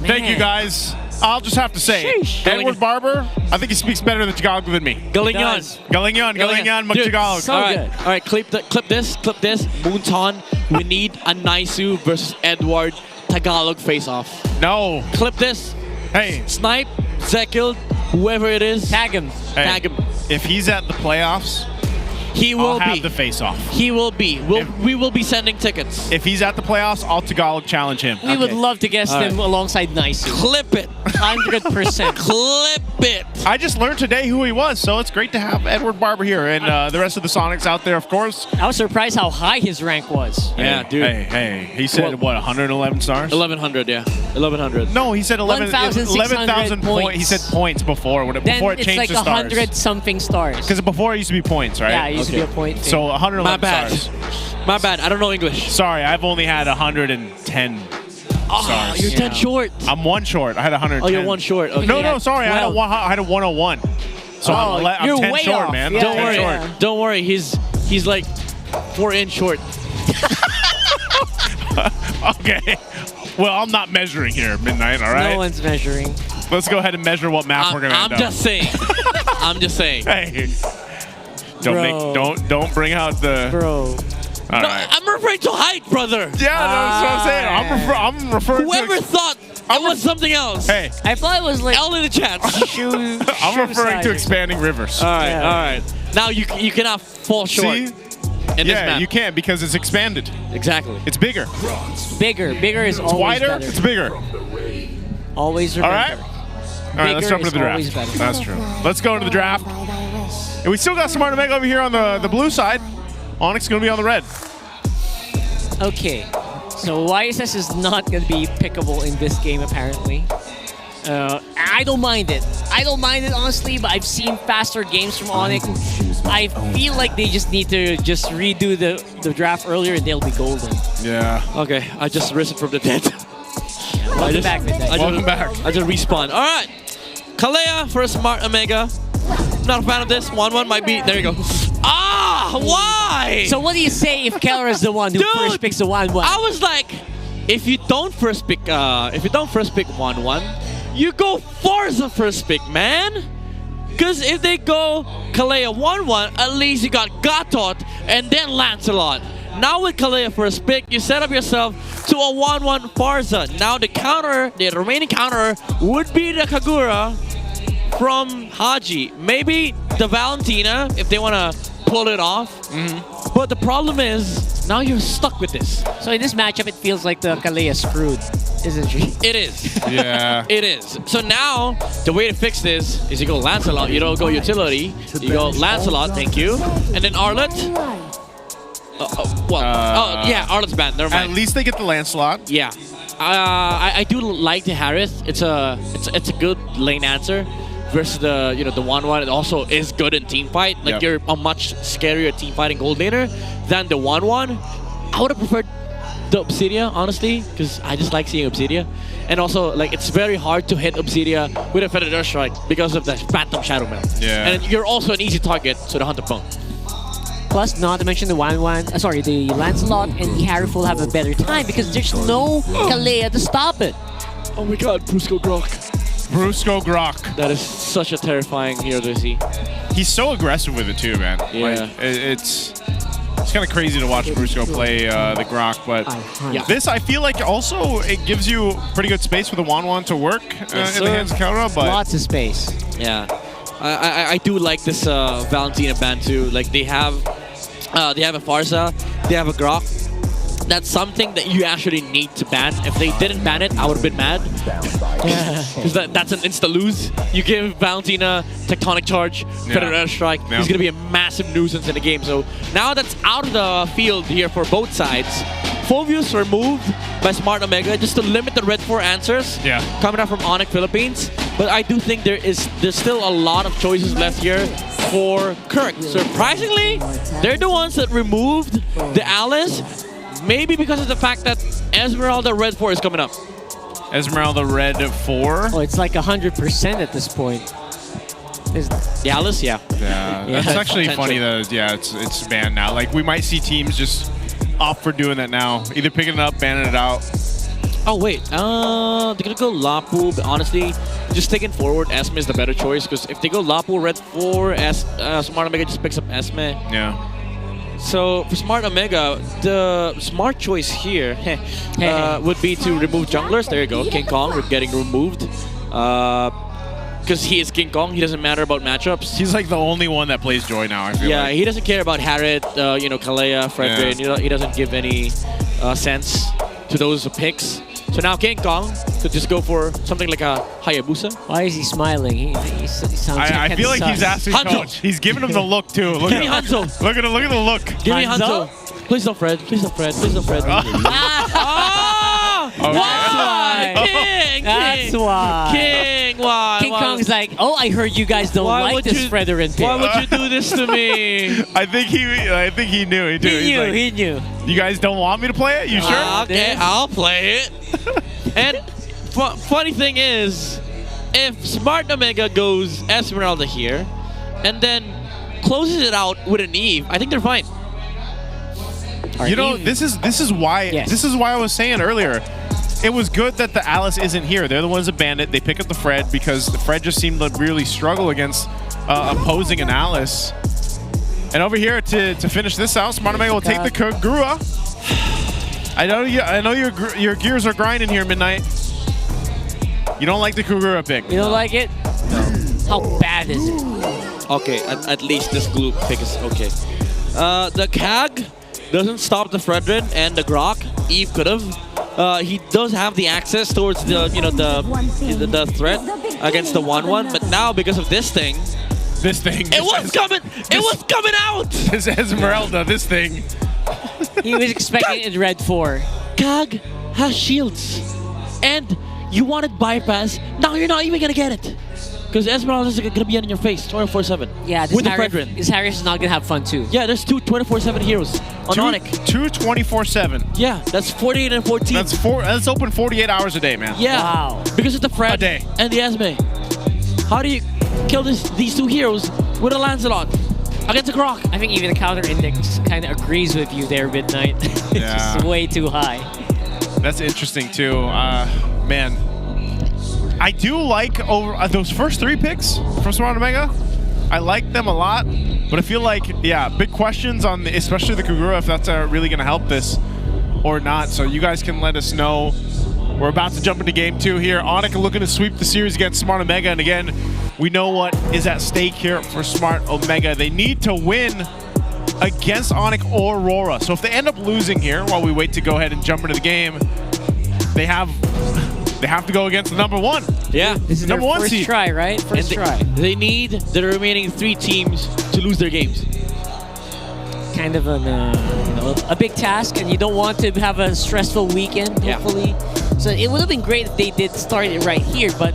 Thank you, guys. I'll just have to say, Edward Barber, I think he speaks better than Tagalog than me. Galingon, mag-Tagalog. All right, clip this. Moonton, we need a Naisu versus Edward Tagalog face-off. No. Clip this. Hey. Snipe, Zekil, whoever it is. Tag him. Tag him. If he's at the playoffs, he will I'll have the face-off. He will be. We will be sending tickets. If he's at the playoffs, I'll Tagalog challenge him. We would love to guest him alongside Naisu. Clip it. 100%. Clip it. I just learned today who he was, so it's great to have Edward Barber here and the rest of the Sonics out there, of course. I was surprised how high his rank was. Yeah, dude. Hey. He said, 111 stars? 1,100, yeah. 1,100. No, he said 11,000 points. He said points before it changed like to stars. 100-something stars. Because before it used to be points, right? Yeah, it used to be a point thing. So 111 stars. My bad. I don't know English. Sorry, I've only had 110 stars. You're 10 short. I'm 1 short. I had 110. Oh, you're 1 short. Okay. No, sorry. I had a 101. So I'm you're 10 way short, off. man. Yeah, Don't worry. Don't worry. He's like 4 inch short. Okay. Well, I'm not measuring here, Midnight, all right? No one's measuring. Let's go ahead and measure what map we're going to end up. I'm just saying. I'm just saying. Hey. Don't bring out the... Bro. All right. I'm referring to height, brother. Yeah, that's what I'm saying. I'm referring Whoever to... thought it was something else. Hey. I thought it was like L in the chat. I'm referring to expanding rivers. All right. Now you cannot fall short. See? In this map. You can't because it's expanded. Exactly. It's bigger. Bigger is It's always wider. better. It's bigger. Always All remember. right. All right, let's jump into the always draft. better. That's true. Let's go into the draft. And we still got Smart Omega over here on the blue side. Onyx going to be on the red. Okay, so YSS is not going to be pickable in this game apparently. I don't mind it. I don't mind it honestly, but I've seen faster games from ONIC. I feel like they just need to just redo the draft earlier and they'll be golden. Yeah. Okay, I just risen from the dead. Welcome back, Midnight. Welcome back. I just respawned. All right. Kalea for a Smart Omega. Not a fan of this. 1-1 might be. There you go. Ah, why? So what do you say if Keller is the one who first picks the 1-1? I was like, if you don't first pick 1-1, you go Forza first pick, man. Because if they go Kalea 1-1, at least you got Gatot and then Lancelot. Now with Kalea first pick, you set up yourself to a 1-1 Forza. Now the remaining counter would be the Kagura from Haji. Maybe the Valentina if they want to pull it off. But the problem is, now you're stuck with this. So in this matchup, it feels like the Kalea screwed, isn't she? It is. Yeah. It is. So now, the way to fix this is you go Lancelot, you don't go utility. You go Lancelot, thank you. And then Arlet. Yeah, Arlet's banned. Never mind. At least they get the Lancelot. Yeah. I do like the Harris. It's a good lane answer. Versus the 1-1, it also is good in team fight. Like you're a much scarier team fighting gold laner than the 1-1. I would have preferred the Obsidia, honestly, because I just like seeing Obsidia. And also, like, it's very hard to hit Obsidia with a Feathered Earth Strike because of the Phantom Shadow Melt. Yeah. And you're also an easy target to the Hunter Phone. Plus, not to mention the the Lancelot and the Harif will have a better time because there's no Kalea to stop it. Oh my god, Brusco Grok. Brusco Grok. That is such a terrifying hero to see. He's so aggressive with it too, man. Yeah. Like, it's kind of crazy to watch Brusco play the Grok, but this I feel like also it gives you pretty good space for the 1-1 to work in the hands of Kaura, but lots of space. Yeah, I do like this Valentina ban too. Like they have a Farsa, they have a Grok. That's something that you actually need to ban. If they didn't ban it, I would have been mad. Because that's an insta-lose. You give Valentina Tectonic Charge, Feathered Earth Strike, he's going to be a massive nuisance in the game. So now that's out of the field here for both sides. Phovius removed by Smart Omega just to limit the red 4 answers coming out from ONIC Philippines. But I do think there's still a lot of choices left here for Kirk. Surprisingly, they're the ones that removed the Alice. Maybe because of the fact that Esmeralda Red 4 is coming up. Esmeralda Red 4? Oh, it's like 100% at this point. The Alice, yeah. Yeah, that's actually funny that it's banned now. Like we might see teams just opt for doing that now. Either picking it up, banning it out. Oh wait, they're gonna go Lapu, but honestly, just taking forward Esme is the better choice because if they go Lapu Red 4, Smart Omega just picks up Esme. Yeah. So for Smart Omega, the smart choice here would be to remove junglers. There you go, King Kong getting removed. Because he is King Kong, he doesn't matter about matchups. He's like the only one that plays Joy now, I feel Yeah, like. he doesn't care about Harriet, Kalea, Fredrin. He doesn't give any sense to those picks. So now King Kong could just go for something like a Hayabusa. Why is he smiling? He sounds I feel like he's asking Coach. He's giving him the look too. Look Give me at Hanzo. Look at the look. Give me Hanzo. Please don't Fred. Please don't Fred. Please don't Fred. That's why. King. That's why. King. Why? King Kong's like, oh, I heard you guys don't like this Fredrin pick. Why would you do this to me? I think he knew. He knew. You guys don't want me to play it? You sure? Okay, I'll play it. And funny thing is, if Smart Omega goes Esmeralda here, and then closes it out with an Eve, I think they're fine. You know, this is why I was saying earlier, it was good that the Alice isn't here. They're the ones that banned it. They pick up the Fred because the Fred just seemed to really struggle against opposing an Alice. And over here to finish this out, Smart Omega will take the Kagura. I know your gears are grinding here, Midnight. You don't like the Kagura pick. You don't like it? No. How bad is it? Okay, at least this glue pick is okay. The Kag doesn't stop the Fredrin and the Grok. Eve could have. He does have the access towards the the threat against the 1-1, but now because of this thing, it was coming out. This Esmeralda, this thing. He was expecting it in red 4. Kag has shields, and you wanted bypass. Now you're not even gonna get it. Because Esmeralda is going to be in your face 24/7. Yeah, with the Fredrin. This Harris is not going to have fun too. Yeah, there's two 24/7 heroes on ONIC. Two 24/7. Yeah, that's 48 and 14. That's open 48 hours a day, man. Yeah, wow. Because of the Fred day. And the Esme. How do you kill these two heroes with a Lancelot against a Grok? I think even the counter index kind of agrees with you there, Midnight. It's Yeah. just way too high. That's interesting too, man. I do like those first 3 picks from Smart Omega. I like them a lot, but I feel like, yeah, big questions on especially the Kagura, if that's really going to help this or not. So you guys can let us know. We're about to jump into game 2 here. ONIC looking to sweep the series against Smart Omega, and again, we know what is at stake here for Smart Omega. They need to win against ONIC or RORA. So if they end up losing here while we wait to go ahead and jump into the game, they have to go against the number 1. Yeah, this is number their 1 first seed. try, right? First try. They need the remaining 3 teams to lose their games. Kind of a big task, and you don't want to have a stressful weekend, hopefully. So it would have been great if they did start it right here, but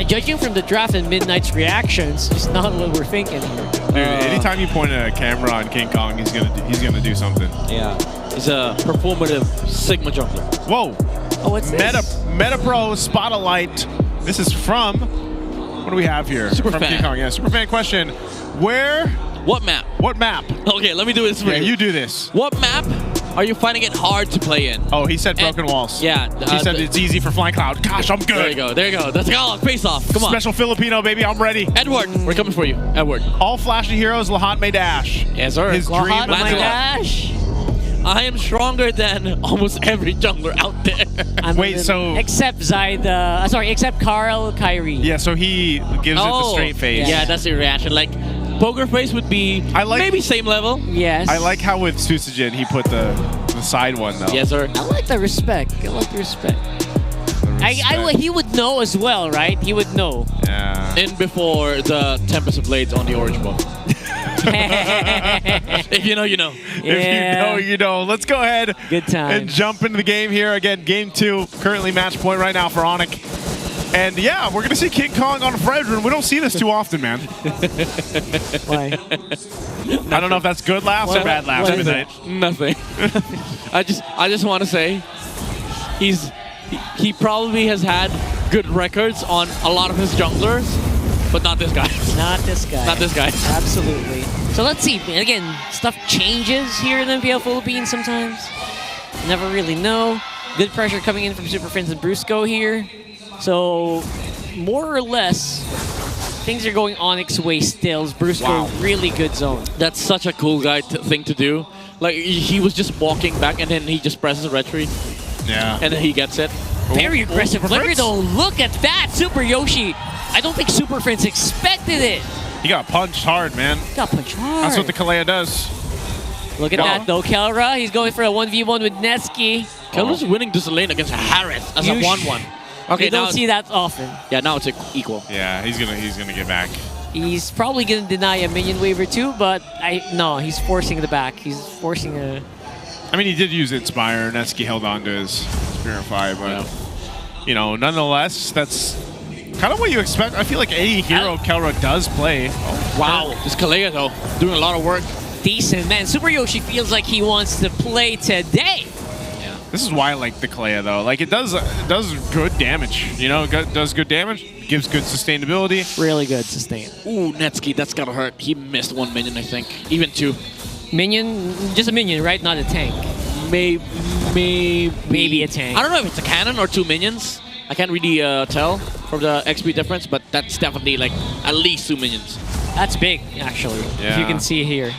judging from the draft and Midnight's reactions, just not what we're thinking here. Dude, anytime you point a camera on King Kong, he's gonna do something. Yeah, he's a performative Sigma jungler. Whoa. Oh, what's this? Meta Pro Spotlight. This is from, what do we have here? Superfan. From King Kong, yeah. Superfan question. What map? What map? Okay, let me do this for Yeah, you. you do this. What map are you finding it hard to play in? Oh, he said Broken Walls. Yeah. He said it's easy for Flying Cloud. Gosh, I'm good. There you go. That's face off. Come on. Special Filipino, baby, I'm ready. Edward, we're coming for you. Edward. All flashy heroes, Lahat may dash. Yes, sir. His Lahat dream. my dash. I am stronger than almost every jungler out there. Wait, so... Except except Carl Kyrie. Yeah, so he gives it the straight face. Yeah, that's the reaction. Like, Poker Face would be maybe same level. Yes. I like how with Susujin he put the side one, though. Yes, sir. I like the respect. He would know as well, right? He would know. Yeah. In before the Tempest of Blades on the orange buff. If you know, you know. If you know, you know. Let's go ahead Good time. and jump into the game here. Again, game 2, currently match point right now for ONIC. And yeah, we're going to see King Kong on Fredrin. We don't see this too often, man. Why? I don't know if that's good laughs or bad laughs. Midnight. Nothing. I just want to say he probably has had good records on a lot of his junglers, but not this guy. Not this guy. Not this guy. Absolutely. So let's see. Again, stuff changes here in MPL Philippines sometimes. Never really know. Good pressure coming in from Super Friends and Brusco here. So, more or less, things are going ONIC's way still. Brusco, really good zone. That's such a cool guy thing to do. Like, he was just walking back and then he just presses retreat. Yeah. And then he gets it. Very aggressive player though. Look at that, Super Yoshi. I don't think Super Friends expected it. He got punched hard, man. Got punched hard. That's what the Kalea does. Look at that though, Kelra. He's going for a 1v1 with Netsuki. Kelra's winning this lane against Harris as a 1-1. Okay, you don't see that often. Yeah, now it's equal. Yeah, he's gonna get back. He's probably gonna deny a minion wave or two, but no, he's forcing the back. He's forcing a. I mean, he did use Inspire. Netsuki held on to his Purify, but you know, nonetheless, that's kind of what you expect. I feel like any hero Kelra does play. Oh, wow, this Kalea though doing a lot of work. Decent man. Super Yoshi feels like he wants to play today. This is why I like the Kalea though. Like it does good damage. You know, it does good damage. Gives good sustainability. Really good sustain. Ooh, Netsky, that's gotta hurt. He missed 1 minion, I think. Even 2. Minion, just a minion, right? Not a tank. Maybe a tank. I don't know if it's a cannon or 2 minions. I can't really tell from the XP difference, but that's definitely like at least 2 minions. That's big, actually. Yeah. If you can see here.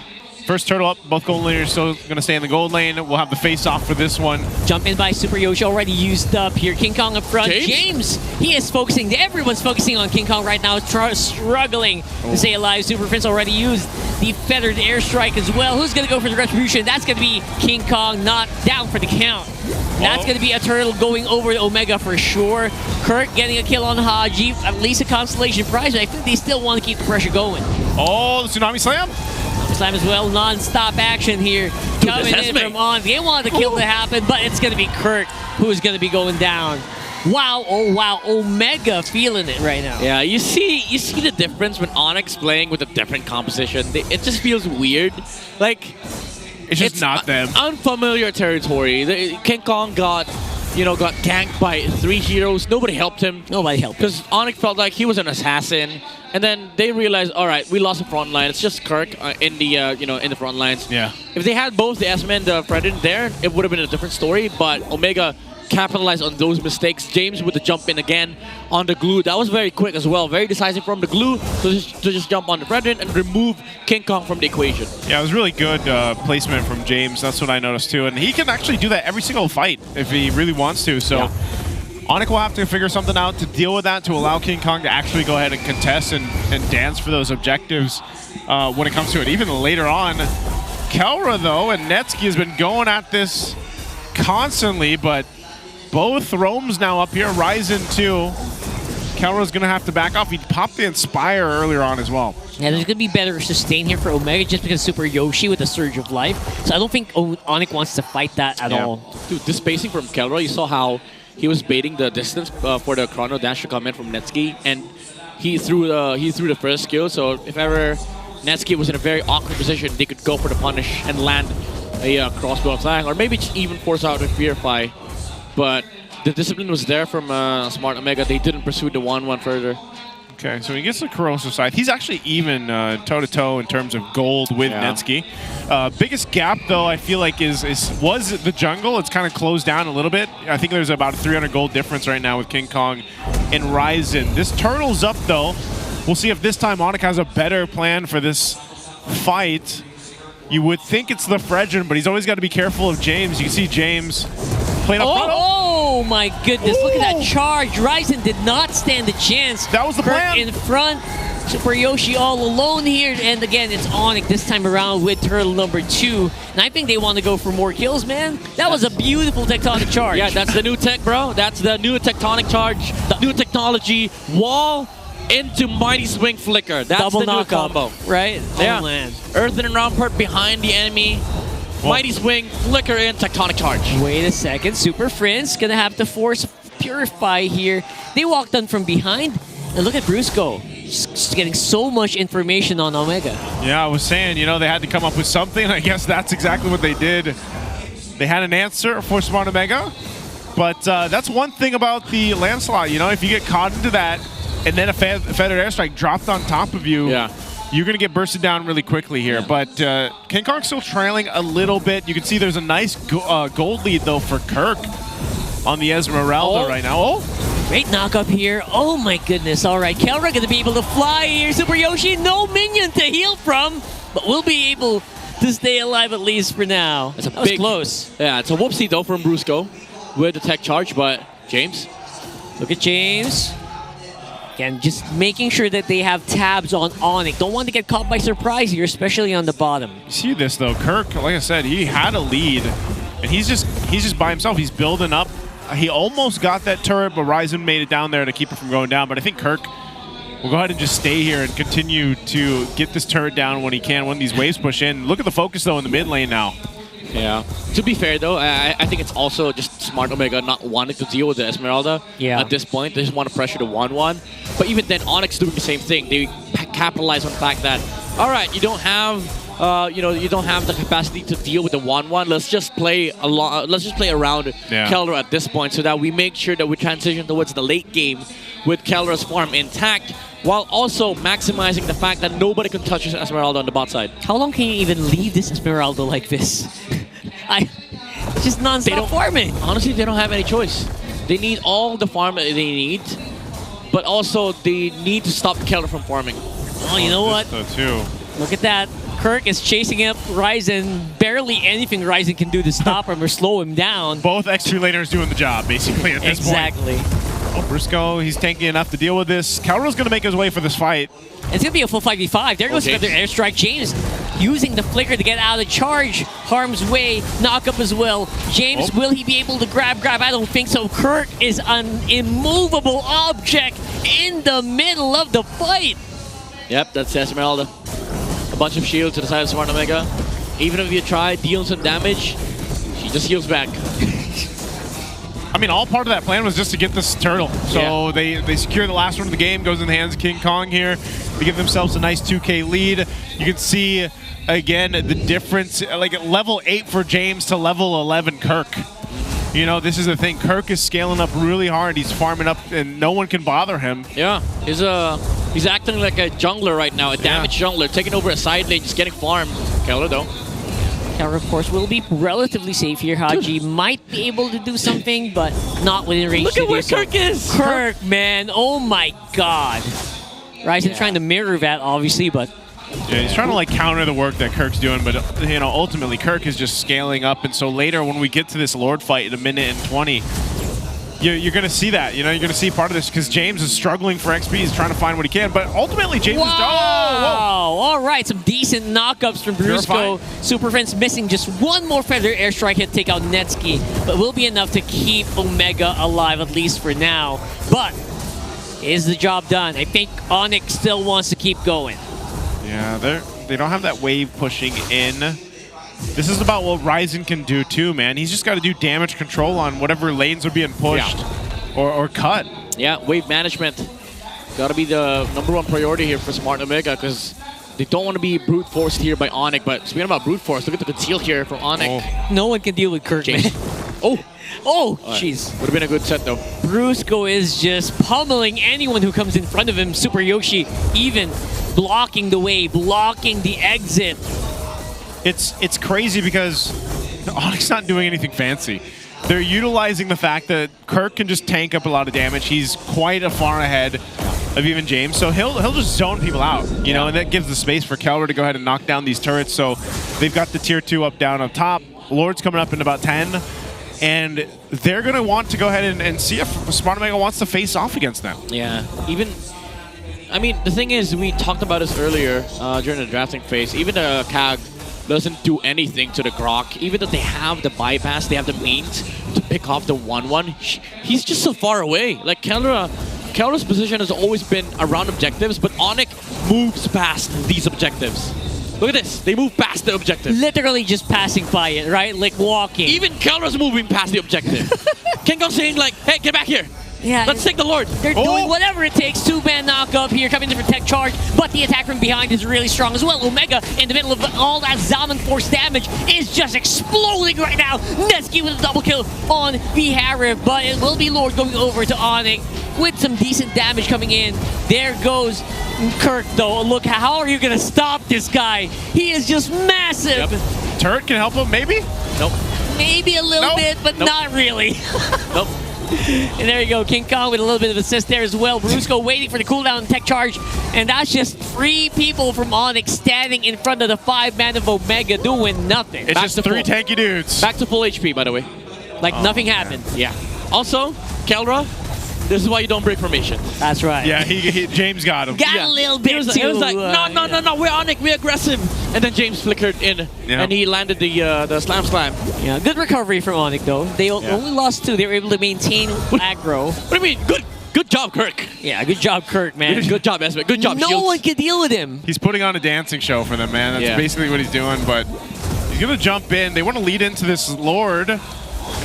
First turtle up, both gold laners still going to stay in the gold lane. We'll have the face-off for this one. Jump in by Super Yoshi, already used up here. King Kong up front. James, he is focusing. Everyone's focusing on King Kong right now, struggling to stay alive. Super Prince already used the feathered airstrike as well. Who's going to go for the retribution? That's going to be King Kong, not down for the count. That's going to be a turtle going over to Omega for sure. Kirk getting a kill on Haji, at least a consolation prize. I think they still want to keep the pressure going. Oh, the Tsunami Slam. Slam as well, non-stop action here. Coming in from on. They want the kill to happen, but it's going to be Kirk who is going to be going down. Wow, oh wow, Omega feeling it right now. Yeah, you see the difference when Onyx playing with a different composition. It just feels weird. Like it's just not them. Unfamiliar territory. King Kong got ganked by 3 heroes. Nobody helped him. Nobody helped him. Because Onyx felt like he was an assassin. And then they realized, all right, we lost the front line. It's just Kirk in the in the front lines. Yeah. If they had both the S-Men and the Predator there, it would have been a different story. But Omega capitalized on those mistakes. James with the jump in again on the glue. That was very quick as well. Very decisive from the glue to just jump on the Predator and remove King Kong from the equation. Yeah, it was really good placement from James. That's what I noticed too. And he can actually do that every single fight if he really wants to. So. Yeah. ONIC will have to figure something out to deal with that, to allow King Kong to actually go ahead and contest and dance for those objectives when it comes to it. Even later on, Kelra, though, and Netsky has been going at this constantly, but both Roams now up here, Ryzen too. Kelra's going to have to back off. He popped the Inspire earlier on as well. Yeah, there's going to be better sustain here for Omega just because Super Yoshi with a Surge of Life. So I don't think ONIC wants to fight that at all. Dude, this spacing from Kelra, you saw how he was baiting the distance for the chrono dash to come in from Netsky, and he threw the first skill. So if ever Netsky was in a very awkward position, they could go for the punish and land a crossbow flying, or maybe just even force out a Purify. But the discipline was there from Smart Omega. They didn't pursue the 1-1 further. Okay, so he gets the Corrosive Scythe. He's actually even toe-to-toe in terms of gold with Netsky. Biggest gap, though, I feel like was the jungle. It's kind of closed down a little bit. I think there's about a 300 gold difference right now with King Kong and Ryzen. This turtle's up, though. We'll see if this time ONIC has a better plan for this fight. You would think it's the Fredgen, but he's always got to be careful of James. You can see James playing up front. Oh my goodness, look at that charge. Ryzen did not stand a chance. That was the plan. In front, Super Yoshi all alone here. And again, it's ONIC this time around with turtle number 2. And I think they want to go for more kills, man. That was a beautiful tectonic charge. Yeah, that's the new tech, bro. That's the new tectonic charge, the new technology. Wall into Mighty Swing Flicker. That's double the new knockup, combo. right? Yeah. Oh, man. Earth and round part behind the enemy. Mighty Swing, Flicker in, Tectonic Charge. Wait a second, Super Friends gonna have to force Purify here. They walked on from behind, and look at Brusco. Just getting so much information on Omega. Yeah, I was saying, they had to come up with something. I guess that's exactly what they did. They had an answer for Smart Omega, but that's one thing about the Lancelot. If you get caught into that, and then a feathered airstrike dropped on top of you, you're going to get bursted down really quickly here. But King Kong's still trailing a little bit. You can see there's a nice gold lead, though, for Kirk on the Esmeralda right now. Oh, great knock-up here. Oh, my goodness. All right, Kelra going to be able to fly here. Super Yoshi, no minion to heal from, but we'll be able to stay alive at least for now. It's a that was big, close. Yeah, it's a whoopsie, though, from Brusco with the tech charge, but James. Look at James. Again, just making sure that they have tabs on ONIC. Don't want to get caught by surprise here, especially on the bottom. You see this, though. Kirk, like I said, he had a lead, and he's just by himself. He's building up. He almost got that turret, but Ryzen made it down there to keep it from going down. But I think Kirk will go ahead and just stay here and continue to get this turret down when he can, when these waves push in. Look at the focus, though, in the mid lane now. Yeah. To be fair, though, I think it's also just Smart Omega not wanting to deal with the Esmeralda at this point. They just want to pressure the 1-1. But even then, ONIC's doing the same thing. They capitalize on the fact that, all right, you don't have you don't have the capacity to deal with the 1-1. Let's just play around Keldra at this point so that we make sure that we transition towards the late game with Keldra's farm intact, while also maximizing the fact that nobody can touch this Esmeralda on the bot side. How long can you even leave this Esmeralda like this? Just non-stop farming. Honestly, they don't have any choice. They need all the farm that they need, but also they need to stop Keldra from farming. Oh, you know what? Too. Look at that. Kirk is chasing up Ryzen. Barely anything Ryzen can do to stop him or slow him down. Both X3 laners doing the job, basically, at this Exactly. point. Oh, Brusco, he's tanky enough to deal with this. Keldra's going to make his way for this fight. It's going to be a full 5v5. There goes another airstrike. James using the flicker to get out of the charge. Harm's way. Knock up as well. James, will he be able to grab? I don't think so. Kirk is an immovable object in the middle of the fight. Yep, that's Esmeralda. A bunch of shields to the side of Smart Omega. Even if you try dealing some damage, she just heals back. I mean, all part of that plan was just to get this turtle. So they secure the last one of the game, goes in the hands of King Kong here. They give themselves a nice 2K lead. You can see, again, the difference, like at level 8 for James to level 11 Kirk. You know, this is the thing. Kirk is scaling up really hard. He's farming up, and no one can bother him. Yeah, he's acting like a jungler right now, a damaged jungler, taking over a side lane, just getting farmed. Keldra, though. Keldra, of course, will be relatively safe here. Haji might be able to do something, but not within range. Look at where Kirk is! Kirk, man. Oh, my God. Ryzen trying to mirror that, obviously, but... Yeah, he's trying to like counter the work that Kirk's doing, but you know, ultimately Kirk is just scaling up, and so later when we get to this Lord fight in 1:20, you're going to see that. You know, you're going to see part of this because James is struggling for XP. He's trying to find what he can, but ultimately James is... Wow! All right, some decent knockups from Brusco. Super Friends missing just one more feather airstrike hit to take out Netsky, but will be enough to keep Omega alive, at least for now. But is the job done? I think ONIC still wants to keep going. Yeah, they don't have that wave pushing in. This is about what Ryzen can do too, man. He's just got to do damage control on whatever lanes are being pushed or cut. Yeah, wave management. Got to be the #1 priority here for Smart Omega because they don't want to be brute forced here by ONIC. But speaking about brute force, look at the conceal here from ONIC. No one can deal with Kirk, man. Oh, jeez. Would have been a good set, though. Brusco is just pummeling anyone who comes in front of him. Super Yoshi even blocking the way, blocking the exit. It's crazy because ONIC's not doing anything fancy. They're utilizing the fact that Kirk can just tank up a lot of damage. He's quite a far ahead of even James, so he'll just zone people out, you know, and that gives the space for Keldra to go ahead and knock down these turrets. So they've got the tier 2 up down up top. Lord's coming up in about 10. And they're going to want to go ahead and see if Smart Omega wants to face off against them. Yeah, I mean, the thing is, we talked about this earlier during the drafting phase. Even the CAG doesn't do anything to the Grok. Even though they have the bypass, they have the means to pick off the 1-1. He's just so far away. Like, Keldra's position has always been around objectives, but ONIC moves past these objectives. Look at this. They move past the objective. Literally just passing by it, right? Like walking. Even Keldra's moving past the objective. King Kong saying like, hey, get back here. Yeah, let's take the Lord. They're doing whatever it takes. 2-man knock up here, coming in for tech charge, but the attack from behind is really strong as well. Omega in the middle of all that Zaman Force damage is just exploding right now. Netsky with a double kill on the Harif, but it will be Lord going over to ONIC with some decent damage coming in. There goes Kirk though. Look, how are you gonna stop this guy? He is just massive. Yep. Turret can help him, maybe? Nope. Maybe a little bit, but not really. Nope. And there you go, King Kong with a little bit of assist there as well. Brusco waiting for the cooldown tech charge, and that's just 3 people from ONIC standing in front of the 5-man of Omega doing nothing. It's just 3 tanky dudes. Back to full HP, by the way. Like nothing happened. Yeah. Also, Keldra, this is why you don't break formation. That's right. Yeah, James got him. Got a little bit too. He was like, no, we're ONIC, we're aggressive. And then James flickered in, and he landed the slam. Yeah, good recovery from ONIC though. They only lost 2. They were able to maintain aggro. What do you mean? Good job, Kirk. Yeah, good job, Kirk, man. Good job, Esme. Good job, No Shields. one can deal with him. He's putting on a dancing show for them, man. That's basically what he's doing, but he's going to jump in. They want to lead into this Lord.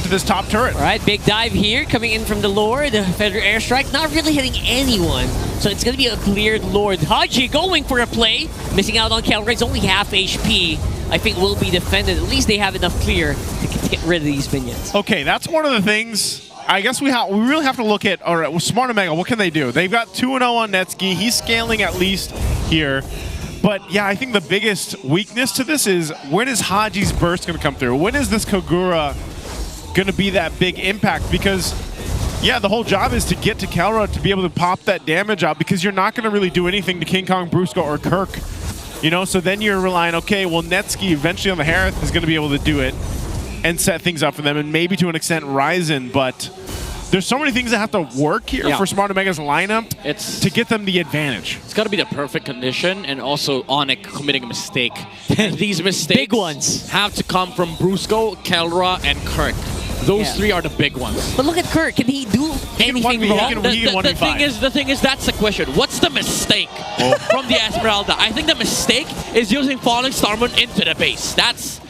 into this top turret. All right, big dive here coming in from the Lord. Feather airstrike, not really hitting anyone. So it's going to be a cleared Lord. Haji going for a play. Missing out on Kelra. It's only half HP. I think will be defended. At least they have enough clear to get rid of these minions. Okay, that's one of the things. I guess we really have to look at, all right, with Smart Omega, what can they do? They've got 2-0 on Netsuki. He's scaling at least here. But yeah, I think the biggest weakness to this is when is Haji's burst going to come through? When is this Kagura going to be that big impact? Because, yeah, the whole job is to get to Kelra to be able to pop that damage out because you're not going to really do anything to King Kong, Brusco, or Kirk. You know, so then you're relying, okay, well, Netsuki eventually on the Harith is going to be able to do it and set things up for them, and maybe to an extent Ryzen, but there's so many things that have to work here for Smart Omega's lineup to get them the advantage. It's got to be the perfect condition, and also ONIC committing a mistake. These mistakes big ones have to come from Brusco, Kelra, and Kirk. Those three are the big ones. But look at Kirk. Can he do anything wrong? The thing is, that's the question. What's the mistake from the Esmeralda? I think the mistake is using Falling Starman into the base. That's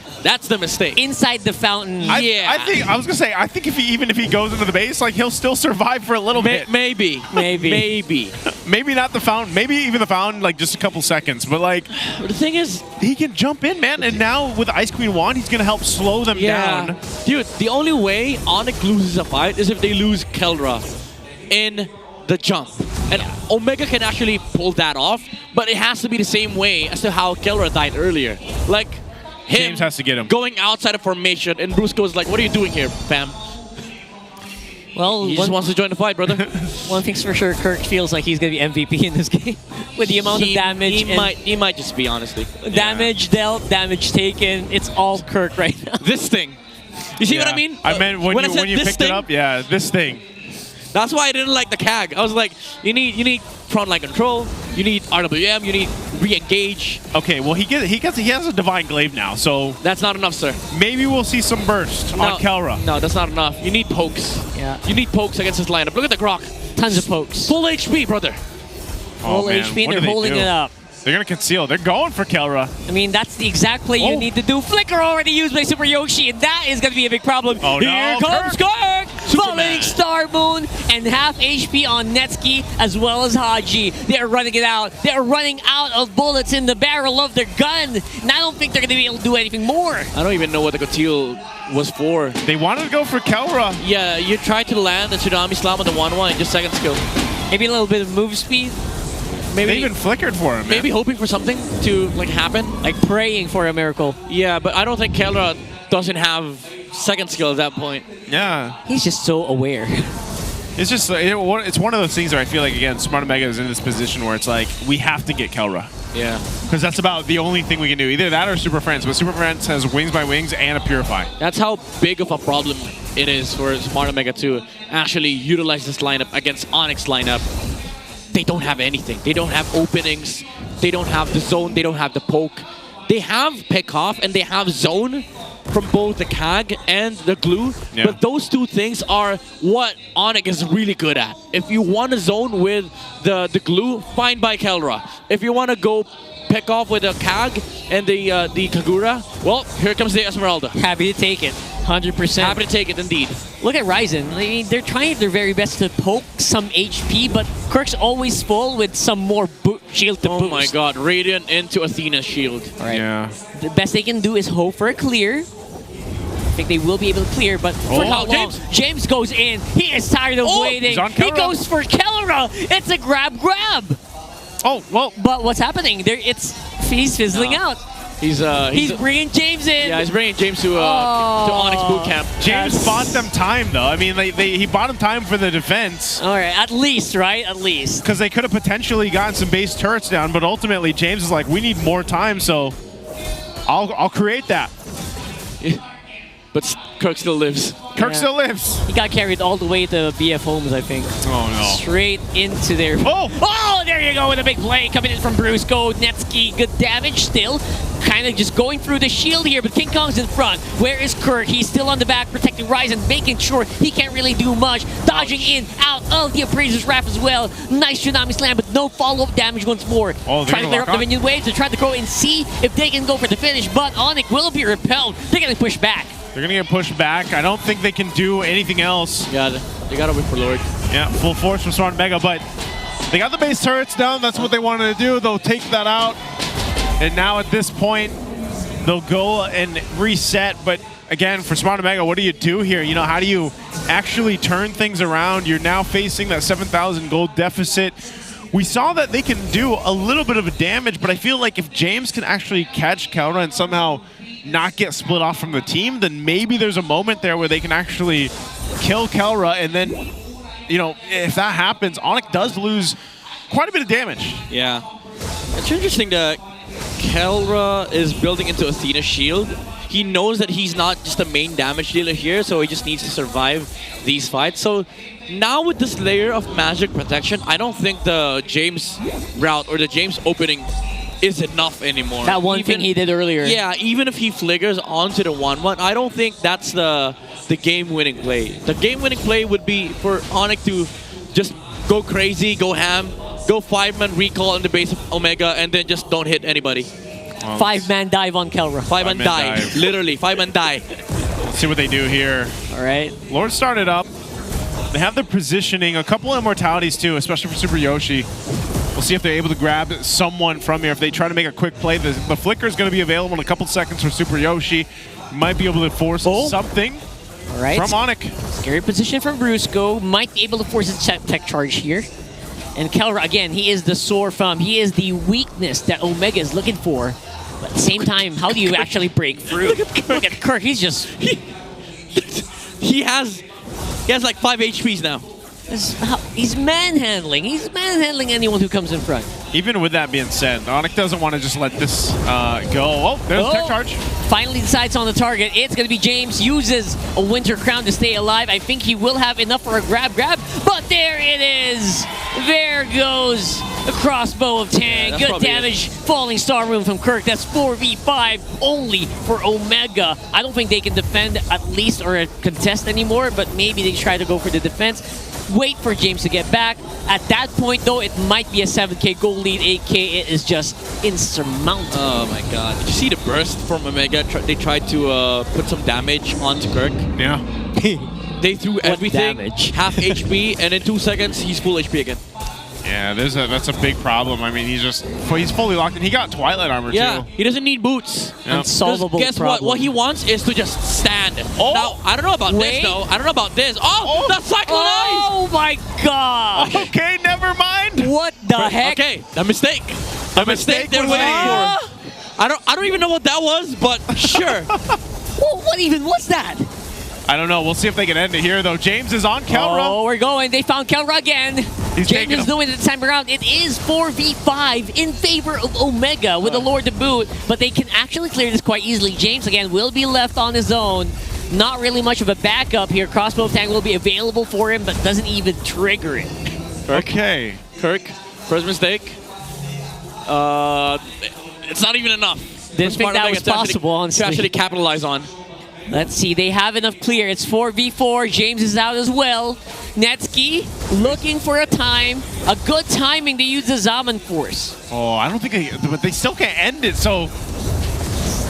the mistake. Inside the fountain. I was gonna say, I think even if he goes into the base, like he'll still survive for a little bit. Maybe. Maybe not the fountain. Maybe even the fountain, like just a couple seconds. But like, the thing is, he can jump in, man. And now with Ice Queen Wand, he's gonna help slow them down. Dude, the only way ONIC loses a fight is if they lose Kelra in the jump. And Omega can actually pull that off, but it has to be the same way as to how Kelra died earlier. Like, James has to get him. Going outside of formation, and Brusco's like, what are you doing here, fam? Well, he just wants to join the fight, brother. One thing's for sure, Kirk feels like he's going to be MVP in this game. With the amount of damage. He might just be, honestly. Damage dealt, damage taken. It's all Kirk right now. This thing. You see what I mean? I meant when you picked it up, this thing. That's why I didn't like the CAG. I was like, you need frontline control, you need RWM, you need re-engage. Okay, well he has a Divine Glaive now, so that's not enough, sir. Maybe we'll see some burst on Kelra. No, that's not enough. You need pokes. Yeah. You need pokes against this lineup. Look at the Grok. Tons of pokes. Full HP, brother. Full HP, and they're holding it up. They're going to conceal. They're going for Kelra. I mean, that's the exact play you need to do. Flicker already used by Super Yoshi, and that is going to be a big problem. Oh, Here comes Kirk! Falling Star Moon, and half HP on Netsuki as well as Haji. They're running it out. They're running out of bullets in the barrel of their gun, and I don't think they're going to be able to do anything more. I don't even know what the Cotil was for. They wanted to go for Kelra. Yeah, you tried to land the Tsunami Slam on the 1-1 and just second skill. Maybe a little bit of move speed. Maybe they even flickered for him. Maybe hoping for something to like happen. Like praying for a miracle. Yeah, but I don't think Kelra doesn't have second skill at that point. Yeah. He's just so aware. It's just, it's one of those things where I feel like, again, Smart Omega is in this position where it's like, we have to get Kelra. Yeah. Because that's about the only thing we can do. Either that or Super Friends. But Super Friends has Wings by Wings and a Purify. That's how big of a problem it is for Smart Omega to actually utilize this lineup against ONIC's lineup. They don't have anything. They don't have openings. They don't have the zone. They don't have the poke. They have pick off and they have zone from both the CAG and the glue. Yeah. But those two things are what ONIC is really good at. If you want to zone with the glue, fine by Kelra. If you want to go pick off with the CAG and the Kagura, well, here comes the Esmeralda. Happy to take it. 100%. Happy to take it, indeed. Look at Ryzen. I mean, they're trying their very best to poke some HP, but Kirk's always full with some more shield to boost. Oh my god, Radiant into Athena's shield. All right. Yeah. The best they can do is hope for a clear. I think they will be able to clear, but for how long? James goes in. He is tired of waiting. He goes for Kelra. It's a grab. Oh, well. But what's happening? He's fizzling out. He's bringing James in. Yeah, he's bringing James to ONIC's boot camp. James bought them time, though. I mean, he bought him time for the defense. All right, at least, right? At least. Because they could have potentially gotten some base turrets down, but ultimately James is like, we need more time, so I'll create that. But Kirk still lives. Kirk still lives. He got carried all the way to BF Homes, I think. Oh, no. Straight into their... Oh, there you go with a big play coming in from Brusco. Netsuki, good damage still. Kind of just going through the shield here, but King Kong's in front. Where is Kirk? He's still on the back, protecting Ryzen, making sure he can't really do much. Dodging in, out of the Appraiser's Wrath as well. Nice Tsunami Slam, but no follow-up damage once more. Trying to clear up the minion waves to try to go and see if they can go for the finish, but ONIC will be repelled. They're going to push back. They're gonna get pushed back. I don't think they can do anything else. Yeah, they gotta wait for Lord. Yeah, full force from Smart Mega, but they got the base turrets down. That's what they wanted to do. They'll take that out. And now at this point, they'll go and reset. But again, for Smart Mega, what do you do here? You know, how do you actually turn things around? You're now facing that 7,000 gold deficit. We saw that they can do a little bit of a damage, but I feel like if James can actually catch Kelra and somehow not get split off from the team, then maybe there's a moment there where they can actually kill Kelra, and then, you know, if that happens, ONIC does lose quite a bit of damage. Yeah. It's interesting that Kelra is building into Athena's shield. He knows that he's not just the main damage dealer here, so he just needs to survive these fights. So now with this layer of magic protection, I don't think the James route or the James opening is enough anymore. That one thing he did earlier. Yeah, even if he flickers onto the 1-1, I don't think that's the game-winning play. The game-winning play would be for ONIC to just go crazy, go ham, go 5-man recall in the base of Omega, and then just don't hit anybody. 5-man dive on Kelra. 5-man dive. Literally, 5-man dive. Let's see what they do here. All right. Lord started up. They have the positioning, a couple of immortalities too, especially for Super Yoshi. We'll see if they're able to grab someone from here. If they try to make a quick play, the flicker is going to be available in a couple seconds for Super Yoshi. Might be able to force something from ONIC. Scary position from Brusco. Might be able to force his tech charge here. And Kelra, again, he is the sore thumb. He is the weakness that Omega is looking for. But at the same time, how do you actually break through? Look at Kirk. He's just... He has like 5 HPs now. He's manhandling. He's manhandling anyone who comes in front. Even with that being said, ONIC doesn't want to just let this go. Oh, there's tech charge. Finally decides on the target. It's going to be James. Uses a Winter Crown to stay alive. I think he will have enough for a grab. But there it is. There goes the crossbow of Tang. Good damage. Falling Star Room from Kirk. That's 4v5 only for Omega. I don't think they can defend at least or contest anymore, but maybe they try to go for the defense. Wait for James to get back. At that point, though, it might be a 7k goal lead. 8k, it is just insurmountable. Oh my god. Did you see the burst from Omega? They tried to put some damage onto Kirk. Yeah. They threw everything, half HP, and in 2 seconds, he's full HP again. Yeah, that's a big problem. I mean, he's fully locked in. He got Twilight armor too. He doesn't need boots. Yep. Unsolvable guess problem. what he wants is to just stand. Now, I don't know about this though. I don't know about this. Oh, the Cyclone Eyes! Oh my gosh! Okay, never mind. What the heck? Okay, the mistake. The mistake they're waiting for. I don't even know what that was, but sure. Well, what even was that? I don't know. We'll see if they can end it here, though. James is on Kelra. Oh, we're going. They found Kelra again. James is doing it this time around. It is 4v5 in favor of Omega with the Lord to boot, but they can actually clear this quite easily. James, again, will be left on his own. Not really much of a backup here. Crossbow tank will be available for him, but doesn't even trigger it. Okay. Kirk, first mistake. It's not even enough. Didn't think that was possible, honestly. To actually capitalize on. Let's see, they have enough clear. It's 4v4. James is out as well. Netsky looking for a time. A good timing to use the Zaman Force. Oh, I don't think but they still can't end it, so...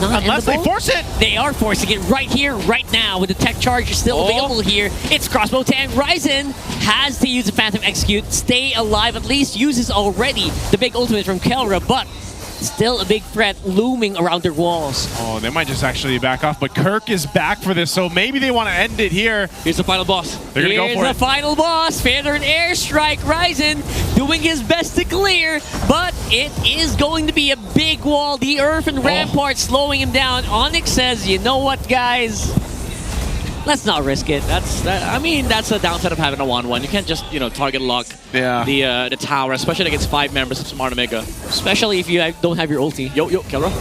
Unless they force it. They are forcing it right here, right now, with the tech charge still available here. It's Crossbow Tank. Ryzen has to use the Phantom Execute. Stay alive, at least uses already the big ultimate from Kelra, but still a big threat looming around their walls. Oh, they might just actually back off, but Kirk is back for this, so maybe they want to end it here. Here's the final boss. They're going to go for it. Here's the final boss. Feathered Airstrike. Ryzen doing his best to clear, but it is going to be a big wall. The Earth and Rampart slowing him down. ONIC says, you know what, guys? Let's not risk it. I mean, that's the downside of having a 1-1. You can't just, target lock the tower, especially against 5 members of Smart Omega. Especially if you don't have your ulti. Yo, Kelra.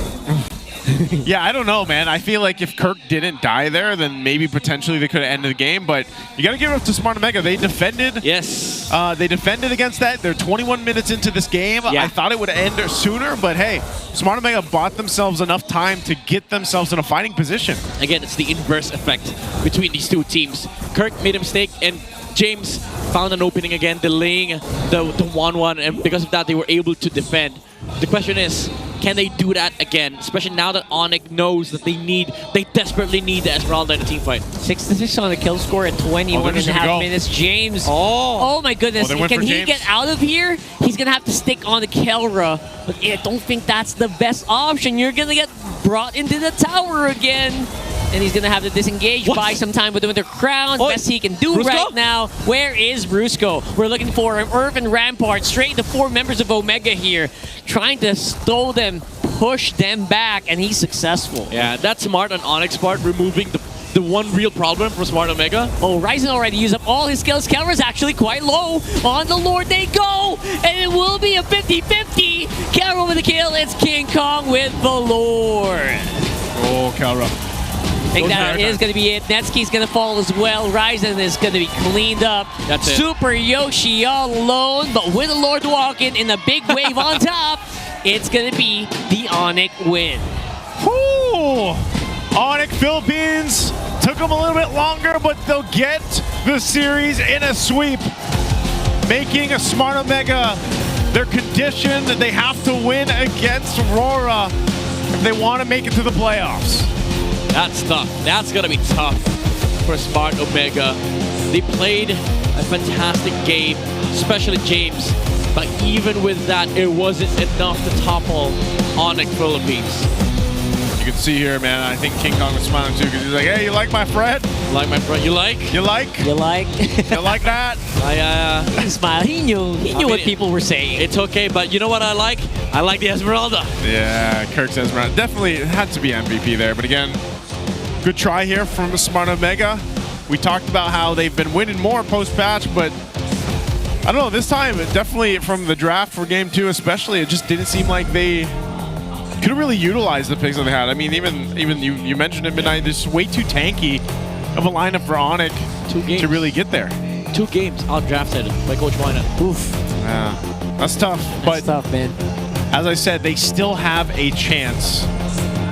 Yeah, I don't know, man. I feel like if Kirk didn't die there, then maybe potentially they could have ended the game, but you got to give it up to Smart Omega. They defended. Yes. They defended against that. They're 21 minutes into this game. Yeah. I thought it would end sooner, but hey, Smart Omega bought themselves enough time to get themselves in a fighting position. Again, it's the inverse effect between these two teams. Kirk made a mistake, and James found an opening again, delaying the 1-1, and because of that, they were able to defend. The question is, can they do that again? Especially now that ONIC knows that they desperately need the Esmeralda in the team fight. 6-6 on the kill score at 21.5 minutes. James. Oh my goodness. Can he get out of here? He's going to have to stick on the Kelra. But I don't think that's the best option. You're going to get brought into the tower again. And he's going to have to disengage, buy some time with the Winter Crown. Best he can do right now. Where is Brusco? We're looking for an Irvin Rampart. Straight to 4 members of Omega here. Trying to stall them, push them back, and he's successful. Yeah, that's smart on ONIC's part, removing the one real problem for Smart Omega. Oh, Ryzen already used up all his skills. Kelra's actually quite low. On the Lord they go, and it will be a 50-50. Kelra with the kill. It's King Kong with the Lord. Oh, Kelra. I think that is going to be it. Netsky's going to fall as well. Ryzen is going to be cleaned up. That's it. Super Yoshi all alone, but with the Lord walking in the big wave on top, it's going to be the ONIC win. Whew. ONIC Philippines took them a little bit longer, but they'll get the series in a sweep, making a Smart Omega their condition that they have to win against RORA if they want to make it to the playoffs. That's tough. That's going to be tough for Smart Omega. They played a fantastic game, especially James. But even with that, it wasn't enough to topple ONIC Philippines. You can see here, man, I think King Kong was smiling too because he's like, hey, you like my friend? Like my friend. You like? You like? You like? You like that? He smiled. He knew what people were saying. It's okay, but you know what I like? I like the Esmeralda. Yeah, Kirk's Esmeralda. Definitely had to be MVP there. But again, good try here from the Smart Omega. We talked about how they've been winning more post-patch, but I don't know, this time, definitely from the draft for Game 2 especially, it just didn't seem like they couldn't really utilize the picks that they had. I mean, even you mentioned it, Midnight, this is way too tanky of a lineup for ONIC to really get there. 2 games outdrafted by Coach Wina. Oof. Yeah, that's tough. That's tough, man. As I said, they still have a chance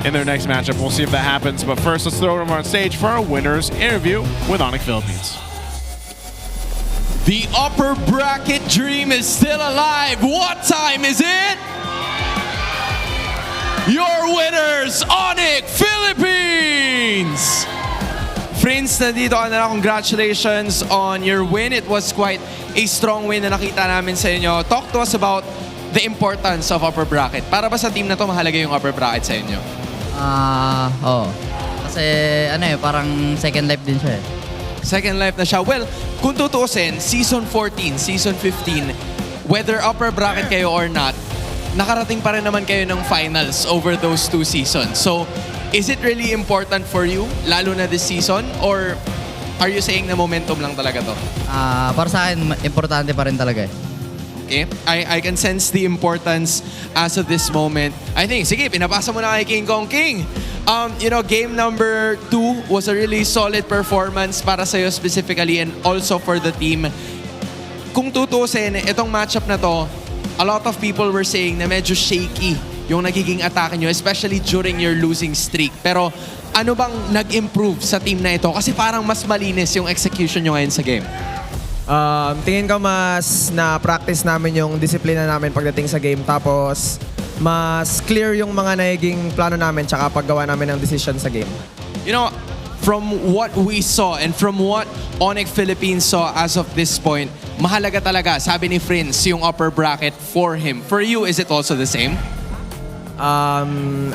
in their next matchup. We'll see if that happens. But first, let's throw them on stage for our winners interview with ONIC Philippines. The upper bracket dream is still alive. What time is it? Your winners, ONIC Philippines! Friends, nandito ka na. Congratulations on your win. It was quite a strong win na nakita namin sa inyo. Talk to us about the importance of upper bracket. Para ba sa team na to mahalaga yung upper bracket sa inyo? Oo. Kasi parang second life din siya eh. Second life na siya. Well, kung tutuusin, Season 14, Season 15, whether upper bracket kayo or not, nakarating pa rin naman kayo ng finals over those 2 seasons. So, is it really important for you, lalo na this season? Or are you saying na momentum lang talaga to? Para sa akin, importante pa rin talaga eh. Okay, I can sense the importance as of this moment. I think, sige, pinapasa mo na kay King Kong King. You know, game number 2 was a really solid performance para sa'yo specifically and also for the team. Kung tutusin, itong matchup na to, a lot of people were saying na medyo shaky yung nagiging atake nyo, especially during your losing streak. Pero ano bang nag-improve sa team na ito? Kasi parang mas malinis yung execution nyo ngayon sa game. Tingin ko mas na-practice namin yung disiplina namin pagdating sa game. Tapos, mas clear yung mga naging plano namin tsaka paggawa namin ng decision sa game. You know, from what we saw and from what ONIC Philippines saw as of this point, mahalaga talaga, sabi ni Friends, yung upper bracket for him. For you, is it also the same?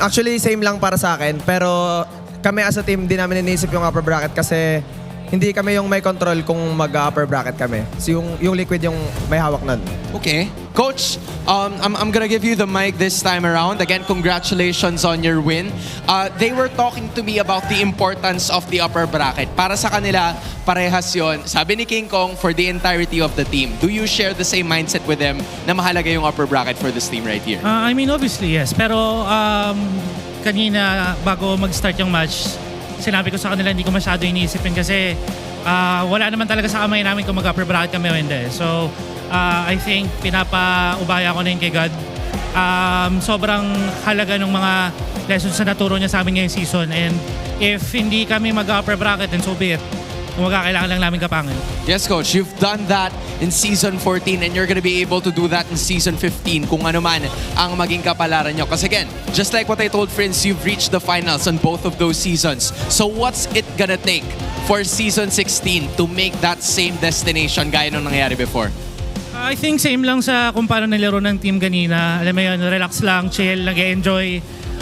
Actually, same lang para sa akin. Pero kami as a team, di namin iniisip yung upper bracket kasi hindi kami yung may control kung mag-upper bracket kami. So yung Liquid yung may hawak nun. Okay. Coach, I'm gonna give you the mic this time around. Again, congratulations on your win. They were talking to me about the importance of the upper bracket. Para sa kanila, parehas yun. Sabi ni King Kong, for the entirety of the team. Do you share the same mindset with them na mahalaga yung upper bracket for this team right here? I mean, obviously, yes. Pero kanina, bago mag-start yung match, sinabi ko sa kanila hindi ko masyado iniisipin kasi wala naman talaga sa kamay namin kung mag-upper bracket kami o hindi. So, I think pinapaubaya ko na yun kay God. Sobrang halaga ng mga lessons na naturo niya sa amin ngayong season. And if hindi kami mag-upper bracket, then so be it. Kumaga, kailangan lang namin kapangan. Yes, Coach. You've done that in Season 14 and you're gonna be able to do that in Season 15 kung ano man ang maging kapalaran nyo. Because again, just like what I told Prince, you've reached the finals on both of those seasons. So what's it gonna take for Season 16 to make that same destination gaya nung nangyari before? I think same lang sa kung paano nilaro ng team kanina. Alam mo yun, relax lang, chill, nag-enjoy.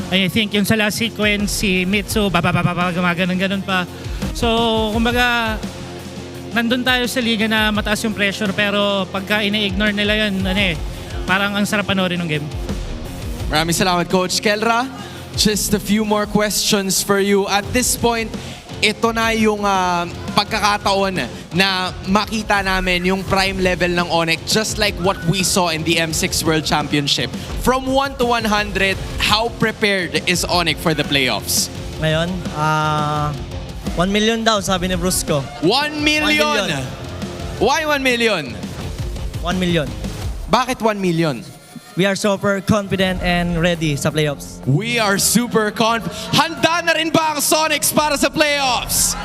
I think yung sa last sequence, si Mitsu, gumaganon pa. So, kumbaga, nandun tayo sa liga na mataas yung pressure pero pagka ina-ignore nila yun, parang ang sarap panoorin ng game. Maraming salamat, Coach. Kelra, just a few more questions for you. At this point, ito na yung pagkakataon na makita namin yung prime level ng ONIC just like what we saw in the M6 World Championship. From 1 to 100, how prepared is ONIC for the playoffs? Ngayon, 1 million daw, sabi ni Brusco. 1 million! Why 1 million? 1 million. Bakit 1 million? We are super confident and ready sa playoffs. We are super confident. Handa na rin ba ang Sonics para sa playoffs?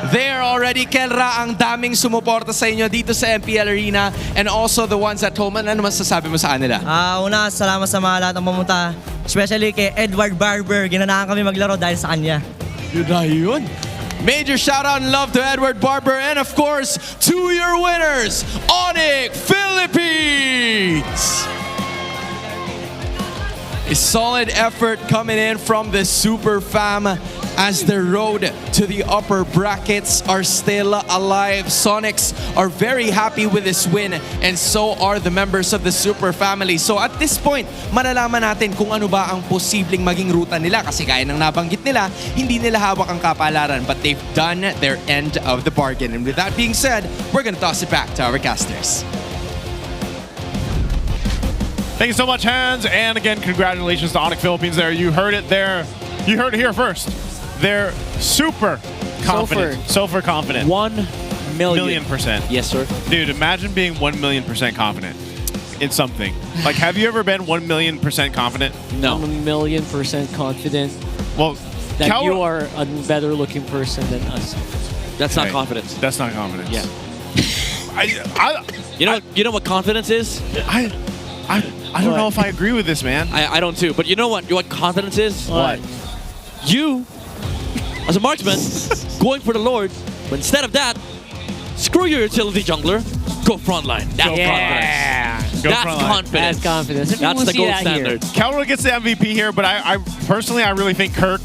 There already, Kelra, ang daming sumuporta sa inyo dito sa MPL Arena and also the ones at home. Ano masasabi mo sa kanila? Una, salamat sa mga lahat ng pumunta. Especially kay Edward Barber. Ginanahan kami maglaro dahil sa kanya. Yun na yun. Major shout out and love to Edward Barber and of course to your winners, ONIC Philippines! A solid effort coming in from the Super Fam as the road to the upper brackets are still alive. Sonics are very happy with this win and so are the members of the Super Family. So at this point, malalaman natin kung ano ba ang posibleng maging ruta nila kasi gaya ng nabanggit nila, hindi nila hawak ang kapalaran but they've done their end of the bargain. And with that being said, we're gonna toss it back to our casters. Thank you so much, Hans. And again, congratulations to ONIC Philippines there. You heard it there. You heard it here first. They're super confident. Super confident. 1 million. %. Yes, sir. Dude, imagine being 1 million % confident in something. Like, have you ever been 1 million % confident? No. I'm 1,000,000% confident Well, that you are a better looking person than us. That's not confidence. That's not confidence. Yeah. You know what confidence is? I don't know if I agree with this, man. I don't too. But you know what confidence is? What? You, as a marksman, going for the Lord, but instead of that, screw your utility jungler, go frontline. That's confidence. Go That's frontline. confidence. That's confidence. That's the gold standard. Calvin gets the MVP here, but I personally, I really think Kirk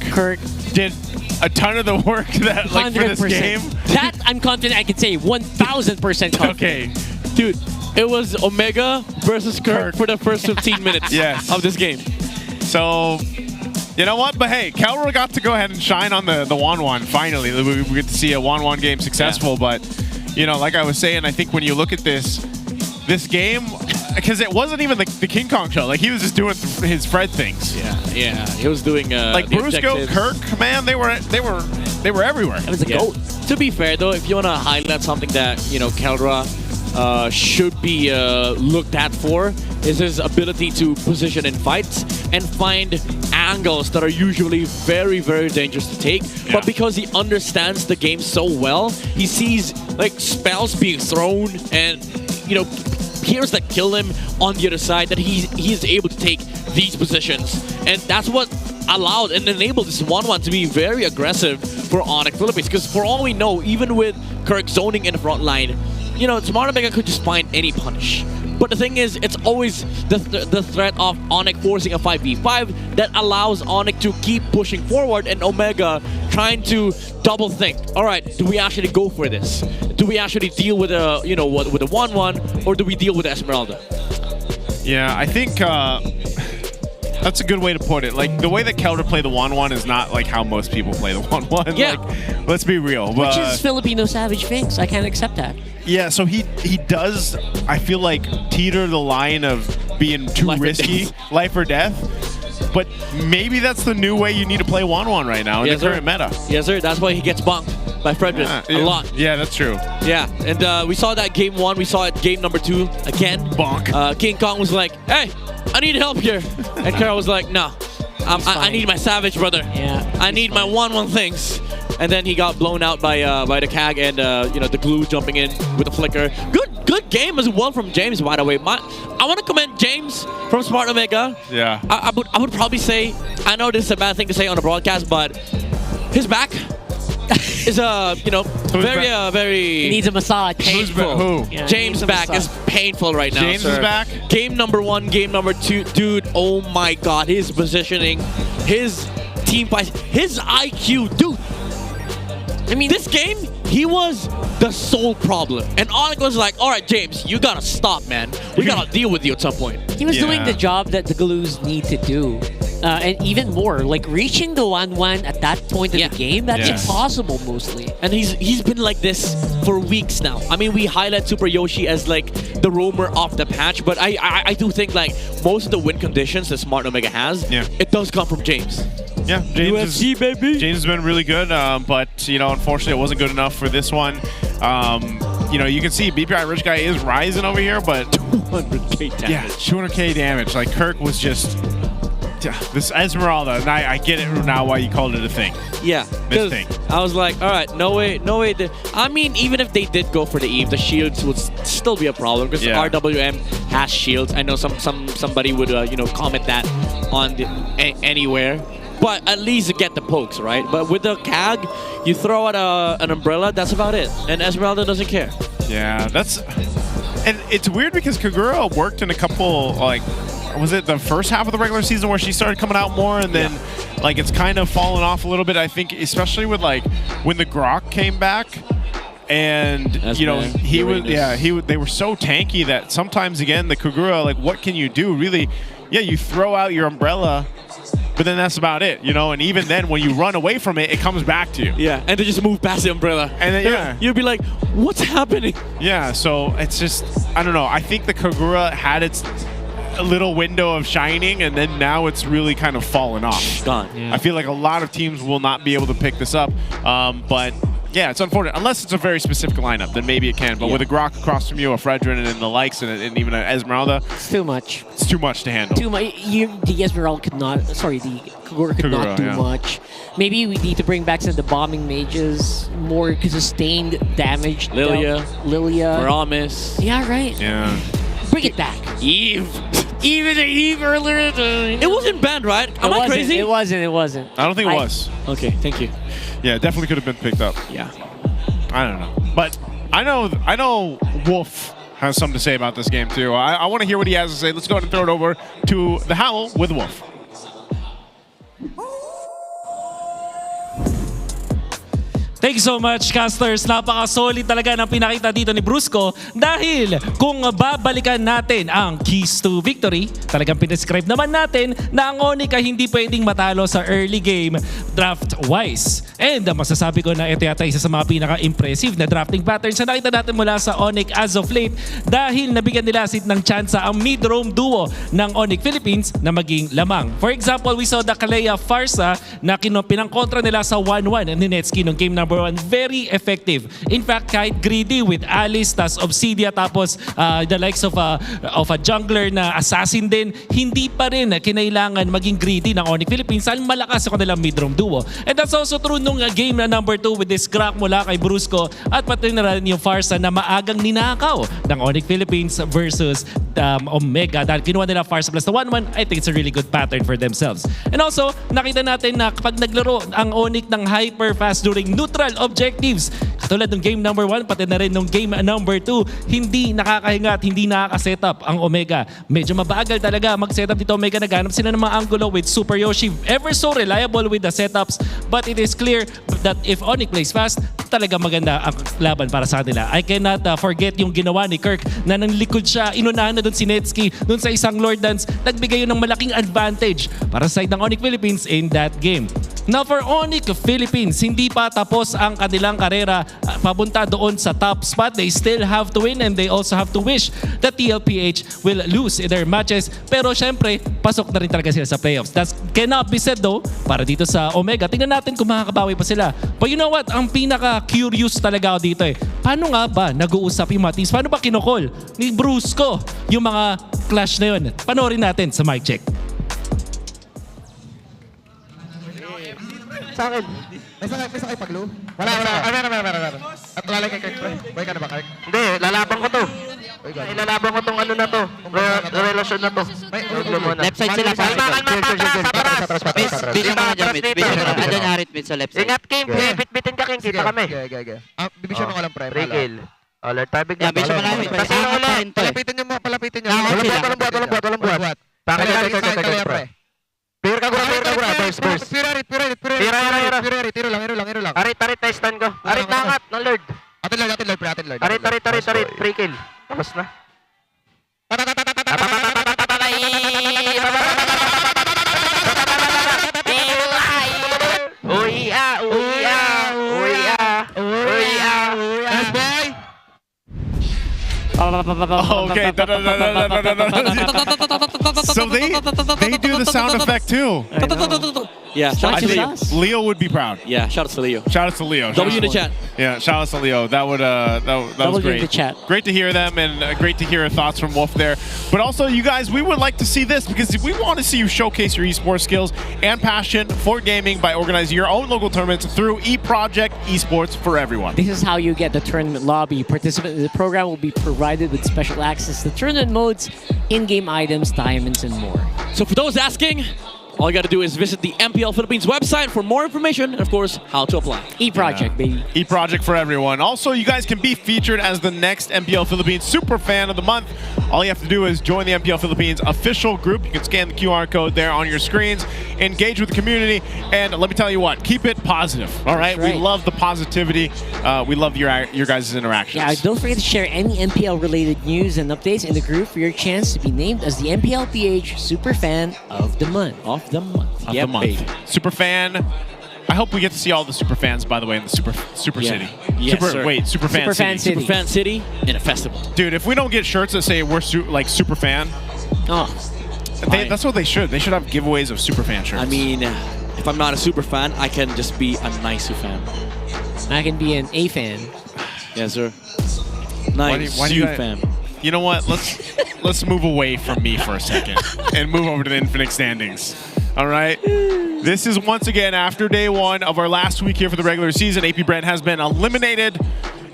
did a ton of the work that like for this 100%. game. That I'm confident I can say 1,000% confident. Okay. Dude, it was Omega versus Kirk for the first 15 minutes of this game. So, you know what? But hey, Kelra got to go ahead and shine on the 1-1 finally. We get to see a 1-1 game successful, but you know, like I was saying, I think when you look at this game, because it wasn't even the King Kong show. Like, he was just doing his Fred things. Yeah. He was doing like Brusco, Kirk, man, they were everywhere. It was a goat. To be fair though, if you want to highlight something that, you know, Kelra should be looked at for is his ability to position in fights and find angles that are usually very, very dangerous to take. But because he understands the game so well, he sees like spells being thrown and, you know, heroes that kill him on the other side, that he is able to take these positions. And that's what allowed and enabled this 1-1 to be very aggressive for ONIC Philippines. Because for all we know, even with Kirk zoning in the front line, you know, Smart Omega could just find any punish. But the thing is, it's always the threat of ONIC forcing a 5v5 that allows ONIC to keep pushing forward and Omega trying to double think. All right, do we actually go for this? Do we actually deal with a, you know, with a 1-1, or do we deal with Esmeralda? Yeah, I think that's a good way to put it. Like, the way that Kelder play the 1-1 is not like how most people play the 1-1. Yeah. Like, let's be real. Which is Filipino savage things. I can't accept that. Yeah, so he does, I feel like, teeter the line of being too risky, life or death. But maybe that's the new way you need to play 1-1 right now in the current meta. Yes, sir. That's why he gets bunked by Frederick a lot. Yeah, that's true. Yeah, and we saw that game 1. We saw it game number 2 again. Bonk. King Kong was like, hey, I need help here. And Carol was like, no, I need my savage, brother. Yeah. I need my 1-1 things. and then he got blown out by the CAG and the glue jumping in with the flicker. Good game as well from James, by the way. I want to commend James from Smart Omega. Yeah. I would probably say, I know this is a bad thing to say on a broadcast, but his back is very He needs a massage. painful. Who? Yeah, James' back is painful right now. James' sir. back? Game number 1, game number 2, dude. Oh my God, his positioning, his team fight, his IQ, dude. I mean, this game, he was the sole problem. And ONIC was like, all right, James, you gotta stop, man. We gotta deal with you at some point. He was doing the job that the Glues need to do. And even more, like reaching the 1-1 at that point in the game, that's impossible mostly. And he's been like this for weeks now. I mean, we highlight Super Yoshi as like the roamer off the patch, but I do think like most of the win conditions that Smart Omega has, it does come from James. Yeah, James UFC, baby. James has been really good, but unfortunately, it wasn't good enough for this one. You can see BPI Rich Guy is rising over here, but 200k damage. Yeah, 200k damage. Like Kirk was just this Esmeralda, and I get it now why you called it a thing. Yeah, this thing. I was like, all right, no way. I mean, even if they did go for the Eve, the shields would still be a problem because RWM has shields. I know somebody would comment that on anywhere. But at least you get the pokes, right? But with the CAG, you throw out an umbrella, that's about it. And Esmeralda doesn't care. Yeah, and it's weird because Kagura worked in a couple, like, was it the first half of the regular season where she started coming out more, and then like it's kind of fallen off a little bit. I think especially with like when the Grok came back. And they were so tanky that sometimes again the Kagura, like, what can you do really? Yeah, you throw out your umbrella, but then that's about it, and even then when you run away from it, it comes back to you. Yeah, and they just move past the umbrella. And then you'd be like, what's happening? Yeah, so it's just, I don't know. I think the Kagura had its little window of shining, and then now it's really kind of fallen off. Gone. Yeah. I feel like a lot of teams will not be able to pick this up, but yeah, it's unfortunate. Unless it's a very specific lineup, then maybe it can. But with a Grok across from you, a Fredrin, and the likes, and even an Esmeralda, it's too much. It's too much to handle. Too much. The Esmeralda could not. Sorry, the Kagura could not do much. Maybe we need to bring back some of the bombing mages, more sustained damage. Lilia, Maramis. Yeah, right. Yeah. Bring it back. Eve. Even the Eve earlier. It wasn't banned, right? Am I crazy? It wasn't. I don't think it was. Okay, thank you. Yeah, it definitely could have been picked up. Yeah. I don't know. But I know Wolf has something to say about this game too. I want to hear what he has to say. Let's go ahead and throw it over to the Howl with Wolf. Thank you so much, casters. Napaka-solid talaga ng pinakita dito ni Brusco dahil kung babalikan natin ang keys to victory, talagang pinescribe naman natin na ang ONIC ay hindi pwedeng matalo sa early game draft-wise. And masasabi ko na ito yata isa sa mga pinaka-impressive na drafting patterns na nakita natin mula sa ONIC as of late dahil nabigyan nila ng tsansa ang mid-roam duo ng ONIC Philippines na maging lamang. For example, we saw the Kalea Farsa na pinangkontra nila sa 1-1 ni Netsky nung game number 1. Very effective. In fact, kahit greedy with Alice, tas Obsidia, tapos the likes of a jungler na assassin din, hindi pa rin kinailangan maging greedy ng ONIC Philippines dahil malakas sa kanilang mid-roam duo. And that's also true nung game na number 2 with this crack mula kay Brusco at pati na rin yung Farsa na maagang ninakaw ng ONIC Philippines versus Omega dahil kinuha nila Farsa plus the 1-1. I think it's a really good pattern for themselves. And also, nakita natin na kapag naglaro ang ONIC ng hyper fast during neutral objectives, katulad ng game number 1, pati na rin ng game number 2, hindi nakakahinga at hindi nakaka-setup ang Omega. Medyo mabagal talaga mag-setup dito Omega. Naghanap sila ng mga angulo with Super Yoshi. Ever so reliable with the setups, but it is clear that if ONIC plays fast, talaga maganda ang laban para sa kanila. I cannot forget yung ginawa ni Kirk na nang likod siya, inunahan na doon si Netsky doon sa isang Lord Dance, nagbigay yun ng malaking advantage para sa side ng ONIC Philippines in that game. Now for ONIC Philippines, hindi pa tapos ang kanilang karera papunta doon sa top spot. They still have to win and they also have to wish that TLPH will lose in their matches. Pero syempre, pasok na rin talaga sila sa playoffs. That cannot be said though para dito sa Omega. Tingnan natin kung makakabawi pa sila. But you know what? Ang pinaka-curious talaga ako dito paano nga ba nag-uusap yung mga teams? Paano ba kinokol ni Brusco yung mga clash na yun? Panoorin natin sa mic check. Sa akin. May sakay pa, Glue? Wala. Meron. At lalay kay Kirk, pre. Buhay ka na ba, Kirk? Hindi, lalaban ko to. Ilalaban ko tong ano na to. Relasyon na to. Left side sila. Vision mo na dyan, Mitch. Vision mo na. Andyan Harit, Mitch, sa left side. Ingat, King. Bit-bitin ka, King. Kita kami. Division ko lang, pre. Pre-kill. Alert, tabig na. Vision mo na, Mitch. Kasi ulit. Palapitin nyo. Walang buhat. Bakit kaya, pre? Pira ka gura. Burst. Pira. Tiro lang. Arit, testan ko. Arit na angat, ng Lord. Atin Lord. Arit. Pre-kill. Tapos na. Uy. Yes, boy. Okay. So they do the sound effect too. Yeah, I think Leo would be proud. Yeah, shout out to Leo. W in the chat. Yeah, shout out to Leo. That was great. In the chat. Great to hear them, and great to hear thoughts from Wolf there. But also, you guys, we would like to see this because we want to see you showcase your esports skills and passion for gaming by organizing your own local tournaments through eProject Esports for everyone. This is how you get the tournament lobby. Participants in the program will be provided with special access to tournament modes, in-game items, diamonds, and more. So for those asking, all you got to do is visit the MPL Philippines website for more information and, of course, how to apply. eProject, baby. eProject for everyone. Also, you guys can be featured as the next MPL Philippines Super Fan of the Month. All you have to do is join the MPL Philippines official group. You can scan the QR code there on your screens, engage with the community, and let me tell you what, keep it positive, all right? We love the positivity. We love your guys' interactions. Yeah, don't forget to share any MPL-related news and updates in the group for your chance to be named as the MPL PH Super Fan of the Month. Super Fan. I hope we get to see all the super fans, by the way, in the Super City. Yes, Super Fan City. Super Fan City in a festival. Dude, if we don't get shirts that say we're Super Fan, that's what they should. They should have giveaways of Super Fan shirts. I mean, if I'm not a super fan, I can just be a nice fan. I can be an A fan. Yes, sir. Nice fan. You know what? Let's move away from me for a second and move over to the Infinite standings. All right. This is once again after day one of our last week here for the regular season. APBR has been eliminated,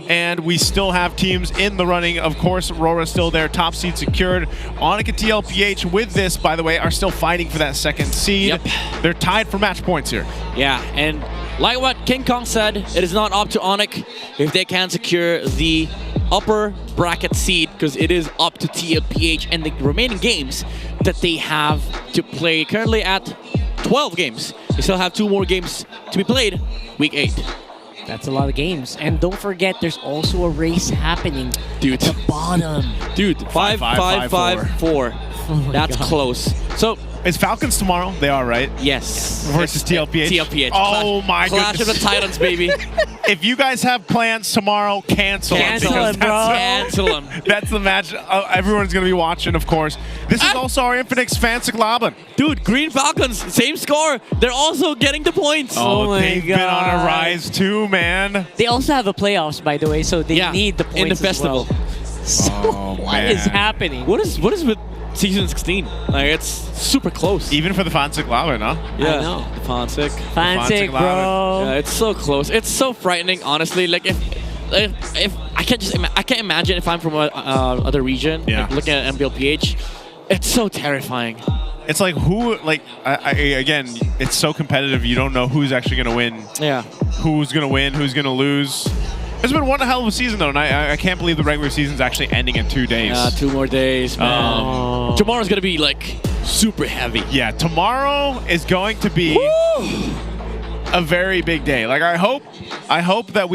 and we still have teams in the running. Of course, RORA still there, top seed secured. ONIC and TLPH with this, by the way, are still fighting for that second seed. Yep. They're tied for match points here. Yeah, and like what King Kong said, it is not up to ONIC if they can secure the upper bracket seed, because it is up to TLPH and the remaining games that they have to play. Currently at 12 games. They still have 2 more games to be played week 8. That's a lot of games. And don't forget, there's also a race happening at the bottom. Dude, 5-5-5-4. That's close. So, is Falcons tomorrow? They are, right? Yes. Versus TLPH? TLPH. Oh my goodness. Clash of the Titans, baby. If you guys have plans tomorrow, cancel them. Cancel them. That's the match everyone's going to be watching, of course. This is also our Infinix Fancy Glaben. Dude, Green Falcons, same score. They're also getting the points. Oh, they've been on a rise too, man. They also have a playoffs, by the way, so they need the points in the festival. So what is happening? What is with Season 16? Like, it's super close. Even for the Fancy Glaben, huh? Yeah, I know. The Fancy. Fancy, bro. Yeah, it's so close. It's so frightening, honestly. Like, if I can't imagine if I'm from other region, like looking at MPLPH, it's so terrifying. It's like again, it's so competitive. You don't know who's actually going to win. Yeah. Who's going to win, who's going to lose. It's been one hell of a season, though, and I can't believe the regular season's actually ending in 2 days. 2 more days, man. Tomorrow's going to be, like, super heavy. Yeah, tomorrow is going to be a very big day. Like, I hope that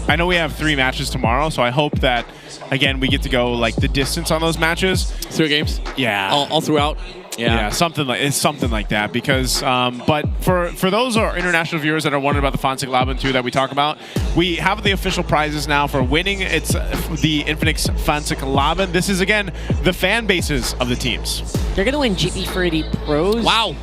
I know we have 3 matches tomorrow, so I hope that, again, we get to go, like, the distance on those matches. 3 games? Yeah. All throughout? Yeah, something like that. Because, but for those our international viewers that are wondering about the Fancy Glaben 2 that we talk about, we have the official prizes now for winning. It's the Infinix Fancy Glaben. This is again the fan bases of the teams. They're gonna win GP30 Pros. Wow.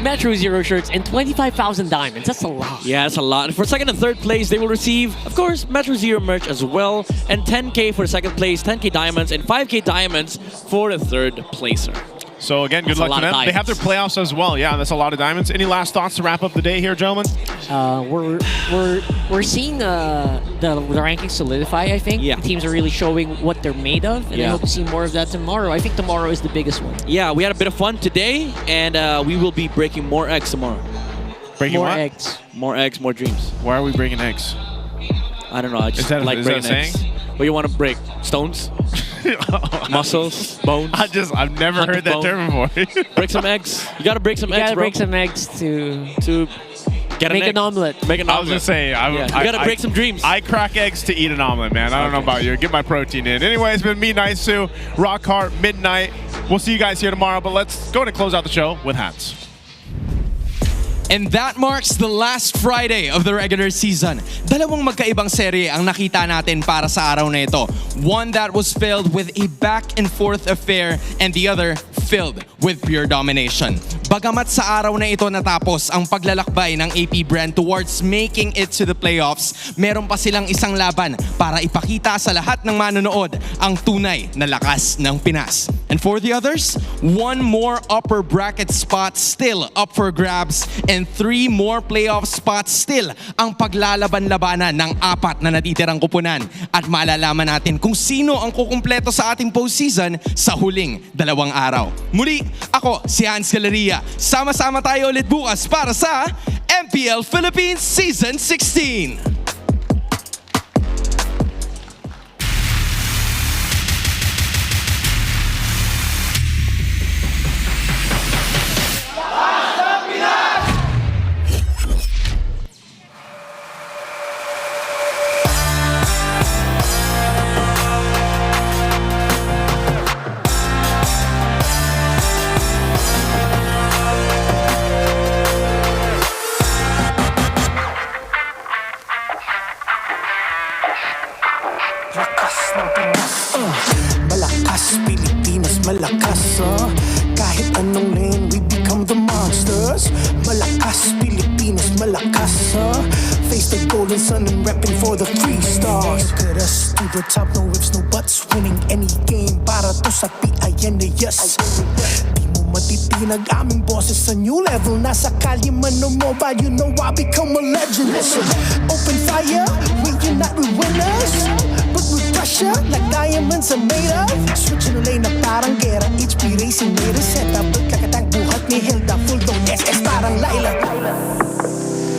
Metro Zero shirts and 25,000 diamonds. That's a lot. Yeah, that's a lot. For second and third place, they will receive, of course, Metro Zero merch as well, and 10K for second place, 10K diamonds, and 5K diamonds for the third placer. So again, good luck to them. They have their playoffs as well. Yeah, that's a lot of diamonds. Any last thoughts to wrap up the day here, gentlemen? We're seeing the rankings solidify. I think the teams are really showing what they're made of, and I hope to see more of that tomorrow. I think tomorrow is the biggest one. Yeah, we had a bit of fun today, and we will be breaking more eggs tomorrow. Breaking more what? eggs. More eggs, more dreams. Why are we breaking eggs? I don't know. I just like breaking eggs. What do you want to break? Stones? Muscles? Bones? I've never heard that term before. Break some eggs. You gotta break some eggs, You gotta bro. break some eggs to get make an omelet. Make an I omelet. was just saying, you gotta break some dreams. I crack eggs to eat an omelet, man. I don't know about you. Get my protein in. Anyway, it's been me, Nice Sue, Rockhart, Midnight. We'll see you guys here tomorrow, but let's go and close out the show with hats. And that marks the last Friday of the regular season. Dalawang magkaibang serye ang nakita natin para sa araw na ito. One that was filled with a back and forth affair and the other filled with pure domination. Bagamat sa araw na ito natapos ang paglalakbay ng AP brand towards making it to the playoffs, meron pa silang isang laban para ipakita sa lahat ng manonood ang tunay na lakas ng Pinas. And for the others, one more upper bracket spot still up for grabs and 3 more playoff spots still ang paglalaban-labanan ng 4 na natitirang kupunan. At malalaman natin kung sino ang kukumpleto sa ating postseason sa huling 2 araw. Muli, ako si Hans Galeria. Sama-sama tayo ulit bukas para sa MPL Philippines Season 16. Malakas, Pilipinas, malakas, kahit anong lane, we become the monsters. Malakas, Pilipinas, malakas, face the golden sun and repping for the 3 stars. Look at us, to the top, no ifs, no buts, winning any game para to sa PIN na yes. Di mo matitinag aming boses sa new level. Nasa kalye man o mobile, you know I become a legend. Listen, open fire, we unite, we winners. But with pressure, like diamonds are made of. Switching the lane na parang gera, HP racing made a setup. Kakatang buhat ni Hilda, full dome SS parang Laila.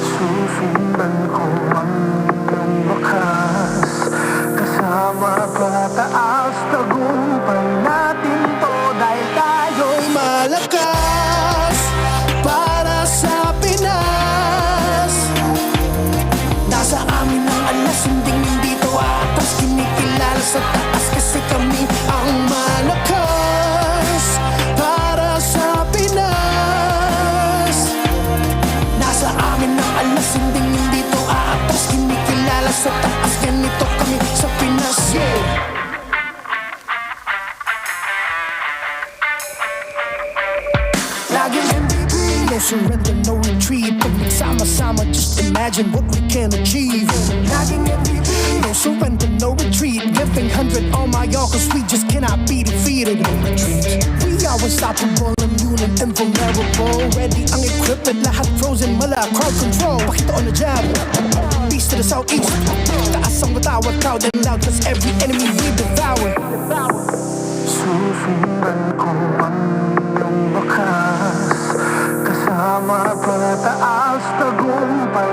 Susundan ko ang iyong bakas, kasama pataas, tagumpay natin to dahil tayo'y malakas para sa Pinas. Nasa amin ang alas, hindi to atas, kinikilala sa taas kasi kami ang malakas para sa Pinas. Nasa amin ang alas, hindi to atas, kinikilala sa taas, ganito kami sa Pinas, yeah. Laging MLBB, no surrender, no retreat. Pag nagsama-sama, just imagine what we can achieve. Laging MLBB, no surrender, no retreat. Giving 100 on my all, cause we just cannot be defeated. No retreat. We are unstoppable, immune and invulnerable. Ready ang equipment, lahat frozen, mala, crowd control. Pakita on the jab, east to the southeast. Taas ang watawat, proud and loud, cause every enemy we devour. Susundan ko ang iyong bakas, kasama pataas, tagumpay